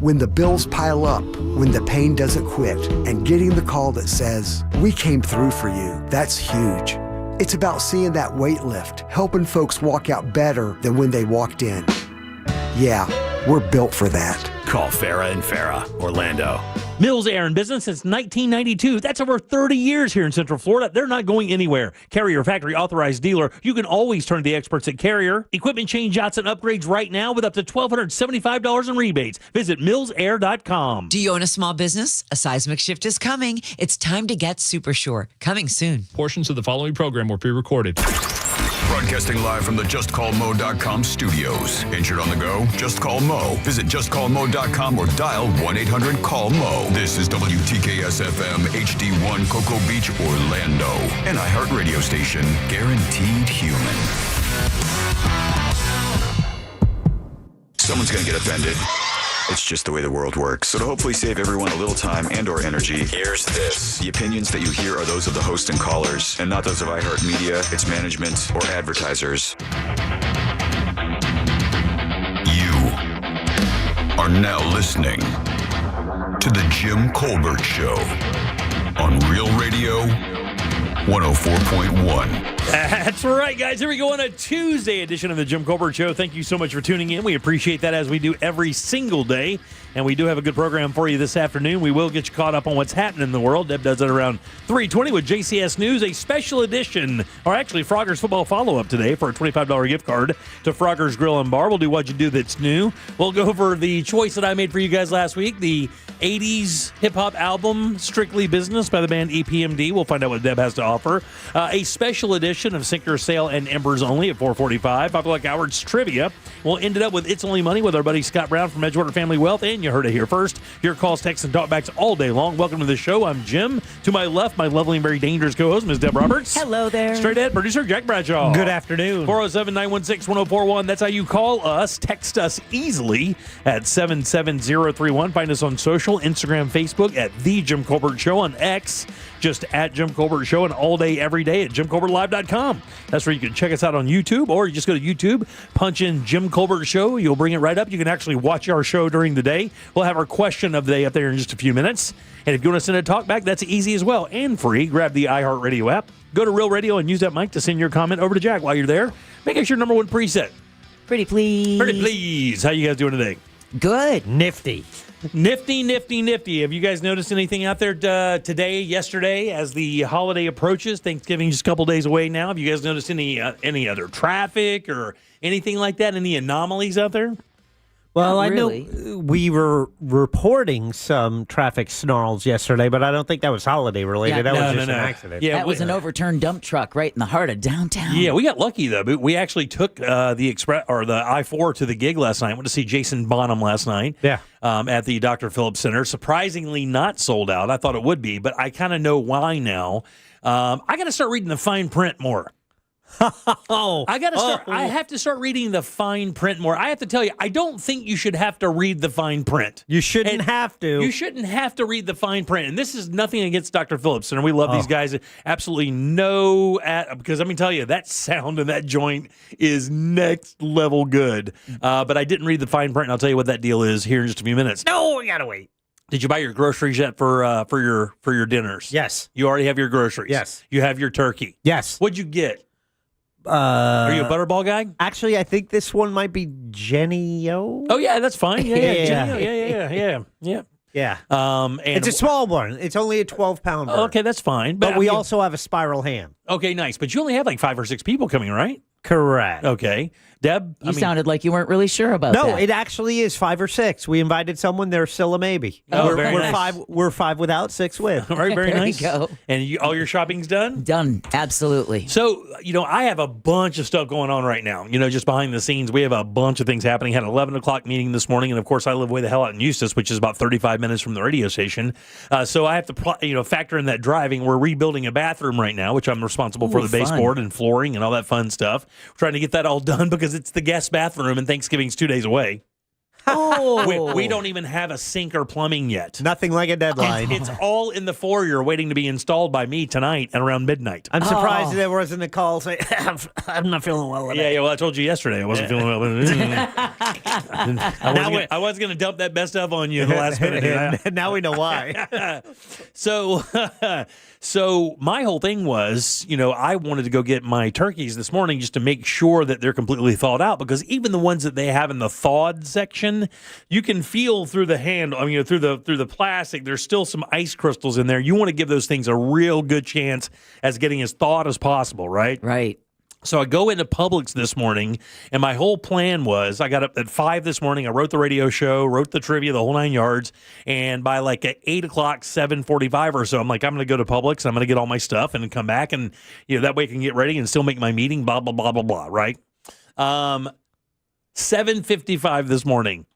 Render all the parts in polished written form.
When the bills pile up, when the pain doesn't quit, and getting the call that says, "We came through for you," that's huge. It's about seeing that weight lift, helping folks walk out better than when they walked in. Yeah, we're built for that. Call Farah and Farah, Orlando. Mills Air in business since 1992. That's over 30 years here in Central Florida. They're not going anywhere. Carrier factory authorized dealer. You can always turn to the experts at Carrier. Equipment change-outs and upgrades right now with up to $1,275 in rebates. Visit millsair.com. Do you own a small business? A seismic shift is coming. It's time to get Super Sure. Coming soon. Portions of the following program were pre-recorded. Broadcasting live from the JustCallMo.com studios. Injured on the go? Just call Mo. Visit JustCallMo.com or dial 1-800-CALL-MO. This is WTKS-FM HD1 Cocoa Beach, Orlando. An iHeart radio station. Guaranteed human. Someone's going to get offended. It's just the way the world works. So to hopefully save everyone a little time and or energy, here's this. The opinions that you hear are those of the host and callers, and not those of iHeartMedia, its management, or advertisers. You are now listening to The Jim Colbert Show on Real Radio 104.1. That's right, guys. Here we go on a Tuesday edition of the Jim Colbert Show. Thank you so much for tuning in. We appreciate that, as we do every single day. And we do have a good program for you this afternoon. We will get you caught up on what's happening in the world. Deb does it around 3:20 with JCS News, a special edition, or actually Frogger's football follow-up today for a $25 gift card to Frogger's Grill and Bar. We'll do What You Do That's New. We'll go over the choice that I made for you guys last week, the 80s hip-hop album, Strictly Business by the band EPMD. We'll find out what Deb has to offer. A special edition of Sinker, Sail, and Embers Only at 4:45. 5 o'clock hours trivia. We'll end it up with It's Only Money with our buddy Scott Brown from Edgewater Family Wealth, and you heard it here first. Your calls, texts, and talkbacks all day long. Welcome to the show. I'm Jim. To my left, my lovely and very dangerous co-host, Ms. Deb Roberts. Hello there. Straight ahead, producer Jack Bradshaw. Good afternoon. 407-916-1041. That's how you call us. Text us easily at 77031. Find us on social, Instagram, Facebook at The Jim Colbert Show, on X, just at Jim Colbert Show, and all day, every day at JimColbertLive.com. That's where you can check us out on YouTube, or you just go to YouTube, punch in Jim Colbert Show. You'll bring it right up. You can actually watch our show during the day. We'll have our question of the day up there in just a few minutes. And if you want to send a talk back, that's easy as well and free. Grab the iHeartRadio app. Go to Real Radio and use that mic to send your comment over to Jack. While you're there, make us your number one preset. Pretty please. Pretty please. How you guys doing today? Good. Nifty. Nifty, nifty, nifty. Have you guys noticed anything out there today, yesterday, as the holiday approaches? Thanksgiving just a couple days away now. Have you guys noticed any other traffic or anything like that? Any anomalies out there? Well, Not I really. know we were reporting some traffic snarls yesterday, but I don't think that was holiday related. Yeah, that no, was just no. an accident. Yeah, That was an overturned dump truck right in the heart of downtown. Yeah, we got lucky though. But we actually took the express or the I-4 to the gig last night. Went to see Jason Bonham last night. Yeah. At the Dr. Phillips Center. Surprisingly not sold out. I thought it would be, but I kind of know why now. I got to start reading the fine print more. I have to start reading the fine print more. I have to tell you, I don't think you should have to read the fine print. You shouldn't have to. You shouldn't have to read the fine print. And this is nothing against Dr. Phillips Center. We love these guys. Absolutely because let me tell you, that sound in that joint is next level good. But I didn't read the fine print, and I'll tell you what that deal is here in just a few minutes. No, we gotta wait. Did you buy your groceries yet for your dinners? Yes. You already have your groceries. Yes. You have your turkey. Yes. What'd you get? Are you a Butterball guy? Actually, I think this one might be Jenny-O. Oh yeah, that's fine. Yeah. Yeah. Yeah. And It's a small one. It's only a 12-pound bird. okay, that's fine. But we also have a spiral ham. okay, nice. But you only have like 5 or 6 people coming, right? Correct. Okay, Deb. You sounded like you weren't really sure about No, that. it actually is 5 or 6. We invited someone. They're still a maybe. Oh, we're very nice. 5. We're 5 without, 6 with. All right, very There you nice. go. And all your shopping's done. Done. Absolutely. So, I have a bunch of stuff going on right now. Just behind the scenes, we have a bunch of things happening. Had an 11 o'clock meeting this morning, and of course, I live way the hell out in Eustis, which is about 35 minutes from the radio station. So I have to, factor in that driving. We're rebuilding a bathroom right now, which I'm responsible for the fun. baseboard and flooring and all that fun stuff. We're trying to get that all done because it's the guest bathroom, and Thanksgiving's 2 days away. We don't even have a sink or plumbing yet. Nothing like a deadline. It's all in the foyer waiting to be installed by me tonight at around midnight. I'm surprised there wasn't a call saying, I'm not feeling well today. Yeah, well, I told you yesterday I wasn't feeling well. I was going to dump that best stuff on you in the last minute. Now we know why. So, so my whole thing was, I wanted to go get my turkeys this morning just to make sure that they're completely thawed out, because even the ones that they have in the thawed section, you can feel through the through the plastic, there's still some ice crystals in there. You want to give those things a real good chance as getting as thawed as possible, right? Right. So I go into Publix this morning, and my whole plan was I got up at 5 this morning. I wrote the radio show, wrote the trivia, the whole 9 yards. And by like at 8 o'clock, 7:45 or so, I'm like, I'm going to go to Publix. I'm going to get all my stuff and come back. And, that way I can get ready and still make my meeting, blah, blah, blah, blah, blah, right? 7:55 this morning.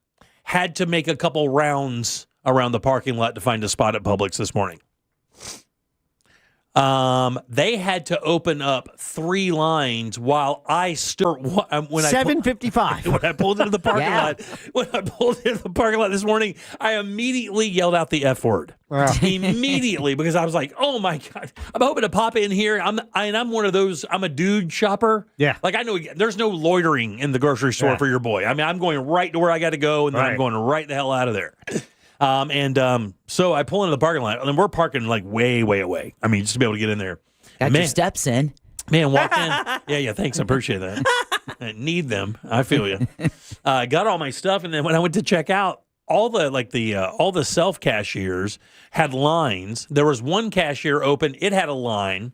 Had to make a couple rounds around the parking lot to find a spot at Publix this morning. They had to open up 3 lines while I stood. When 7:55. When I pulled into the parking lot this morning, I immediately yelled out the F word. Immediately, because I was like, "Oh my God, I'm hoping to pop in here." I'm one of those. I'm a dude shopper. Yeah, like I know there's no loitering in the grocery store for your boy. I mean, I'm going right to where I got to go, and then I'm going right the hell out of there. So I pull into the parking lot, and we're parking like way, way away. I mean, just to be able to get in there. Got your steps in. Man, walk in. Yeah, thanks. I appreciate that. I need them. I feel you. Got all my stuff, and then when I went to check out, all the self cashiers had lines. There was one cashier open; it had a line.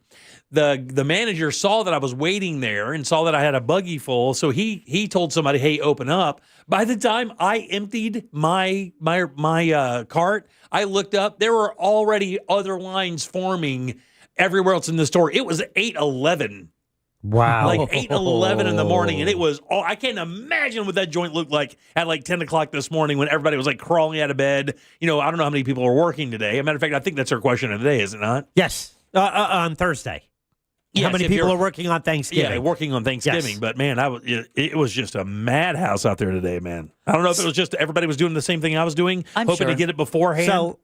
The manager saw that I was waiting there and saw that I had a buggy full, so he told somebody, "Hey, open up." By the time I emptied my cart, I looked up. There were already other lines forming everywhere else in the store. It was 8:11. Wow. Like 8:11 in the morning, and it was all, I can't imagine what that joint looked like at like 10 o'clock this morning when everybody was like crawling out of bed. I don't know how many people are working today. As a matter of fact, I think that's our question of the day, is it not? Yes. On Thursday. How many people are working on Thanksgiving? Yeah, working on Thanksgiving. Yes. But, man, it was just a madhouse out there today, man. I don't know if it was just everybody was doing the same thing I was doing, hoping to get it beforehand. So,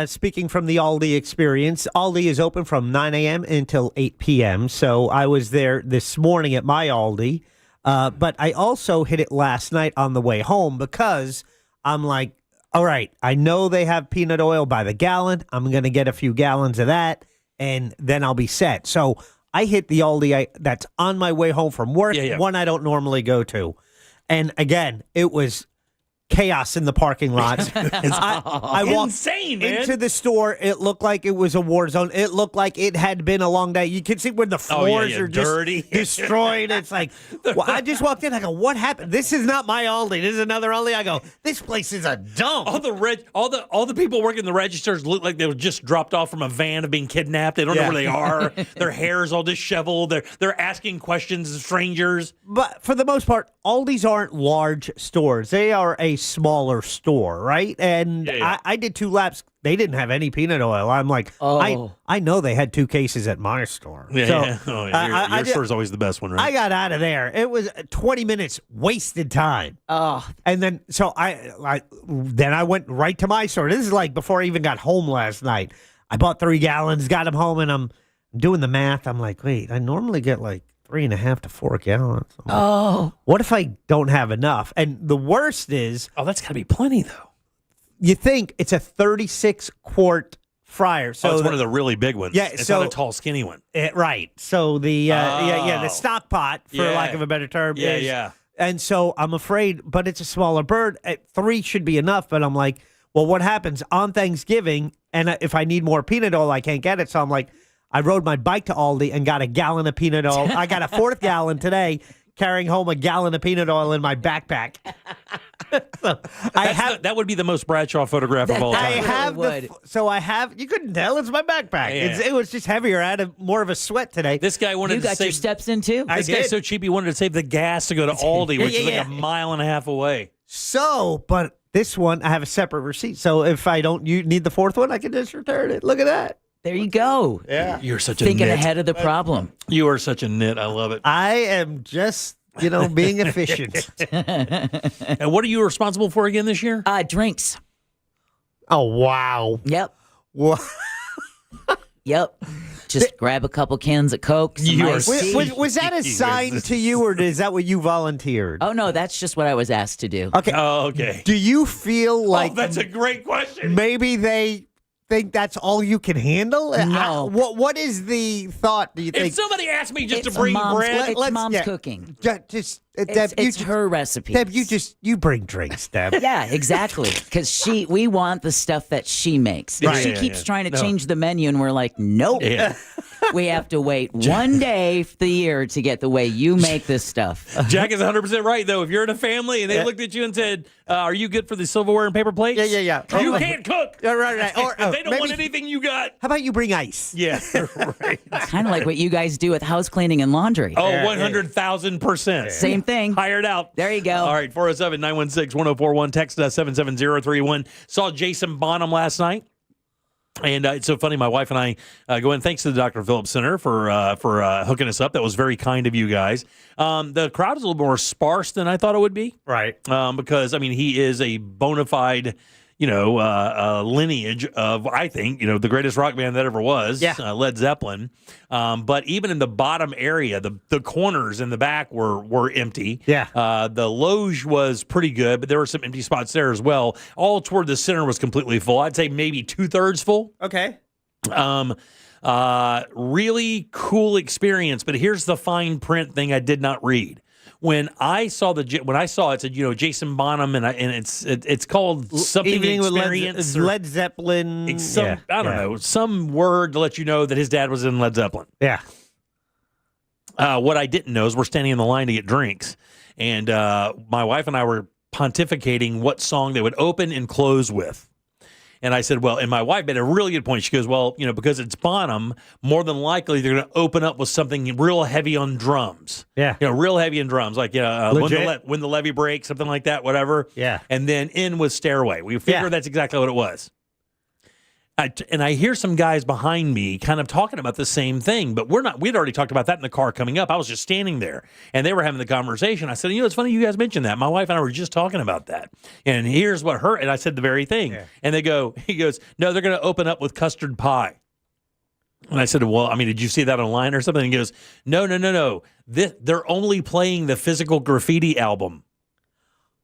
speaking from the Aldi experience, Aldi is open from 9 a.m. until 8 p.m. So I was there this morning at my Aldi. But I also hit it last night on the way home because I'm like, all right, I know they have peanut oil by the gallon. I'm going to get a few gallons of that, and then I'll be set. So I hit the Aldi that's on my way home from work, one I don't normally go to. And again, it was chaos in the parking lot. I walked insane, man. Into the store. It looked like it was a war zone. It looked like it had been a long day. You can see when the floors are dirty, just destroyed. It's like, I just walked in. I go, what happened? This is not my Aldi. This is another Aldi. I go, this place is a dump. All the people working the registers look like they were just dropped off from a van of being kidnapped. They don't know where they are. Their hair's all disheveled. They're asking questions to strangers. But for the most part, Aldi's aren't large stores. They are a smaller store, right? And I did 2 laps. They didn't have any peanut oil. I'm like, I know they had 2 cases at my store. Your store is always the best one, right? I got out of there. It was 20 minutes wasted time. And then so I went right to my store. This is like before I even got home last night. I bought 3 gallons, got them home, and I'm doing the math. I'm like, wait, I normally get like 3.5 to 4 gallons. What if I don't have enough? And the worst is, that's got to be plenty, though. You think it's a 36-quart fryer. So it's one of the really big ones. Yeah, it's not a tall, skinny one. Right. So the the stock pot, for lack of a better term. Yeah. And so I'm afraid, but it's a smaller bird. 3 should be enough. But I'm like, well, what happens on Thanksgiving? And if I need more peanut oil, I can't get it. So I'm like, I rode my bike to Aldi and got a gallon of peanut oil. I got a 4th gallon today, carrying home a gallon of peanut oil in my backpack. That would be the most Bradshaw photograph of all time. You couldn't tell, it's my backpack. Yeah. It was just heavier. I had more of a sweat today. This guy wanted You to got save your steps in too? This guy's so cheap he wanted to save the gas to go to Aldi, which is like a mile and a half away. But this one, I have a separate receipt. So if I don't need the 4th one, I can just return it. Look at that. There you go. Yeah. You're such a Thinking nit. ahead of the problem. You are such a nit. I love it. I am just being efficient. And what are you responsible for again this year? Drinks. Oh, wow. Yep. What? Yep. Just grab a couple cans of Coke. Some You are iced tea. Was that assigned to you, or is that what you volunteered? Oh, no, that's just what I was asked to do. Okay. Oh, okay. Do you feel like that's a great question. maybe they think that's all you can handle? No. What is the thought, do you If think? somebody asked me just It's to bring mom's, bread, It's let's- mom's yeah. cooking. Just, It's, Deb, it's her recipe. Deb, you bring drinks, Deb. Yeah, exactly. Because we want the stuff that she makes. If Right. she Yeah, keeps yeah. trying to No. change the menu, and we're like, nope. Yeah. We have to wait one day of the year to get the way you make this stuff. Jack is 100% right, though. If you're in a family and they looked at you and said, are you good for the silverware and paper plates? Yeah. You Oh, can't cook. right. Or, If they don't want maybe- anything you got. How about you bring ice? Yeah, right. Kind of like what you guys do with house cleaning and laundry. Oh, 100,000%. Same thing. Hired out. There you go. All right, 407-916-1041. Text us 77031. Saw Jason Bonham last night. And it's so funny. My wife and I go in. Thanks to the Dr. Phillips Center for hooking us up. That was very kind of you guys. The crowd is a little more sparse than I thought it would be. Right. Because I mean, he is a bona fide, lineage of, I think, the greatest rock band that ever was, Led Zeppelin. But even in the bottom area, the corners in the back were empty. Yeah. The loge was pretty good, but there were some empty spots there as well. All toward the center was completely full. I'd say maybe 2/3 full. Okay. Really cool experience. But here's the fine print thing I did not read. When I saw it said, Jason Bonham, and it's called something Evening with experience. Led Zeppelin. I don't know, some word to let you know that his dad was in Led Zeppelin. Yeah. What I didn't know is we're standing in the line to get drinks, and my wife and I were pontificating what song they would open and close with. And I said, well, and my wife made a really good point. She goes, well, because it's Bonham, more than likely they're going to open up with something real heavy on drums. Yeah. Real heavy on drums, like Legit. when the levee breaks, something like that, whatever. Yeah. And then in with Stairway. We figured that's exactly what it was. And I hear some guys behind me kind of talking about the same thing, but we'd already talked about that in the car coming up. I was just standing there, and they were having the conversation. I said, it's funny you guys mentioned that. My wife and I were just talking about that. And here's what and I said the very thing. Yeah. And he goes, no, they're going to open up with custard pie. And I said, well, I mean, did you see that online or something? And he goes, no. They're only playing the Physical Graffiti album.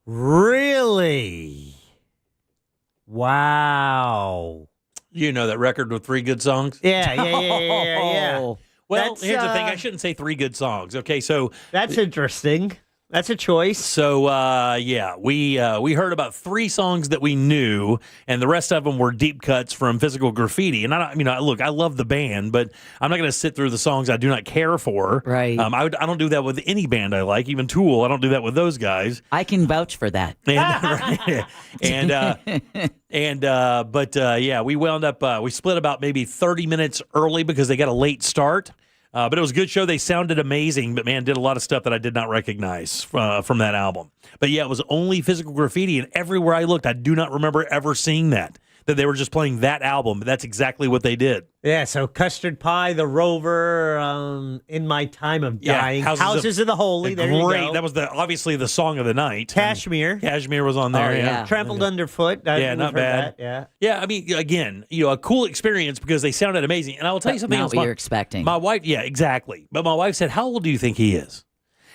Really? Wow. That record with 3 good songs? Yeah. Oh. Well, That's, here's the thing. I shouldn't say 3 good songs. Okay, so That's interesting. That's a choice. So, we heard about 3 songs that we knew, and the rest of them were deep cuts from Physical Graffiti. And I love the band, but I'm not going to sit through the songs I do not care for. Right. I don't do that with any band I like, even Tool. I don't do that with those guys. I can vouch for that. We wound up, we split about maybe 30 minutes early because they got a late start. But it was a good show. They sounded amazing, but man, did a lot of stuff that I did not recognize from that album. But yeah, it was only Physical Graffiti, and everywhere I looked, I do not remember ever seeing that they were just playing that album. But that's exactly what they did. Yeah, so Custard Pie, The Rover, In My Time of Dying, Houses of the Holy. There you Great. go. That was obviously the song of the night. Cashmere. Cashmere was on there. Oh, yeah. yeah. Trampled Underfoot. Yeah, not bad. Yeah. Yeah, I mean, again, a cool experience because they sounded amazing. And I will tell you something Not else. what you're expecting. My wife, yeah, exactly. But my wife said, how old do you think he is?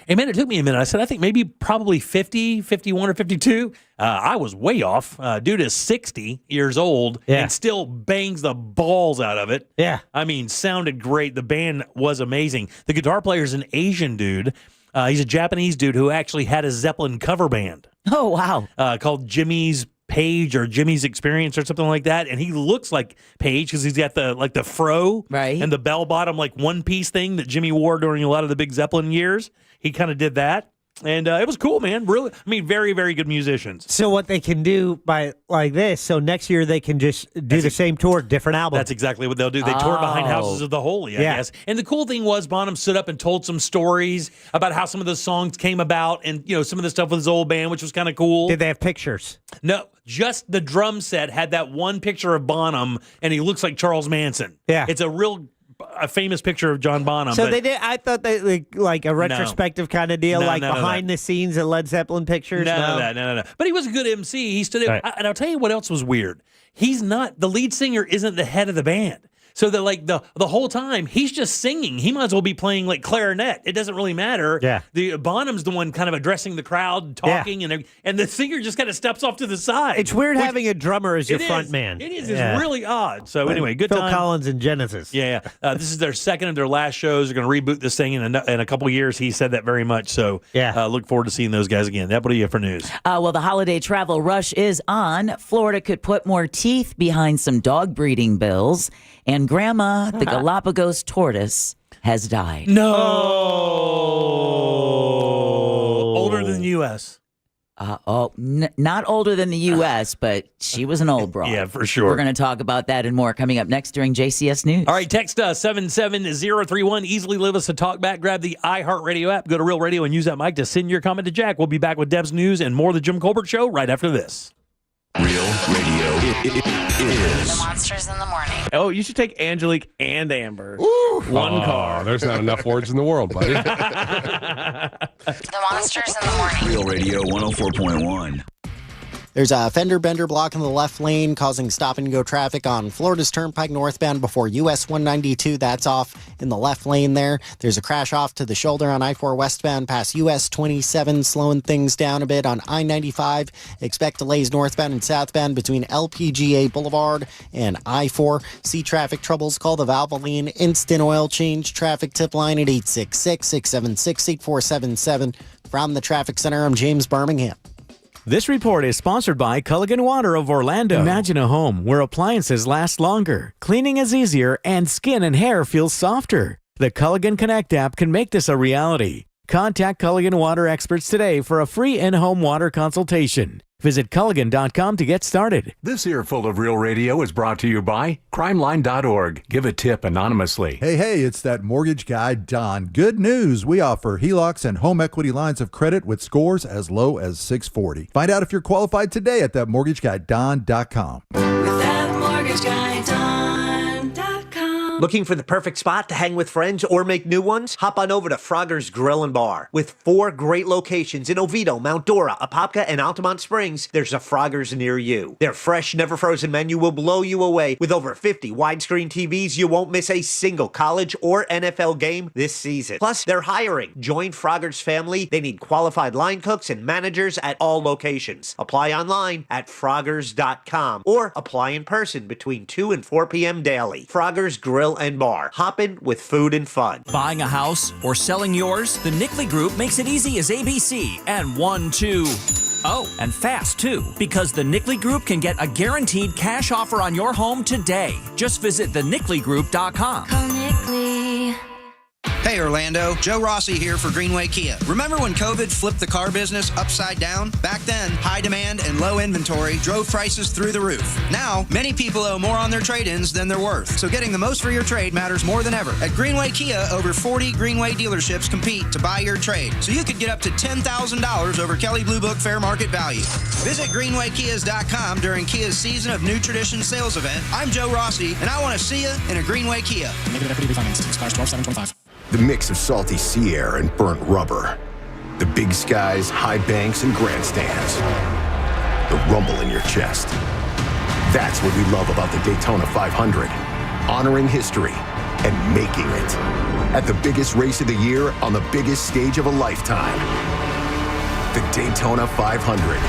And man, it took me a minute. I said, I think maybe probably 50, 51 or 52. I was way off. Dude is 60 years old and still bangs the balls out of it. Yeah. I mean, sounded great. The band was amazing. The guitar player is an Asian dude. He's a Japanese dude who actually had a Zeppelin cover band. Oh, wow. Called Jimmy's Page or Jimmy's Experience or something like that. And he looks like Page because he's got the fro and the bell bottom one piece thing that Jimmy wore during a lot of the big Zeppelin years. He kind of did that. And it was cool, man. Really, I mean, very, very good musicians. So what they can do by like this, so next year they can just do the same tour, different album. That's exactly what they'll do. They toured behind Houses of the Holy, I guess. And the cool thing was Bonham stood up and told some stories about how some of the songs came about and, some of the stuff with his old band, which was kind of cool. Did they have pictures? No, just the drum set had that one picture of Bonham, and he looks like Charles Manson. Yeah. It's a real a famous picture of John Bonham. So but they did. I thought they like a retrospective kind of deal, No, like none of behind the scenes at Led Zeppelin pictures. None of that. No. But he was a good MC. He stood there. Right. And I'll tell you what else was weird. He's not, the lead singer isn't the head of the band. So that like the whole time he's just singing. He might as well be playing like clarinet. It doesn't really matter. Yeah. The Bonham's the one kind of addressing the crowd, talking, and the singer just kind of steps off to the side. It's weird having a drummer as your It front is. man. It is. It's really odd. So anyway, good Phil time. Collins and Genesis. Yeah. This is their second of their last shows. They're going to reboot this thing in a couple of years. He said that very much. So look forward to seeing those guys again. What do you have for news? Well, the holiday travel rush is on. Florida could put more teeth behind some dog breeding bills. And Grandma, the Galapagos tortoise, has died. No. Older than the U.S. Not older than the U.S., but she was an old broad. Yeah, for sure. We're going to talk about that and more coming up next during JCS News. All right, text 77031. Easily leave us a talk back. Grab the iHeartRadio app. Go to Real Radio and use that mic to send your comment to Jack. We'll be back with Deb's News and more of the Jim Colbert Show right after this. Real Radio is The Monsters in the Morning. Oh, you should take Angelique and Amber. One car. There's not enough words in the world, buddy. The Monsters in the Morning. Real Radio 104.1. There's a fender bender blocking the left lane, causing stop-and-go traffic on Florida's Turnpike northbound before US 192. That's off in the left lane there. There's a crash off to the shoulder on I-4 westbound past US 27, slowing things down a bit on I-95. Expect delays northbound and southbound between LPGA Boulevard and I-4. See traffic troubles, call the Valvoline Instant Oil Change traffic tip line at 866-676-8477. From the Traffic Center, I'm James Birmingham. This report is sponsored by Culligan Water of Orlando. Imagine a home where appliances last longer, cleaning is easier, and skin and hair feels softer. The Culligan Connect app can make this a reality. Contact Culligan Water experts today for a free in-home water consultation. Visit Culligan.com to get started. This earful of Real Radio is brought to you by crimeline.org. Give a tip anonymously. Hey, it's that mortgage guy, Don. Good news. We offer HELOCs and home equity lines of credit with scores as low as 640. Find out if you're qualified today at thatmortgageguyDon.com. With thatmortgageguyDon.com. Looking for the perfect spot to hang with friends or make new ones? Hop on over to Frogger's Grill and Bar. With 4 great locations in Oviedo, Mount Dora, Apopka, and Altamont Springs, there's a Frogger's near you. Their fresh, never-frozen menu will blow you away. With over 50 widescreen TVs, you won't miss a single college or NFL game this season. Plus, they're hiring. Join Frogger's family. They need qualified line cooks and managers at all locations. Apply online at Froggers.com or apply in person between 2 and 4 p.m. daily. Frogger's Grill and Bar. Hoppin' with food and fun. Buying a house or selling yours? The Nickley Group makes it easy as ABC and 1, 2. Oh, and fast too, because the Nickley Group can get a guaranteed cash offer on your home today. Just visit thenickley.com. Call Nickley. Hey Orlando, Joe Rossi here for Greenway Kia. Remember when COVID flipped the car business upside down? Back then, high demand and low inventory drove prices through the roof. Now, many people owe more on their trade-ins than they're worth. So getting the most for your trade matters more than ever. At Greenway Kia, over 40 Greenway dealerships compete to buy your trade. So you could get up to $10,000 over Kelley Blue Book fair market value. Visit GreenwayKias.com during Kia's Season of New Tradition sales event. I'm Joe Rossi, and I want to see you in a Greenway Kia. Negative equity refinance. Expires 12/7/25. The mix of salty sea air and burnt rubber. The big skies, high banks, and grandstands. The rumble in your chest. That's what we love about the Daytona 500. Honoring history and making it. At the biggest race of the year on the biggest stage of a lifetime. The Daytona 500.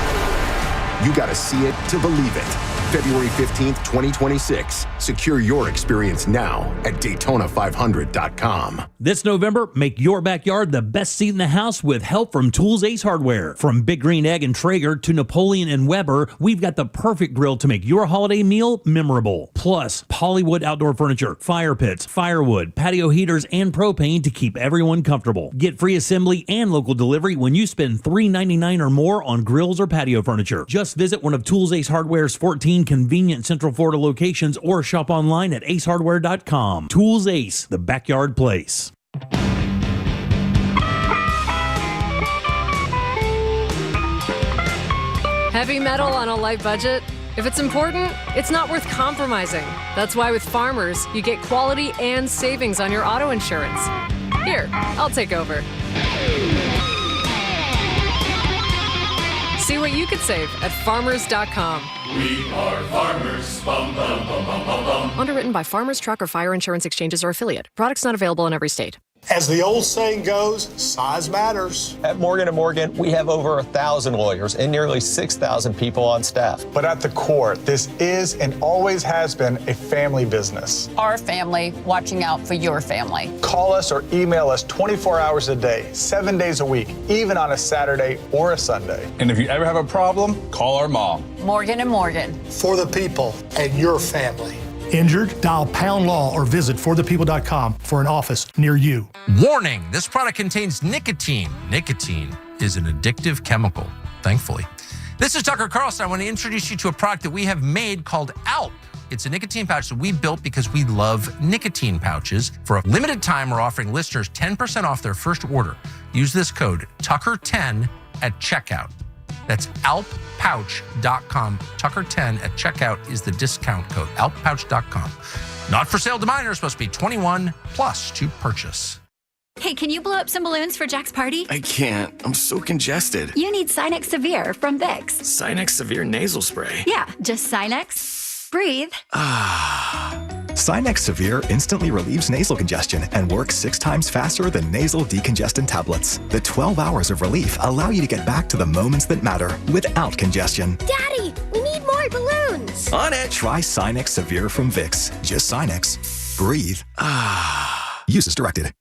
You gotta see it to believe it. February 15th, 2026. Secure your experience now at Daytona500.com. This November, make your backyard the best seat in the house with help from Tools Ace Hardware. From Big Green Egg and Traeger to Napoleon and Weber, we've got the perfect grill to make your holiday meal memorable. Plus, Hollywood outdoor furniture, fire pits, firewood, patio heaters, and propane to keep everyone comfortable. Get free assembly and local delivery when you spend $3.99 or more on grills or patio furniture. Just visit one of Tools Ace Hardware's 14 convenient Central Florida locations or shop online at acehardware.com. Tools Ace, the backyard place. Heavy metal on a light budget? If it's important, it's not worth compromising. That's why with Farmers, you get quality and savings on your auto insurance. Here, I'll take over. See what you could save at farmers.com. We are farmers. Bum, bum, bum, bum, bum, bum. Underwritten by Farmers Truck or Fire Insurance Exchanges or affiliate. Products not available in every state. As the old saying goes, size matters. At Morgan & Morgan, we have over 1,000 lawyers and nearly 6,000 people on staff. But at the core, this is and always has been a family business. Our family watching out for your family. Call us or email us 24 hours a day, 7 days a week, even on a Saturday or a Sunday. And if you ever have a problem, call our mom. Morgan & Morgan. For the people and your family. Injured? Dial Pound Law or visit forthepeople.com for an office near you. Warning, this product contains nicotine. Nicotine is an addictive chemical, thankfully. This is Tucker Carlson. I want to introduce you to a product that we have made called ALP. It's a nicotine pouch that we built because we love nicotine pouches. For a limited time, we're offering listeners 10% off their first order. Use this code Tucker10 at checkout. That's alppouch.com. Tucker10 at checkout is the discount code. alppouch.com. Not for sale to minors. Must be 21 plus to purchase. Hey, can you blow up some balloons for Jack's party? I can't. I'm so congested. You need Sinex Severe from Vicks. Sinex Severe Nasal Spray. Yeah, just Sinex. Breathe. Sinex Severe instantly relieves nasal congestion and works 6 times faster than nasal decongestant tablets. The 12 hours of relief allow you to get back to the moments that matter without congestion. Daddy, we need more balloons. On it! Try Sinex Severe from Vicks. Just Sinex. Breathe. Use as directed.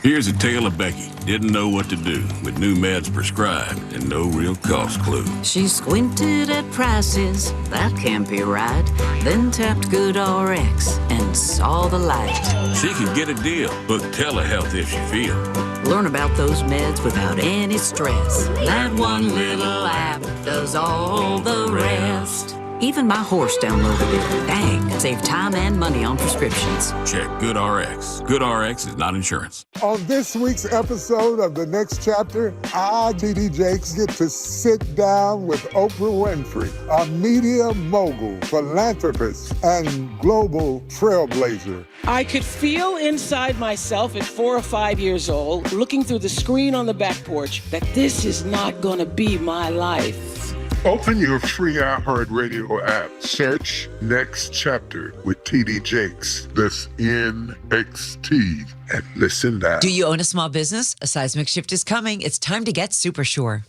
Here's a tale of Becky. Didn't know what to do with new meds prescribed and no real cost clue. She squinted at prices, that can't be right. Then tapped GoodRx and saw the light. She can get a deal. Book telehealth if she feel. Learn about those meds without any stress. That one little app does all the rest. Even my horse downloaded it. Dang, save time and money on prescriptions. Check GoodRx. GoodRx is not insurance. On this week's episode of The Next Chapter, I, T.D. Jakes, get to sit down with Oprah Winfrey, a media mogul, philanthropist, and global trailblazer. I could feel inside myself at 4 or 5 years old, looking through the screen on the back porch, that this is not gonna be my life. Open your free iHeartRadio app. Search Next Chapter with T.D. Jakes. That's NXT. And listen now. Do you own a small business? A seismic shift is coming. It's time to get super sure.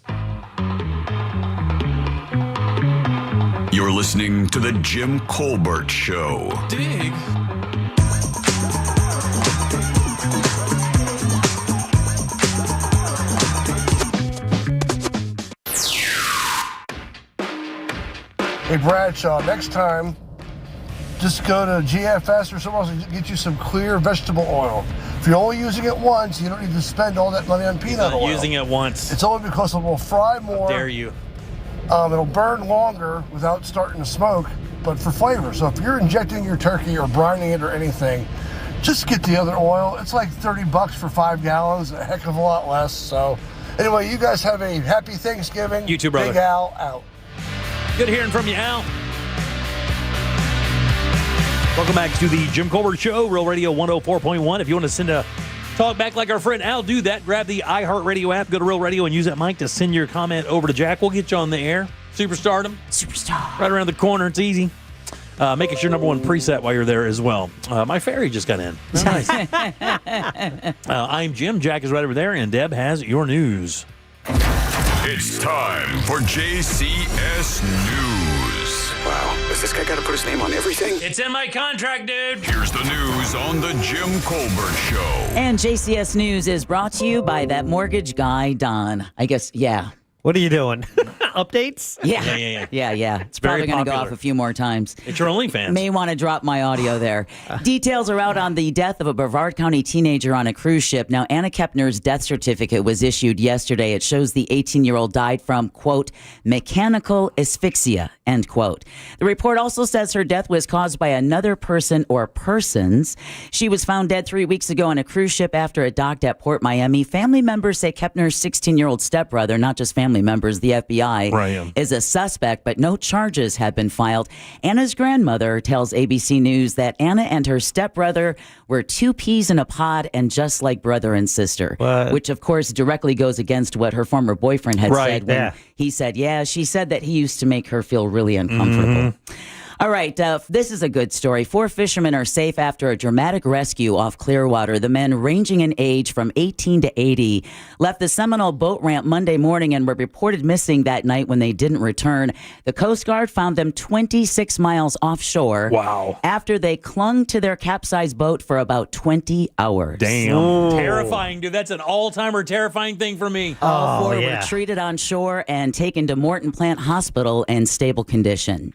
You're listening to The Jim Colbert Show. Dig. Hey, Bradshaw, next time, just go to GFS or somewhere else and get you some clear vegetable oil. If you're only using it once, you don't need to spend all that money on peanut oil. Using it once. It's only because it will fry more. How dare you? It'll burn longer without starting to smoke, but for flavor. So if you're injecting your turkey or brining it or anything, just get the other oil. It's like $30 for 5 gallons, a heck of a lot less. So anyway, you guys have a happy Thanksgiving. You too, brother. Big Al out. Good hearing from you, Al. Welcome back to the Jim Colbert Show, Real Radio 104.1. If you want to send a talk back like our friend Al, do that. Grab the iHeartRadio app, go to Real Radio, and use that mic to send your comment over to Jack. We'll get you on the air. Superstardom. Superstar. Right around the corner. It's easy. Make it your number one preset while you're there as well. My fairy just got in. Nice. I'm Jim. Jack is right over there, and Deb has your news. It's time for JCS News. Wow, has this guy got to put his name on everything? It's in my contract, dude. Here's the news on the Jim Colbert Show. And JCS News is brought to you by that mortgage guy, Don. I guess, yeah. What are you doing? Updates? Yeah. It's very probably going to go popular. off a few more times. It's your OnlyFans. May want to drop my audio there. Details are out on the death of a Brevard County teenager on a cruise ship. Now, Anna Kepner's death certificate was issued yesterday. It shows the 18-year-old died from, quote, mechanical asphyxia, end quote. The report also says her death was caused by another person or persons. She was found dead 3 weeks ago on a cruise ship after it docked at Port Miami. Family members say Kepner's 16-year-old stepbrother, not just family family members. The FBI Right. is a suspect, but no charges have been filed. Anna's grandmother tells ABC News that Anna and her stepbrother were two peas in a pod and just like brother and sister, which of course directly goes against what her former boyfriend had said when he said, she said that he used to make her feel really uncomfortable. All right, this is a good story. 4 fishermen are safe after a dramatic rescue off Clearwater. The men, ranging in age from 18 to 80, left the Seminole boat ramp Monday morning and were reported missing that night when they didn't return. The Coast Guard found them 26 miles offshore. Wow. After they clung to their capsized boat for about 20 hours. Damn. Terrifying, dude. That's an all-timer terrifying thing for me. All 4 were treated on shore and taken to Morton Plant Hospital in stable condition.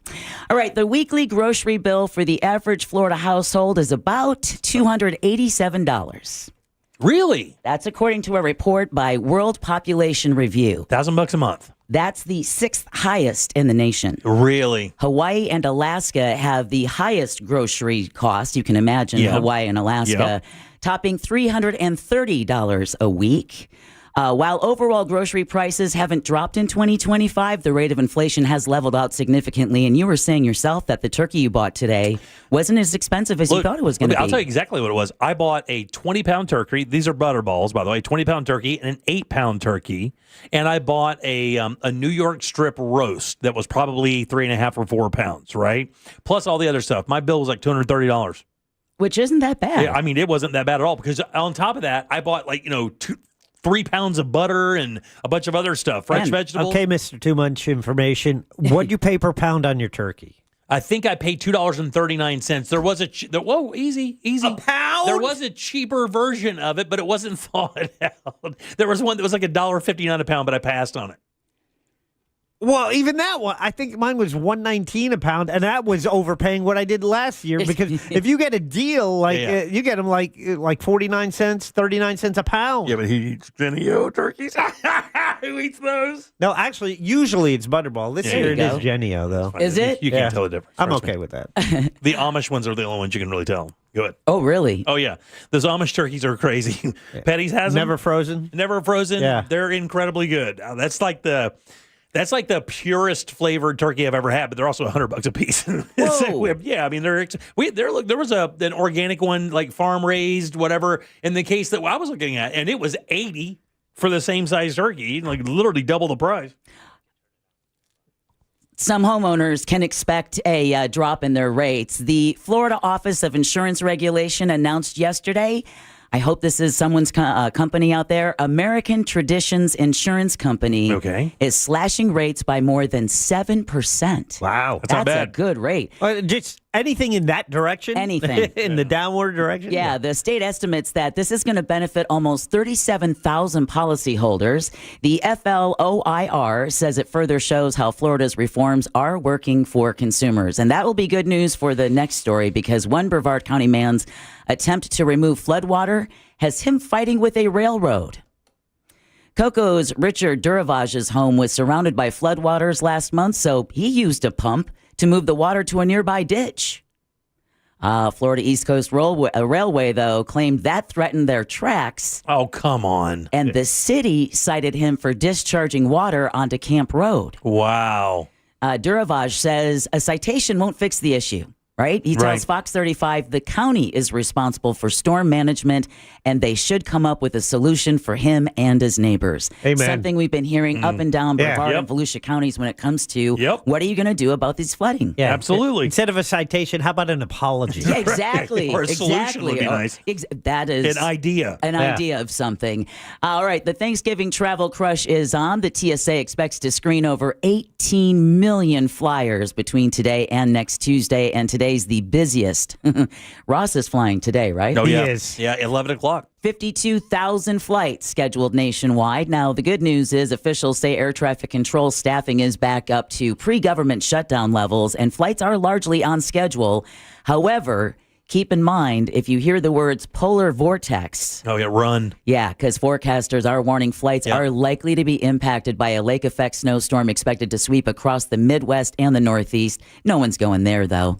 All right, the weekly grocery bill for the average Florida household is about $287. Really? That's according to a report by World Population Review. $1,000 a month. That's the 6th highest in the nation. Really? Hawaii and Alaska have the highest grocery cost. You can imagine Hawaii and Alaska topping $330 a week. While overall grocery prices haven't dropped in 2025, the rate of inflation has leveled out significantly. And you were saying yourself that the turkey you bought today wasn't as expensive as you thought it was going to be. I'll tell you exactly what it was. I bought a 20-pound turkey. These are butter balls, by the way. 20-pound turkey and an 8-pound turkey. And I bought a New York strip roast that was probably 3.5 or 4 pounds, right? Plus all the other stuff. My bill was like $230. Which isn't that bad. Yeah, I mean, it wasn't that bad at all because on top of that, I bought 3 pounds of butter and a bunch of other stuff, fresh vegetables. Okay, Mr. Too Much Information. What'd you pay per pound on your turkey? I think I paid $2.39. There was easy. A pound? There was a cheaper version of it, but it wasn't thawed out. There was one that was like $1.59 a pound, but I passed on it. Well, even that one, I think mine was $1.19 a pound, and that was overpaying what I did last year. Because if you get a deal, you get them like 49 cents, 39 cents a pound. Yeah, but he eats Genio turkeys. Who eats those? No, actually, usually it's Butterball. This year it is Genio, though. Is it? You can't tell the difference. I'm okay with that. The Amish ones are the only ones you can really tell. Go ahead. Oh, really? Oh, yeah. Those Amish turkeys are crazy. Petty's has them. Never frozen? Never frozen. Yeah. They're incredibly good. That's like the purest flavored turkey I've ever had, but they're also $100 a piece. Yeah, I mean there was an organic one, like farm raised, whatever. In the case that I was looking at, and it was $80 for the same size turkey, like literally double the price. Some homeowners can expect a drop in their rates. The Florida Office of Insurance Regulation announced yesterday, I hope this is someone's company out there, American Traditions Insurance Company is slashing rates by more than 7%. Wow. That's not bad. A good rate. Just anything in that direction? Anything. In the downward direction? Yeah, the state estimates that this is going to benefit almost 37,000 policyholders. The FLOIR says it further shows how Florida's reforms are working for consumers. And that will be good news for the next story because one Brevard County man's attempt to remove floodwater has him fighting with a railroad. Coco's Richard Duravage's home was surrounded by floodwaters last month, so he used a pump to move the water to a nearby ditch. Florida East Coast Railway, though, claimed that threatened their tracks. Oh, come on. And the city cited him for discharging water onto Camp Road. Wow. Duravage says a citation won't fix the issue. Right? He tells Fox 35 the county is responsible for storm management and they should come up with a solution for him and his neighbors. Amen. Something we've been hearing up and down Brevard and Volusia counties when it comes to what are you going to do about this flooding? Yeah, absolutely. Instead of a citation, how about an apology? Yeah, exactly. Or a solution would be nice. That is an idea. An idea of something. All right, the Thanksgiving travel crush is on. The TSA expects to screen over 18 million flyers between today and next Tuesday, and today's the busiest. Ross is flying today, right? Oh, yeah. He is. Yeah, 11 o'clock. 52,000 flights scheduled nationwide. Now, the good news is officials say air traffic control staffing is back up to pre-government shutdown levels, and flights are largely on schedule. However, keep in mind, if you hear the words polar vortex. Oh, yeah, run. Yeah, because forecasters are warning flights are likely to be impacted by a lake effect snowstorm expected to sweep across the Midwest and the Northeast. No one's going there, though.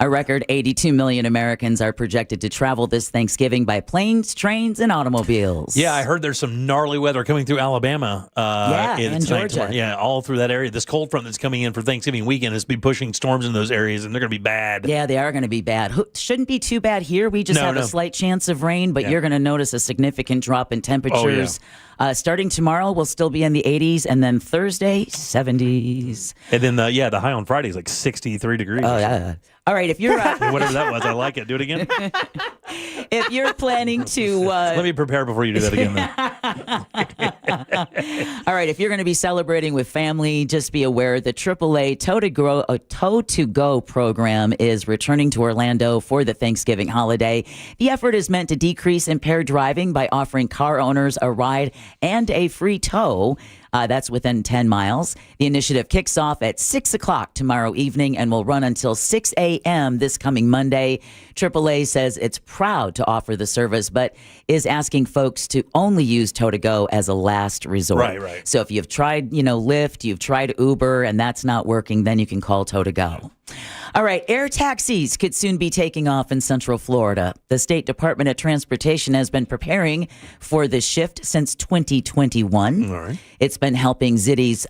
A record 82 million Americans are projected to travel this Thanksgiving by planes, trains, and automobiles. Yeah, I heard there's some gnarly weather coming through Alabama. And Georgia. Yeah, all through that area. This cold front that's coming in for Thanksgiving weekend is be pushing storms in those areas, and they're going to be bad. Yeah, they are going to be bad. Shouldn't be too bad here. We just have a slight chance of rain, but you're going to notice a significant drop in temperatures. Starting tomorrow, we'll still be in the 80s, and then Thursday, 70s. And then, the high on Friday is like 63 degrees. Oh, yeah. All right, if you're... whatever that was, I like it. Do it again. If you're planning to... Let me prepare before you do that again. All right, if you're going to be celebrating with family, just be aware the AAA Tow-to-Go program is returning to Orlando for the Thanksgiving holiday. The effort is meant to decrease impaired driving by offering car owners a ride and a free tow. That's within 10 miles. The initiative kicks off at 6 o'clock tomorrow evening and will run until 6 a.m. this coming Monday. AAA says it's proud to offer the service, but is asking folks to only use Tow-to-Go as a last resort. Right. So if you've tried, Lyft, you've tried Uber, and that's not working, then you can call Tow-to-Go. All right, air taxis could soon be taking off in Central Florida. The State Department of Transportation has been preparing for this shift since 2021. All right. It's been helping cities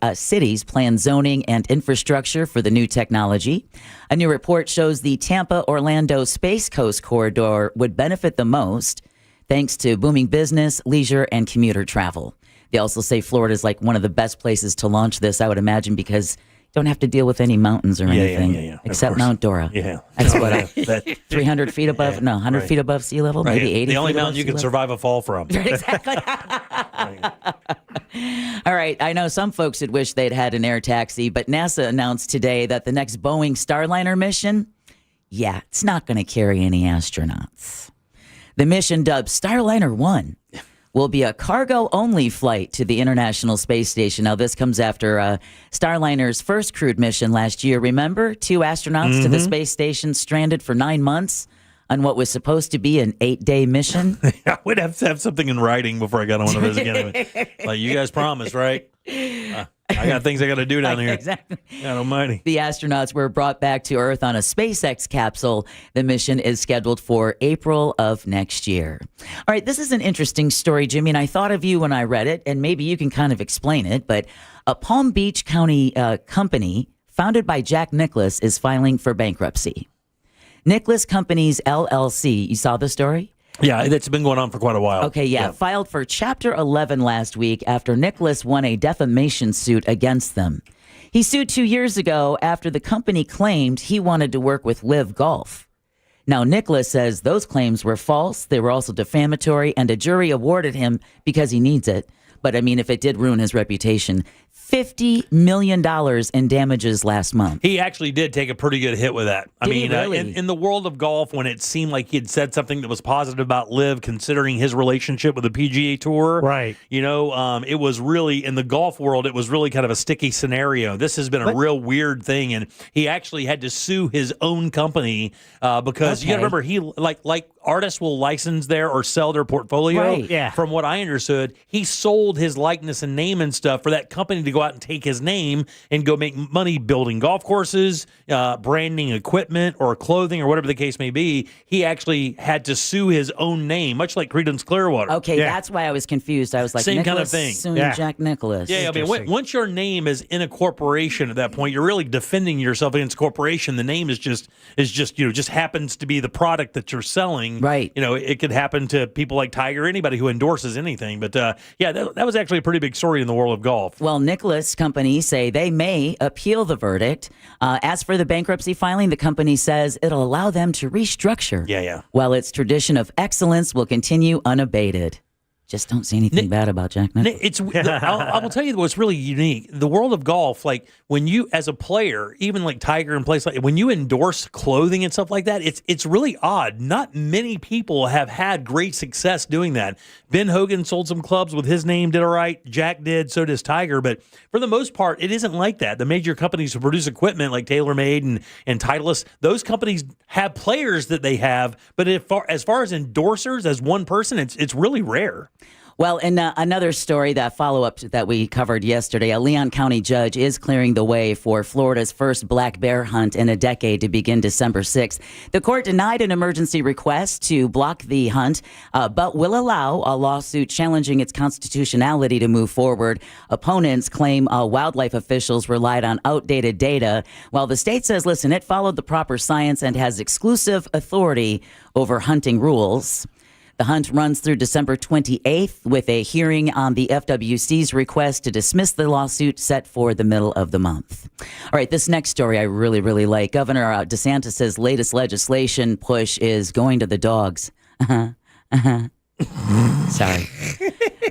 plan zoning and infrastructure for the new technology. A new report shows the Tampa-Orlando Space Coast corridor would benefit the most thanks to booming business, leisure, and commuter travel. They also say Florida is like one of the best places to launch this, I would imagine, because don't have to deal with any mountains or anything, except Mount Dora. Yeah. That's what, 300 feet above, 100 feet above sea level, maybe 80 The only feet mountain you can survive a fall from. Exactly. All right, I know some folks would wish they'd had an air taxi, but NASA announced today that the next Boeing Starliner mission, it's not going to carry any astronauts. The mission, dubbed Starliner 1, will be a cargo-only flight to the International Space Station. Now, this comes after Starliner's first crewed mission last year. Remember, 2 astronauts to the space station stranded for 9 months on what was supposed to be an 8-day mission? I would have to have something in writing before I got on one of those again. Like, you guys promised, right? I got things I got to do down here. Exactly. God almighty. The astronauts were brought back to Earth on a SpaceX capsule. The mission is scheduled for April of next year. All right, this is an interesting story, Jimmy, and I thought of you when I read it, and maybe you can kind of explain it, but a Palm Beach County company founded by Jack Nicklaus is filing for bankruptcy. Nicklaus Companies, LLC. You saw the story? Yeah, it's been going on for quite a while. Okay, filed for Chapter 11 last week after Nicklaus won a defamation suit against them. He sued 2 years ago after the company claimed he wanted to work with Live Golf. Now, Nicklaus says those claims were false. They were also defamatory, and a jury awarded him because he needs it. But, I mean, if it did ruin his reputation, $50 million in damages last month. He actually did take a pretty good hit with that. Did he really? In the world of golf, when it seemed like he had said something that was positive about Liv, considering his relationship with the PGA Tour, right? It was really, in the golf world, it was really kind of a sticky scenario. This has been a real weird thing, and he actually had to sue his own company because you got to remember, he like artists will license their or sell their portfolio. Right. Yeah. From what I understood, he sold his likeness and name and stuff for that company to go out and take his name and go make money building golf courses, branding equipment, or clothing, or whatever the case may be. He actually had to sue his own name, much like Creedence Clearwater. Okay, that's why I was confused. I was like, Same Nicklaus kind of thing. suing Jack Nicklaus. Yeah, I mean, once your name is in a corporation at that point, you're really defending yourself against corporation. The name is just happens to be the product that you're selling. Right. It could happen to people like Tiger, anybody who endorses anything. But that was actually a pretty big story in the world of golf. Well, Nicklaus companies say they may appeal the verdict. As for the bankruptcy filing, the company says it'll allow them to restructure. Yeah. While its tradition of excellence will continue unabated. Just don't say anything bad about Jack Nicklaus. I will tell you what's really unique. The world of golf, like when you, as a player, even like Tiger and places like, when you endorse clothing and stuff like that, it's really odd. Not many people have had great success doing that. Ben Hogan sold some clubs with his name, did all right. Jack did, so does Tiger. But for the most part, it isn't like that. The major companies who produce equipment like TaylorMade and Titleist, those companies have players that they have. But as far as endorsers, as one person, it's really rare. Well, in another story, that follow-up that we covered yesterday, a Leon County judge is clearing the way for Florida's first black bear hunt in a decade to begin December 6th. The court denied an emergency request to block the hunt, but will allow a lawsuit challenging its constitutionality to move forward. Opponents claim wildlife officials relied on outdated data, while the state says, listen, it followed the proper science and has exclusive authority over hunting rules. The hunt runs through December 28th with a hearing on the FWC's request to dismiss the lawsuit set for the middle of the month. All right, this next story I really, really like. Governor DeSantis' latest legislation push is going to the dogs. Sorry.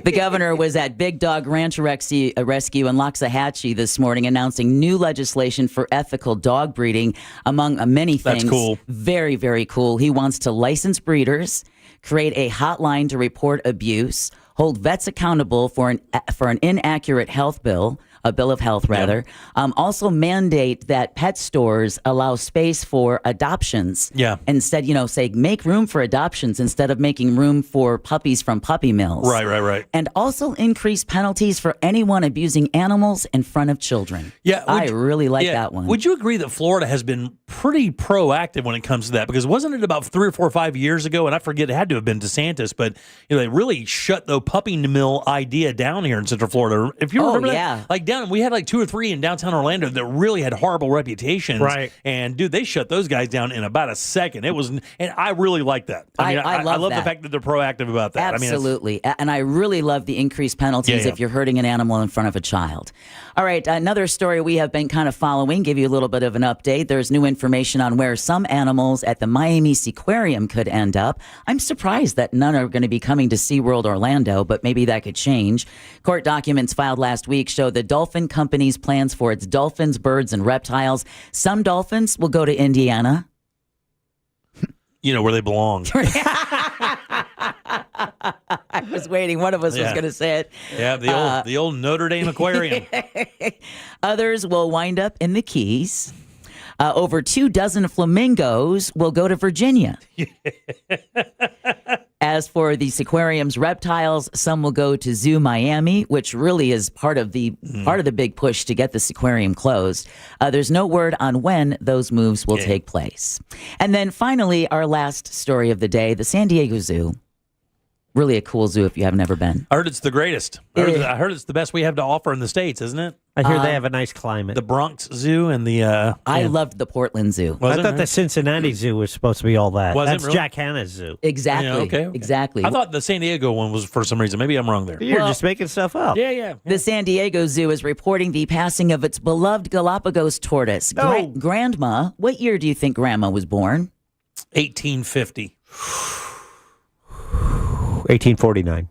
The governor was at Big Dog Ranch Rescue in Loxahatchee this morning announcing new legislation for ethical dog breeding, among many things. That's cool. Very, very cool. He wants to license breeders, create a hotline to report abuse, hold vets accountable for an inaccurate health bill, a bill of health rather. Yep. Also mandate that pet stores allow space for adoptions. Yeah. Instead, say make room for adoptions instead of making room for puppies from puppy mills. Right. And also increase penalties for anyone abusing animals in front of children. Yeah. I really like that one. Would you agree that Florida has been pretty proactive when it comes to that? Because wasn't it about 3 or 4 or 5 years ago, and I forget, it had to have been DeSantis, but they really shut the puppy mill idea down here in Central Florida. If you remember that, we had like 2 or 3 in downtown Orlando that really had horrible reputations. Right. And dude, they shut those guys down in about a second. And I really like that. I love the fact that they're proactive about that. Absolutely. And I really love the increased penalties if you're hurting an animal in front of a child. All right. Another story we have been kind of following, give you a little bit of an update. There's new information on where some animals at the Miami Seaquarium could end up. I'm surprised that none are going to be coming to SeaWorld Orlando, but maybe that could change. Court documents filed last week show the dolphin company's plans for its dolphins, birds, and reptiles. Some dolphins will go to Indiana. Where they belong. I was waiting. One of us was going to say it. Yeah, the old Notre Dame Aquarium. Others will wind up in the Keys. Over 24 flamingos will go to Virginia. As for the Seaquarium's reptiles, some will go to Zoo Miami, which really is part of the big push to get the Seaquarium closed. There's no word on when those moves will take place. And then finally, our last story of the day, the San Diego Zoo. Really a cool zoo if you haven't ever been. I heard it's the greatest. I heard it's the best we have to offer in the States, isn't it? I hear they have a nice climate. The Bronx Zoo and the... I loved the Portland Zoo. I thought the Cincinnati Zoo was supposed to be all that. That's really? Jack Hanna's zoo. Exactly. Yeah, okay. Exactly. I thought the San Diego one was for some reason. Maybe I'm wrong there. You're just making stuff up. Yeah. The San Diego Zoo is reporting the passing of its beloved Galapagos tortoise. Grandma, what year do you think Grandma was born? 1850. 1849.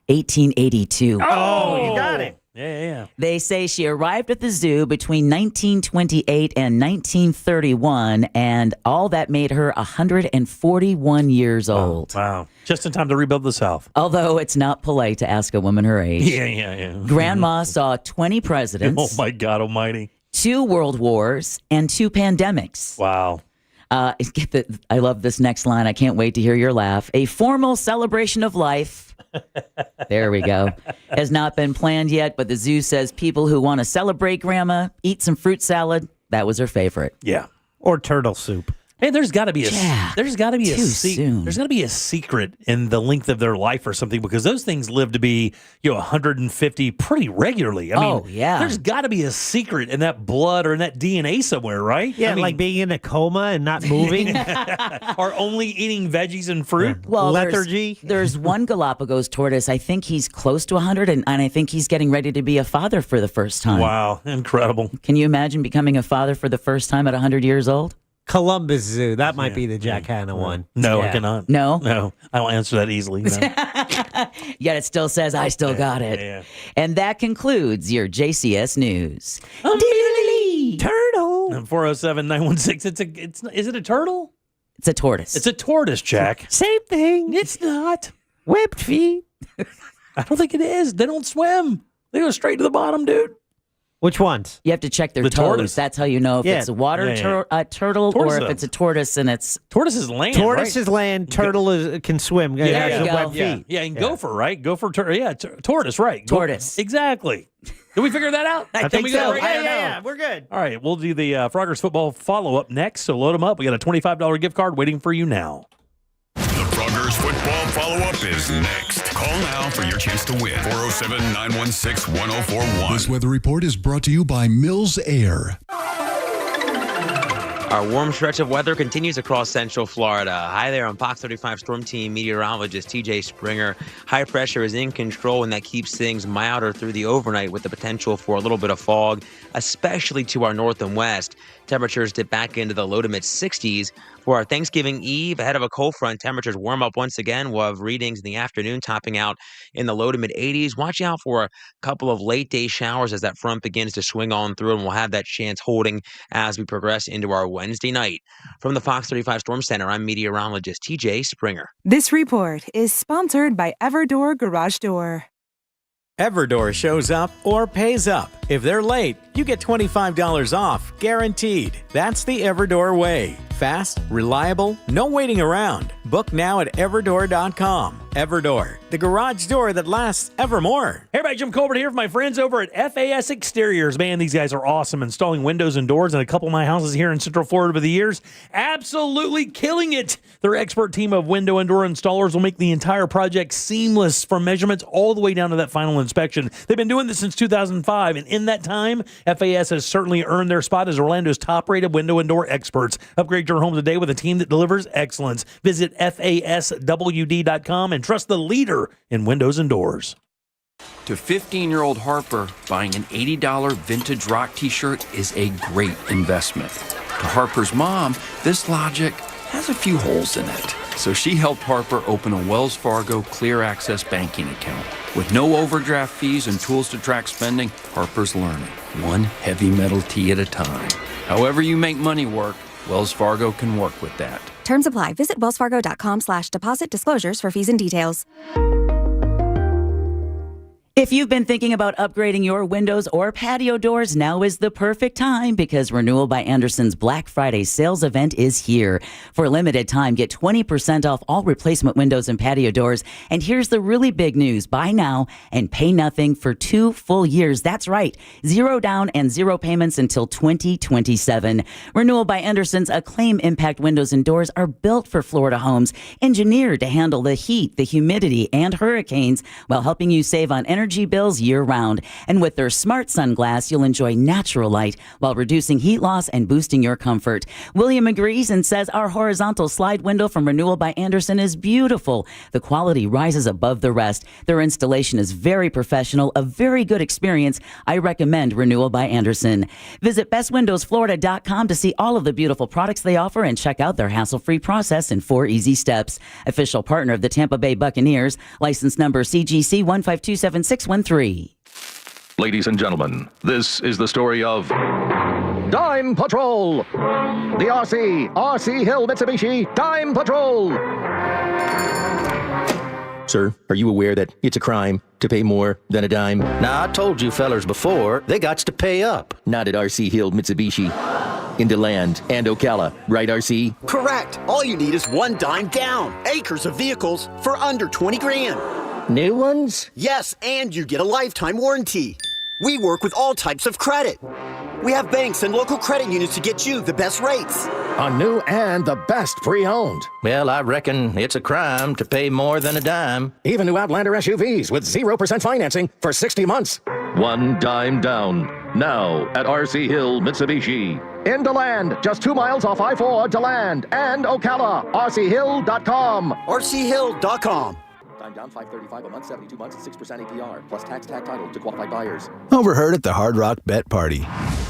1882. Oh, you got it. Yeah. They say she arrived at the zoo between 1928 and 1931, and all that made her 141 years old. Wow. Just in time to rebuild the South. Although it's not polite to ask a woman her age. Yeah. Grandma saw 20 presidents. Oh, my God almighty. 2 world wars and 2 pandemics. Wow. I love this next line. I can't wait to hear your laugh. A formal celebration of life. There we go. Has not been planned yet, but the zoo says people who want to celebrate Grandma, eat some fruit salad. That was her favorite. Yeah. Or turtle soup. Hey, there's got to be Too soon. There's got to be a secret in the length of their life or something, because those things live to be 150 pretty regularly. I mean, there's got to be a secret in that blood or in that DNA somewhere, right? Yeah, like being in a coma and not moving, or only eating veggies and fruit. Well, lethargy. There's one Galapagos tortoise. I think he's close to 100, and I think he's getting ready to be a father for the first time. Wow, incredible! Can you imagine becoming a father for the first time at 100 years old? Columbus Zoo. That might be the Jack Hanna one. No, I cannot. No? I won't answer that easily. No. Yet it still says, I still got it. Yeah. And that concludes your JCS News. Turtle. 407-916. Is it a turtle? It's a tortoise. It's a tortoise, Jack. Same thing. It's not. Webbed feet. I don't think it is. They don't swim. They go straight to the bottom, dude. Which ones? You have to check their The toes. tortoise. That's how you know if Yeah. it's a water turtle Tortoise or though. if it's a tortoise and it's... Tortoise is land, Tortoise right? is land. Turtle can swim. Yeah, It there has you the go. web Yeah, feet. yeah, and gopher, right? Gopher, tortoise, right? Tortoise. Exactly. Did we figure that out? I Can think we get so. it right? Yeah, we're good. All right, we'll do the Froggers football follow-up next, so load them up. We got a $25 gift card waiting for you now. The Froggers football follow-up is next. Call now for your chance to win. 407-916-1041. This weather report is brought to you by Mills Air. Our warm stretch of weather continues across Central Florida. Hi there, I'm Fox 35 Storm Team meteorologist TJ Springer. High pressure is in control, and that keeps things milder through the overnight with the potential for a little bit of fog, especially to our north and west. Temperatures dip back into the low to mid 60s. For our Thanksgiving Eve, ahead of a cold front, temperatures warm up once again. We'll have readings in the afternoon topping out in the low to mid 80s. Watch out for a couple of late day showers as that front begins to swing on through, and we'll have that chance holding as we progress into our Wednesday night. From the Fox 35 Storm Center, I'm meteorologist TJ Springer. This report is sponsored by Everdoor Garage Door. Everdoor shows up or pays up. If they're late, you get $25 off, guaranteed. That's the Everdoor way. Fast, reliable, no waiting around. Book now at everdoor.com. Everdoor, the garage door that lasts evermore. Hey, everybody, Jim Colbert here for my friends over at FAS Exteriors. Man, these guys are awesome, installing windows and doors in a couple of my houses here in Central Florida over the years. Absolutely killing it. Their expert team of window and door installers will make the entire project seamless from measurements all the way down to that final inspection. They've been doing this since 2005, and in that time, FAS has certainly earned their spot as Orlando's top-rated window and door experts. Upgrade your home today with a team that delivers excellence. Visit FASWD.com and trust the leader in windows and doors. To 15-year-old Harper, buying an $80 vintage rock t-shirt is a great investment. To Harper's mom, this logic has a few holes in it. So she helped Harper open a Wells Fargo Clear Access banking account. With no overdraft fees and tools to track spending, Harper's learning, one heavy metal tee at a time. However you make money work, Wells Fargo can work with that. Terms apply. Visit wellsfargo.com/deposit disclosures for fees and details. If you've been thinking about upgrading your windows or patio doors, now is the perfect time because Renewal by Andersen's Black Friday sales event is here. For a limited time, get 20% off all replacement windows and patio doors. And here's the really big news. Buy now and pay nothing for 2 full years. That's right. 0 down and 0 payments until 2027. Renewal by Andersen's Acclaim Impact windows and doors are built for Florida homes, engineered to handle the heat, the humidity, and hurricanes while helping you save on energy bills year-round. And with their Smart Sunglass, you'll enjoy natural light while reducing heat loss and boosting your comfort. William agrees and says our horizontal slide window from Renewal by Andersen is beautiful. The quality rises above the rest. Their installation is very professional, a very good experience. I recommend Renewal by Andersen. Visit bestwindowsflorida.com to see all of the beautiful products they offer and check out their hassle-free process in 4 easy steps. Official partner of the Tampa Bay Buccaneers. License number CGC 1527613. Ladies and gentlemen, this is the story of Dime Patrol, the RC Hill Mitsubishi Dime Patrol. Sir, are you aware that it's a crime to pay more than a dime? Now, I told you fellers before, they gots to pay up. Not at RC Hill Mitsubishi. In DeLand and Ocala, right, RC? Correct. All you need is 1 dime down. Acres of vehicles for under 20 grand. New ones? Yes, and you get a lifetime warranty. We work with all types of credit. We have banks and local credit unions to get you the best rates. On new and the best pre-owned. Well, I reckon it's a crime to pay more than a dime. Even new Outlander SUVs with 0% financing for 60 months. 1 dime down, now at RC Hill Mitsubishi. In DeLand, just 2 miles off I-4, DeLand and Ocala. RCHill.com. RCHill.com. Time down $535 a month, 72 months at 6% APR, plus tax title to qualified buyers. Overheard at the Hard Rock Bet Party.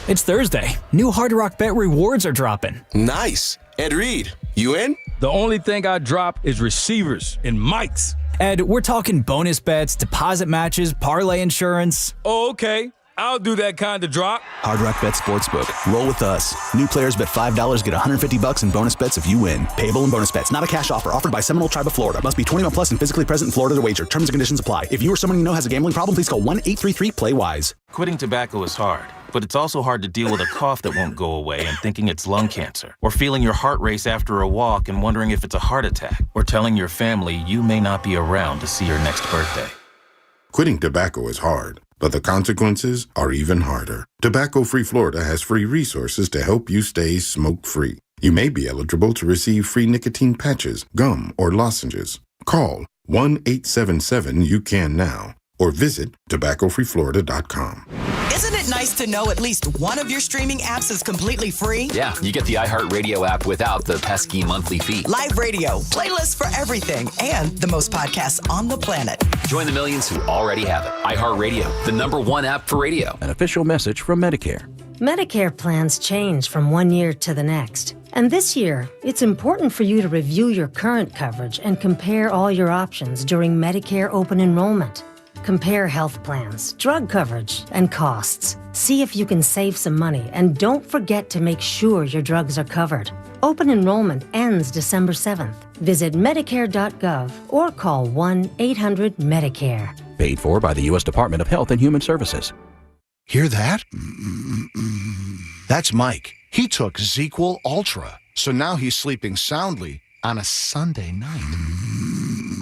It's Thursday. New Hard Rock Bet rewards are dropping. Nice. Ed Reed, you in? The only thing I drop is receivers and mics. Ed, we're talking bonus bets, deposit matches, parlay insurance. Oh, okay. I'll do that kind of drop. Hard Rock Bet Sportsbook. Roll with us. New players bet $5, get $150 in bonus bets if you win. Payable in bonus bets. Not a cash offer. Offered by Seminole Tribe of Florida. Must be 21 plus and physically present in Florida to wager. Terms and conditions apply. If you or someone you know has a gambling problem, please call 1-833-PLAY-WISE. Quitting tobacco is hard, but it's also hard to deal with a cough that won't go away and thinking it's lung cancer, or feeling your heart race after a walk and wondering if it's a heart attack, or telling your family you may not be around to see your next birthday. Quitting tobacco is hard, but the consequences are even harder. Tobacco Free Florida has free resources to help you stay smoke-free. You may be eligible to receive free nicotine patches, gum, or lozenges. Call 1-877-YOU-CAN-NOW or visit tobaccofreeflorida.com. Isn't it nice to know at least one of your streaming apps is completely free? Yeah, you get the iHeartRadio app without the pesky monthly fee. Live radio, playlists for everything, and the most podcasts on the planet. Join the millions who already have it. iHeartRadio, the #1 app for radio. An official message from Medicare. Medicare plans change from one year to the next. And this year, it's important for you to review your current coverage and compare all your options during Medicare open enrollment. Compare health plans, drug coverage, and costs. See if you can save some money, and don't forget to make sure your drugs are covered. Open enrollment ends December 7th. Visit Medicare.gov or call 1-800-MEDICARE. Paid for by the U.S. Department of Health and Human Services. Hear that? That's Mike. He took ZzzQuil Ultra, so now he's sleeping soundly on a Sunday night.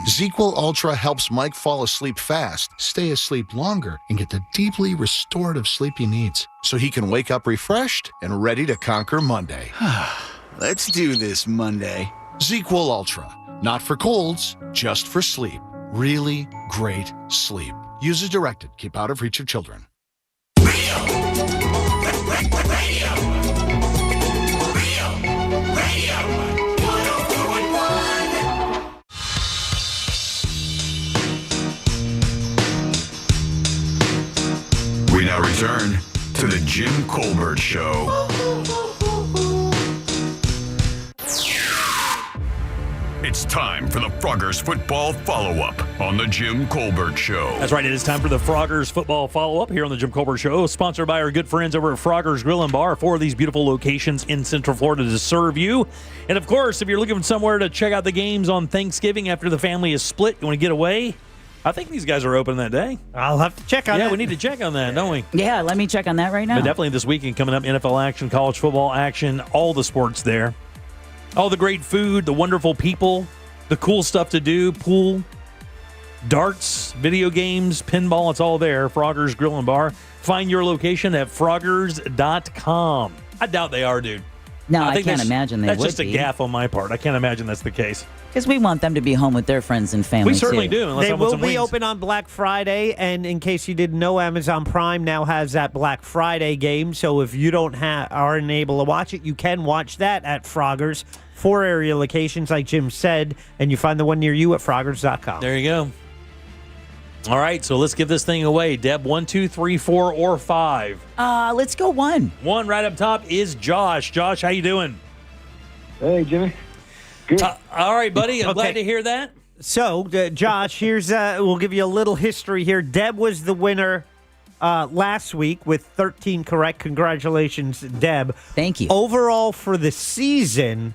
ZzzQuil Ultra helps Mike fall asleep fast, stay asleep longer, and get the deeply restorative sleep he needs, so he can wake up refreshed and ready to conquer Monday. Let's do this, Monday. ZzzQuil Ultra. Not for colds, just for sleep. Really great sleep. Use as directed. Keep out of reach of children. We now return to the Jim Colbert Show. It's time for the Froggers Football Follow-Up on the Jim Colbert Show. That's right. It is time for the Froggers Football Follow-Up here on the Jim Colbert Show, sponsored by our good friends over at Froggers Grill and Bar, 4 of these beautiful locations in Central Florida to serve you. And, of course, if you're looking for somewhere to check out the games on Thanksgiving after the family is split, you want to get away, I think these guys are open that day. I'll have to check on that. Yeah, we need to check on that, don't we? Yeah, let me check on that right now. But definitely this weekend coming up, NFL action, college football action, all the sports there. All the great food, the wonderful people, the cool stuff to do, pool, darts, video games, pinball, it's all there. Froggers Grill and Bar. Find your location at froggers.com. I doubt they are, dude. No, I can't imagine they would be. That's just a gaffe on my part. I can't imagine that's the case. Because we want them to be home with their friends and family, We certainly too. do. Unless They I want will some be wings. open on Black Friday, and in case you didn't know, Amazon Prime now has that Black Friday game. So if you aren't able to watch it, you can watch that at Froggers. 4 area locations, like Jim said, and you find the one near you at froggers.com. There you go. All right, so let's give this thing away. Deb, 1, 2, 3, 4, or 5. Let's go 1. 1 right up top is Josh. Josh, how you doing? Hey, Jimmy. Good. All right, buddy. I'm glad to hear that. So, Josh, here's we'll give you a little history here. Deb was the winner last week with 13 correct. Congratulations, Deb. Thank you. Overall for the season,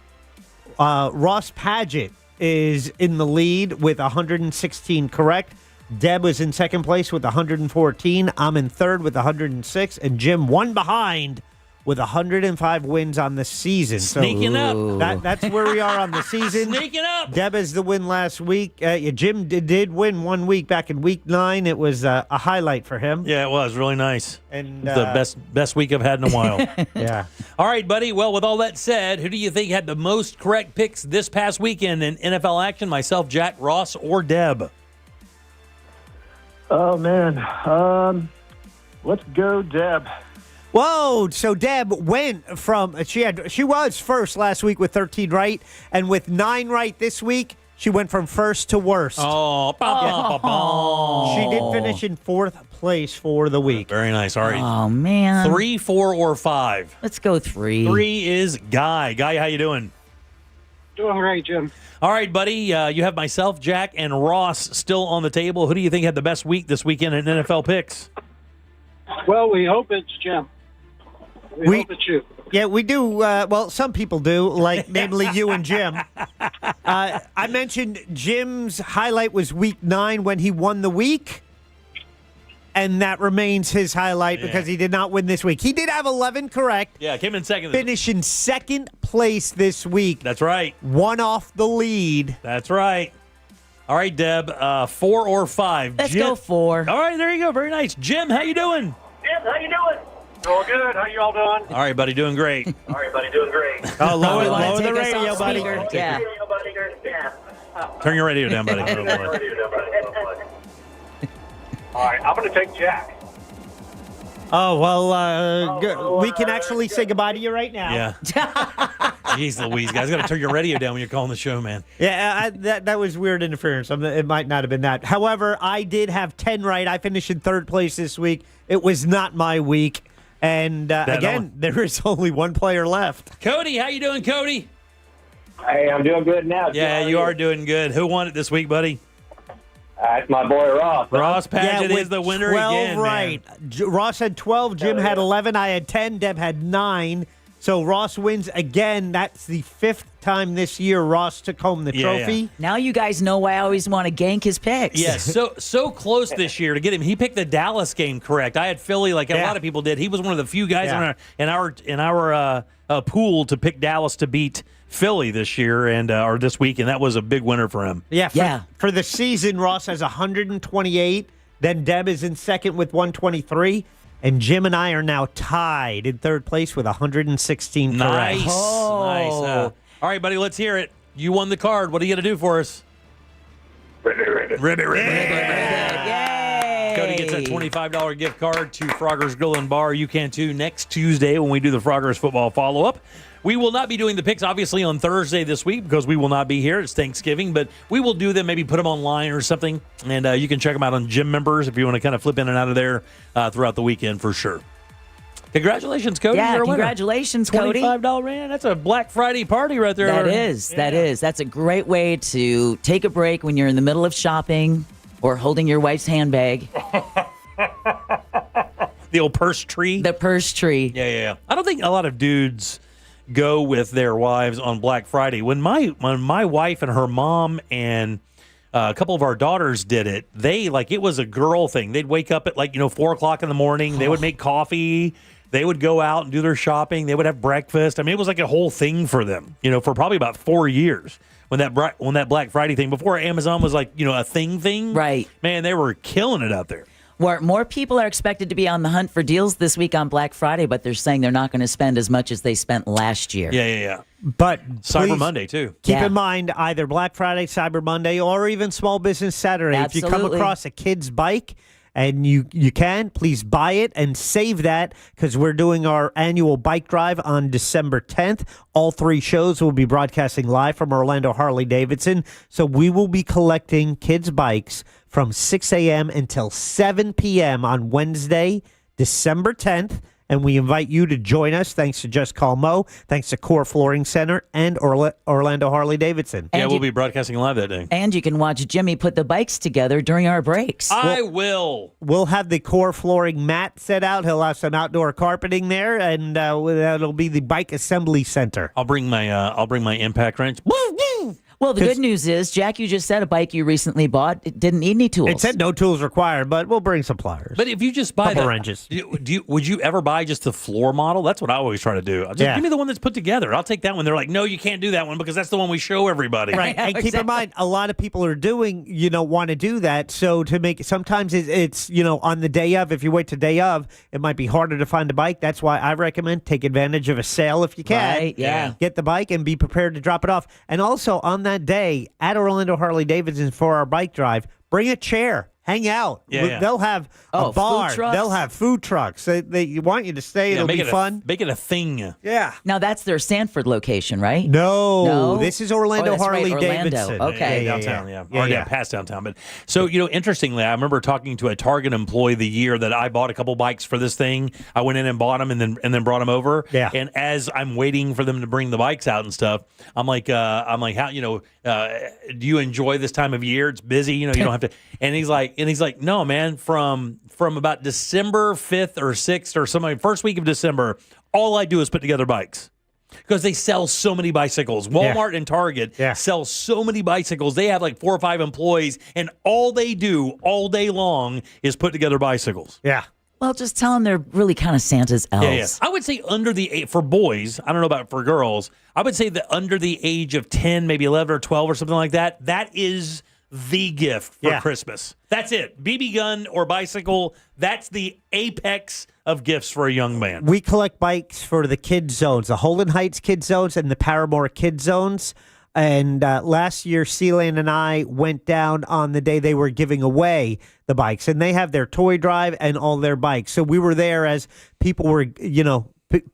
Ross Padgett is in the lead with 116 correct. Deb was in second place with 114. I'm in third with 106. And Jim one behind with 105 wins on the season. Sneaking up. That's where we are on the season. Sneaking up. Deb has the win last week. Jim did win 1 week back in week 9. It was a highlight for him. Yeah, it was really nice. And the best week I've had in a while. Yeah. All right, buddy. Well, with all that said, who do you think had the most correct picks this past weekend in NFL action? Myself, Jack, Ross, or Deb? Oh, man. Let's go, Deb. Whoa! So Deb went from she was first last week with 13 right, and with 9 right this week, she went from first to worst. Oh, She did finish in 4th place for the week. Very nice. All right. Oh, man. 3, 4, or 5? Let's go 3. 3 is Guy. Guy, how you doing? Doing great, Jim. All right, buddy. You have myself, Jack, and Ross still on the table. Who do you think had the best week this weekend in NFL picks? Well, we hope it's Jim. We hope it's you. Yeah, we do. Well, some people do, like namely you and Jim. I mentioned Jim's highlight was week 9 when he won the week. And that remains his highlight because he did not win this week. He did have 11 correct. Yeah, came in second. Finish in second place this week. That's right. 1 off the lead. That's right. All right, Deb, 4 or 5. Let's go 4. All right, there you go. Very nice. Jim, how you doing? Jim, how you doing? All good. How you all doing? All right, buddy, doing great. All right, buddy, doing great. Oh, lower Take the us radio, off buddy. speaker. Yeah. Turn your radio down, buddy. All right, I'm going to take Jack. Oh, well, we can actually say goodbye to you right now. Yeah. Jeez Louise, guys, got to turn your radio down when you're calling the show, man. Yeah, that was weird interference. It might not have been that. However, I did have 10 right. I finished in 3rd place this week. It was not my week. And again, there is only one player left. Cody, how you doing, Cody? Hey, I'm doing good now. Yeah, you are doing good. Who won it this week, buddy? It's my boy Ross. Ross Paget with is the winner 12 again. right. Man. Ross had 12. Jim had 11. I had 10. Deb had 9. So Ross wins again. That's the 5th time this year Ross took home the trophy. Yeah. Now you guys know why I always want to gank his picks. Yeah, so close this year to get him. He picked the Dallas game correct. I had Philly like a lot of people did. He was one of the few guys in our pool to pick Dallas to beat Philly this year or this week, and that was a big winner for him. Yeah, for the season, Ross has 128. Then Deb is in second with 123. And Jim and I are now tied in 3rd place with 116 correct. Nice. All right, buddy, let's hear it. You won the card. What are you going to do for us? Ribbit. Yay! Cody gets a $25 gift card to Frogger's Grill and Bar. You can too next Tuesday when we do the Frogger's football follow-up. We will not be doing the picks, obviously, on Thursday this week because we will not be here. It's Thanksgiving, but we will do them, maybe put them online or something, and you can check them out on Gym Members if you want to kind of flip in and out of there throughout the weekend for sure. Congratulations, Cody. Yeah, You're a winner. Congratulations, Cody. $25, man. That's a Black Friday party right there. That is. That's a great way to take a break when you're in the middle of shopping or holding your wife's handbag. The old purse tree. The purse tree. Yeah. I don't think a lot of dudes go with their wives on Black Friday. When my wife and her mom and a couple of our daughters did it, it was a girl thing. They'd wake up at 4 o'clock in the morning. They would make coffee. They would go out and do their shopping. They would have breakfast. I mean, it was like a whole thing for them, for probably about 4 years when that Black Friday thing, before Amazon was a thing. Right. Man, they were killing it out there. More people are expected to be on the hunt for deals this week on Black Friday, but they're saying they're not going to spend as much as they spent last year. Yeah. But Cyber Monday, too. Keep in mind either Black Friday, Cyber Monday, or even Small Business Saturday. Absolutely. If you come across a kid's bike and you can, please buy it and save that because we're doing our annual bike drive on December 10th. All 3 shows will be broadcasting live from Orlando Harley-Davidson. So we will be collecting kids' bikes from 6 a.m. until 7 p.m. on Wednesday, December 10th. And we invite you to join us. Thanks to Just Call Mo. Thanks to Core Flooring Center and Orlando Harley-Davidson. Yeah, we'll be broadcasting live that day. And you can watch Jimmy put the bikes together during our breaks. I will. We'll have the Core Flooring mat set out. He'll have some outdoor carpeting there, and that'll be the Bike Assembly Center. I'll bring my impact wrench. Well, the good news is, Jack, you just said a bike you recently bought it didn't need any tools. It said no tools required, but we'll bring some pliers. But if you just buy couple wrenches, would you ever buy just the floor model? That's what I always try to do. Just give me the one that's put together. I'll take that one. They're like, no, you can't do that one because that's the one we show everybody. Right. And keep in mind, a lot of people are want to do that. So to make sometimes it's on the day of. If you wait to day of, it might be harder to find a bike. That's why I recommend take advantage of a sale if you can. Right, yeah. Get the bike and be prepared to drop it off. And also on that day at Orlando Harley-Davidson for our bike drive, bring a chair. Hang out. Yeah. They'll have a bar. They'll have food trucks. They want you to stay. It'll be fun. Make it a thing. Yeah. Now, that's their Sanford location, right? No. This is Orlando Harley-Davidson. Right, okay. Downtown, yeah. Past downtown. But so, interestingly, I remember talking to a Target employee the year that I bought a couple bikes for this thing. I went in and bought them and then brought them over. Yeah. And as I'm waiting for them to bring the bikes out and stuff, I'm like, how, do you enjoy this time of year? It's busy, you don't have to. And he's like, like, no, man, from about December 5th or 6th or something, first week of December, all I do is put together bikes. Because they sell so many bicycles. Walmart and Target sell so many bicycles. They have like 4 or 5 employees, and all they do all day long is put together bicycles. Yeah. Well, just tell them they're really kind of Santa's elves. Yeah. I would say for boys, I don't know about for girls, I would say that under the age of 10, maybe 11 or 12 or something like that, that is the gift for Christmas. That's it. BB gun or bicycle, that's the apex of gifts for a young man. We collect bikes for the kid zones, the Holden Heights kid zones and the Paramore kid zones. And last year, Sealand and I went down on the day they were giving away the bikes. And they have their toy drive and all their bikes. So we were there as people were,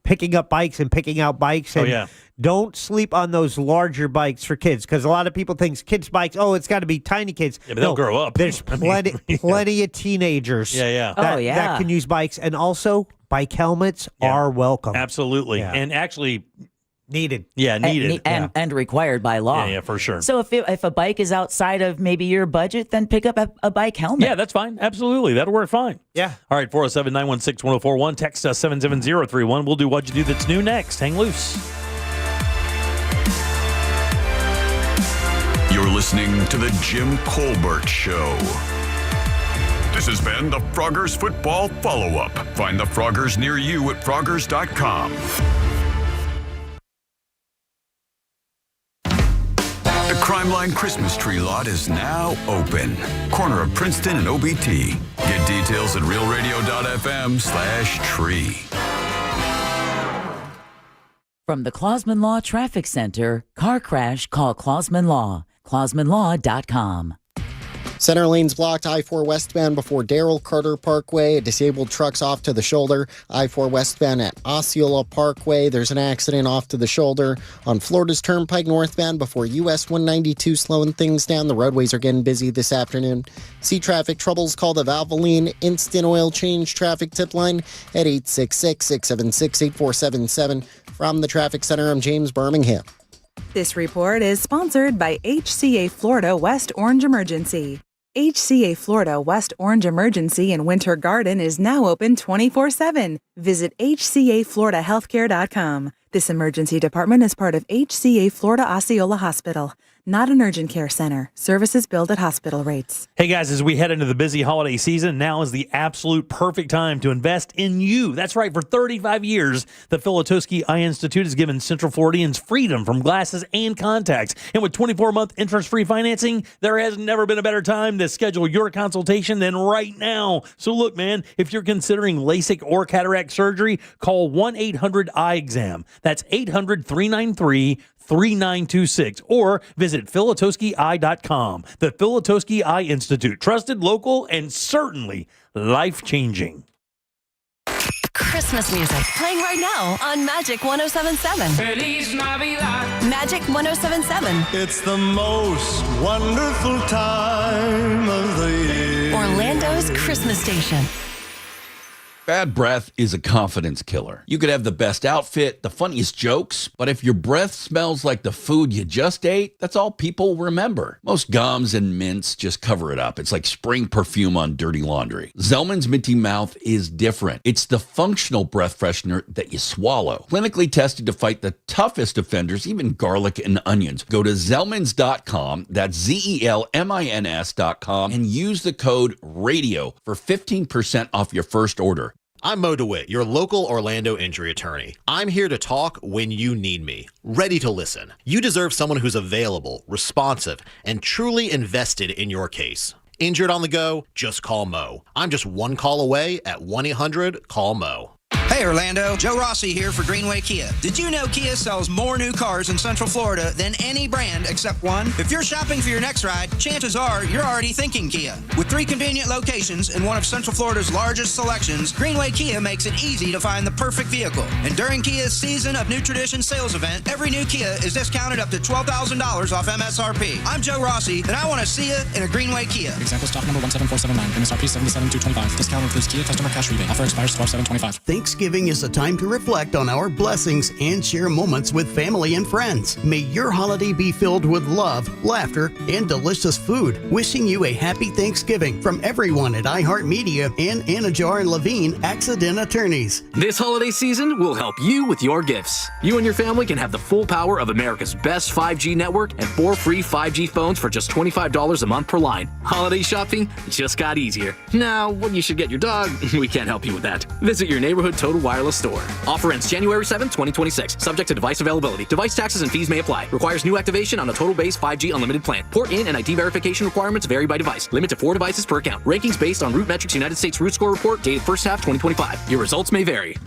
picking up bikes and picking out bikes. And don't sleep on those larger bikes for kids, because a lot of people think kids' bikes, it's got to be tiny kids. Yeah, but they'll grow up. There's plenty of teenagers that can use bikes. And also, bike helmets are welcome. Absolutely. Yeah. And actually... Needed. Yeah, needed. And required by law. Yeah, for sure. So if a bike is outside of maybe your budget, then pick up a bike helmet. Yeah, that's fine. Absolutely. That'll work fine. Yeah. All right, 407-916-1041. Text us 77031. We'll do What You Do That's New next. Hang loose. You're listening to The Jim Colbert Show. This has been the Froggers Football Follow-Up. Find the Froggers near you at Froggers.com. The Crime Line Christmas tree lot is now open. Corner of Princeton and OBT. Get details at realradio.fm/tree. From the Clausman Law Traffic Center, car crash, call Clausman Law. ClausmanLaw.com. Center lanes blocked, I-4 westbound before Darrell Carter Parkway. A disabled truck's off to the shoulder. I-4 westbound at Osceola Parkway. There's an accident off to the shoulder. On Florida's Turnpike northbound before US 192, slowing things down. The roadways are getting busy this afternoon. See traffic troubles, call the Valvoline Instant Oil Change traffic tip line at 866-676-8477. From the Traffic Center, I'm James Birmingham. This report is sponsored by HCA Florida West Orange Emergency. HCA Florida West Orange Emergency in Winter Garden is now open 24/7. Visit hcafloridahealthcare.com. This emergency department is part of HCA Florida Osceola Hospital, not an urgent care center. Services billed at hospital rates. Hey guys, as we head into the busy holiday season, now is the absolute perfect time to invest in you. That's right. For 35 years, the Filatowski Eye Institute has given Central Floridians freedom from glasses and contacts. And with 24-month interest-free financing, there has never been a better time to schedule your consultation than right now. So look, man, if you're considering LASIK or cataract surgery, call 1-800-EYE-EXAM. That's 800-393-3926, or visit filatowskieye.com. The Filatowski Eye Institute, trusted, local, and certainly life-changing. Christmas music playing right now on Magic 107.7. Feliz Navidad. Magic 107.7. It's the most wonderful time of the year. Orlando's Christmas station. Bad breath is a confidence killer. You could have the best outfit, the funniest jokes, but if your breath smells like the food you just ate, that's all people remember. Most gums and mints just cover it up. It's like spring perfume on dirty laundry. Zellman's Minty Mouth is different. It's the functional breath freshener that you swallow. Clinically tested to fight the toughest offenders, even garlic and onions. Go to Zellmans.com, that's ZELMINS.com, and use the code RADIO for 15% off your first order. I'm Mo DeWitt, your local Orlando injury attorney. I'm here to talk when you need me, ready to listen. You deserve someone who's available, responsive, and truly invested in your case. Injured on the go? Just call Mo. I'm just one call away at 1-800-CALL-MO. Hey Orlando, Joe Rossi here for Greenway Kia. Did you know Kia sells more new cars in Central Florida than any brand except one? If you're shopping for your next ride, chances are you're already thinking Kia. With 3 convenient locations in one of Central Florida's largest selections, Greenway Kia makes it easy to find the perfect vehicle. And during Kia's Season of New Tradition sales event, every new Kia is discounted up to $12,000 off MSRP. I'm Joe Rossi, and I want to see you in a Greenway Kia. Example stock number 17479, MSRP $77,225. Discount includes Kia customer cash rebate. Offer expires 12/7/25. Thanksgiving Thanksgiving is a time to reflect on our blessings and share moments with family and friends. May your holiday be filled with love, laughter, and delicious food. Wishing you a happy Thanksgiving from everyone at iHeartMedia and Anajar and Levine Accident Attorneys. This holiday season, we'll help you with your gifts. You and your family can have the full power of America's best 5G network and 4 free 5G phones for just $25 a month per line. Holiday shopping just got easier. Now, when you should get your dog, we can't help you with that. Visit your neighborhood Total Wireless store. Offer ends January 7, 2026. Subject to device availability. Device taxes and fees may apply. Requires new activation on a total base 5G unlimited plan. Port in and ID verification requirements vary by device. Limit to 4 devices per account. Rankings based on Root Metrics United States Root Score Report dated first half 2025. Your results may vary.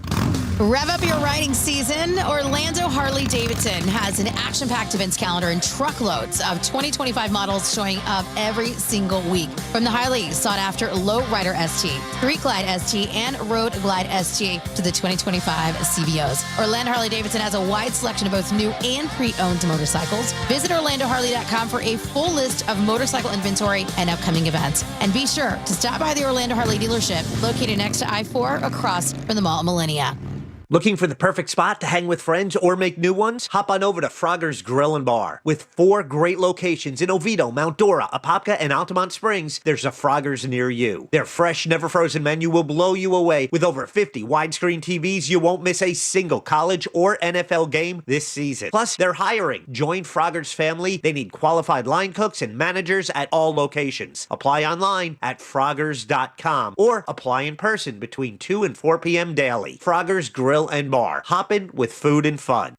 Rev up your riding season. Orlando Harley-Davidson has an action-packed events calendar and truckloads of 2025 models showing up every single week. From the highly sought-after Lowrider ST, Street Glide ST, and Road Glide ST to the 2025 CVOs. Orlando Harley-Davidson has a wide selection of both new and pre-owned motorcycles. Visit OrlandoHarley.com for a full list of motorcycle inventory and upcoming events. And be sure to stop by the Orlando Harley dealership located next to I-4 across from the Mall at Millennia. Looking for the perfect spot to hang with friends or make new ones? Hop on over to Frogger's Grill and Bar. With 4 great locations in Oviedo, Mount Dora, Apopka, and Altamont Springs, there's a Frogger's near you. Their fresh, never-frozen menu will blow you away. With over 50 widescreen TVs, you won't miss a single college or NFL game this season. Plus, they're hiring. Join Frogger's family. They need qualified line cooks and managers at all locations. Apply online at Froggers.com or apply in person between 2 and 4 p.m. daily. Frogger's Grill and Bar. Hoppin' with food and fun.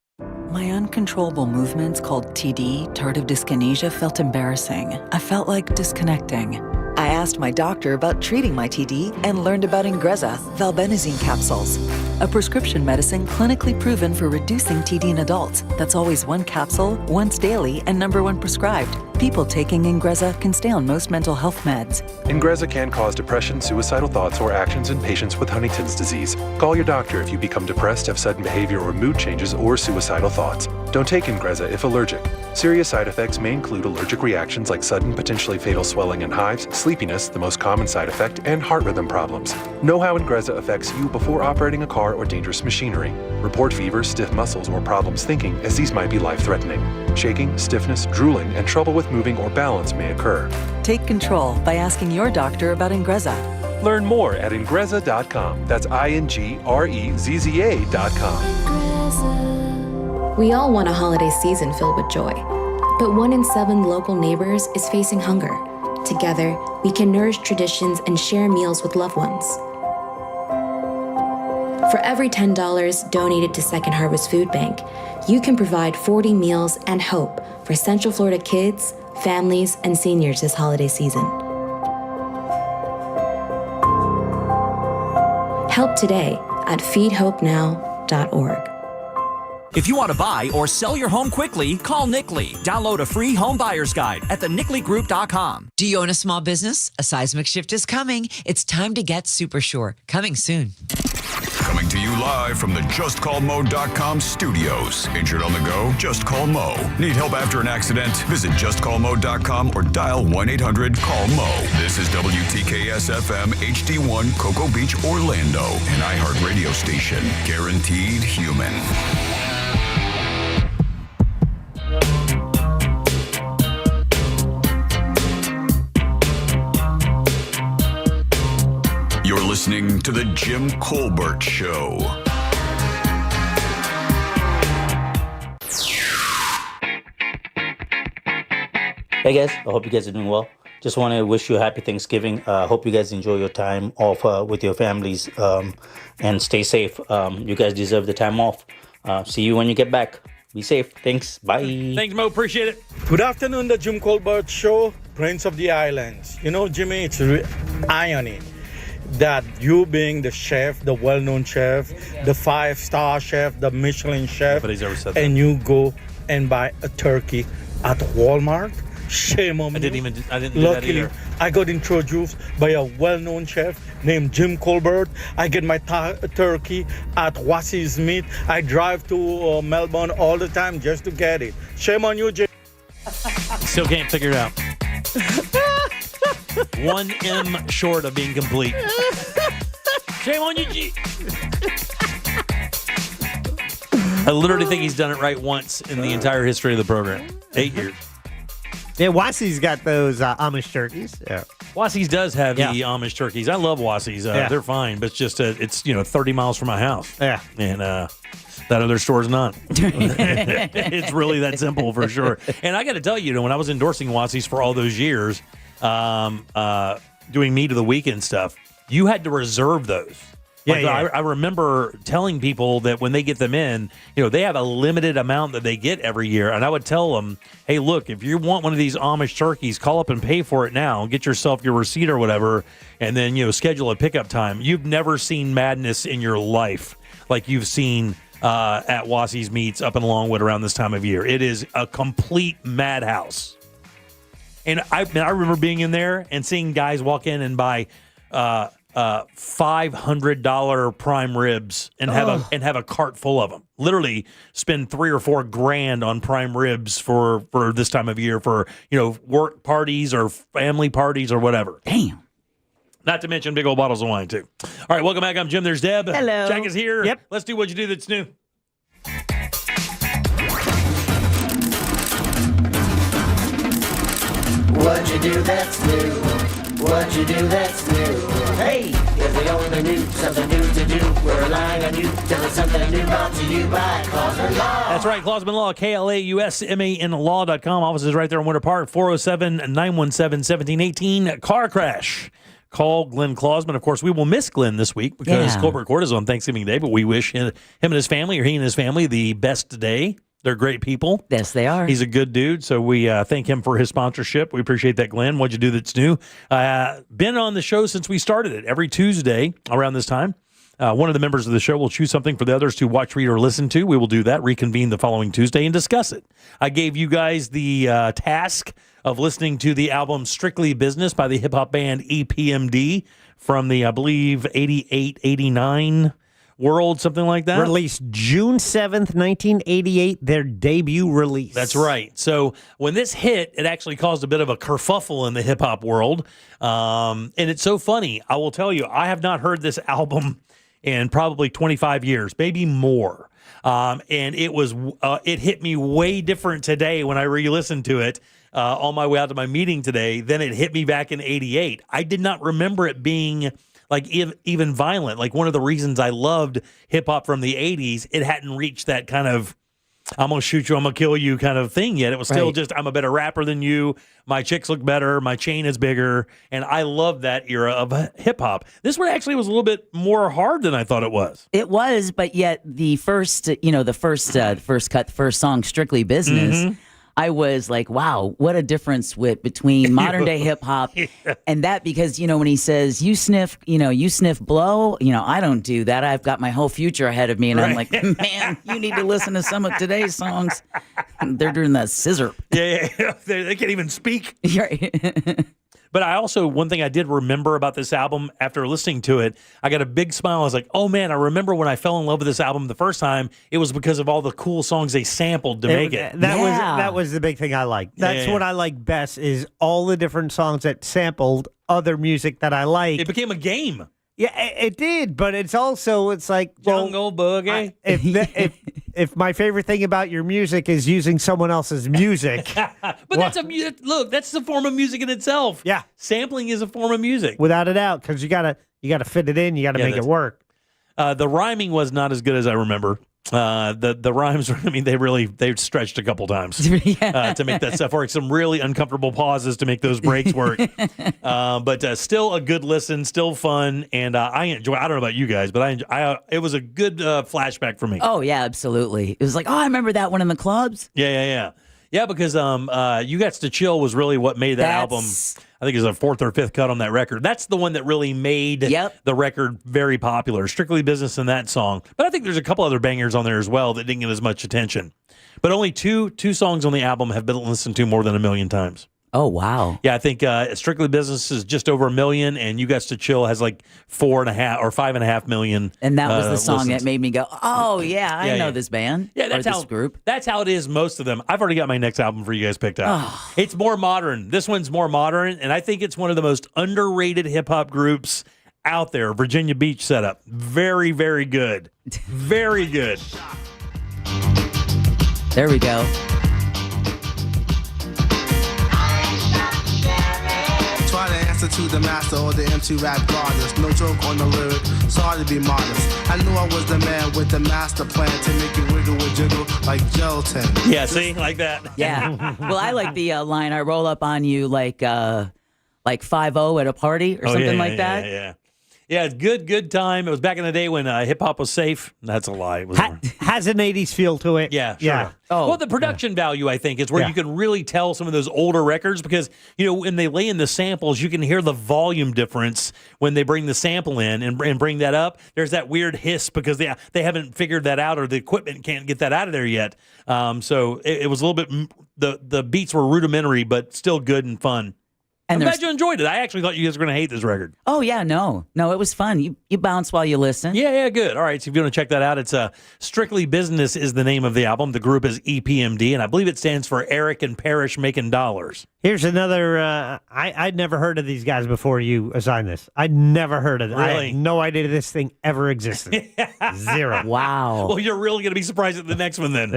My uncontrollable movements called TD, tardive dyskinesia, felt embarrassing. I felt like disconnecting. I asked my doctor about treating my TD and learned about Ingrezza, valbenazine capsules, a prescription medicine clinically proven for reducing TD in adults. That's always 1 capsule, once daily, and number 1 prescribed. People taking Ingrezza can stay on most mental health meds. Ingrezza can cause depression, suicidal thoughts, or actions in patients with Huntington's disease. Call your doctor if you become depressed, have sudden behavior or mood changes, or suicidal thoughts. Don't take Ingrezza if allergic. Serious side effects may include allergic reactions like sudden, potentially fatal swelling and hives, sleepiness, the most common side effect, and heart rhythm problems. Know how Ingrezza affects you before operating a car or dangerous machinery. Report fever, stiff muscles, or problems thinking, as these might be life-threatening. Shaking, stiffness, drooling, and trouble with moving or balance may occur. Take control by asking your doctor about Ingrezza. Learn more at Ingrezza.com. That's INGREZZA.com. We all want a holiday season filled with joy, but 1 in 7 local neighbors is facing hunger. Together, we can nourish traditions and share meals with loved ones. For every $10 donated to Second Harvest Food Bank, you can provide 40 meals and hope for Central Florida kids, families, and seniors this holiday season. Help today at feedhopenow.org. If you want to buy or sell your home quickly, call Nickley. Download a free home buyer's guide at thenickley.com. Do you own a small business? A seismic shift is coming. It's time to get super sure. Coming soon. Coming to you live from the JustCallMo.com studios. Injured on the go? Just call Mo. Need help after an accident? Visit JustCallMo.com or dial 1-800-CALL-MO. This is WTKS-FM HD1 Cocoa Beach, Orlando, an iHeart radio station. Guaranteed human. You're listening to The Jim Colbert Show. Hey guys, I hope you guys are doing well. Just want to wish you a happy Thanksgiving. Hope you guys enjoy your time off with your families and stay safe. You guys deserve the time off. See you when you get back. Be safe. Thanks. Bye. Thanks, Mo. Appreciate it. Good afternoon, The Jim Colbert Show, Prince of the Islands. You know, Jimmy, it's irony that you being the chef, the well-known chef, the 5-star chef, the Michelin chef, and you go and buy a turkey at Walmart. Shame on me. I didn't do that either. I got introduced by a well-known chef named Jim Colbert. I get my turkey at Wassey's Meat. I drive to Melbourne all the time just to get it. Shame on you, Jim. Still can't figure it out. 1 M short of being complete. Shame on you, G. I literally think he's done it right once in the entire history of the program. 8 years. Yeah, Wassy's got those Amish turkeys. Yeah. Wassy's does have the Amish turkeys. I love Wassy's. They're fine, but it's just it's 30 miles from my house. Yeah, and that other store's not. It's really that simple for sure. And I got to tell you, when I was endorsing Wassy's for all those years, doing meat of the week and stuff, you had to reserve those. I remember telling people that when they get them in, they have a limited amount that they get every year. And I would tell them, hey, look, if you want one of these Amish turkeys, call up and pay for it now. Get yourself your receipt or whatever, and then, schedule a pickup time. You've never seen madness in your life like you've seen at Wassy's Meats up in Longwood around this time of year. It is a complete madhouse. And I remember being in there and seeing guys walk in and buy $500 prime ribs and have a cart full of them. Literally spend $3 or $4 grand on prime ribs for this time of year for work parties or family parties or whatever. Damn. Not to mention big old bottles of wine too. All right, welcome back. I'm Jim. There's Deb. Hello. Jack is here. Yep. Let's do what you do that's new. What you do that's new. What you do that's new. Hey, if we only knew something new to do, we're relying on you. Tell us something new brought to you by Clausman Law. That's right, Clausman Law, KLAUSMANlaw.com. Office is right there in Winter Park, 407-917-1718. Car crash. Call Glenn Clausman. Of course, we will miss Glenn this week because Colbert Court is on Thanksgiving Day, but we wish him and his family, or he and his family, the best day. They're great people. Yes, they are. He's a good dude, so we thank him for his sponsorship. We appreciate that, Glenn. What'd you do that's new? Been on the show since we started it. Every Tuesday around this time, one of the members of the show will choose something for the others to watch, read, or listen to. We will do that, reconvene the following Tuesday, and discuss it. I gave you guys the task of listening to the album Strictly Business by the hip-hop band EPMD from the, I believe, 88, 89 world, something like that. Released June 7th, 1988, their debut release. That's right. So when this hit, it actually caused a bit of a kerfuffle in the hip-hop world. And it's so funny. I will tell you, I have not heard this album in probably 25 years, maybe more. And it hit me way different today when I re-listened to it on my way out to my meeting today than it hit me back in 88. I did not remember it being like even violent. Like one of the reasons I loved hip hop from the 80s, it hadn't reached that kind of I'm going to shoot you, I'm going to kill you kind of thing yet. It was still just, I'm a better rapper than you. My chicks look better. My chain is bigger. And I love that era of hip hop. This one actually was a little bit more hard than I thought it was. It was, but yet the first song, Strictly Business, I was like, wow, what a difference between modern day hip hop and that, because, when he says you sniff blow, I don't do that. I've got my whole future ahead of me. And I'm like, man, you need to listen to some of today's songs. They're doing that scissor. Yeah. They can't even speak. Right. But I also, one thing I did remember about this album after listening to it, I got a big smile. I was like, oh man, I remember when I fell in love with this album the first time, it was because of all the cool songs they sampled to make it. That was the big thing I liked. That's what I like best, is all the different songs that sampled other music that I like. It became a game. Yeah, it did, but it's like, Jungle Boogie. If my favorite thing about your music is using someone else's music, but that's a form of music in itself. Yeah, sampling is a form of music, without a doubt, because you gotta fit it in, you gotta make it work. The rhyming was not as good as I remember. The rhymes, they stretched a couple times to make that stuff work. Some really uncomfortable pauses to make those breaks work. But still a good listen, still fun, and I enjoy. I don't know about you guys, but it was a good flashback for me. Oh yeah, absolutely. It was like, I remember that one in the clubs. Yeah, because You Got to Chill was really what made that album. I think it was a fourth or fifth cut on that record. That's the one that really made the record very popular. Strictly Business in that song. But I think there's a couple other bangers on there as well that didn't get as much attention. But only two songs on the album have been listened to more than 1 million times. Oh, wow. Yeah, I think Strictly Business is just over 1 million, and You Got to Chill has like 4.5 or 5.5 million. And that was the song listens. That made me go, oh, yeah, I know this band. Yeah, that's this group. That's how it is, most of them. I've already got my next album for you guys picked out. Oh. It's more modern. This one's more modern, and I think it's one of the most underrated hip-hop groups out there. Virginia Beach setup. Very, very good. Very good. There we go. Try to answer to the master or the MC rap goddess. No joke on the lyric, sorry to be modest. I knew I was the man with the master plan to make you wiggle and jiggle like gelatin. Yeah, see? Like that. Yeah. Well, I like the line, I roll up on you like 5-0 at a party or something like that. Yeah. Yeah, it's good time. It was back in the day when hip-hop was safe. That's a lie. It was Has an 80s feel to it. Yeah, sure. Yeah. Well, the production value, I think, is where you can really tell some of those older records because, when they lay in the samples, you can hear the volume difference when they bring the sample in and bring that up. There's that weird hiss because they haven't figured that out or the equipment can't get that out of there yet. So it was a little bit, the beats were rudimentary, but still good and fun. I'm glad you enjoyed it. I actually thought you guys were going to hate this record. Oh, yeah, no, it was fun. You bounce while you listen. Yeah, good. All right, so if you want to check that out, it's Strictly Business is the name of the album. The group is EPMD, and I believe it stands for Eric and Parrish Making Dollars. Here's another, I'd never heard of these guys before you assigned this. I'd never heard of them. Really? I had no idea this thing ever existed. Zero. Wow. Well, you're really going to be surprised at the next one then.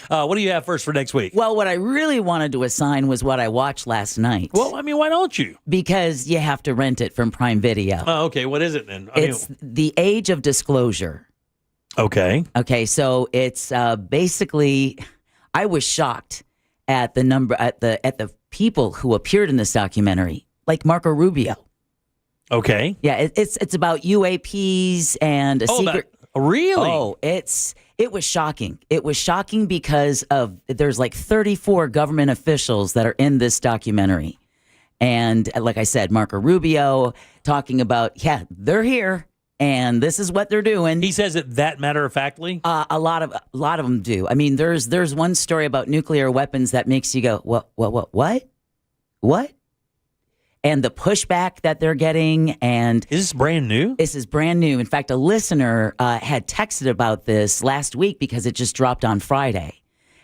What do you have first for next week? Well, what I really wanted to assign was what I watched last night. Well, I mean, why don't you? Because you have to rent it from Prime Video. Oh, okay. What is it then? It's The Age of Disclosure. Okay. Okay, so it's basically, I was shocked at the number at the people who appeared in this documentary, like Marco Rubio. Okay. Yeah, it's about UAPs and a secret. Really? Oh, it was shocking. It was shocking because there's like 34 government officials that are in this documentary. And like I said, Marco Rubio talking about, they're here and this is what they're doing. He says it that matter-of-factly? A lot of them do. I mean, there's one story about nuclear weapons that makes you go, what? And the pushback that they're getting. And is this brand new? This is brand new. In fact, a listener had texted about this last week because it just dropped on Friday.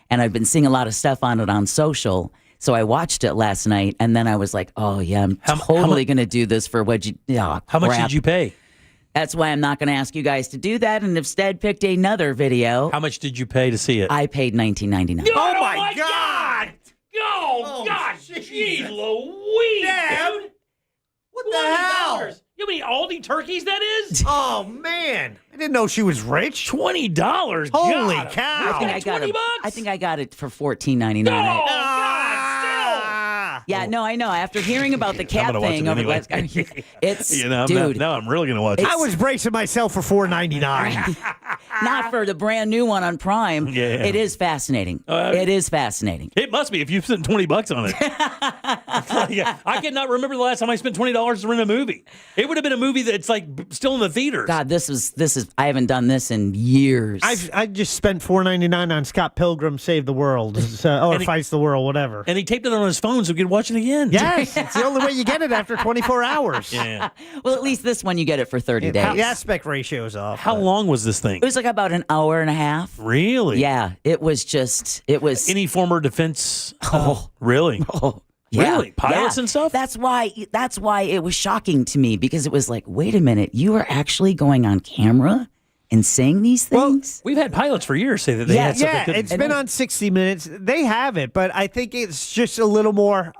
And I've been seeing a lot of stuff on it on social. So I watched it last night, and then I was like, oh, yeah, I'm totally going to do this for what you... Oh, how much did you pay? That's why I'm not going to ask you guys to do that, and instead picked another video. How much did you pay to see it? I paid $19.99. Oh, my God! Oh, gosh, geez Louise, dude! What the hell? You know how many Aldi turkeys that is? Oh, man. I didn't know she was rich. $20. Holy God. cow. I think I got it for $14.99. Oh, God, Yeah, no, I know. After hearing about the cat thing over the last, it's dude. Now I'm really going to watch it. I was bracing myself for $4.99. Not for the brand new one on Prime. Yeah. It is fascinating. It is fascinating. It must be if you spent $20 on it. I cannot remember the last time I spent $20 to rent a movie. It would have been a movie that's like still in the theaters. God, this is. I haven't done this in years. I just spent $4.99 on Scott Pilgrim Save the World or Fights the World, whatever. And he taped it on his phone so we could watch it again. Yes, it's the only way you get it after 24 hours. Yeah. Well, at least this one you get it for 30 days. The aspect ratio's off. How long was this thing? It was like about an hour and a half. Really? Yeah. It was. Any former defense? Really? Oh. Yeah, really? Pilots and stuff? That's why it was shocking to me because it was like, wait a minute, you are actually going on camera and saying these things? Well, we've had pilots for years say that they had stuff they couldn't. It's been on 60 Minutes. They have it, but I think it's just a little more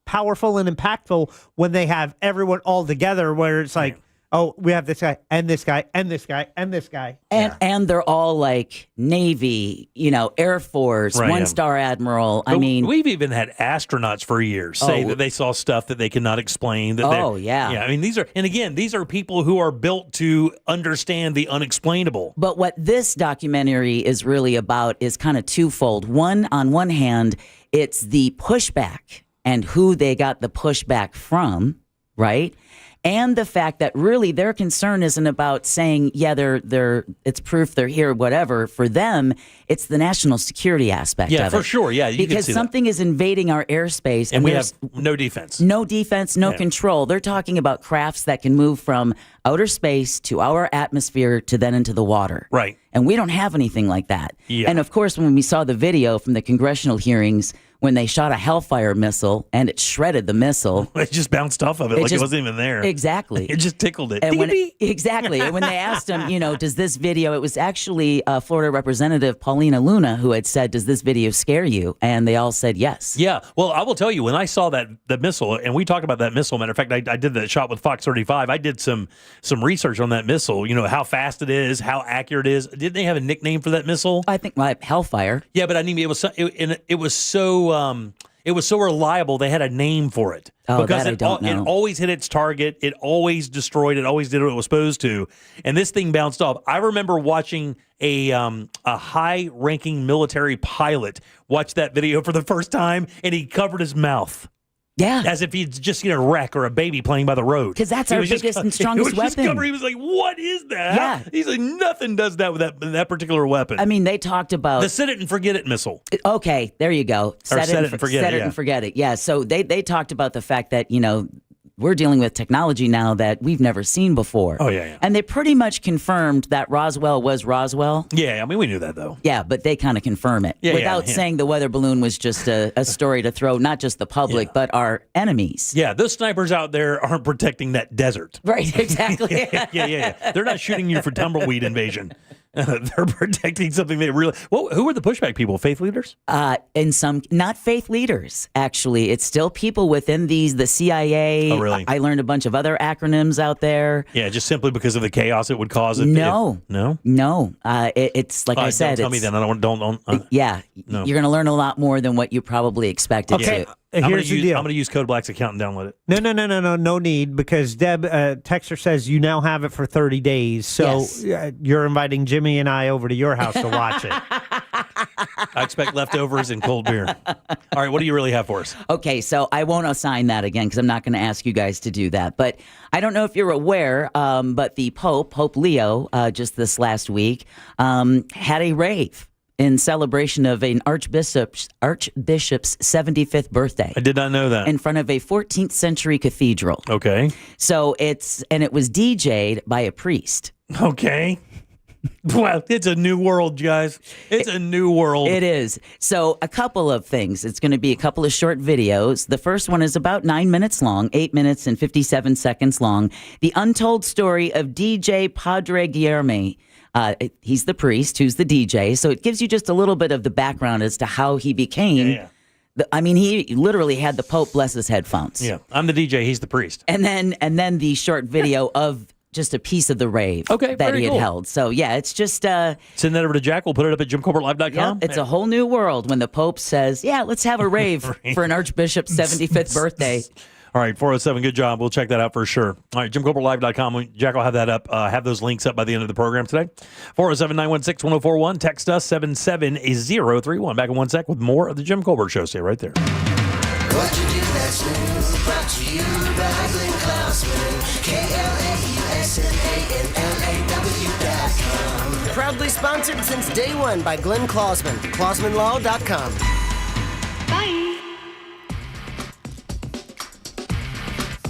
powerful and impactful when they have everyone all together where it's like, oh, we have this guy and this guy and this guy and this guy. And they're all like Navy, Air Force, one-star admiral. But we've even had astronauts for years say that they saw stuff that they cannot explain. Yeah. I mean, these are people who are built to understand the unexplainable. But what this documentary is really about is kind of twofold. On one hand, it's the pushback and who they got the pushback from, right? And the fact that really their concern isn't about saying, they're it's proof they're here, whatever. For them, it's the national security aspect of it. Yeah, for sure. Yeah, you because can see something is invading our airspace. And we have no defense. No defense, no control. They're talking about crafts that can move from outer space to our atmosphere to then into the water. Right. And we don't have anything like that. Yeah. And of course, when we saw the video from the congressional hearings, when they shot a Hellfire missile and it shredded the missile. It just bounced off of it like it wasn't even there. Exactly. It just tickled it. And when they asked him, does this video, it was actually Florida Representative Paulina Luna who had said, does this video scare you? And they all said yes. Yeah. Well, I will tell you, when I saw the missile, and we talked about that missile, matter of fact, I did that shot with Fox 35. I did some research on that missile, how fast it is, how accurate it is. Didn't they have a nickname for that missile? I think Hellfire. Yeah, but I mean, it was so reliable. They had a name for it. Oh, because that I don't know. It always hit its target. It always destroyed. It always did what it was supposed to. And this thing bounced off. I remember watching a high-ranking military pilot watch that video for the first time, and he covered his mouth. Yeah. As if he'd just seen a wreck or a baby playing by the road. Because that's our biggest and strongest weapon. He was like, what is that? Yeah. He's like, nothing does that with that particular weapon. I mean, they talked about... the set it and forget it missile. Okay, there you go. Set it and forget it. And forget it. Yeah, so they talked about the fact that, we're dealing with technology now that we've never seen before. Oh, yeah. And they pretty much confirmed that Roswell was Roswell. Yeah, I mean, we knew that, though. Yeah, but they kind of confirm it without saying the weather balloon was just a story to throw not just the public, but our enemies. Yeah, those snipers out there aren't protecting that desert. Right, exactly. Yeah. They're not shooting you for tumbleweed invasion. They're protecting something they really... Well, who were the pushback people? Faith leaders? Not faith leaders, actually. It's still people within the CIA. Oh, really? I learned a bunch of other acronyms out there. Yeah, just simply because of the chaos it would cause. No. It's like I said. Don't tell me then. I don't. Yeah. No. You're going to learn a lot more than what you probably expected to. Here's the deal. I'm going to use Code Black's account and download it. No need, because Deb, Texter says you now have it for 30 days. So you're inviting Jimmy and I over to your house to watch it. I expect leftovers and cold beer. All right, what do you really have for us? Okay, so I won't assign that again because I'm not going to ask you guys to do that. But I don't know if you're aware, but the Pope Leo, just this last week, had a rave in celebration of an archbishop's 75th birthday. I did not know that. In front of a 14th century cathedral. Okay. So it was DJ'd by a priest. Okay. Well, it's a new world, guys. It's a new world. It is. So a couple of things. It's going to be a couple of short videos. The first one is about 9 minutes long, 8 minutes and 57 seconds long. The untold story of DJ Padre Guillermo. He's the priest who's the DJ. So it gives you just a little bit of the background as to how he became. He literally had the Pope bless his headphones. Yeah, I'm the DJ. He's the priest. And then the short video of just a piece of the rave that he had held. So, yeah, it's just... send that over to Jack. We'll put it up at JimColbertLive.com. Yeah, it's a whole new world when the Pope says, let's have a rave for an Archbishop's 75th birthday. All right, 407, good job. We'll check that out for sure. All right, JimColbertLive.com. Jack will have that up, have those links up by the end of the program today. 407-916-1041. Text us 77031. Back in 1 sec with more of the Jim Colbert Show. Stay right there. What you do that's new, brought to you by Glenn Klausman, KLAUSMANLAW.com. Proudly sponsored since day one by Glenn Klausman, KlausmanLaw.com.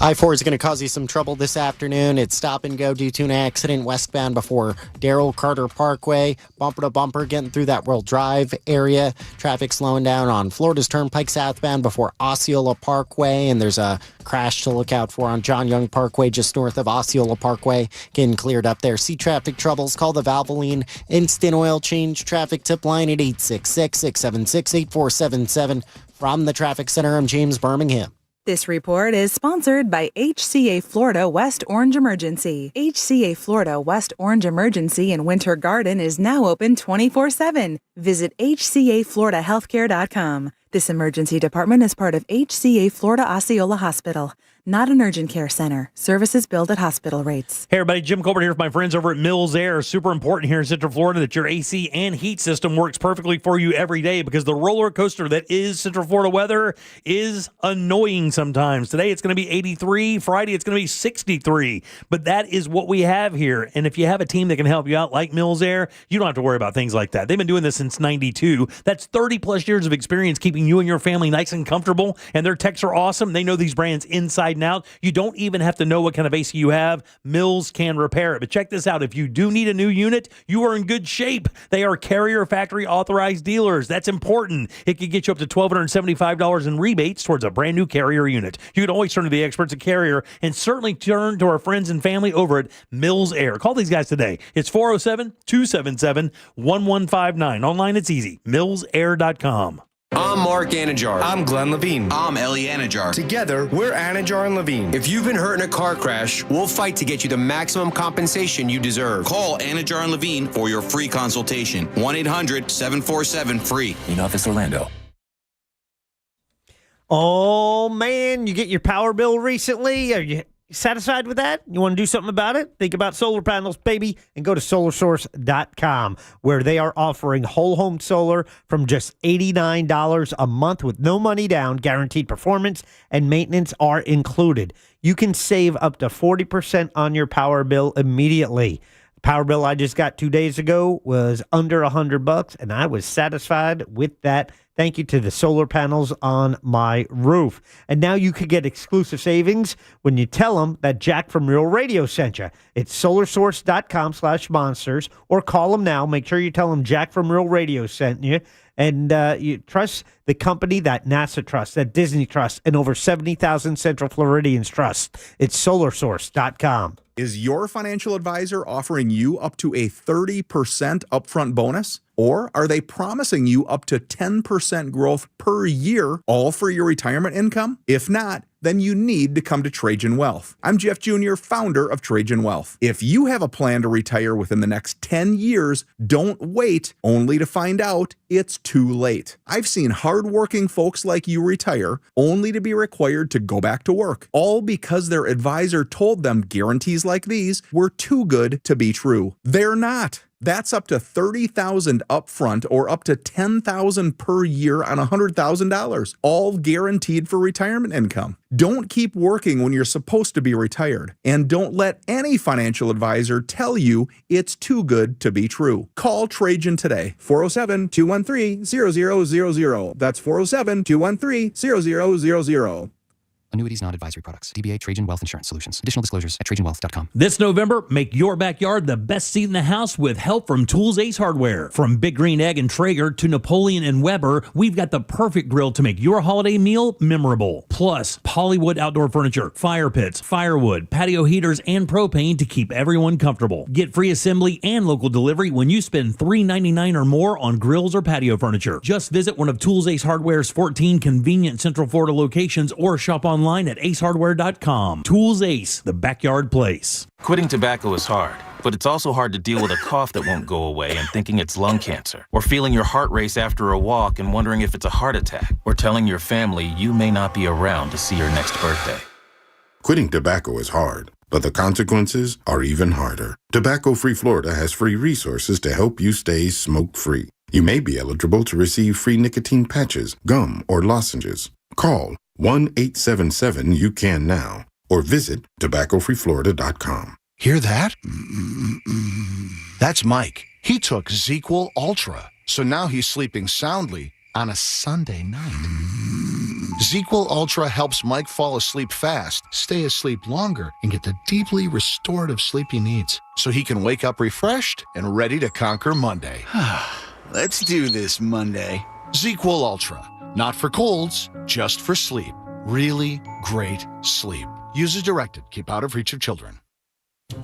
I-4 is going to cause you some trouble this afternoon. It's stop and go due to an accident westbound before Darrell Carter Parkway. Bumper to bumper getting through that World Drive area. Traffic slowing down on Florida's Turnpike southbound before Osceola Parkway. And there's a crash to look out for on John Young Parkway just north of Osceola Parkway. Getting cleared up there. See traffic troubles? Call the Valvoline Instant Oil Change traffic tip line at 866-676-8477. From the Traffic Center, I'm James Birmingham. This report is sponsored by HCA Florida West Orange Emergency. HCA Florida West Orange Emergency in Winter Garden is now open 24/7. Visit HCAFloridaHealthcare.com. This emergency department is part of HCA Florida Osceola Hospital, not an urgent care center. Services billed at hospital rates. Hey, everybody. Jim Colbert here with my friends over at Mills Air. Super important here in Central Florida that your AC and heat system works perfectly for you every day, because the roller coaster that is Central Florida weather is annoying sometimes. Today it's going to be 83. Friday it's going to be 63. But that is what we have here. And if you have a team that can help you out like Mills Air, you don't have to worry about things like that. They've been doing this since 92. That's 30-plus years of experience keeping you and your family nice and comfortable. And their techs are awesome. They know these brands inside fading out, you don't even have to know what kind of AC you have. Mills can repair it. But check this out. If you do need a new unit, you are in good shape. They are Carrier Factory authorized dealers. That's important. It could get you up to $1,275 in rebates towards a brand new Carrier unit. You can always turn to the experts at Carrier and certainly turn to our friends and family over at Mills Air. Call these guys today. It's 407-277-1159. Online, it's easy. MillsAir.com. I'm Mark Anajar. I'm Glenn Levine. I'm Ellie Anajar. Together, we're Anajar and Levine. If you've been hurt in a car crash, we'll fight to get you the maximum compensation you deserve. Call Anajar and Levine for your free consultation. 1-800-747-FREE. In Office Orlando. Oh, man, you get your power bill recently? Are you satisfied with that? You want to do something about it? Think about solar panels, baby, and go to SolarSource.com, where they are offering whole home solar from just $89 a month with no money down. Guaranteed performance and maintenance are included. You can save up to 40% on your power bill immediately. The power bill I just got 2 days ago was under $100, and I was satisfied with that. Thank you to the solar panels on my roof. And now you could get exclusive savings when you tell them that Jack from Real Radio sent you. It's solarsource.com/monsters, or call them now. Make sure you tell them Jack from Real Radio sent you. And you trust the company that NASA trusts, that Disney trusts, and over 70,000 Central Floridians trust. It's solarsource.com. Is your financial advisor offering you up to a 30% upfront bonus? Or are they promising you up to 10% growth per year, all for your retirement income? If not, then you need to come to Trajan Wealth. I'm Jeff Jr., founder of Trajan Wealth. If you have a plan to retire within the next 10 years, don't wait only to find out it's too late. I've seen hardworking folks like you retire only to be required to go back to work, all because their advisor told them guarantees like these were too good to be true. They're not. That's up to $30,000 upfront or up to $10,000 per year on $100,000, all guaranteed for retirement income. Don't keep working when you're supposed to be retired, and don't let any financial advisor tell you it's too good to be true. Call Trajan today, 407-213-0000. That's 407-213-0000. Annuities, not advisory products. DBA Trajan Wealth Insurance Solutions. Additional disclosures at TrajanWealth.com. This November, make your backyard the best seat in the house with help from Tools Ace Hardware. From Big Green Egg and Traeger to Napoleon and Weber, we've got the perfect grill to make your holiday meal memorable. Plus, Polywood outdoor furniture, fire pits, firewood, patio heaters, and propane to keep everyone comfortable. Get free assembly and local delivery when you spend $3.99 or more on grills or patio furniture. Just visit one of Tools Ace Hardware's 14 convenient Central Florida locations or shop online at acehardware.com. Tools Ace, the backyard place. Quitting tobacco is hard, but it's also hard to deal with a cough that won't go away and thinking it's lung cancer, or feeling your heart race after a walk and wondering if it's a heart attack, or telling your family you may not be around to see your next birthday. Quitting tobacco is hard, but the consequences are even harder. Tobacco Free Florida has free resources to help you stay smoke-free. You may be eligible to receive free nicotine patches, gum, or lozenges. Call 1-877-YOU-CAN-NOW or visit tobaccofreeflorida.com. Hear that? That's Mike. He took ZzzQuil Ultra, so now he's sleeping soundly on a Sunday night. ZzzQuil Ultra helps Mike fall asleep fast, stay asleep longer, and get the deeply restorative sleep he needs, so he can wake up refreshed and ready to conquer Monday. Let's do this Monday. ZzzQuil Ultra. Not for colds, just for sleep. Really great sleep. Use as directed. Keep out of reach of children.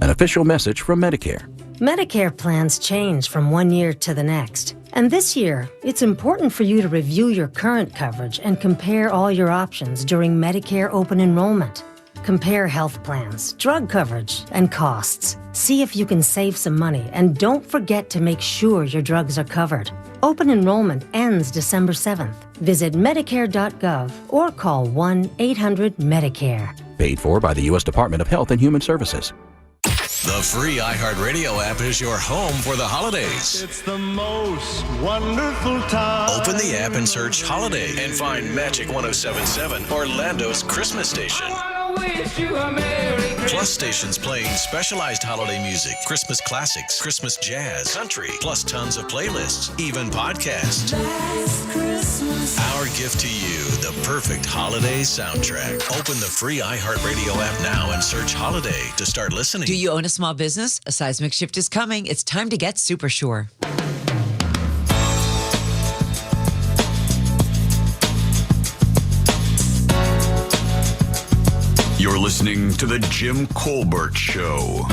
An official message from Medicare. Medicare plans change from one year to the next. And this year, it's important for you to review your current coverage and compare all your options during Medicare open enrollment. Compare health plans, drug coverage, and costs. See if you can save some money, and don't forget to make sure your drugs are covered. Open enrollment ends December 7th. Visit Medicare.gov or call 1-800-MEDICARE. Paid for by the U.S. Department of Health and Human Services. The free iHeartRadio app is your home for the holidays. It's the most wonderful time. Open the app and search Holiday and find Magic 107.7, Orlando's Christmas station. Plus stations playing specialized holiday music, Christmas classics, Christmas jazz, country, plus tons of playlists, even podcasts. Last Christmas Our gift to you, the perfect holiday soundtrack. Open the free iHeartRadio app now and search Holiday to start listening. Do you own a small business? A seismic shift is coming. It's time to get super sure. You're listening to The Jim Colbert Show.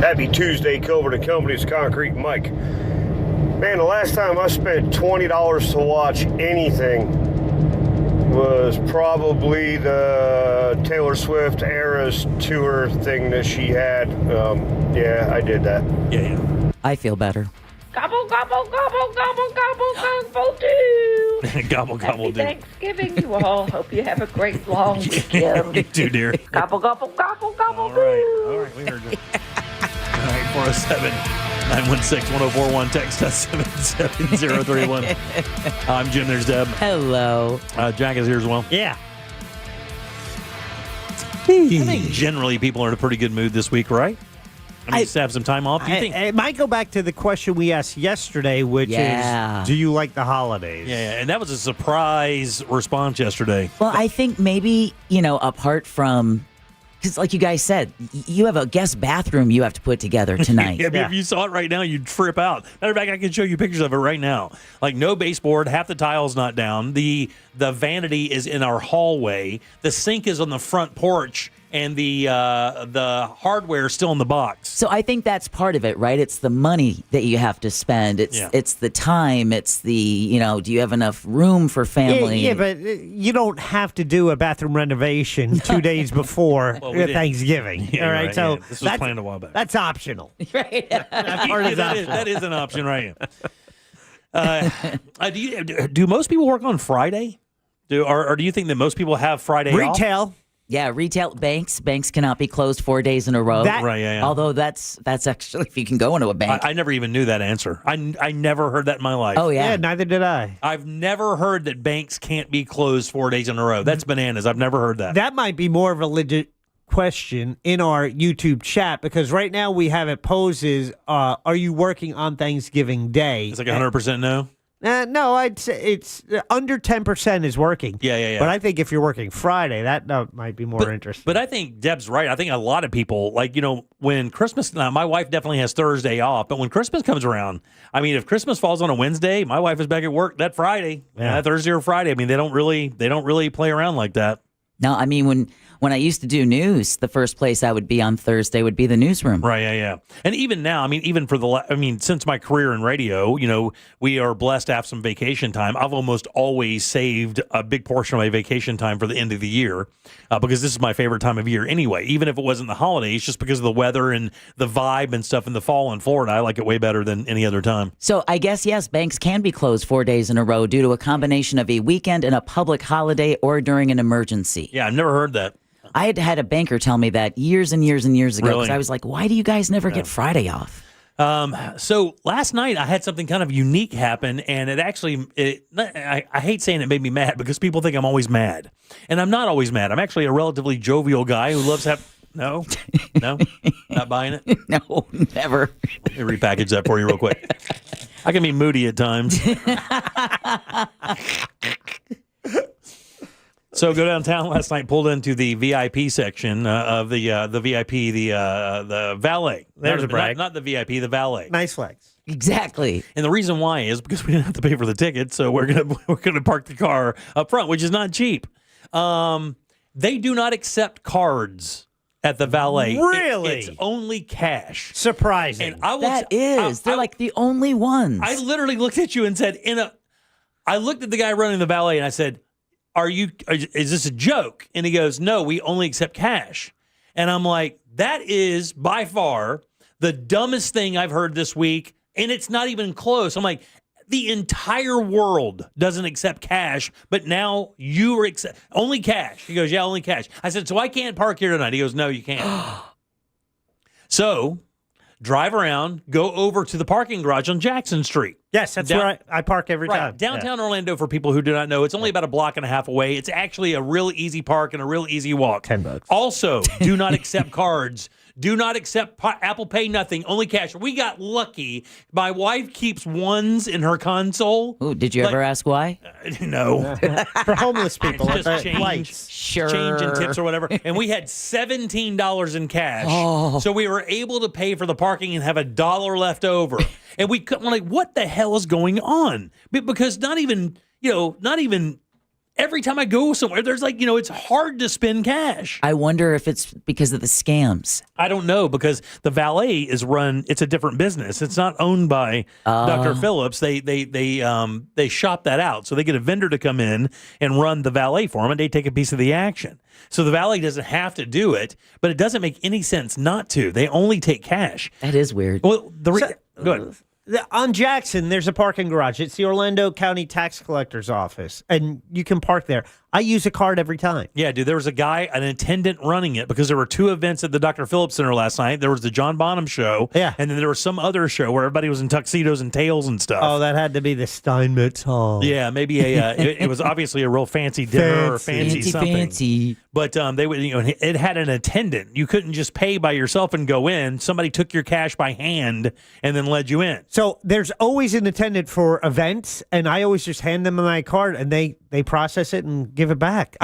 Happy Tuesday, Colbert and Company's Concrete Mike. Man, the last time I spent $20 to watch anything was probably the Taylor Swift Eras tour thing that she had. Yeah, I did that. Yeah. I feel better. Gobble, gobble, gobble, gobble, gobble, gobble, do. Gobble, gobble, Happy do. Thanksgiving, you all. Hope you have a great long weekend. You too, dear. Gobble, gobble, gobble, gobble, All right, we heard you. All right, 407-916-1041. Text us 77031. I'm Jim. There's Deb. Hello. Jack is here as well. Yeah. I think generally people are in a pretty good mood this week, right? I mean, just have some time off. Do you think? It might go back to the question we asked yesterday, which is, do you like the holidays? Yeah, and that was a surprise response yesterday. Well, I think maybe, apart from, because like you guys said, you have a guest bathroom you have to put together tonight. Yeah, if you saw it right now, you'd trip out. Matter of fact, I can show you pictures of it right now. Like no baseboard, half the tile's not down. The vanity is in our hallway. The sink is on the front porch. And the hardware is still in the box. So I think that's part of it, right? It's the money that you have to spend. It's the time. It's the, do you have enough room for family? Yeah, but you don't have to do a bathroom renovation 2 days before Thanksgiving. Yeah, all right, right, so yeah. This was planned a while back. That's optional. Right. That is an option, right? Do most people work on Friday? Or do you think that most people have Friday off? Retail. Yeah, retail banks cannot be closed 4 days in a row. Right, yeah. Although that's actually if you can go into a bank. I never even knew that answer. I never heard that in my life. Oh yeah, neither did I. I've never heard that banks can't be closed 4 days in a row. That's bananas. I've never heard that. That might be more of a legit question in our YouTube chat because right now we have it poses, are you working on Thanksgiving Day? It's like 100% no? No, I'd say it's under 10% is working. Yeah. But I think if you're working Friday, that might be more interesting. But I think Deb's right. I think a lot of people, when Christmas, now my wife definitely has Thursday off, but when Christmas comes around, I mean, if Christmas falls on a Wednesday, my wife is back at work that Friday, Thursday or Friday. I mean, they don't really play around like that. No, I mean, when I used to do news, the first place I would be on Thursday would be the newsroom. Right, yeah. And even now, I mean, since my career in radio, we are blessed to have some vacation time. I've almost always saved a big portion of my vacation time for the end of the year because this is my favorite time of year anyway, even if it wasn't the holidays, just because of the weather and the vibe and stuff in the fall in Florida. I like it way better than any other time. So I guess, yes, banks can be closed 4 days in a row due to a combination of a weekend and a public holiday or during an emergency. Yeah, I've never heard that. I had a banker tell me that years and years and years ago because Really? I was like, why do you guys never get Friday off? So last night I had something kind of unique happen, and I hate saying it made me mad because people think I'm always mad, and I'm not always mad. I'm actually a relatively jovial guy who loves no, not buying it. No, never. Let me repackage that for you real quick. I can be moody at times. So go downtown last night, pulled into the VIP section of the VIP, the valet. There's a brag. Not the VIP, the valet. Nice flex. Exactly. And the reason why is because we didn't have to pay for the ticket, so we're gonna park the car up front, which is not cheap. They do not accept cards at the valet. Really? It's only cash. Surprising. And They're like the only ones. I literally looked at you and said, I looked at the guy running the valet and I said, is this a joke? And he goes, no, we only accept cash. And I'm like, that is by far the dumbest thing I've heard this week. And it's not even close. I'm like, the entire world doesn't accept cash, but now you are only cash. He goes, yeah, only cash. I said, so I can't park here tonight. He goes, no, you can't. So drive around, go over to the parking garage on Jackson Street. Yes, that's where I park every time. Downtown Orlando, for people who do not know, it's only about a block and a half away. It's actually a real easy park and a real easy walk. $10. Also, do not accept cards. Do not accept Apple Pay, nothing, only cash. We got lucky. My wife keeps ones in her console. Ooh, did you ever ask why? No. For homeless people. It's just change. Sure. Change and tips or whatever. And we had $17 in cash. Oh. So we were able to pay for the parking and have $1 left over. And we couldn't, like, what the hell is going on? Because not even every time I go somewhere, there's like, it's hard to spend cash. I wonder if it's because of the scams. I don't know, because the valet it's a different business. It's not owned by Dr. Phillips. They shop that out. So they get a vendor to come in and run the valet for them, and they take a piece of the action. So the valet doesn't have to do it, but it doesn't make any sense not to. They only take cash. That is weird. Well, go ahead. On Jackson, there's a parking garage. It's the Orlando County Tax Collector's Office, and you can park there. I use a card every time. Yeah, dude, there was an attendant running it, because there were 2 events at the Dr. Phillips Center last night. There was the John Bonham show, and then there was some other show where everybody was in tuxedos and tails and stuff. Oh, that had to be the Steinmetz Hall. Yeah, maybe it was obviously a real fancy dinner or fancy something. Fancy. But they would, it had an attendant. You couldn't just pay by yourself and go in. Somebody took your cash by hand and then led you in. So there's always an attendant for events, and I always just hand them my card, and they process it and give it back.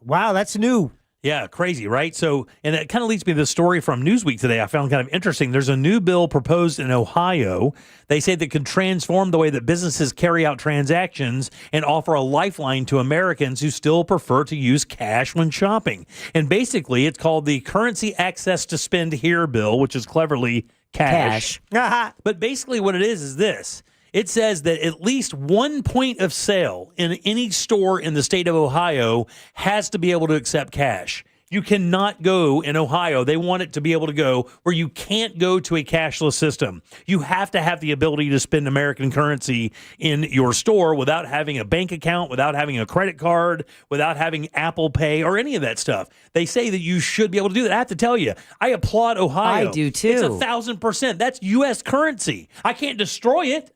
Wow, that's new. Yeah, crazy, right? So, and that kind of leads me to the story from Newsweek today I found kind of interesting. There's a new bill proposed in Ohio. They say that could transform the way that businesses carry out transactions and offer a lifeline to Americans who still prefer to use cash when shopping. And basically, it's called the Currency Access to Spend Here bill, which is cleverly cash. But basically what it is this. It says that at least one point of sale in any store in the state of Ohio has to be able to accept cash. You cannot go in Ohio. They want it to be able to go where you can't go to a cashless system. You have to have the ability to spend American currency in your store without having a bank account, without having a credit card, without having Apple Pay or any of that stuff. They say that you should be able to do that. I have to tell you, I applaud Ohio. I do too. It's 1,000%. That's U.S. currency. I can't destroy it.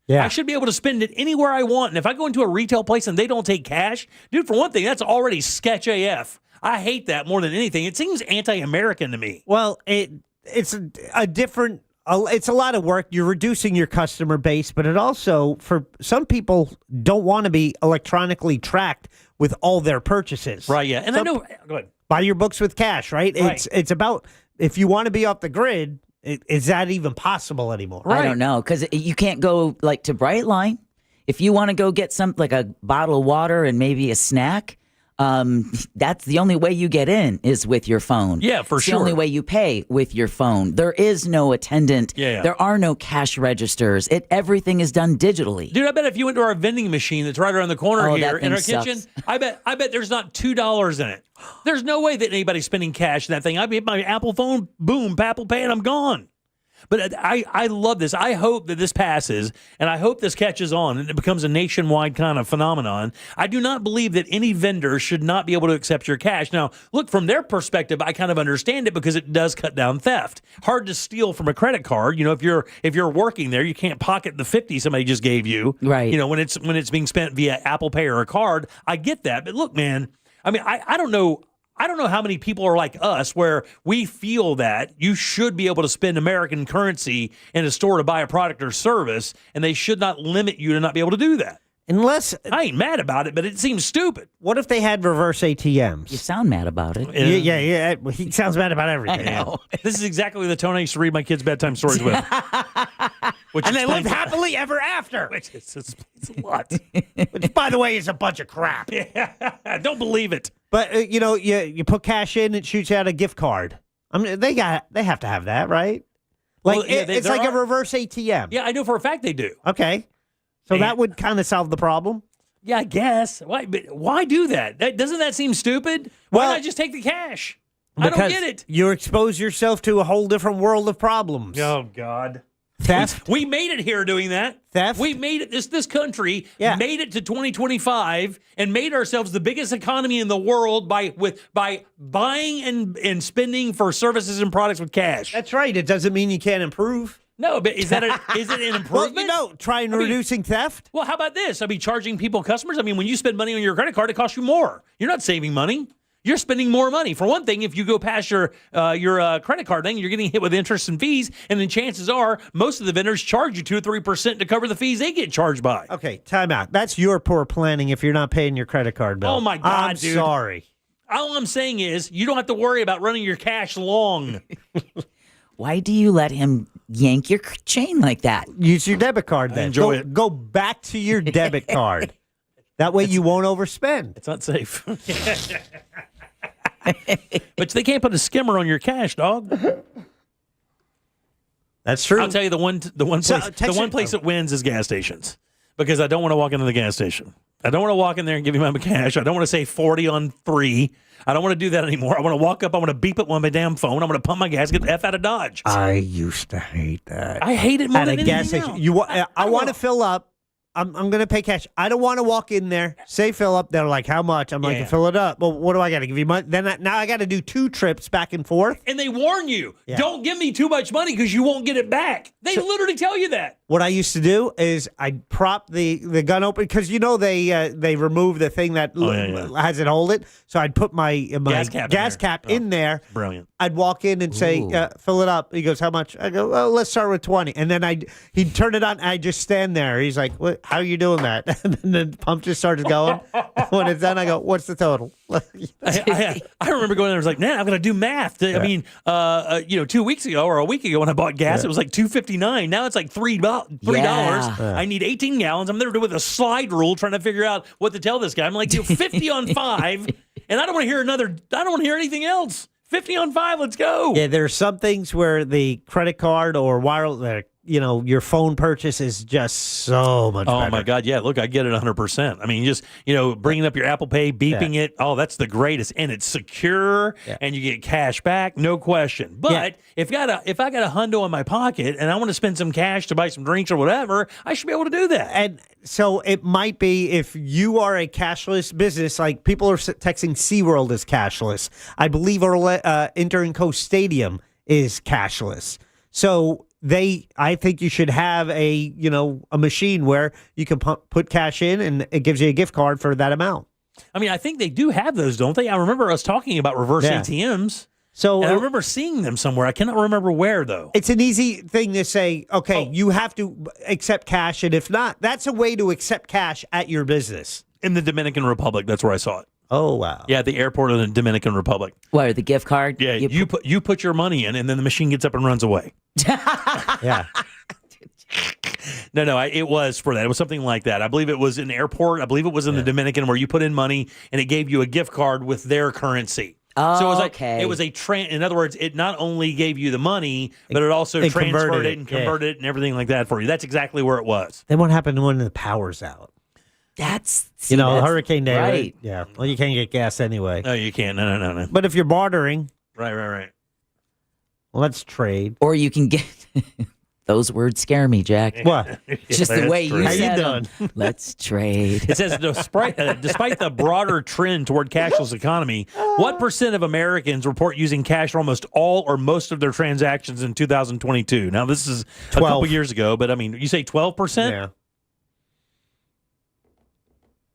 Yeah. I should be able to spend it anywhere I want. And if I go into a retail place and they don't take cash, dude, for one thing, that's already sketch AF. I hate that more than anything. It seems anti-American to me. Well, it's a different. It's a lot of work. You're reducing your customer base, but it also, for some people, don't want to be electronically tracked with all their purchases. Right, yeah. And I know, go ahead. Buy your books with cash, right? It's about, if you want to be off the grid, is that even possible anymore? I don't know, because you can't go like to Brightline. If you want to go get like a bottle of water and maybe a snack, that's the only way you get in is with your phone. Yeah, for it's sure. The only way you pay with your phone. There is no attendant. Yeah. There are no cash registers. Everything is done digitally. Dude, I bet if you went to our vending machine that's right around the corner here in our kitchen, I bet there's not $2 in it. There's no way that anybody's spending cash in that thing. I get my Apple phone, boom, Apple Pay, and I'm gone. But I love this. I hope that this passes, and I hope this catches on and it becomes a nationwide kind of phenomenon. I do not believe that any vendor should not be able to accept your cash. Now, look, from their perspective, I kind of understand it because it does cut down theft. Hard to steal from a credit card. If you're working there, you can't pocket the $50 somebody just gave you. Right. When it's being spent via Apple Pay or a card. I get that. But look, man, I mean, I don't know. I don't know how many people are like us where we feel that you should be able to spend American currency in a store to buy a product or service, and they should not limit you to not be able to do that. Unless I ain't mad about it, but it seems stupid. What if they had reverse ATMs? You sound mad about it. Yeah. He sounds mad about everything. I know. This is exactly the tone I used to read my kids' bedtime stories with. And they lived happily ever after. It's a lot. Which, by the way, is a bunch of crap. Yeah, don't believe it. But you put cash in, it shoots out a gift card. I mean, they have to have that, right? Like it's like a reverse ATM. Yeah, I know for a fact they do. Okay, so that would kind of solve the problem. Yeah, I guess. Why do that? Doesn't that seem stupid? Why not just take the cash? I don't get it. You expose yourself to a whole different world of problems. Oh God. Theft? We made it here doing that. Theft? We made it. This country made it to 2025 and made ourselves the biggest economy in the world by buying and spending for services and products with cash. That's right. It doesn't mean you can't improve. No, but is it an improvement? Well, trying reducing theft. Well, how about this? Charging customers. When you spend money on your credit card, it costs you more. You're not saving money. You're spending more money. For one thing, if you go past your credit card thing, you're getting hit with interest and fees, and then chances are most of the vendors charge you 2 or 3% to cover the fees they get charged by. Okay, time out. That's your poor planning if you're not paying your credit card bill. Oh, my God, I'm dude. sorry. All I'm saying is you don't have to worry about running your cash long. Why do you let him yank your chain like that? Use your debit card then. Enjoy it. Go back to your debit card. That way you won't overspend. It's not safe. But they can't put a skimmer on your cash, dog. That's true. I'll tell you the one place that wins is gas stations, because I don't want to walk into the gas station. I don't want to walk in there and give you my cash. I don't want to say 40 on 3. I don't want to do that anymore. I want to walk up. I want to beep it on my damn phone. I'm going to pump my gas, get the F out of Dodge. I used to hate that. I hate it more at than a gas anything station. else. I want to fill up. I'm going to pay cash. I don't want to walk in there, say fill up. They're like, how much? I'm like, fill it up. Well, what do I got to give you money? Now I got to do 2 trips back and forth. And they warn you, don't give me too much money because you won't get it back. They literally tell you that. What I used to do is I'd prop the gun open because they remove the thing that has it hold it. So I'd put my gas cap in there. Brilliant. I'd walk in and say, fill it up. He goes, how much? I go, well, let's start with 20. And then he'd turn it on. And I'd just stand there. He's like, what? How are you doing that? And then the pump just starts going. When it's done, I go, what's the total? I remember going there. I was like, man, I'm going to do math. I mean, 2 weeks ago or a week ago when I bought gas, it was like $2.59. Now it's like $3. I need 18 gallons. I'm there with a slide rule trying to figure out what to tell this guy. I'm like, 50 on 5, and I don't want to hear I don't want to hear anything else. 50 on 5, let's go. Yeah, there are some things where the credit card or wireless, your phone purchase is just so much better. Oh, my God. Yeah, look, I get it 100%. I mean, just, bringing up your Apple Pay, beeping it. Oh, that's the greatest. And it's secure, and you get cash back, no question. But if I got a hundo in my pocket and I want to spend some cash to buy some drinks or whatever, I should be able to do that. And so it might be if you are a cashless business, like people are texting SeaWorld as cashless. I believe Inter and Coast Stadium is cashless. So I think you should have a machine where you can put cash in and it gives you a gift card for that amount. I mean, I think they do have those, don't they? I remember us talking about reverse ATMs. So and I remember seeing them somewhere. I cannot remember where, though. It's an easy thing to say, okay, you have to accept cash. And if not, that's a way to accept cash at your business. In the Dominican Republic, that's where I saw it. Oh, wow. Yeah, the airport of the Dominican Republic. What, the gift card? Yeah, you put your money in, and then the machine gets up and runs away. Yeah. No, it was for that. It was something like that. I believe it was an airport. I believe it was in the Dominican where you put in money, and it gave you a gift card with their currency. Oh, so it was like it was in other words, it not only gave you the money, but it also transferred it and converted it and everything like that for you. That's exactly where it was. Then what happened when the power's out? That's Hurricane Day. Right. Yeah. Well, you can't get gas anyway. No, you can't. No. But if you're bartering. Right. Well, let's trade. Or you can get... Those words scare me, Jack. What? Just the way you said them. Let's trade. It says, despite the broader trend toward cashless economy, what % of Americans report using cash for almost all or most of their transactions in 2022? Now, this is 12. a couple years ago, but I mean, you say 12%? Yeah.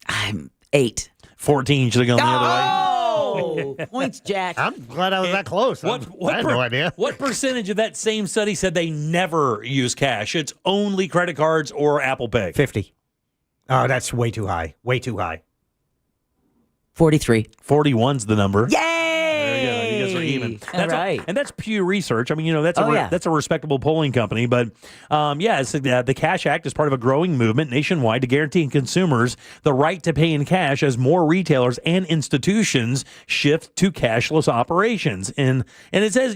I'm 8. 14 should have gone the other way. Oh, points, Jack. I'm glad I was that close. I had no idea. What percentage of that same study said they never use cash? It's only credit cards or Apple Pay. 50. Oh, that's way too high. Way too high. 43. 41's the number. Yay! There you go. You guys are even. That's right. And that's Pew Research. I mean, that's a respectable polling company. But it's the Cash Act is part of a growing movement nationwide to guarantee consumers the right to pay in cash as more retailers and institutions shift to cashless operations. And it says,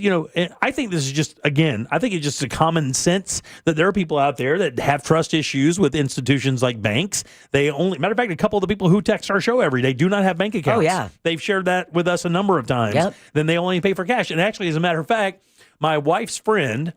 I think this is just, again, I think it's just a common sense that there are people out there that have trust issues with institutions like banks. Matter of fact, a couple of the people who text our show every day do not have bank accounts. Oh, yeah. They've shared that with us a number of times. Yep. Then they only pay for cash. And actually, as a matter of fact, my wife's friend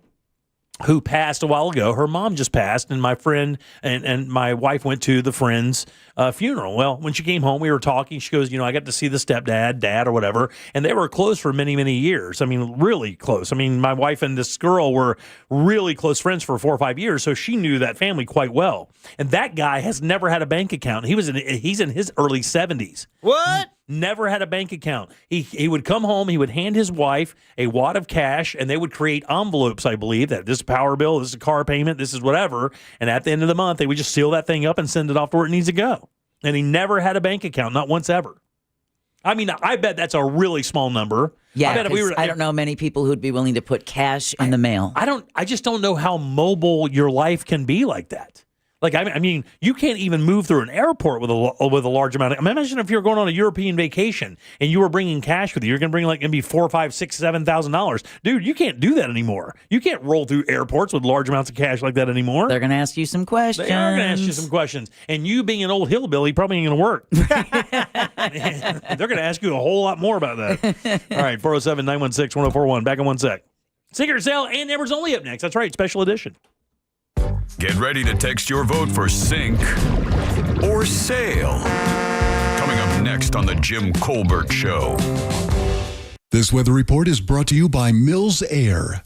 who passed a while ago. Her mom just passed, and my friend and my wife went to the friend's funeral. Well, when she came home, we were talking. She goes, I got to see the stepdad, dad, or whatever, and they were close for many, many years. I mean, really close. I mean, my wife and this girl were really close friends for 4 or 5 years, so she knew that family quite well. And that guy has never had a bank account. He's in his early 70s. What? Never had a bank account. He would come home, he would hand his wife a wad of cash, and they would create envelopes, I believe, that this is a power bill, this is a car payment, this is whatever. And at the end of the month, they would just seal that thing up and send it off to where it needs to go. And he never had a bank account, not once ever. I mean, I bet that's a really small number. Yeah, I bet if I don't know many people who'd be willing to put cash in the mail. I just don't know how mobile your life can be like that. Like, I mean, you can't even move through an airport with a large amount of. Imagine if you're going on a European vacation and you were bringing cash with you. You're going to bring like maybe $4,000, $5,000, $6,000, $7,000. Dude, you can't do that anymore. You can't roll through airports with large amounts of cash like that anymore. They're going to ask you some questions. They are going to ask you some questions. And you being an old hillbilly probably ain't going to work. They're going to ask you a whole lot more about that. All right, 407-916-1041. Back in 1 sec. Secret Sale and Embers Only up next. That's right, special edition. Get ready to text your vote for sink or sail. Coming up next on the Jim Colbert Show. This weather report is brought to you by Mills Air.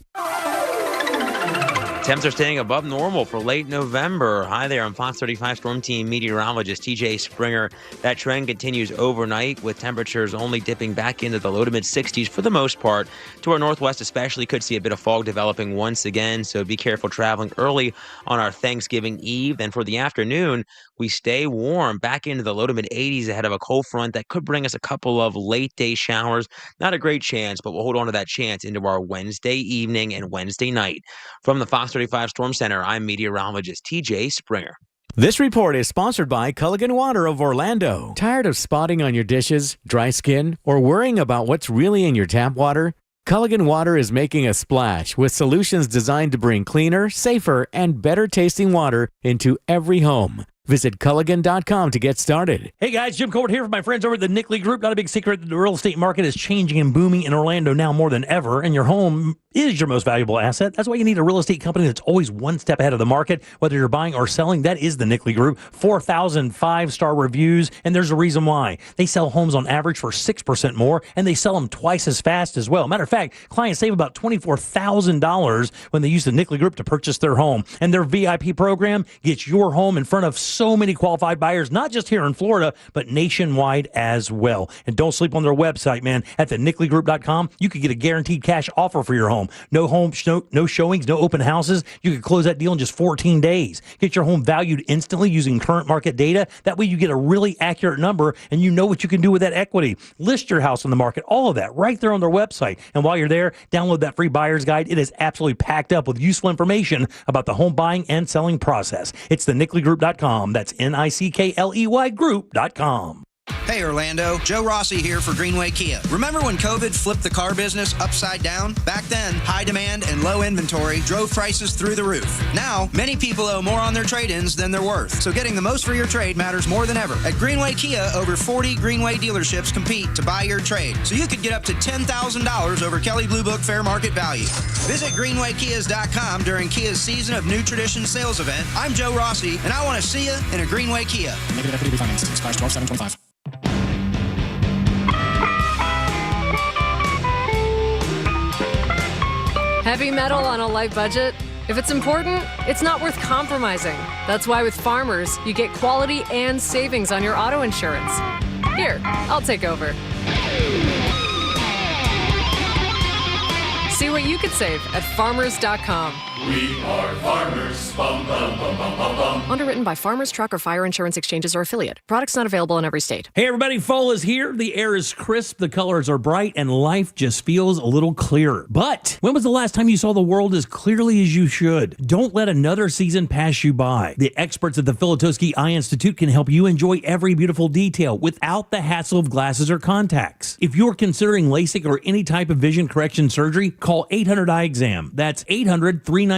Temps are staying above normal for late November. Hi there, I'm Fox 35 Storm Team meteorologist TJ Springer. That trend continues overnight with temperatures only dipping back into the low to mid 60s for the most part. To our northwest especially could see a bit of fog developing once again, so be careful traveling early on our Thanksgiving Eve. Then for the afternoon, we stay warm back into the low to mid 80s ahead of a cold front that could bring us a couple of late day showers. Not a great chance, but we'll hold on to that chance into our Wednesday evening and Wednesday night. From the Fox 35 Storm Center, I'm meteorologist TJ Springer. This report is sponsored by Culligan Water of Orlando. Tired of spotting on your dishes, dry skin, or worrying about what's really in your tap water? Culligan Water is making a splash with solutions designed to bring cleaner, safer, and better tasting water into every home. Visit Culligan.com to get started. Hey guys, Jim Colbert here from my friends over at the Nickley Group. Not a big secret that the real estate market is changing and booming in Orlando now more than ever, and your home is your most valuable asset. That's why you need a real estate company that's always one step ahead of the market. Whether you're buying or selling, that is the Nickley Group. 4,000 5-star reviews, and there's a reason why. They sell homes on average for 6% more, and they sell them twice as fast as well. Matter of fact, clients save about $24,000 when they use the Nickley Group to purchase their home. And their VIP program gets your home in front of so many qualified buyers, not just here in Florida, but nationwide as well. And don't sleep on their website, man. At the NickleyGroup.com, you could get a guaranteed cash offer for your home. No showings, no open houses. You could close that deal in just 14 days. Get your home valued instantly using current market data. That way you get a really accurate number and you know what you can do with that equity. List your house on the market, all of that right there on their website. And while you're there, download that free buyer's guide. It is absolutely packed up with useful information about the home buying and selling process. It's the NickleyGroup.com. That's NICKLEY Group.com. Hey Orlando, Joe Rossi here for Greenway Kia. Remember when COVID flipped the car business upside down? Back then, high demand and low inventory drove prices through the roof. Now, many people owe more on their trade-ins than they're worth. So getting the most for your trade matters more than ever. At Greenway Kia, over 40 Greenway dealerships compete to buy your trade. So you could get up to $10,000 over Kelley Blue Book fair market value. Visit GreenwayKias.com during Kia's Season of New Tradition sales event. I'm Joe Rossi, and I want to see you in a Greenway Kia. Negative equity refinance. Expires 12/7/25. Heavy metal on a light budget? If it's important, it's not worth compromising. That's why with Farmers, you get quality and savings on your auto insurance. Here, I'll take over. See what you could save at farmers.com. We are farmers. Bum, bum, bum, bum, bum, bum. Underwritten by Farmers Truck or Fire Insurance Exchanges or affiliate. Products not available in every state. Hey everybody, fall is here. The air is crisp, the colors are bright, and life just feels a little clearer. But when was the last time you saw the world as clearly as you should? Don't let another season pass you by. The experts at the Filutowski Eye Institute can help you enjoy every beautiful detail without the hassle of glasses or contacts. If you're considering LASIK or any type of vision correction surgery, call 800 Eye Exam. That's 800-393-3926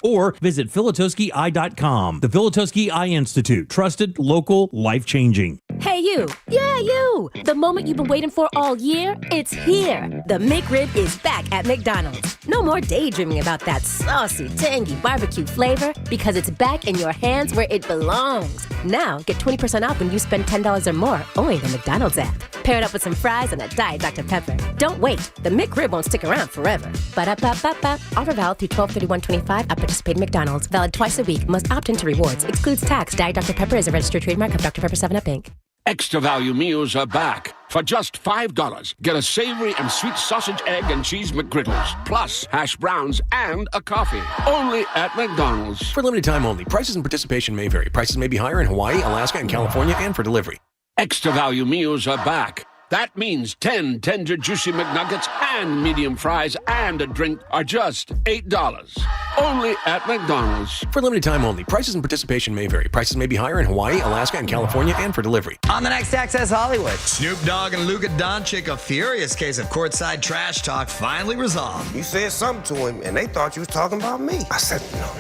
or visit FilutowskiEye.com. The Filutowski Eye Institute. Trusted, local, life-changing. Hey, you. Yeah, you. The moment you've been waiting for all year, it's here. The McRib is back at McDonald's. No more daydreaming about that saucy, tangy barbecue flavor because it's back in your hands where it belongs. Now, get 20% off when you spend $10 or more only in the McDonald's app. Pair it up with some fries and a Diet Dr. Pepper. Don't wait. The McRib won't stick around forever. Ba-da-ba-ba-ba. Offer valid through 12/31/25 at participating McDonald's. Valid twice a week. Must opt into rewards. Excludes tax. Diet Dr. Pepper is a registered trademark of Dr. Pepper 7-Up, Inc. Extra value meals are back. For just $5, get a savory and sweet sausage, egg, and cheese McGriddles, plus hash browns and a coffee. Only at McDonald's. For limited time only. Prices and participation may vary. Prices may be higher in Hawaii, Alaska, and California, and for delivery. Extra value meals are back. That means 10 tender, juicy McNuggets and medium fries and a drink are just $8. Only at McDonald's. For limited time only. Prices and participation may vary. Prices may be higher in Hawaii, Alaska, and California, and for delivery. On the next Access Hollywood, Snoop Dogg and Luka Doncic, a furious case of courtside trash talk finally resolved. You said something to him, and they thought you was talking about me. I said, no.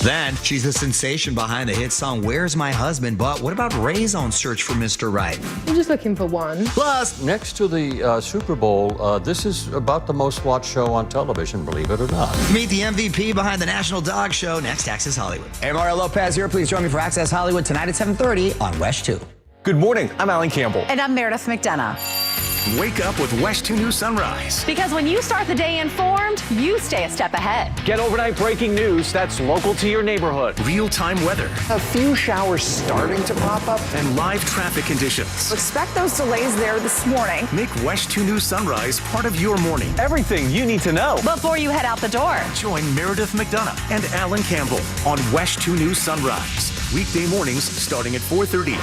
Then, she's the sensation behind the hit song Where's My Husband, but what about Ray's own search for Mr. Right? I'm just looking for one. Plus, next to the Super Bowl, this is about the most watched show on television, believe it or not. Meet the MVP behind the National Dog Show, next Access Hollywood. Hey, Mario Lopez here. Please join me for Access Hollywood tonight at 7:30 on West 2. Good morning. I'm Alan Campbell. And I'm Meredith McDonough. Wake up with West 2 News Sunrise. Because when you start the day informed, you stay a step ahead. Get overnight breaking news that's local to your neighborhood. Real-time weather. A few showers starting to pop up. And live traffic conditions. Expect those delays there this morning. Make West 2 News Sunrise part of your morning. Everything you need to know before you head out the door. Join Meredith McDonough and Alan Campbell on West 2 News Sunrise. Weekday mornings starting at 4:30.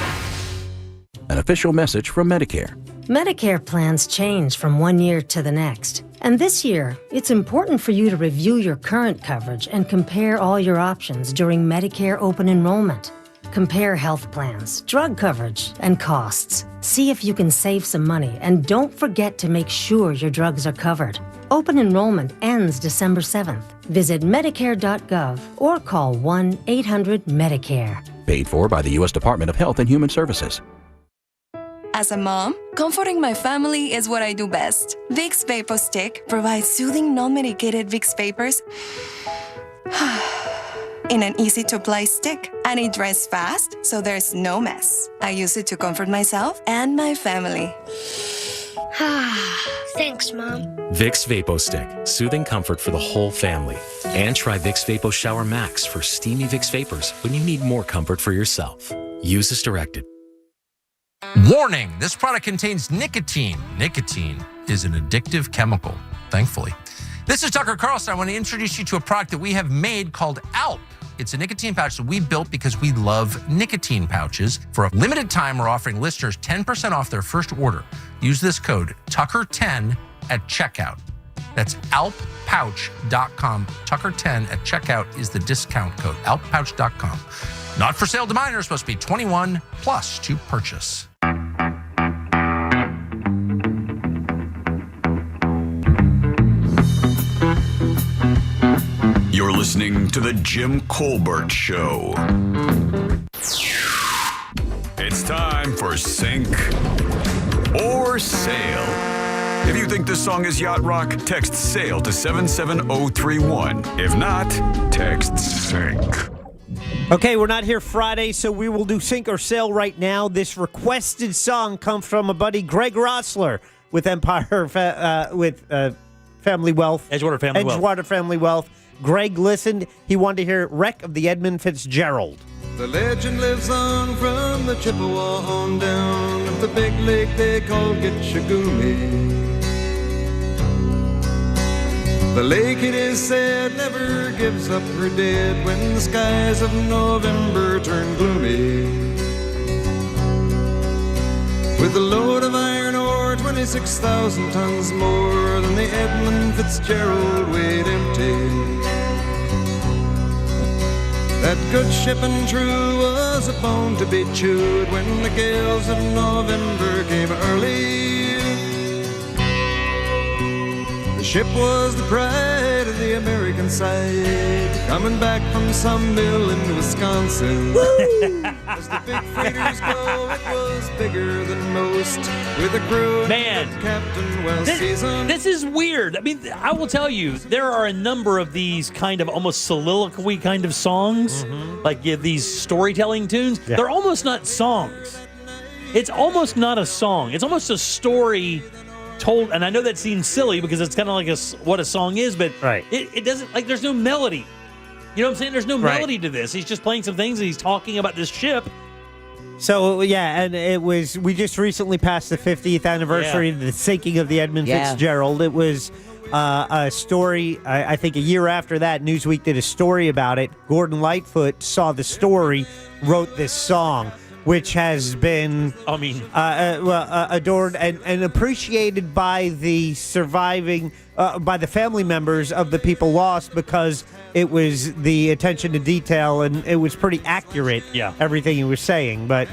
An official message from Medicare. Medicare plans change from one year to the next. And this year, it's important for you to review your current coverage and compare all your options during Medicare open enrollment. Compare health plans, drug coverage, and costs. See if you can save some money, and don't forget to make sure your drugs are covered. Open enrollment ends December 7th. Visit Medicare.gov or call 1-800-MEDICARE. Paid for by the U.S. Department of Health and Human Services. As a mom, comforting my family is what I do best. Vicks VapoStick provides soothing, non-medicated Vicks vapors in an easy-to-apply stick, and it dries fast, so there's no mess. I use it to comfort myself and my family. Thanks, Mom. Vicks VapoStick, soothing comfort for the whole family. And try Vicks Vapo Shower Max for steamy Vicks vapors when you need more comfort for yourself. Use as directed. Warning, this product contains nicotine. Nicotine is an addictive chemical, thankfully. This is Tucker Carlson. I want to introduce you to a product that we have made called ALP. It's a nicotine pouch that we built because we love nicotine pouches. For a limited time, we're offering listeners 10% off their first order. Use this code, Tucker10, at checkout. That's alppouch.com. Tucker10 at checkout is the discount code, alppouch.com. Not for sale to minors, supposed to be 21 plus to purchase. You're listening to The Jim Colbert Show. It's time for Sink or Sail. If you think this song is yacht rock, text SAIL to 77031. If not, text SINK. Okay, we're not here Friday, so we will do Sink or Sail right now. This requested song comes from a buddy, Greg Rossler, with Family Wealth. Edgewater Family Wealth. Greg listened. He wanted to hear Wreck of the Edmund Fitzgerald. The legend lives on from the Chippewa on down of the big lake they call Gitchagumi. The lake, it is said, never gives up her dead when the skies of November turn gloomy. With a load of iron ore, 26,000 tons more than the Edmund Fitzgerald weighed empty. That good ship and true was a bone to be chewed when the gales of November came early. The ship was the pride of the American side, coming back from some mill in Wisconsin. As the big freighters go, it was bigger than most, with a crew Man, and captain well seasoned. This is weird. I mean, I will tell you, there are a number of these kind of almost soliloquy kind of songs, like these storytelling tunes. Yeah. They're almost not songs. It's almost not a song. It's almost a story told. And I know that seems silly because it's kind of like what a song is, but it doesn't, like, there's no melody. You know what I'm saying? There's no melody to this. He's just playing some things and he's talking about this ship. So, yeah, and we just recently passed the 50th anniversary of the sinking of the Edmund Fitzgerald. It was a story, I think a year after that, Newsweek did a story about it. Gordon Lightfoot saw the story, wrote this song, which has been adored and appreciated by the surviving, by the family members of the people lost, because it was the attention to detail and it was pretty accurate, everything he was saying. But,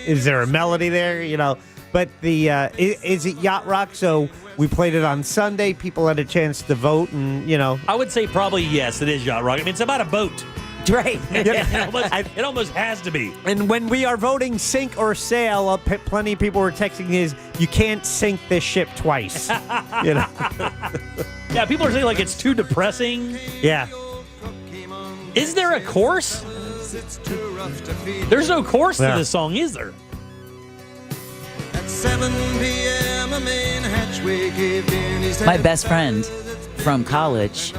is there a melody there? But is it yacht rock? So we played it on Sunday. People had a chance to vote, and, I would say probably yes, it is yacht rock. I mean, it's about a boat. Right. It almost has to be. And when we are voting sink or sail, plenty of people were texting you can't sink this ship twice. Yeah, people are saying like it's too depressing. Yeah. Is there a chorus? There's no chorus to this song, is there? At 7 p.m. a main hatchway gave in. He said, My best friend from college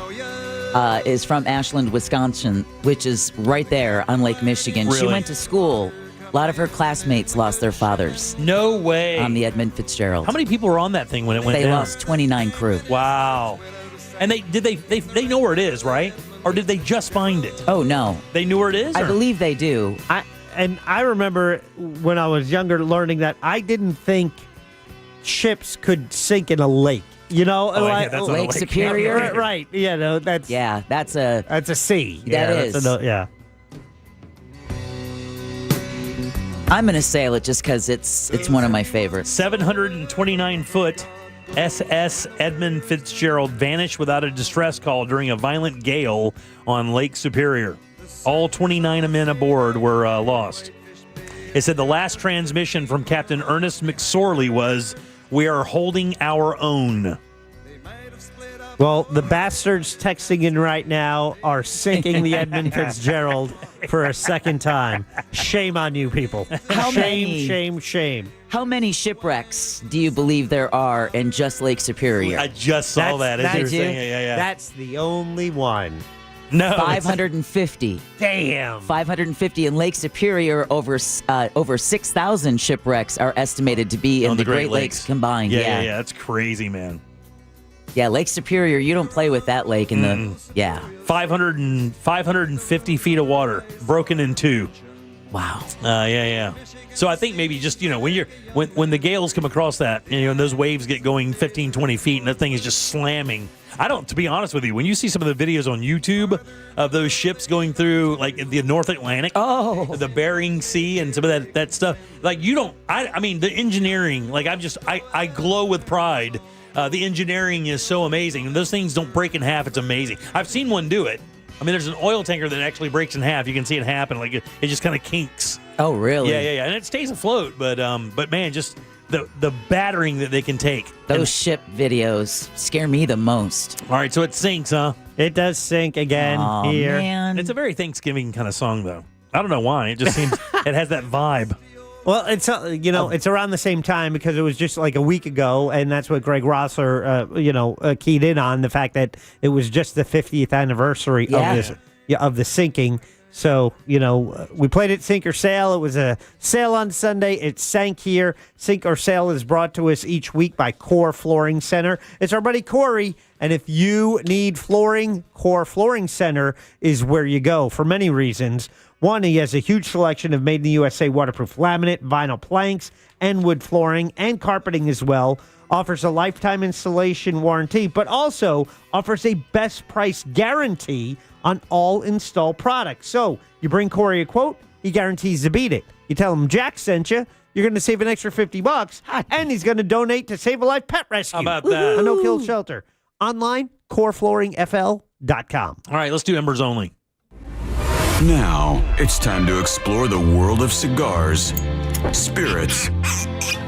is from Ashland, Wisconsin, which is right there on Lake Michigan. Really? She went to school. A lot of her classmates lost their fathers. No way. On the Edmund Fitzgerald. How many people were on that thing when it went down? They lost 29 crew. Wow. And they know where it is, right? Or did they just find it? Oh, no. They knew where it is? I believe they do. I remember when I was younger learning that I didn't think ships could sink in a lake. That's Lake Superior, right? That's a sea. That is. I'm gonna sail it just because it's one of my favorites. 729-foot SS Edmund Fitzgerald vanished without a distress call during a violent gale on Lake Superior. All 29 men aboard were lost. It said the last transmission from Captain Ernest McSorley was, "We are holding our own." Well, the bastards texting in right now are sinking the Edmund Fitzgerald for a second time. Shame on you people. Shame. How many shipwrecks do you believe there are in just Lake Superior? I just saw that. As you were saying it. Yeah. That's the only one. No. 550. Damn. 550 in Lake Superior. Over 6,000 shipwrecks are estimated to be in the Great Lakes combined. Yeah. That's crazy, man. Yeah, Lake Superior, you don't play with that lake in the 550 feet of water, broken in two. Wow. Yeah. So I think maybe just, when the gales come across that, and those waves get going 15, 20 feet and that thing is just slamming. To be honest with you, when you see some of the videos on YouTube of those ships going through like the North Atlantic, the Bering Sea and some of that stuff, like I mean, the engineering, like I glow with pride. The engineering is so amazing. And those things don't break in half. It's amazing. I've seen one do it. I mean, there's an oil tanker that actually breaks in half. You can see it happen. Like it just kind of kinks. Oh, really? Yeah. And it stays afloat. But man, just the battering that they can take. Those ship videos scare me the most. All right, so it sinks, huh? It does sink again here. Man. It's a very Thanksgiving kind of song, though. I don't know why. It just seems it has that vibe. Well, it's it's around the same time because it was just like a week ago, and that's what Greg Rosser, keyed in on, the fact that it was just the 50th anniversary of the sinking. So, we played it Sink or Sail. It was a sail on Sunday. It sank here. Sink or Sail is brought to us each week by Core Flooring Center. It's our buddy Corey, and if you need flooring, Core Flooring Center is where you go for many reasons. One, he has a huge selection of made-in-the-USA waterproof laminate, vinyl planks, and wood flooring, and carpeting as well. Offers a lifetime installation warranty, but also offers a best price guarantee on all install products. So, you bring Corey a quote, he guarantees to beat it. You tell him Jack sent you, you're going to save an extra $50, and he's going to donate to Save a Life Pet Rescue. How about that? A no-kill shelter. Online, coreflooringfl.com. All right, let's do Embers only. Now, it's time to explore the world of cigars, spirits,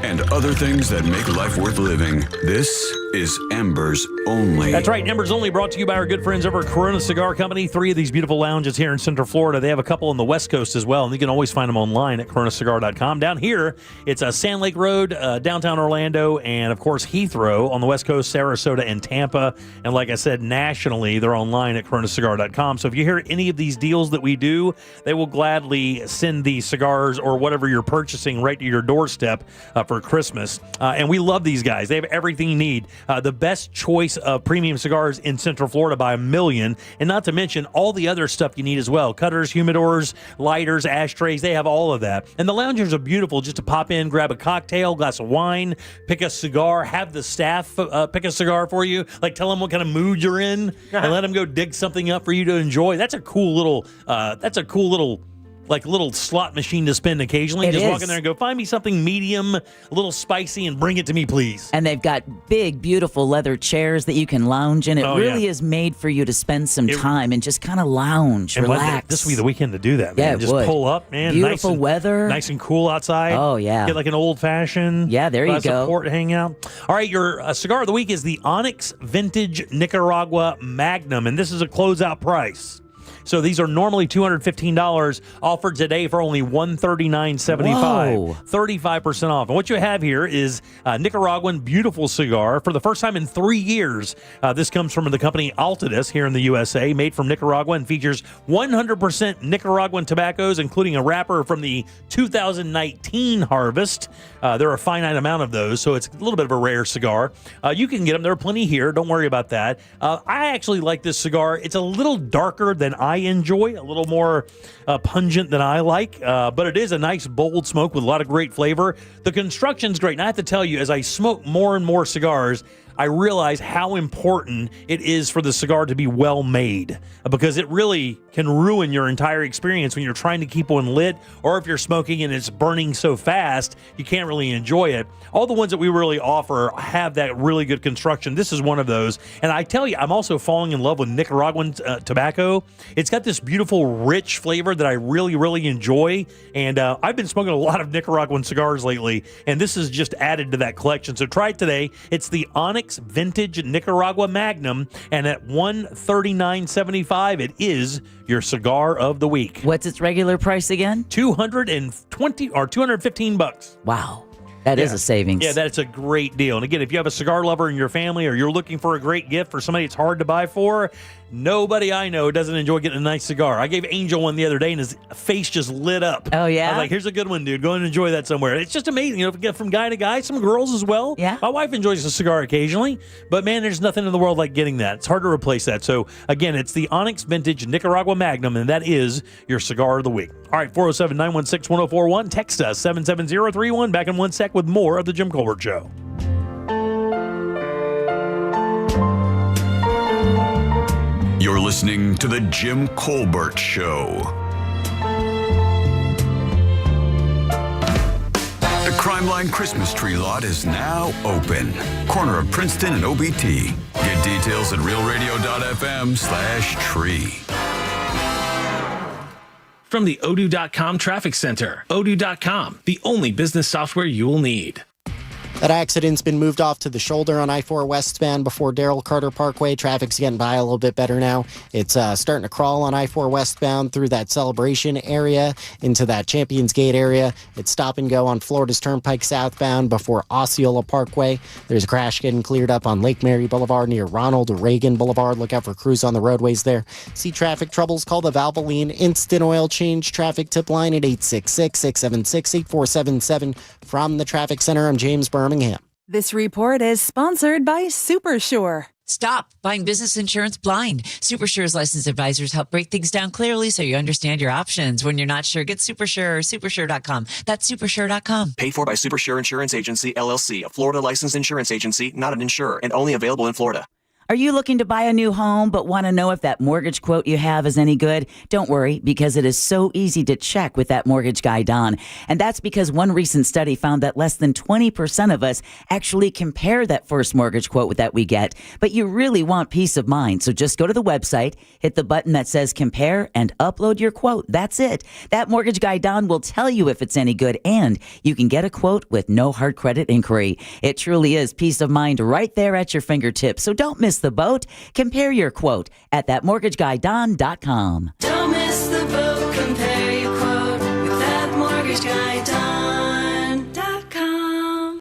and other things that make life worth living. This is Embers Only. That's right. Embers Only brought to you by our good friends over at Corona Cigar Company. 3 of these beautiful lounges here in Central Florida. They have a couple on the West Coast as well, and you can always find them online at coronacigar.com. Down here, it's Sand Lake Road, downtown Orlando, and, of course, Heathrow on the West Coast, Sarasota, and Tampa. And like I said, nationally, they're online at coronacigar.com. So if you hear any of these deals that we do, they will gladly send the cigars or whatever you're purchasing right to your doorstep for Christmas. And we love these guys. They have everything you need. The best choice of premium cigars in Central Florida by a million, and not to mention all the other stuff you need as well. Cutters, humidors, lighters, ashtrays, they have all of that. And the loungers are beautiful just to pop in, grab a cocktail, glass of wine, pick a cigar, have the staff pick a cigar for you, like tell them what kind of mood you're in, and let them go dig something up for you to enjoy. That's a cool little, little slot machine to spin occasionally. It Just is. walk in there and go, find me something medium, a little spicy, and bring it to me, please. And they've got big, beautiful leather chairs that you can lounge in. It really is made for you to spend some time and just kind of lounge, And relax. this would be the weekend to do that, man. Yeah, it Just would. pull up, man. Beautiful nice and, weather. Nice and cool outside. Oh, yeah. Get like an old-fashioned. Yeah, there you glass of go. port, hang out. All right, your cigar of the week is the Onyx Vintage Nicaragua Magnum, and this is a closeout price. So these are normally $215, offered today for only $139.75, 35% off. And what you have here is a Nicaraguan beautiful cigar for the first time in 3 years. This comes from the company Altadis here in the USA, made from Nicaragua and features 100% Nicaraguan tobaccos, including a wrapper from the 2019 harvest. There are a finite amount of those, so it's a little bit of a rare cigar. You can get them. There are plenty here. Don't worry about that. I actually like this cigar. It's a little darker than I enjoy, a little more pungent than I like, but it is a nice, bold smoke with a lot of great flavor. The construction's great, and I have to tell you, as I smoke more and more cigars, I realize how important it is for the cigar to be well made, because it really can ruin your entire experience when you're trying to keep one lit, or if you're smoking and it's burning so fast, you can't really enjoy it. All the ones that we really offer have that really good construction. This is one of those. And I tell you, I'm also falling in love with Nicaraguan tobacco. It's got this beautiful, rich flavor that I really, really enjoy. And I've been smoking a lot of Nicaraguan cigars lately, and this is just added to that collection. So try it today. It's the Onyx Vintage Nicaragua Magnum, and at $139.75, it is your cigar of the week. What's its regular price again? $220 or $215. Wow. That is a savings. Yeah, that's a great deal. And again, if you have a cigar lover in your family, or you're looking for a great gift for somebody it's hard to buy for, nobody I know doesn't enjoy getting a nice cigar. I gave Angel one the other day, and his face just lit up. Oh, yeah? I was like, here's a good one, dude. Go and enjoy that somewhere. It's just amazing. You know, from guy to guy, some girls as well. Yeah. My wife enjoys a cigar occasionally, but man, there's nothing in the world like getting that. It's hard to replace that. So again, it's the Onyx Vintage Nicaragua Magnum, and that is your cigar of the week. All right, 407-916-1041. Text us, 77031. Back in 1 sec with more of the Jim Colbert Show. You're listening to the Jim Colbert Show. The Crime Line Christmas tree lot is now open. Corner of Princeton and OBT. Get details at realradio.fm/tree. From the Odoo.com Traffic Center, Odoo.com, the only business software you will need. That accident's been moved off to the shoulder on I-4 westbound before Darrell Carter Parkway. Traffic's getting by a little bit better now. It's starting to crawl on I-4 westbound through that Celebration area into that Champions Gate area. It's stop and go on Florida's Turnpike southbound before Osceola Parkway. There's a crash getting cleared up on Lake Mary Boulevard near Ronald Reagan Boulevard. Look out for crews on the roadways there. See traffic troubles? Call the Valvoline Instant Oil Change traffic tip line at 866-676-8477. From the Traffic Center, I'm James Birmingham. This report is sponsored by SuperSure. Stop buying business insurance blind. SuperSure's licensed advisors help break things down clearly so you understand your options. When you're not sure, get SuperSure or supersure.com. That's supersure.com. Paid for by SuperSure Insurance Agency, LLC, a Florida licensed insurance agency, not an insurer, and only available in Florida. Are you looking to buy a new home but want to know if that mortgage quote you have is any good? Don't worry, because it is so easy to check with that mortgage guy, Don. And that's because one recent study found that less than 20% of us actually compare that first mortgage quote that we get. But you really want peace of mind. So just go to the website, hit the button that says compare, and upload your quote. That's it. That mortgage guy, Don, will tell you if it's any good, and you can get a quote with no hard credit inquiry. It truly is peace of mind right there at your fingertips. So don't miss the boat. Compare your quote at thatmortgageguyDon.com. Don't miss the boat. Compare your quote with thatmortgageguyDon.com.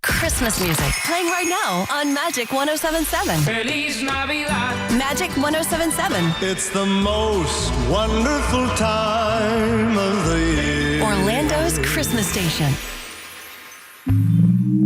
Christmas music playing right now on Magic 107.7. Feliz Navidad. Magic 107.7. It's the most wonderful time of the year. Orlando's Christmas station.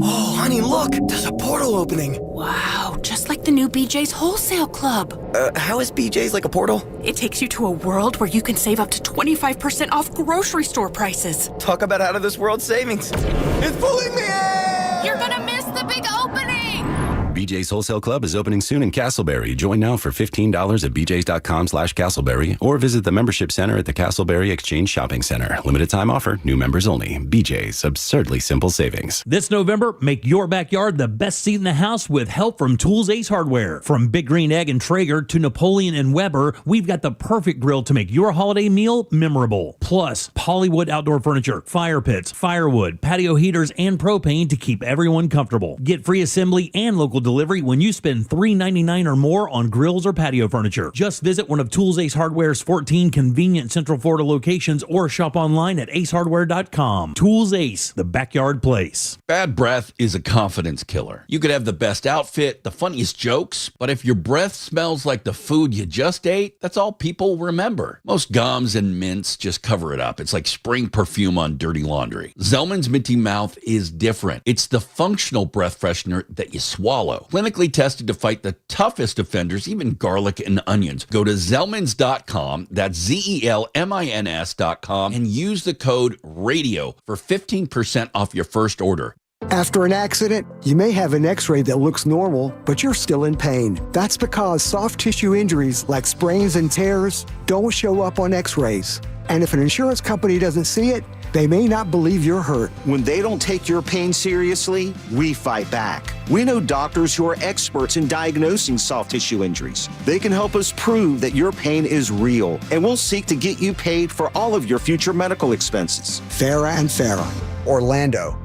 Oh, honey, look! There's a portal opening. Wow, just like the new BJ's Wholesale Club. How is BJ's like a portal? It takes you to a world where you can save up to 25% off grocery store prices. Talk about out of this world savings. It's pulling me in! You're gonna miss the big opening! BJ's Wholesale Club is opening soon in Castleberry. Join now for $15 at bjs.com/Castleberry or visit the membership center at the Castleberry Exchange Shopping Center. Limited time offer, new members only. BJ's, absurdly simple savings. This November, make your backyard the best seat in the house with help from Tools Ace Hardware. From Big Green Egg and Traeger to Napoleon and Weber, we've got the perfect grill to make your holiday meal memorable. Plus, Polywood outdoor furniture, fire pits, firewood, patio heaters, and propane to keep everyone comfortable. Get free assembly and local delivery when you spend $3.99 or more on grills or patio furniture. Just visit one of Tools Ace Hardware's 14 convenient Central Florida locations or shop online at acehardware.com. Tools Ace, the backyard place. Bad breath is a confidence killer. You could have the best outfit, the funniest jokes, but if your breath smells like the food you just ate, that's all people remember. Most gums and mints just cover it up. It's like spraying perfume on dirty laundry. Zellman's Minty Mouth is different. It's the functional breath freshener that you swallow. Clinically tested to fight the toughest offenders, even garlic and onions. Go to Zellmans.com, that's ZELMINS.com, and use the code RADIO for 15% off your first order. After an accident, you may have an x-ray that looks normal, but you're still in pain. That's because soft tissue injuries like sprains and tears don't show up on x-rays. And if an insurance company doesn't see it, they may not believe you're hurt. When they don't take your pain seriously, we fight back. We know doctors who are experts in diagnosing soft tissue injuries. They can help us prove that your pain is real, and we'll seek to get you paid for all of your future medical expenses. Farah and Farah, Orlando.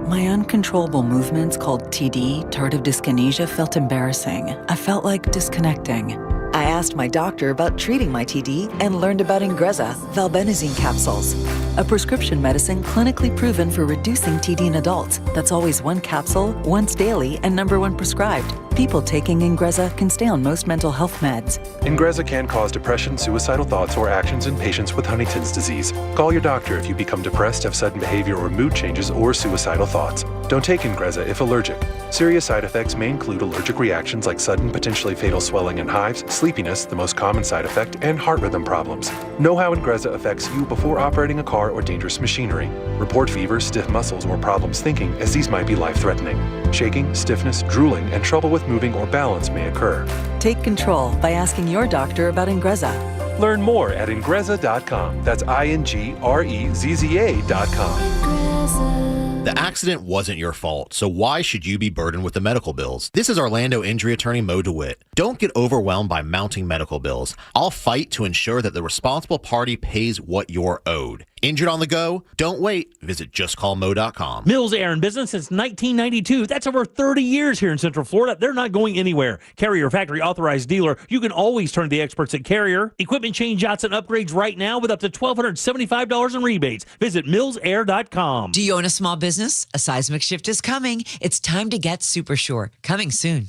My uncontrollable movements called TD, tardive dyskinesia, felt embarrassing. I felt like disconnecting. I asked my doctor about treating my TD and learned about Ingrezza, valbenazine capsules, a prescription medicine clinically proven for reducing TD in adults. That's always one capsule, once daily, and number one prescribed. People taking Ingrezza can stay on most mental health meds. Ingrezza can cause depression, suicidal thoughts, or actions in patients with Huntington's disease. Call your doctor if you become depressed, have sudden behavior or mood changes, or suicidal thoughts. Don't take Ingrezza if allergic. Serious side effects may include allergic reactions like sudden, potentially fatal swelling and hives, sleepiness, the most common side effect, and heart rhythm problems. Know how Ingrezza affects you before operating a car or dangerous machinery. Report fever, stiff muscles, or problems thinking, as these might be life-threatening. Shaking, stiffness, drooling, and trouble with moving or balance may occur. Take control by asking your doctor about Ingrezza. Learn more at Ingrezza.com. That's INGREZZA.com. The accident wasn't your fault, so why should you be burdened with the medical bills? This is Orlando injury attorney Mo DeWitt. Don't get overwhelmed by mounting medical bills. I'll fight to ensure that the responsible party pays what you're owed. Injured on the go? Don't wait. Visit justcallmo.com. Mills Air in business since 1992. That's over 30 years here in Central Florida. They're not going anywhere. Carrier factory authorized dealer. You can always turn to the experts at Carrier. Equipment change outs and upgrades right now with up to $1,275 in rebates. Visit millsair.com. Do you own a small business? A seismic shift is coming. It's time to get Super Sure. Coming soon.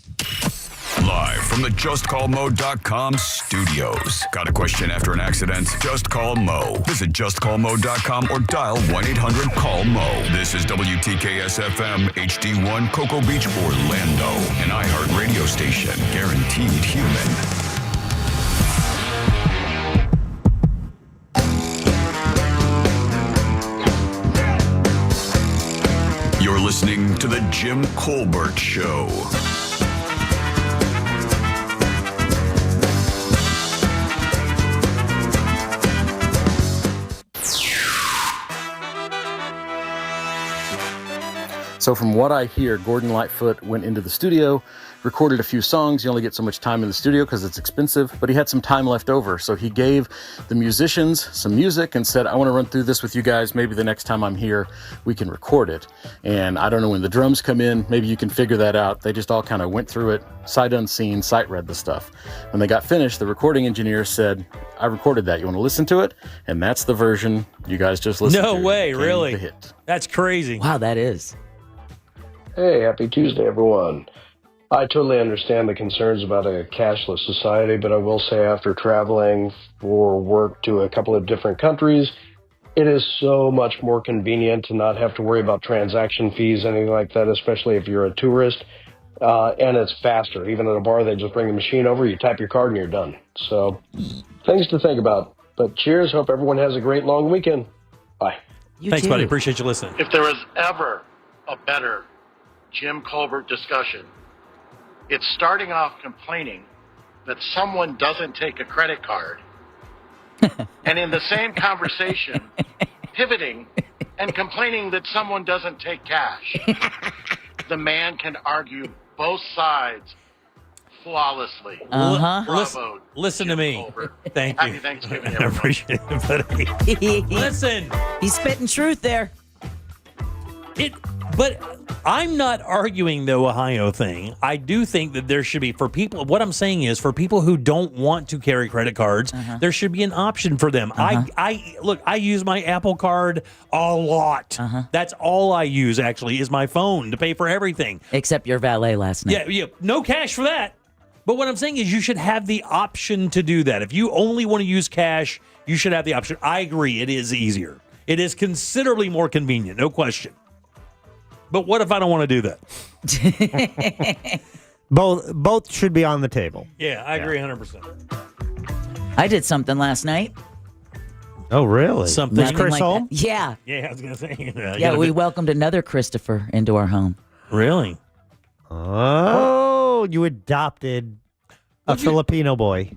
Live from the JustCallMo.com studios. Got a question after an accident? Just call Mo. Visit JustCallMo.com or dial 1-800-CALL-MO. This is WTKS-FM HD1 Cocoa Beach, Orlando. An iHeart radio station. Guaranteed human. You're listening to The Jim Colbert Show. So from what I hear, Gordon Lightfoot went into the studio, recorded a few songs. You only get so much time in the studio because it's expensive, but he had some time left over. So he gave the musicians some music and said, I want to run through this with you guys. Maybe the next time I'm here, we can record it. And I don't know when the drums come in. Maybe you can figure that out. They just all kind of went through it, sight unseen, sight read the stuff. When they got finished, the recording engineer said, I recorded that. You want to listen to it? And that's the version you guys just listened to. No way, Became really? the hit. That's crazy. Wow, that is. Hey, happy Tuesday, everyone. I totally understand the concerns about a cashless society, but I will say after traveling for work to a couple of different countries, it is so much more convenient to not have to worry about transaction fees, anything like that, especially if you're a tourist. And it's faster. Even at a bar, they just bring the machine over, you tap your card, and you're done. So, things to think about. But cheers. Hope everyone has a great long weekend. Bye. Thanks, buddy. Appreciate you listening. If there was ever a better Jim Colbert discussion, it's starting off complaining that someone doesn't take a credit card, and in the same conversation, pivoting and complaining that someone doesn't take cash. The man can argue both sides flawlessly. Bravo. Listen to me. Colbert. Thank you. Happy Thanksgiving, I everyone. appreciate it, buddy. Listen. He's spitting truth there. But I'm not arguing the Ohio thing. I do think that there should be, for people, what I'm saying is for people who don't want to carry credit cards, there should be an option for them. Look, I use my Apple Card a lot. That's all I use, actually, is my phone to pay for everything. Except your valet last night. Yeah, no cash for that. But what I'm saying is you should have the option to do that. If you only want to use cash, you should have the option. I agree, it is easier. It is considerably more convenient, no question. But what if I don't want to do that? Both should be on the table. Yeah, I agree 100%. I did something last night. Oh, really? Something. Was Chris like home? that. Yeah. Yeah, I was going to say. Yeah, we welcomed another Christopher into our home. Really? Oh, you adopted a Filipino boy.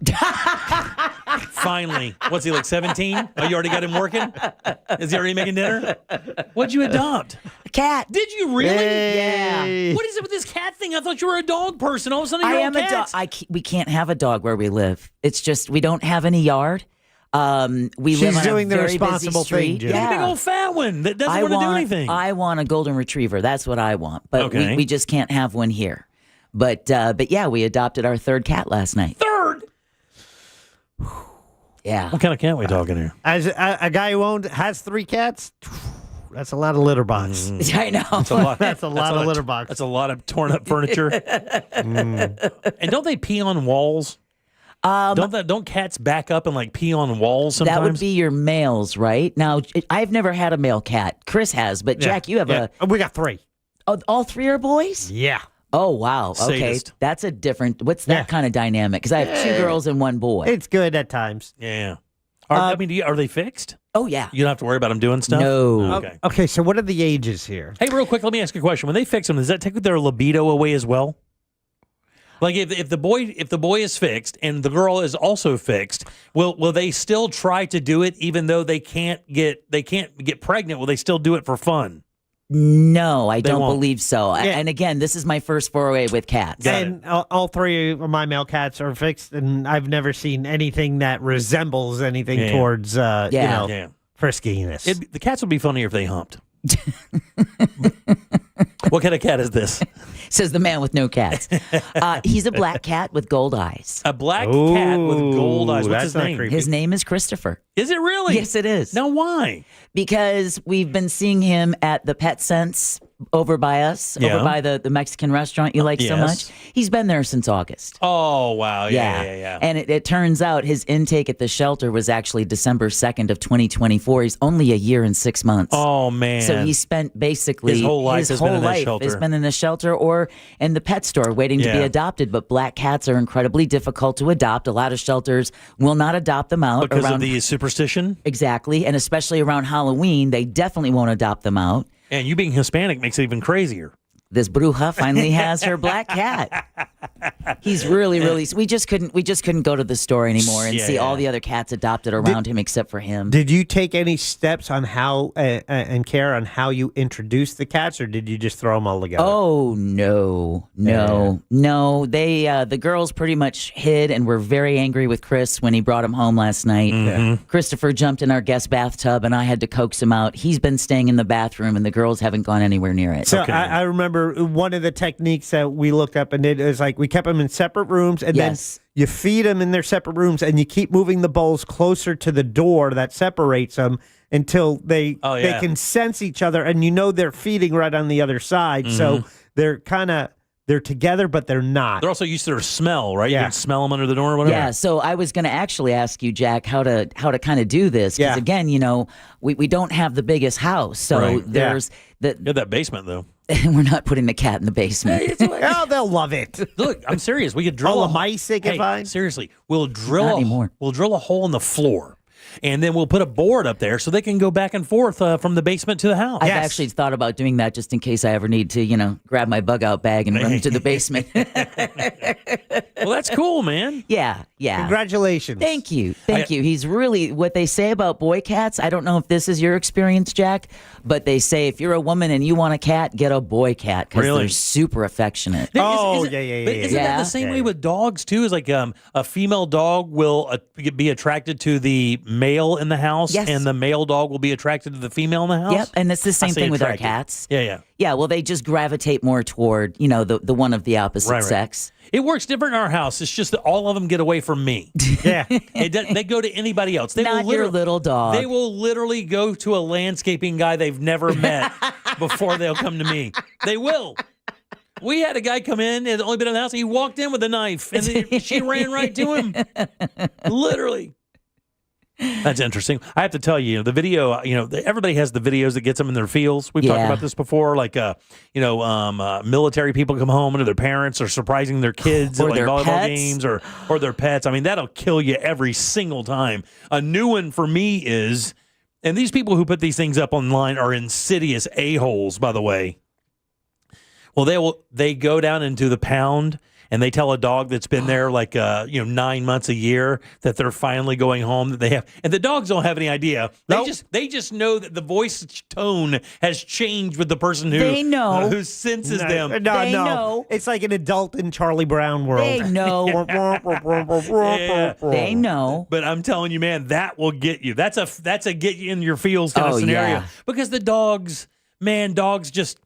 Finally. What's he, like 17? Oh, you already got him working? Is he already making dinner? What'd you adopt? A cat. Did you really? Yeah. What is it with this cat thing? I thought you were a dog person. All of a sudden, I you're am all a dog. cats. We can't have a dog where we live. It's just we don't have any yard. We She's live on doing a the very responsible busy street. thing, Jim. You're a big Yeah. old fat one that doesn't want to do anything. I want a golden retriever. That's what I want. But Okay. we just can't have one here. But yeah, we adopted our third cat last night. Third? Yeah. What kind of cat are we talking here? As a guy who has 3 cats, that's a lot of litter box. I know. That's a lot. That's a lot of litter box. That's a lot of torn up furniture. And don't they pee on walls? Don't cats back up and like pee on walls sometimes? That would be your males, right? Now, I've never had a male cat. Chris has, but Jack, you have We got 3. all 3 are boys? Yeah. Oh, wow. Okay. Sadist. That's a different, what's that kind of dynamic? Because I have 2 girls and 1 boy. It's good at times. Yeah. Are they fixed? Oh, yeah. You don't have to worry about them doing stuff? No. Okay. Okay, so what are the ages here? Hey, real quick, let me ask you a question. When they fix them, does that take their libido away as well? Like if the boy is fixed and the girl is also fixed, will they still try to do it even though they can't get pregnant? Will they still do it for fun? No, I don't won't. believe so. Yeah. And again, this is my first foray with cats. And all 3 of my male cats are fixed, and I've never seen anything that resembles anything towards, friskiness. The cats would be funnier if they humped. What kind of cat is this? Says the man with no cats. He's a black cat with gold eyes. A black cat with gold eyes. What's his name? His name is Christopher. Is it really? Yes, it is. Now, why? Because we've been seeing him at the Pet Sense over by us, over by the Mexican restaurant you like so much. He's been there since August. Oh, wow. Yeah. And it turns out his intake at the shelter was actually December 2nd of 2024. He's only a year and 6 months. Oh, man. So he spent basically his whole life has been in a shelter. Has been in a shelter or in the pet store waiting to be adopted. But black cats are incredibly difficult to adopt. A lot of shelters will not adopt them out. Because of the superstition? Exactly. And especially around Halloween, they definitely won't adopt them out. And you being Hispanic makes it even crazier. this Bruja finally has her black cat. He's really, really. We just couldn't go to the store anymore and see all the other cats adopted around him except for him. Did you take any steps on how and care on how you introduced the cats, or did you just throw them all together? Oh no. They the girls pretty much hid and were very angry with Chris when he brought him home last night. Mm-hmm. Christopher jumped in our guest bathtub and I had to coax him out. He's been staying in the bathroom and the girls haven't gone anywhere near it. So I remember one of the techniques that we looked up and did is like we kept them in separate rooms and then you feed them in their separate rooms and you keep moving the bowls closer to the door that separates them until they can sense each other and they're feeding right on the other side. Mm-hmm. So they're together, but they're not. They're also used to their smell, right? You can smell them under the door or whatever. Yeah, so I was going to actually ask you, Jack, how to kind of do this. Because, again, we don't have the biggest house. So there's... You have that basement, though. We're not putting the cat in the basement. Oh, they'll love it. Look, I'm serious. We could drill all the mice they can find. Seriously, we'll drill a hole in the floor, and then we'll put a board up there so they can go back and forth from the basement to the house. I've actually thought about doing that just in case I ever need to, grab my bug out bag and run into the basement. Well, that's cool, man. Yeah. Congratulations. Thank you. He's really, what they say about boy cats, I don't know if this is your experience, Jack, but they say if you're a woman and you want a cat, get a boy cat because they're super affectionate. Isn't that the same way with dogs, too? Is like a female dog will be attracted to the male in the house, and the male dog will be attracted to the female in the house? Yep, and it's the same thing with our cats. Yeah. Yeah, well, they just gravitate more toward, the one of the opposite sex. It works different in our house. It's just that all of them get away from me. Yeah. They go to anybody else. They Not your little dog. They will literally go to a landscaping guy they've never met before they'll come to me. They will. We had a guy come in, had only been in the house, and he walked in with a knife, and she ran right to him. Literally. That's interesting. I have to tell you, the video, everybody has the videos that gets them in their feels. We've talked about this before. Like, military people come home and their parents are surprising their kids Or at like their volleyball pets. games or their pets. I mean, that'll kill you every single time. A new one for me is, and these people who put these things up online are insidious a-holes, by the way. Well, they go down into the pound and they tell a dog that's been there like 9 months a year that they're finally going home, that they have, and the dogs don't have any idea. They just know that the voice tone has changed with the person who senses them. No. It's like an adult in Charlie Brown world. They know. They know. But I'm telling you, man, that will get you. That's a get you in your feels kind of scenario. Yeah. Because the dogs just.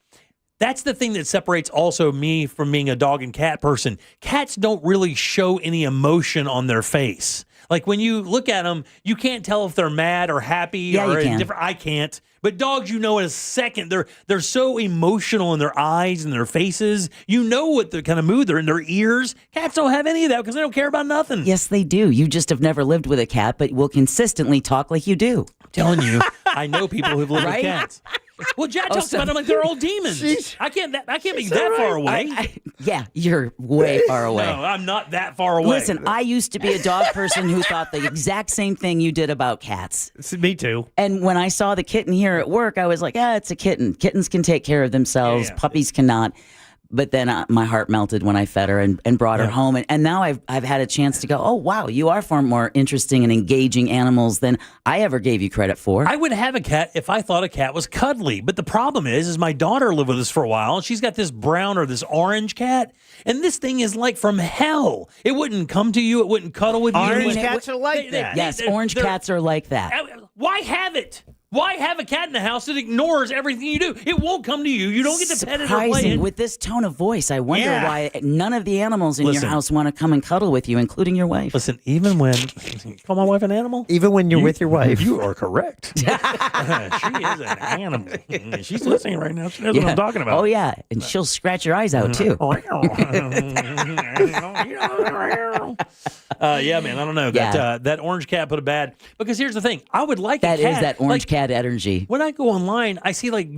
That's the thing that separates also me from being a dog and cat person. Cats don't really show any emotion on their face. Like when you look at them, you can't tell if they're mad or happy or indifferent. I can't. But dogs, in a second. They're so emotional in their eyes and their faces. You know what the kind of mood they're in. Their ears. Cats don't have any of that because they don't care about nothing. Yes, they do. You just have never lived with a cat, but will consistently talk like you do. I'm telling you, I know people who've lived with cats. Well, Jack talks about them like they're all demons. I can't be that far away. Yeah, you're way far away. No, I'm not that far away. Listen, I used to be a dog person who thought the exact same thing you did about cats. Me too. And when I saw the kitten here at work, I was like, it's a kitten. Kittens can take care of themselves. Yeah. Puppies cannot. But then my heart melted when I fed her and brought her home. And now I've had a chance to go, oh, wow, you are far more interesting and engaging animals than I ever gave you credit for. I would have a cat if I thought a cat was cuddly. But the problem is my daughter lived with us for a while, and she's got this brown or this orange cat. And this thing is like from hell. It wouldn't come to you. It wouldn't cuddle with you. Orange cats are like that. Yes, orange cats are like that. Why have it? Why have a cat in the house that ignores everything you do? It won't come to you. You don't get to pet it or play it. With this tone of voice, I wonder why none of the animals in your house want to come and cuddle with you, including your wife. Listen, even when call my wife an animal? Even when you're with your wife. You are correct. She is an animal. She's listening right now. She knows what I'm talking about. Oh, yeah. And she'll scratch your eyes out, too. Yeah, man, I don't know. That orange cat put a bad, because here's the thing. I would like That a cat. is that orange like, cat energy. When I go online, I see like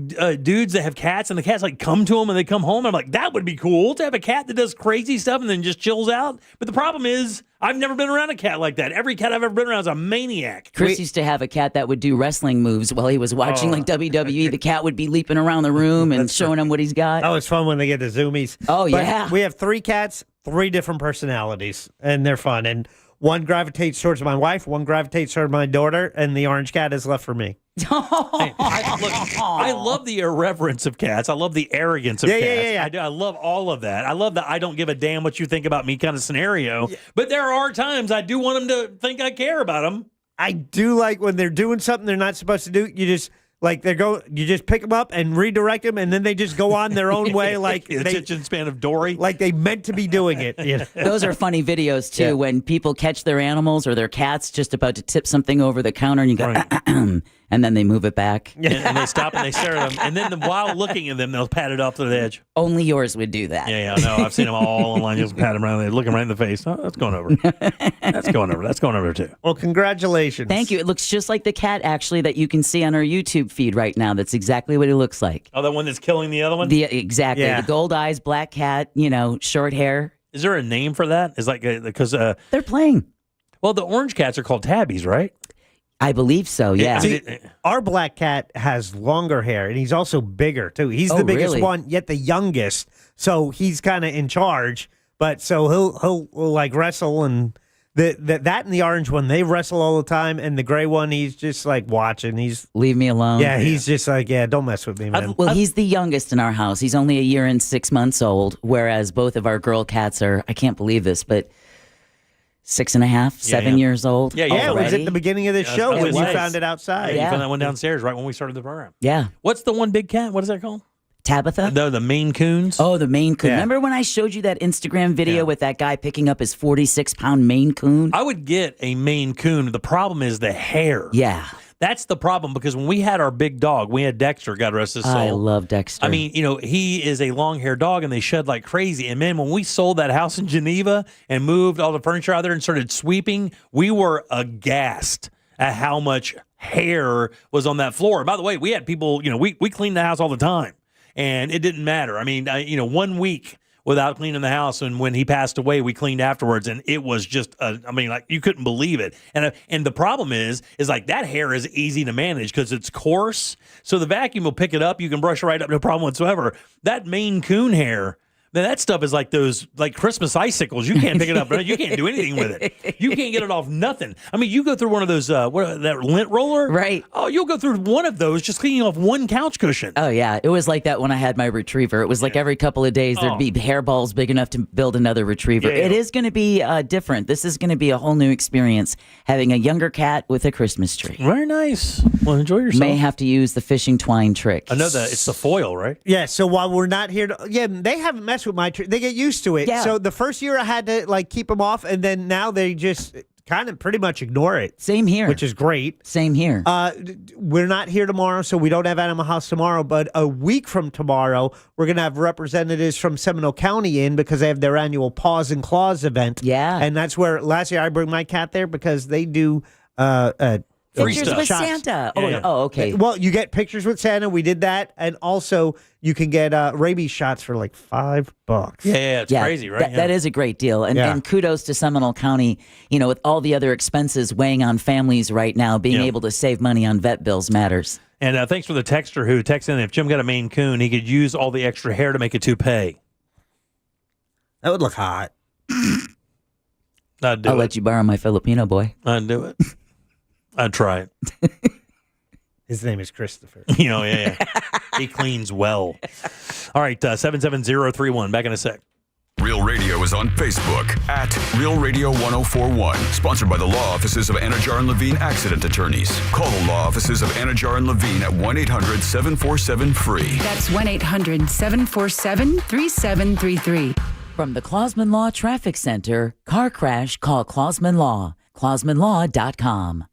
dudes that have cats, and the cats like come to them and they come home. And I'm like, that would be cool to have a cat that does crazy stuff and then just chills out. But the problem is, I've never been around a cat like that. Every cat I've ever been around is a maniac. Chris used to have a cat that would do wrestling moves while he was watching like WWE. The cat would be leaping around the room and showing him what he's got. Oh, it's fun when they get the zoomies. Oh, But yeah. we have 3 cats, 3 different personalities, and they're fun. And one gravitates towards my wife, one gravitates towards my daughter, and the orange cat is left for me. I love the irreverence of cats. I love the arrogance of cats. Yeah. I do. I love all of that. I love that I don't give a damn what you think about me kind of scenario. Yeah. But there are times I do want them to think I care about them. I do like when they're doing something they're not supposed to do. You just you just pick them up and redirect them, and then they just go on their own way, like the attention span of Dory, like they meant to be doing it. You know? Those are funny videos too, when people catch their animals or their cats just about to tip something over the counter, and you go, and then they move it back. And they stop and they stare at them, and then while looking at them, they'll pat it off to the edge. Only yours would do that. Yeah, I know. I've seen them all online. Just pat them around, they look them right in the face. Oh, that's going over. That's going over. That's going over too. Well, congratulations. Thank you. It looks just like the cat actually that you can see on our YouTube feed right now. That's exactly what it looks like. Oh, the one that's killing the other one? Exactly. Yeah. The gold eyes, black cat, short hair. Is there a name for that? Is like because they're playing. Well, the orange cats are called tabbies, right? I believe so, yeah. See, our black cat has longer hair, and he's also bigger, too. He's the biggest really? one, yet the youngest. So he's kind of in charge. But so he'll like wrestle, and that and the orange one, they wrestle all the time. And the gray one, he's just like watching. Leave me alone. Yeah, he's just like, don't mess with me, man. Well, he's the youngest in our house. He's only 1 year and 6 months old, whereas both of our girl cats are, I can't believe this, but 6.5, 7 years old. Yeah, it was at the beginning of this show when you found it outside. Yeah, you found that one downstairs right when we started the program. Yeah. What's the one big cat? What is that called? Tabitha? The Maine Coons. Oh, the Maine Coon. Yeah. Remember when I showed you that Instagram video with that guy picking up his 46-pound Maine Coon? I would get a Maine Coon. The problem is the hair. Yeah. That's the problem, because when we had our big dog, we had Dexter, God rest his soul. I love Dexter. I mean, he is a long-haired dog, and they shed like crazy. And, man, when we sold that house in Geneva and moved all the furniture out there and started sweeping, we were aghast at how much hair was on that floor. And by the way, we had people, we cleaned the house all the time, and it didn't matter. I mean, 1 week without cleaning the house, and when he passed away, we cleaned afterwards, and it was just, you couldn't believe it. And the problem is like that hair is easy to manage because it's coarse, so the vacuum will pick it up. You can brush it right up, no problem whatsoever. That Maine Coon hair, man, that stuff is like those Christmas icicles. You can't pick it up. You can't do anything with it. You can't get it off nothing. I mean, you go through one of those, that lint roller? Right. Oh, you'll go through one of those just cleaning off one couch cushion. Oh, yeah. It was like that when I had my retriever. It was like every couple of days there'd be hairballs big enough to build another retriever. Yeah. It is going to be different. This is going to be a whole new experience, having a younger cat with a Christmas tree. Very nice. Well, enjoy yourself. May have to use the fishing twine trick. I know that it's the foil, right? Yeah, so while we're not here they haven't messed with my tree. They get used to it. Yeah. So the first year I had to keep them off, and then now they just kind of pretty much ignore it. Same here. Which is great. Same here. We're not here tomorrow, so we don't have Animal House tomorrow, but a week from tomorrow, we're going to have representatives from Seminole County in because they have their annual Paws and Claws event. Yeah. And that's where last year I bring my cat there because they do Pictures with shots. Santa. Yeah. Oh, okay. Well, you get pictures with Santa. We did that. And also, you can get rabies shots for like $5. Yeah, it's crazy, right? That is a great deal. And, Yeah. and kudos to Seminole County, with all the other expenses weighing on families right now, being able to save money on vet bills matters. And thanks for the texter who texted in. If Jim got a Maine Coon, he could use all the extra hair to make a toupee. That would look hot. I'd do I'll it. let you borrow my Filipino boy. I'd do it. I'd try it. His name is Christopher. Yeah. He cleans well. All right, 77031. Back in a sec. Real Radio is on Facebook at Real Radio 1041. Sponsored by the law offices of Anajar and Levine Accident Attorneys. Call the law offices of Anajar and Levine at 1-800-747-FREE. That's 1-800-747-3733. From the Clausman Law Traffic Center, car crash, call Clausman Law. ClausmanLaw.com.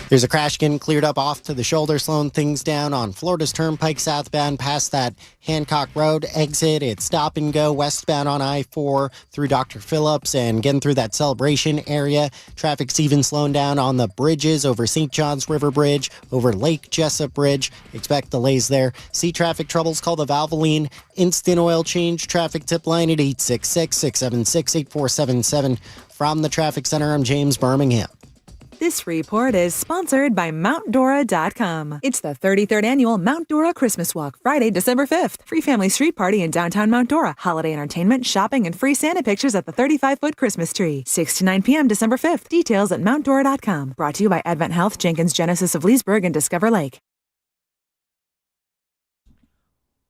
There's a crash getting cleared up off to the shoulder, slowing things down on Florida's Turnpike southbound past that Hancock Road exit. It's stop and go westbound on I-4 through Dr. Phillips and getting through that Celebration area. Traffic's even slowing down on the bridges over St. John's River Bridge, over Lake Jessup Bridge. Expect delays there. See traffic troubles, call the Valvoline Instant Oil Change traffic tip line at 866-676-8477. From the Traffic Center, I'm James Birmingham. This report is sponsored by MountDora.com. It's the 33rd annual Mount Dora Christmas Walk, Friday, December 5th. Free family street party in downtown Mount Dora. Holiday entertainment, shopping, and free Santa pictures at the 35-foot Christmas tree. 6 to 9 p.m. December 5th. Details at MountDora.com. Brought to you by Advent Health, Jenkins Genesis of Leesburg, and Discover Lake.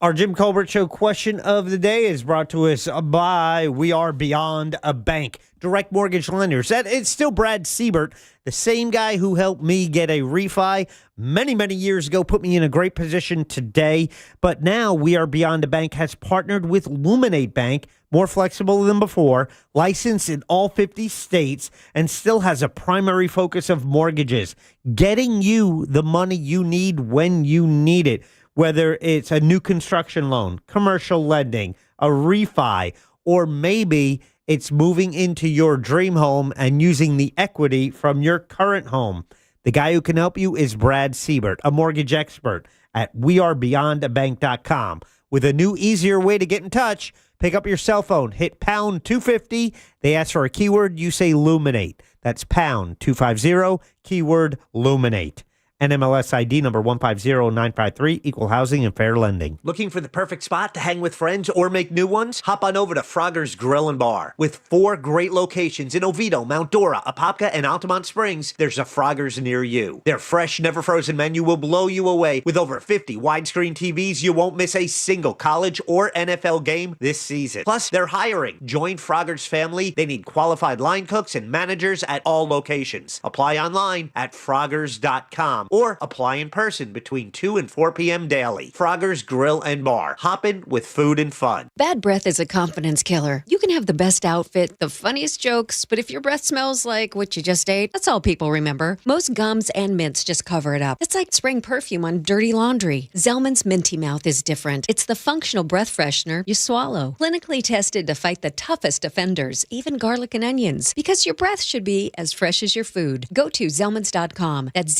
Our Jim Colbert Show question of the day is brought to us by We Are Beyond a Bank. Direct mortgage lenders. It's still Brad Siebert, the same guy who helped me get a refi many, many years ago, put me in a great position today. But now We Are Beyond a Bank has partnered with Luminate Bank, more flexible than before, licensed in all 50 states, and still has a primary focus of mortgages, getting you the money you need when you need it. Whether it's a new construction loan, commercial lending, a refi, or maybe it's moving into your dream home and using the equity from your current home. The guy who can help you is Brad Siebert, a mortgage expert at wearebeyondabank.com. With a new, easier way to get in touch, pick up your cell phone, hit pound 250. They ask for a keyword, you say Luminate. That's pound 250, keyword Luminate. NMLS ID number 150953, equal housing and fair lending. Looking for the perfect spot to hang with friends or make new ones? Hop on over to Frogger's Grill and Bar. With 4 great locations in Oviedo, Mount Dora, Apopka, and Altamont Springs, there's a Frogger's near you. Their fresh, never frozen menu will blow you away. With over 50 widescreen TVs, you won't miss a single college or NFL game this season. Plus, they're hiring. Join Frogger's family. They need qualified line cooks and managers at all locations. Apply online at Froggers.com. Or apply in person between 2 and 4 p.m. daily. Frogger's Grill and Bar. Hoppin' with food and fun. Bad breath is a confidence killer. You can have the best outfit, the funniest jokes, but if your breath smells like what you just ate, that's all people remember. Most gums and mints just cover it up. It's like spraying perfume on dirty laundry. Zellman's Minty Mouth is different. It's the functional breath freshener you swallow. Clinically tested to fight the toughest offenders, even garlic and onions. Because your breath should be as fresh as your food. Go to Zellmans.com. That's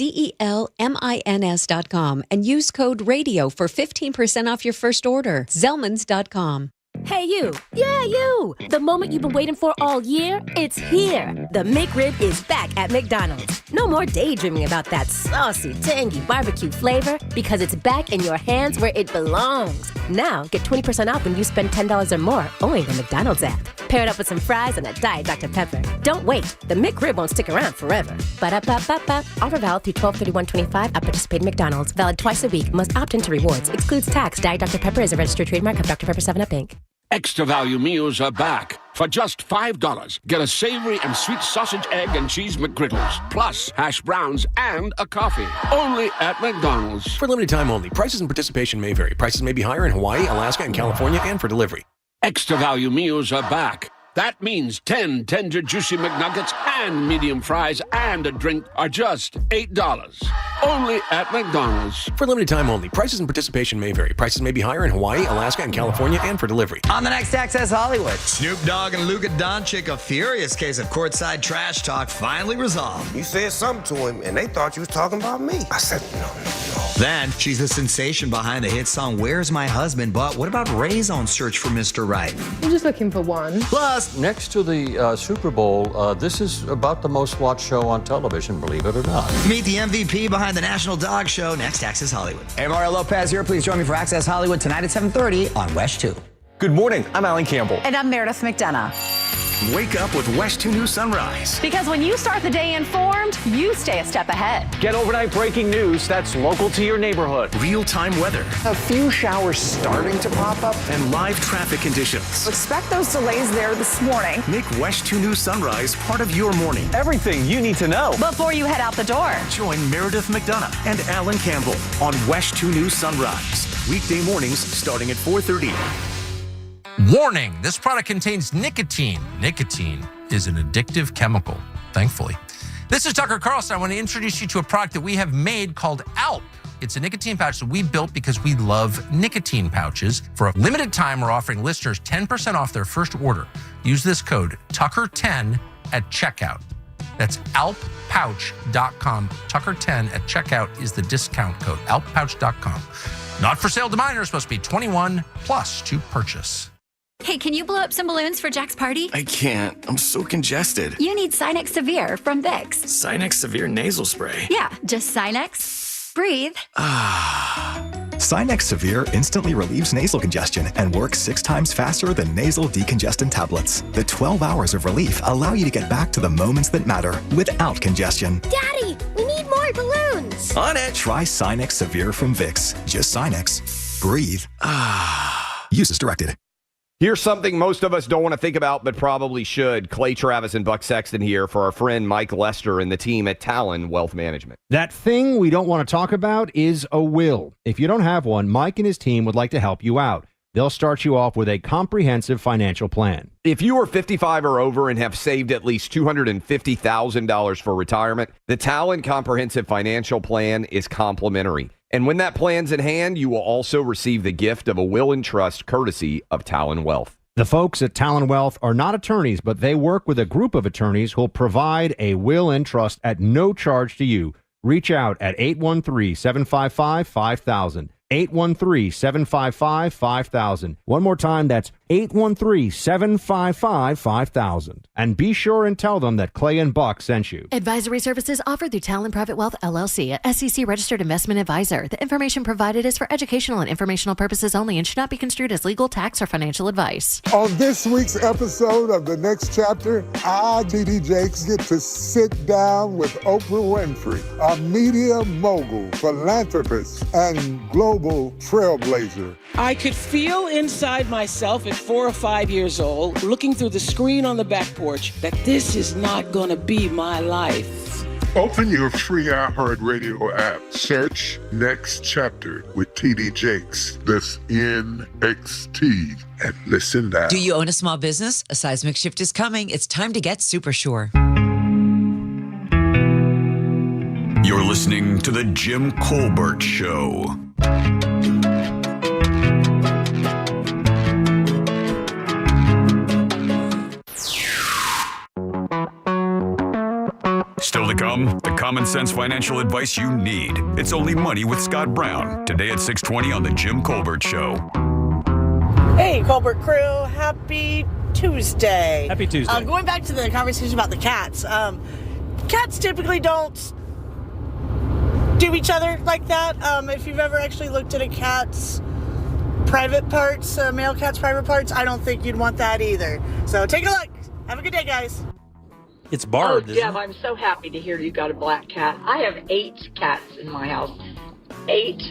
ZELMINS.com and use code RADIO for 15% off your first order. Zellmans.com. Hey, you. Yeah, you. The moment you've been waiting for all year, it's here. The McRib is back at McDonald's. No more daydreaming about that saucy, tangy barbecue flavor because it's back in your hands where it belongs. Now, get 20% off when you spend $10 or more only in the McDonald's app. Pair it up with some fries and a Diet Dr. Pepper. Don't wait. The McRib won't stick around forever. Ba-da-ba-ba-ba. Offer valid through 12/31/25 at participating McDonald's. Valid twice a week. Must opt into rewards. Excludes tax. Diet Dr. Pepper is a registered trademark of Dr. Pepper 7-Up, Inc. Extra value meals are back. For just $5, get a savory and sweet sausage, egg, and cheese McGriddles, plus hash browns and a coffee. Only at McDonald's. For limited time only. Prices and participation may vary. Prices may be higher in Hawaii, Alaska, and California, and for delivery. Extra value meals are back. That means 10 tender, juicy McNuggets and medium fries and a drink are just $8. Only at McDonald's. For limited time only. Prices and participation may vary. Prices may be higher in Hawaii, Alaska, and California, and for delivery. On the next Access Hollywood, Snoop Dogg and Luka Doncic, a furious case of courtside trash talk finally resolved. You said something to him, and they thought you was talking about me. I said, no. Then, she's the sensation behind the hit song Where's My Husband, but what about Ray's on search for Mr. Right? I'm just looking for one. Plus, next to the Super Bowl, this is about the most watched show on television, believe it or not. Meet the MVP behind the National Dog Show, next Access Hollywood. Hey, Mario Lopez here. Please join me for Access Hollywood tonight at 7:30 on West 2. Good morning. I'm Alan Campbell. And I'm Meredith McDonough. Wake up with West 2 News Sunrise. Because when you start the day informed, you stay a step ahead. Get overnight breaking news that's local to your neighborhood. Real-time weather. A few showers starting to pop up. And live traffic conditions. Expect those delays there this morning. Make West 2 News Sunrise part of your morning. Everything you need to know before you head out the door. Join Meredith McDonough and Alan Campbell on West 2 News Sunrise. Weekday mornings starting at 4:30. Warning, this product contains nicotine. Nicotine is an addictive chemical, thankfully. This is Tucker Carlson. I want to introduce you to a product that we have made called ALP. It's a nicotine pouch that we built because we love nicotine pouches. For a limited time, we're offering listeners 10% off their first order. Use this code Tucker10 at checkout. That's alppouch.com. Tucker10 at checkout is the discount code. alppouch.com. Not for sale to minors, supposed to be 21 plus to purchase. Hey, can you blow up some balloons for Jack's party? I can't. I'm so congested. You need Sinex Severe from Vicks. Sinex Severe nasal spray. Yeah, just Sinex. Breathe. Sinex Severe instantly relieves nasal congestion and works 6 times faster than nasal decongestant tablets. The 12 hours of relief allow you to get back to the moments that matter without congestion. Daddy, we need more balloons. On it. Try Sinex Severe from Vicks. Just Sinex. Breathe. Use as directed. Here's something most of us don't want to think about, but probably should. Clay Travis and Buck Sexton here for our friend Mike Lester and the team at Talon Wealth Management. That thing we don't want to talk about is a will. If you don't have one, Mike and his team would like to help you out. They'll start you off with a comprehensive financial plan. If you are 55 or over and have saved at least $250,000 for retirement, the Talon Comprehensive Financial Plan is complimentary. And when that plan's in hand, you will also receive the gift of a will and trust courtesy of Talon Wealth. The folks at Talon Wealth are not attorneys, but they work with a group of attorneys who'll provide a will and trust at no charge to you. Reach out at 813-755-5000. 813-755-5000. One more time, that's 813-755-5000. And be sure and tell them that Clay and Buck sent you. Advisory services offered through Talon Private Wealth, LLC, a SEC-registered investment advisor. The information provided is for educational and informational purposes only and should not be construed as legal, tax, or financial advice. On this week's episode of The Next Chapter, I, T.D. Jakes, get to sit down with Oprah Winfrey, a media mogul, philanthropist, and global trailblazer. I could feel inside myself at 4 or 5 years old, looking through the screen on the back porch, that this is not going to be my life. Open your free iHeartRadio app. Search Next Chapter with T.D. Jakes. That's NXT. And listen now. Do you own a small business? A seismic shift is coming. It's time to get super sure. You're listening to The Jim Colbert Show. Still to come, the common sense financial advice you need. It's Only Money with Scott Brown. Today at 6:20 on The Jim Colbert Show. Hey, Colbert crew. Happy Tuesday. Happy Tuesday. Going back to the conversation about the cats. Cats typically don't do each other like that. If you've ever actually looked at a cat's private parts, male cat's private parts, I don't think you'd want that either. So take a look. Have a good day, guys. It's barbed. Oh, Jeff, I'm so happy to hear you got a black cat. I have 8 cats in my house. 8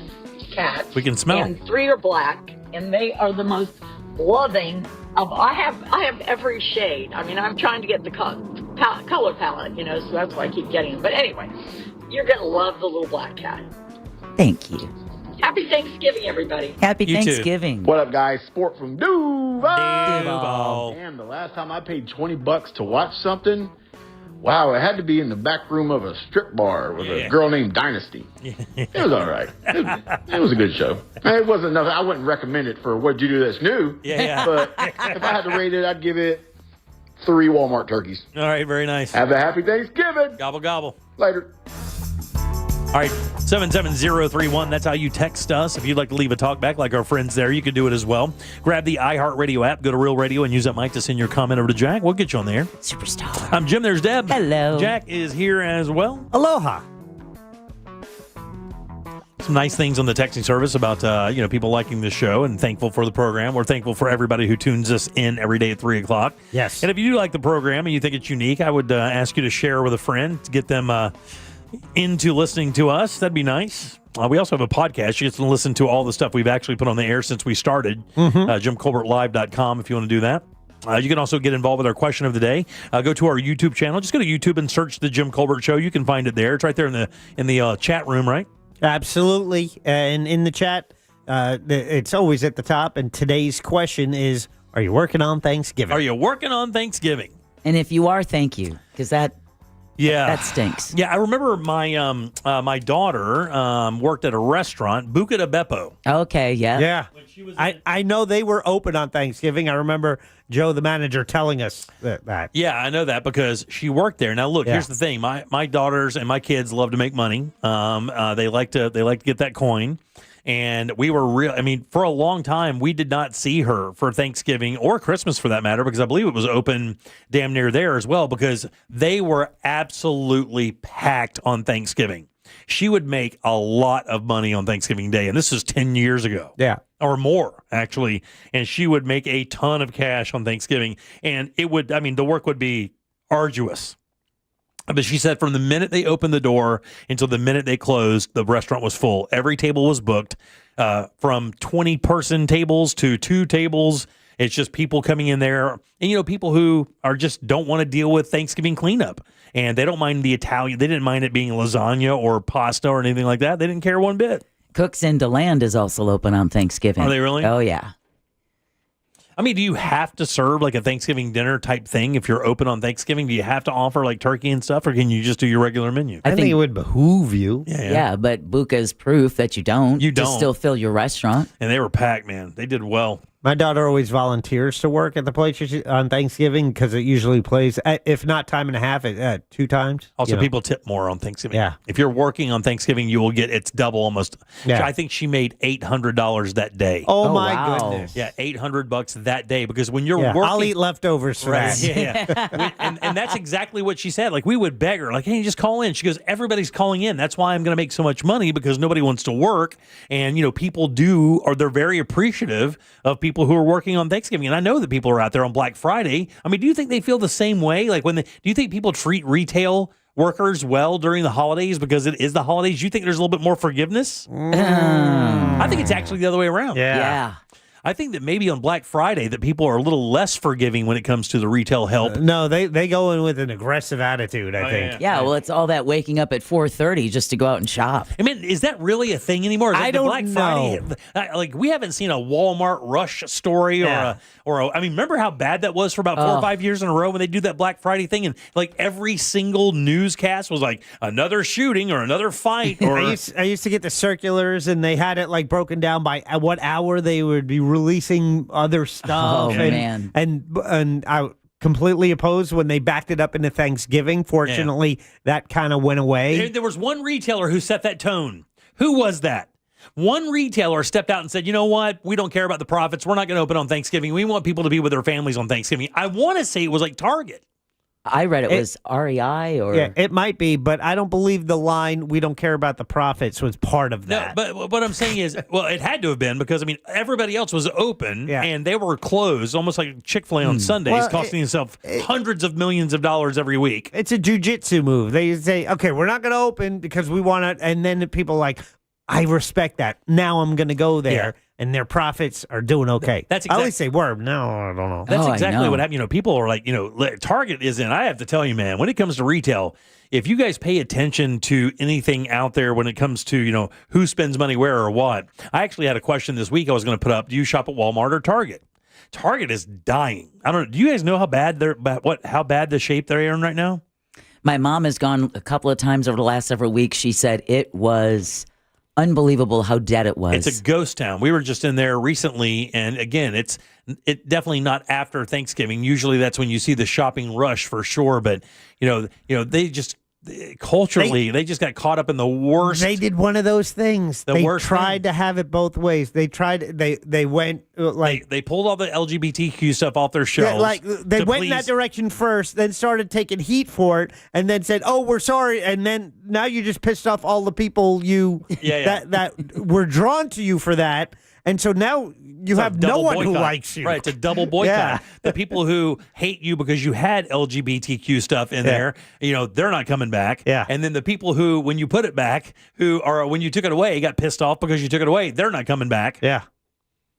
cats. We can smell and 3 are black, and they are the most loving of. I have every shade. I mean, I'm trying to get the color palette, so that's why I keep getting them. But anyway, you're gonna love the little black cat. Thank you. Happy Thanksgiving, everybody. Happy You too. Thanksgiving. What up, guys? Sport from Duval. Duval. Damn, the last time I paid $20 to watch something, wow, it had to be in the back room of a strip bar with a girl named Dynasty. It was all right. It was a good show. It wasn't nothing. I wouldn't recommend it for What'd You Do That's New. Yeah. But if I had to rate it, I'd give it 3 Walmart turkeys. All right, very nice. Have a happy Thanksgiving. Gobble, gobble. Later. All right, 77031. That's how you text us. If you'd like to leave a talk back like our friends there, you can do it as well. Grab the iHeartRadio app, go to Real Radio, and use that mic to send your comment over to Jack. We'll get you on there. Superstar. I'm Jim. There's Deb. Hello. Jack is here as well. Aloha. Some nice things on the texting service about people liking the show and thankful for the program. We're thankful for everybody who tunes us in every day at 3 o'clock. Yes. And if you do like the program and you think it's unique, I would ask you to share with a friend to get them into listening to us. That'd be nice. We also have a podcast. You get to listen to all the stuff we've actually put on the air since we started. JimColbertLive.com if you want to do that. You can also get involved with our question of the day. Go to our YouTube channel. Just go to YouTube and search The Jim Colbert Show. You can find it there. It's right there in the chat room, right? Absolutely. And in the chat, it's always at the top. And today's question is, are you working on Thanksgiving? Are you working on Thanksgiving? And if you are, thank you, because that Yeah, That stinks. Yeah, I remember my my daughter worked at a restaurant, Buca de Beppo. Okay, yeah. Yeah. I know they were open on Thanksgiving. I remember Joe, the manager, telling us that. Yeah, I know that because she worked there. Now, look, Yeah. here's the thing: my daughters and my kids love to make money. They like to get that coin. And we were for a long time, we did not see her for Thanksgiving or Christmas for that matter, because I believe it was open damn near there as well, because they were absolutely packed on Thanksgiving. She would make a lot of money on Thanksgiving Day. And this is 10 years ago. Yeah. Or more, actually. And she would make a ton of cash on Thanksgiving. And it would, the work would be arduous. But she said from the minute they opened the door until the minute they closed, the restaurant was full. Every table was booked, from 20-person tables to 2 tables. It's just people coming in there. And, people who are just don't want to deal with Thanksgiving cleanup. And they don't mind the Italian. They didn't mind it being lasagna or pasta or anything like that. They didn't care one bit. Cook's in DeLand is also open on Thanksgiving. Are they really? Oh, yeah. Do you have to serve like a Thanksgiving dinner type thing if you're open on Thanksgiving? Do you have to offer like turkey and stuff, or can you just do your regular menu? I think it would behoove you. Yeah, but Buca is proof that you don't. You To don't. still fill your restaurant. And they were packed, man. They did well. My daughter always volunteers to work at the place on Thanksgiving because it usually plays, if not time and a half, 2 times. Also, people tip more on Thanksgiving. Yeah. If you're working on Thanksgiving, you will get it's double almost. Yeah. I think she made $800 that day. Oh, my goodness. Yeah, $800 that day, because when you're Yeah, working, I'll eat leftovers for Right, that. yeah. and that's exactly what she said. Like, we would beg her, like, hey, just call in. She goes, everybody's calling in. That's why I'm going to make so much money, because nobody wants to work. And, people they're very appreciative of people who are working on Thanksgiving. And I know that people are out there on Black Friday. do you think they feel the same way? Like, do you think people treat retail workers well during the holidays because it is the holidays? You think there's a little bit more forgiveness? I think it's actually the other way around. Yeah. I think that maybe on Black Friday that people are a little less forgiving when it comes to the retail help. No, they go in with an aggressive attitude, I think. Yeah, well, it's all that waking up at 4:30 just to go out and shop. Is that really a thing anymore? Is I like the don't Black know. Friday, like, we haven't seen a Walmart rush story remember how bad that was for about 4 or 5 years in a row when they do that Black Friday thing, and like every single newscast was like another shooting or another fight. Or I used to get the circulars, and they had it like broken down by at what hour they would be releasing other stuff. Oh, man. And I completely opposed when they backed it up into Thanksgiving. Fortunately, that kind of went away. There was one retailer who set that tone. Who was that? One retailer stepped out and said, you know what? We don't care about the profits. We're not going to open on Thanksgiving. We want people to be with their families on Thanksgiving. I want to say it was like Target. I read it was REI or... Yeah, it might be, but I don't believe the line, we don't care about the profits, was part of that. No, but what I'm saying is, well, it had to have been, because, everybody else was open and they were closed, almost like Chick-fil-A on Sundays, Well, costing themselves hundreds of millions of dollars every week. It's a jujitsu move. They say, okay, we're not going to open because we want to, and then people are like, I respect that. Now I'm going to go there, and their profits are doing okay. I always say, word. No, I don't know. That's exactly what happened. People are like, Target is in. I have to tell you, man, when it comes to retail, if you guys pay attention to anything out there when it comes to, who spends money where or what. I actually had a question this week I was going to put up. Do you shop at Walmart or Target? Target is dying. I don't know. Do you guys know how bad how bad the shape they're in right now? My mom has gone a couple of times over the last several weeks. She said it was unbelievable how dead it was. It's a ghost town. We were just in there recently, and again, it's definitely not after Thanksgiving. Usually that's when you see the shopping rush for sure, but they just culturally they just got caught up in the worst. They did one of those things. They worst tried to have it both ways. They tried. They went like they pulled all the LGBTQ stuff off their shelves. Yeah, like they went in that direction first, then started taking heat for it, and then said, "Oh, we're sorry." And then now you just pissed off all the people that were drawn to you for that. And so now you have no one who likes you. Right, it's a double boycott. Yeah. The people who hate you because you had LGBTQ stuff in there, they're not coming back. Yeah. And then the people who, when you put it back, when you took it away, got pissed off because you took it away, they're not coming back. Yeah.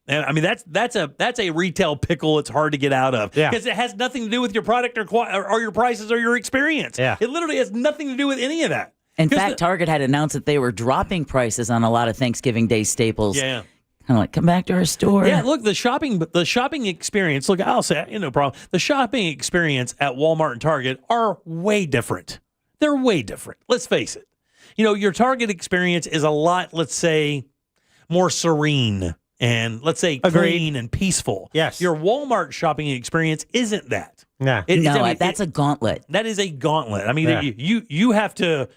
And that's a retail pickle. It's hard to get out of. Yeah. Because it has nothing to do with your product or your prices or your experience. Yeah. It literally has nothing to do with any of that. In fact, Target had announced that they were dropping prices on a lot of Thanksgiving Day staples. Yeah. Kind of like, come back to our store. Yeah, look, the shopping experience, look, I'll say, no problem. The shopping experience at Walmart and Target are way different. They're way different. Let's face it. You know, your Target experience is a lot, let's say, more serene and let's say clean and peaceful. Yes. Your Walmart shopping experience isn't that. Yeah. That's a gauntlet. That is a gauntlet. I mean, Yeah. you have to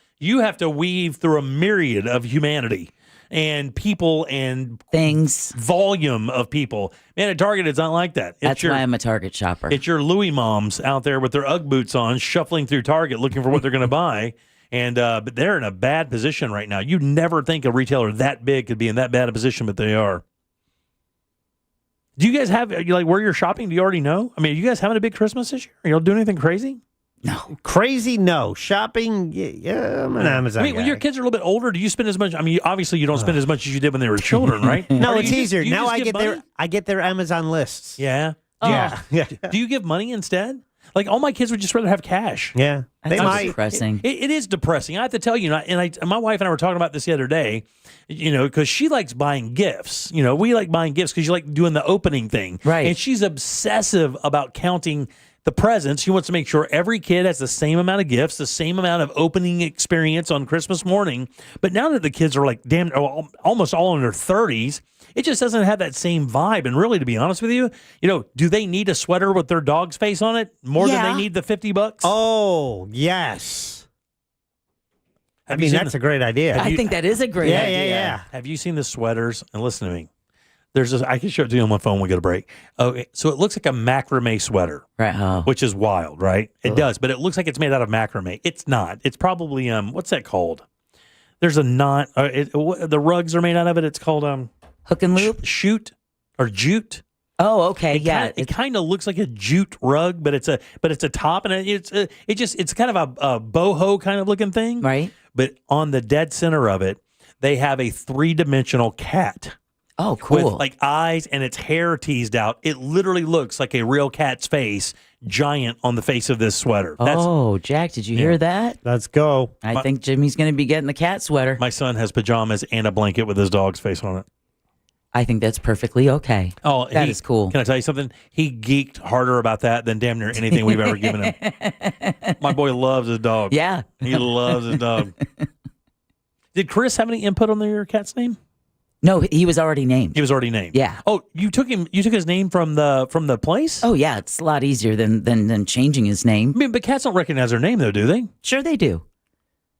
weave through a myriad of humanity and people and things, volume of people. Man, at Target, it's not like that. That's why I'm a Target shopper. It's your Louis moms out there with their Ugg boots on, shuffling through Target looking for what they're going to buy. And but they're in a bad position right now. You never think a retailer that big could be in that bad a position, but they are. Do you guys have, like, where you're shopping? Do you already know? I mean, are you guys having a big Christmas this year? Are y'all doing anything crazy? No. Crazy? No. Shopping? Yeah, I'm an Amazon I mean, when guy. your kids are a little bit older, do you spend as much? I mean, obviously you don't spend as much as you did when they were children, right? No, Or it's you easier. do you Now just I give get money? their Amazon lists. Yeah. Yeah. Yeah. Do you give money instead? Like, all my kids would just rather have cash. Yeah. That's They might. depressing. It is depressing. I have to tell you, and my wife and I were talking about this the other day, because she likes buying gifts. We like buying gifts because you like doing the opening thing. Right. And she's obsessive about counting the presents. She wants to make sure every kid has the same amount of gifts, the same amount of opening experience on Christmas morning. But now that the kids are like almost all in their 30s, it just doesn't have that same vibe. And really, to be honest with you, do they need a sweater with their dog's face on it more than they need the $50? Oh, yes. Have I mean, you seen that's a great idea. I think that is a great idea. Yeah. Have you seen the sweaters? And listen to me. There's this. I can show it to you on my phone when we get a break. Okay, so it looks like a macrame sweater, Right. which is wild, right? It does, but it looks like it's made out of macrame. It's not. It's probably what's that called? There's a knot. The rugs are made out of it. It's called Hook and loop? Shoot or jute. Oh, okay. It kind of looks like a jute rug, but it's a top, and it's kind of a boho kind of looking thing, right? But on the dead center of it, they have a 3-dimensional cat. Oh, cool. With like eyes and its hair teased out. It literally looks like a real cat's face, giant on the face of this sweater. Jack, did you hear that? Let's go. I think Jimmy's going to be getting the cat sweater. My son has pajamas and a blanket with his dog's face on it. I think that's perfectly okay. Oh, that is cool. Can I tell you something? He geeked harder about that than damn near anything we've ever given him. My boy loves his dog. Yeah. He loves his dog. Did Chris have any input on your cat's name? No, he was already named. He was already named. Yeah. Oh, you took his name from the place? Oh yeah, it's a lot easier than changing his name. I mean, but cats don't recognize their name though, do they? Sure they do.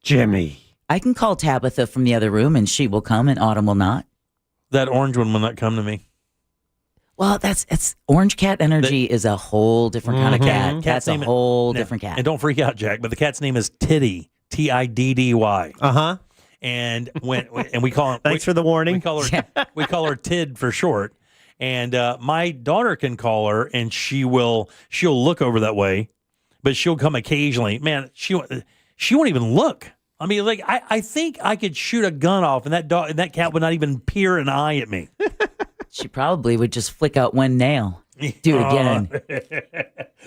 Jimmy. I can call Tabitha from the other room and she will come and Autumn will not. That orange one will not come to me. Well, it's orange cat energy is a whole different kind of cat. That's a whole different cat. And don't freak out, Jack, but the cat's name is Tiddy. Tiddy. Uh-huh. And we call him. Thanks for the warning. We call her Tid for short. And my daughter can call her, and she'll look over that way, but she'll come occasionally. Man, she won't even look. I mean, like I think I could shoot a gun off, and that cat would not even peer an eye at me. She probably would just flick out one nail. Do it again.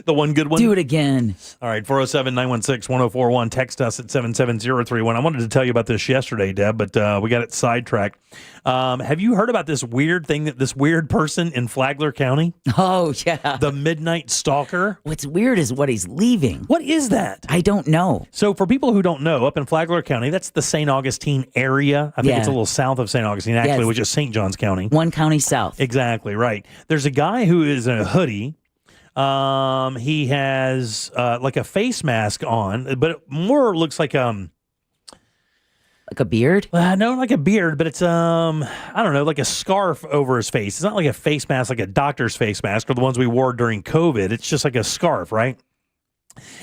The one good one? Do it again. All right, 407-916-1041. Text us at 77031. I wanted to tell you about this yesterday, Deb, but we got it sidetracked. Have you heard about this weird thing that this weird person in Flagler County? Oh, yeah. The Midnight Stalker? What's weird is what he's leaving. What is that? I don't know. So for people who don't know, up in Flagler County, that's the St. Augustine area. I think it's a little south of St. Augustine, actually, which is St. Johns County. One county south. Exactly, right. There's a guy who is in a hoodie. He has like a face mask on, but it more looks like a beard? No, like a beard, but it's I don't know, like a scarf over his face. It's not like a face mask, like a doctor's face mask or the ones we wore during COVID. It's just like a scarf, right?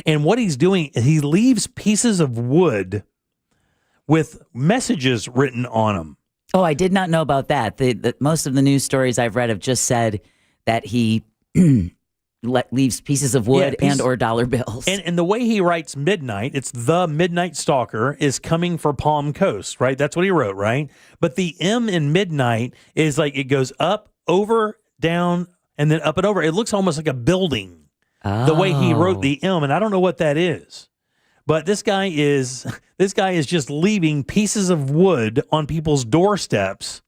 And what he's doing, he leaves pieces of wood with messages written on them. Oh, I did not know about that. Most of the news stories I've read have just said that he leaves pieces of wood and or dollar bills. And the way he writes midnight, it's the Midnight Stalker is coming for Palm Coast, right? That's what he wrote, right? But the M in midnight is like it goes up, over, down, and then up and over. It looks almost like a building. The way he wrote the M, and I don't know what that is. But this guy is just leaving pieces of wood on people's doorsteps.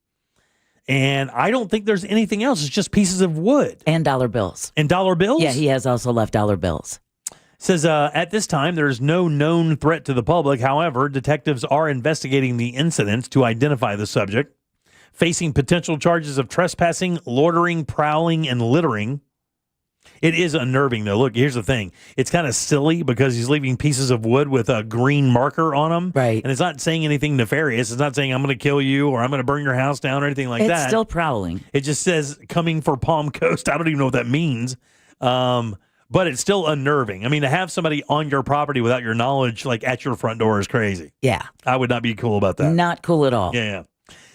And I don't think there's anything else. It's just pieces of wood. And dollar bills. And dollar bills? Yeah, he has also left dollar bills. Says, at this time, there's no known threat to the public. However, detectives are investigating the incidents to identify the subject, facing potential charges of trespassing, loitering, prowling, and littering. It is unnerving, though. Look, here's the thing. It's kind of silly because he's leaving pieces of wood with a green marker on them. Right. And it's not saying anything nefarious. It's not saying I'm going to kill you or I'm going to burn your house down or anything like that. It's still prowling. It just says coming for Palm Coast. I don't even know what that means. But it's still unnerving. I mean, to have somebody on your property without your knowledge, like at your front door, is crazy. Yeah. I would not be cool about that. Not cool at all. Yeah.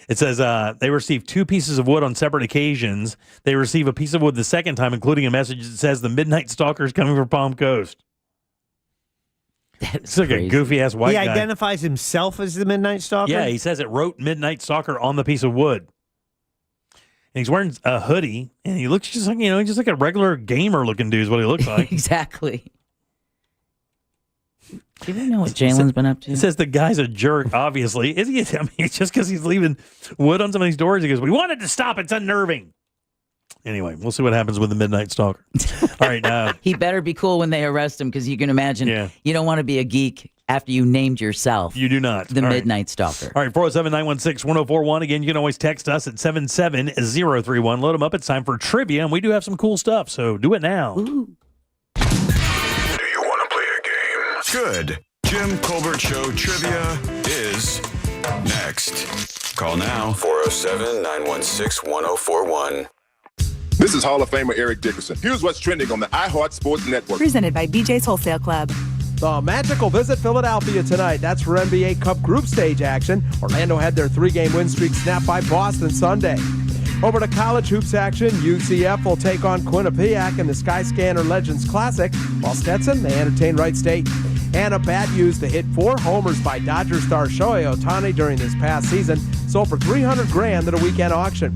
It says they received 2 pieces of wood on separate occasions. They receive a piece of wood the second time, including a message that says the Midnight Stalker is coming for Palm Coast. It's like crazy. a goofy-ass white He guy. identifies himself as the Midnight Stalker? Yeah, he says it wrote Midnight Stalker on the piece of wood. And he's wearing a hoodie, and he looks just like, just like a regular gamer-looking dude is what he looks like. Exactly. Do you know what Jalen's been up to? It says the guy's a jerk, obviously. Is he? I mean, it's just because he's leaving wood on some of these doors. He goes, we wanted to stop. It's unnerving. Anyway, we'll see what happens with the Midnight Stalker. All right. He better be cool when they arrest him because you can imagine you don't want to be a geek after you named yourself. You do not. The All right. Midnight Stalker. All right, 407-916-1041. Again, you can always text us at 77031. Load them up. It's time for trivia, and we do have some cool stuff, so do it now. Ooh. Good. Jim Colbert Show Trivia is next. Call now. 407-916-1041. This is Hall of Famer Eric Dickerson. Here's what's trending on the iHeart Sports Network. Presented by BJ's Wholesale Club. The Magic will visit Philadelphia tonight. That's for NBA Cup group stage action. Orlando had their 3-game win streak snapped by Boston Sunday. Over to college hoops action, UCF will take on Quinnipiac in the Skyscanner Legends Classic, while Stetson, they entertain Wright State. And a bat used to hit 4 homers by Dodger star Shohei Ohtani during this past season sold for $300,000 at a weekend auction.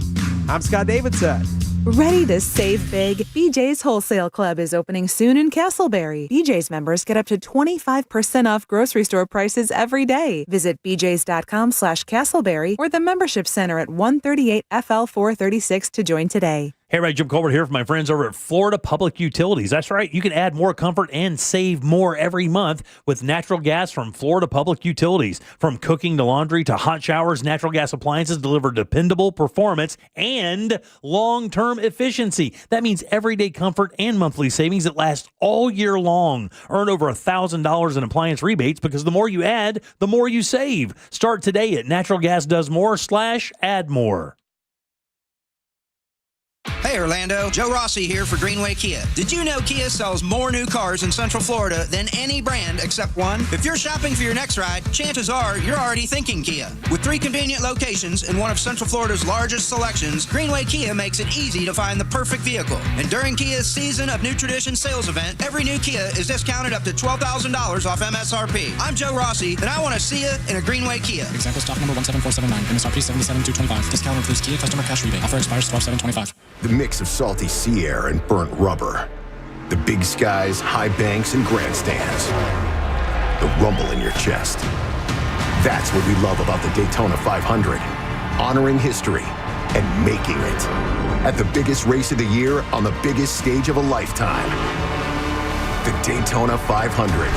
I'm Scott Davidson. Ready to save big? BJ's Wholesale Club is opening soon in Castleberry. BJ's members get up to 25% off grocery store prices every day. Visit bjs.com/Castleberry or the membership center at 138 FL 436 to join today. Hey, everybody, Jim Colbert here from my friends over at Florida Public Utilities. That's right. You can add more comfort and save more every month with natural gas from Florida Public Utilities. From cooking to laundry to hot showers, natural gas appliances deliver dependable performance and long-term efficiency. That means everyday comfort and monthly savings that last all year long. Earn over $1,000 in appliance rebates because the more you add, the more you save. Start today at naturalgasdoesmore/add more. Hey Orlando, Joe Rossi here for Greenway Kia. Did you know Kia sells more new cars in Central Florida than any brand except one? If you're shopping for your next ride, chances are you're already thinking Kia. With 3 convenient locations in one of Central Florida's largest selections, Greenway Kia makes it easy to find the perfect vehicle. And during Kia's Season of New Tradition sales event, every new Kia is discounted up to $12,000 off MSRP. I'm Joe Rossi, and I want to see you in a Greenway Kia. Example stock number 17479, MSRP 77,225. Discount includes Kia customer cash rebate. Offer expires 12/7/25. The mix of salty sea air and burnt rubber. The big skies, high banks, and grandstands. The rumble in your chest. That's what we love about the Daytona 500. Honoring history and making it. At the biggest race of the year on the biggest stage of a lifetime. The Daytona 500.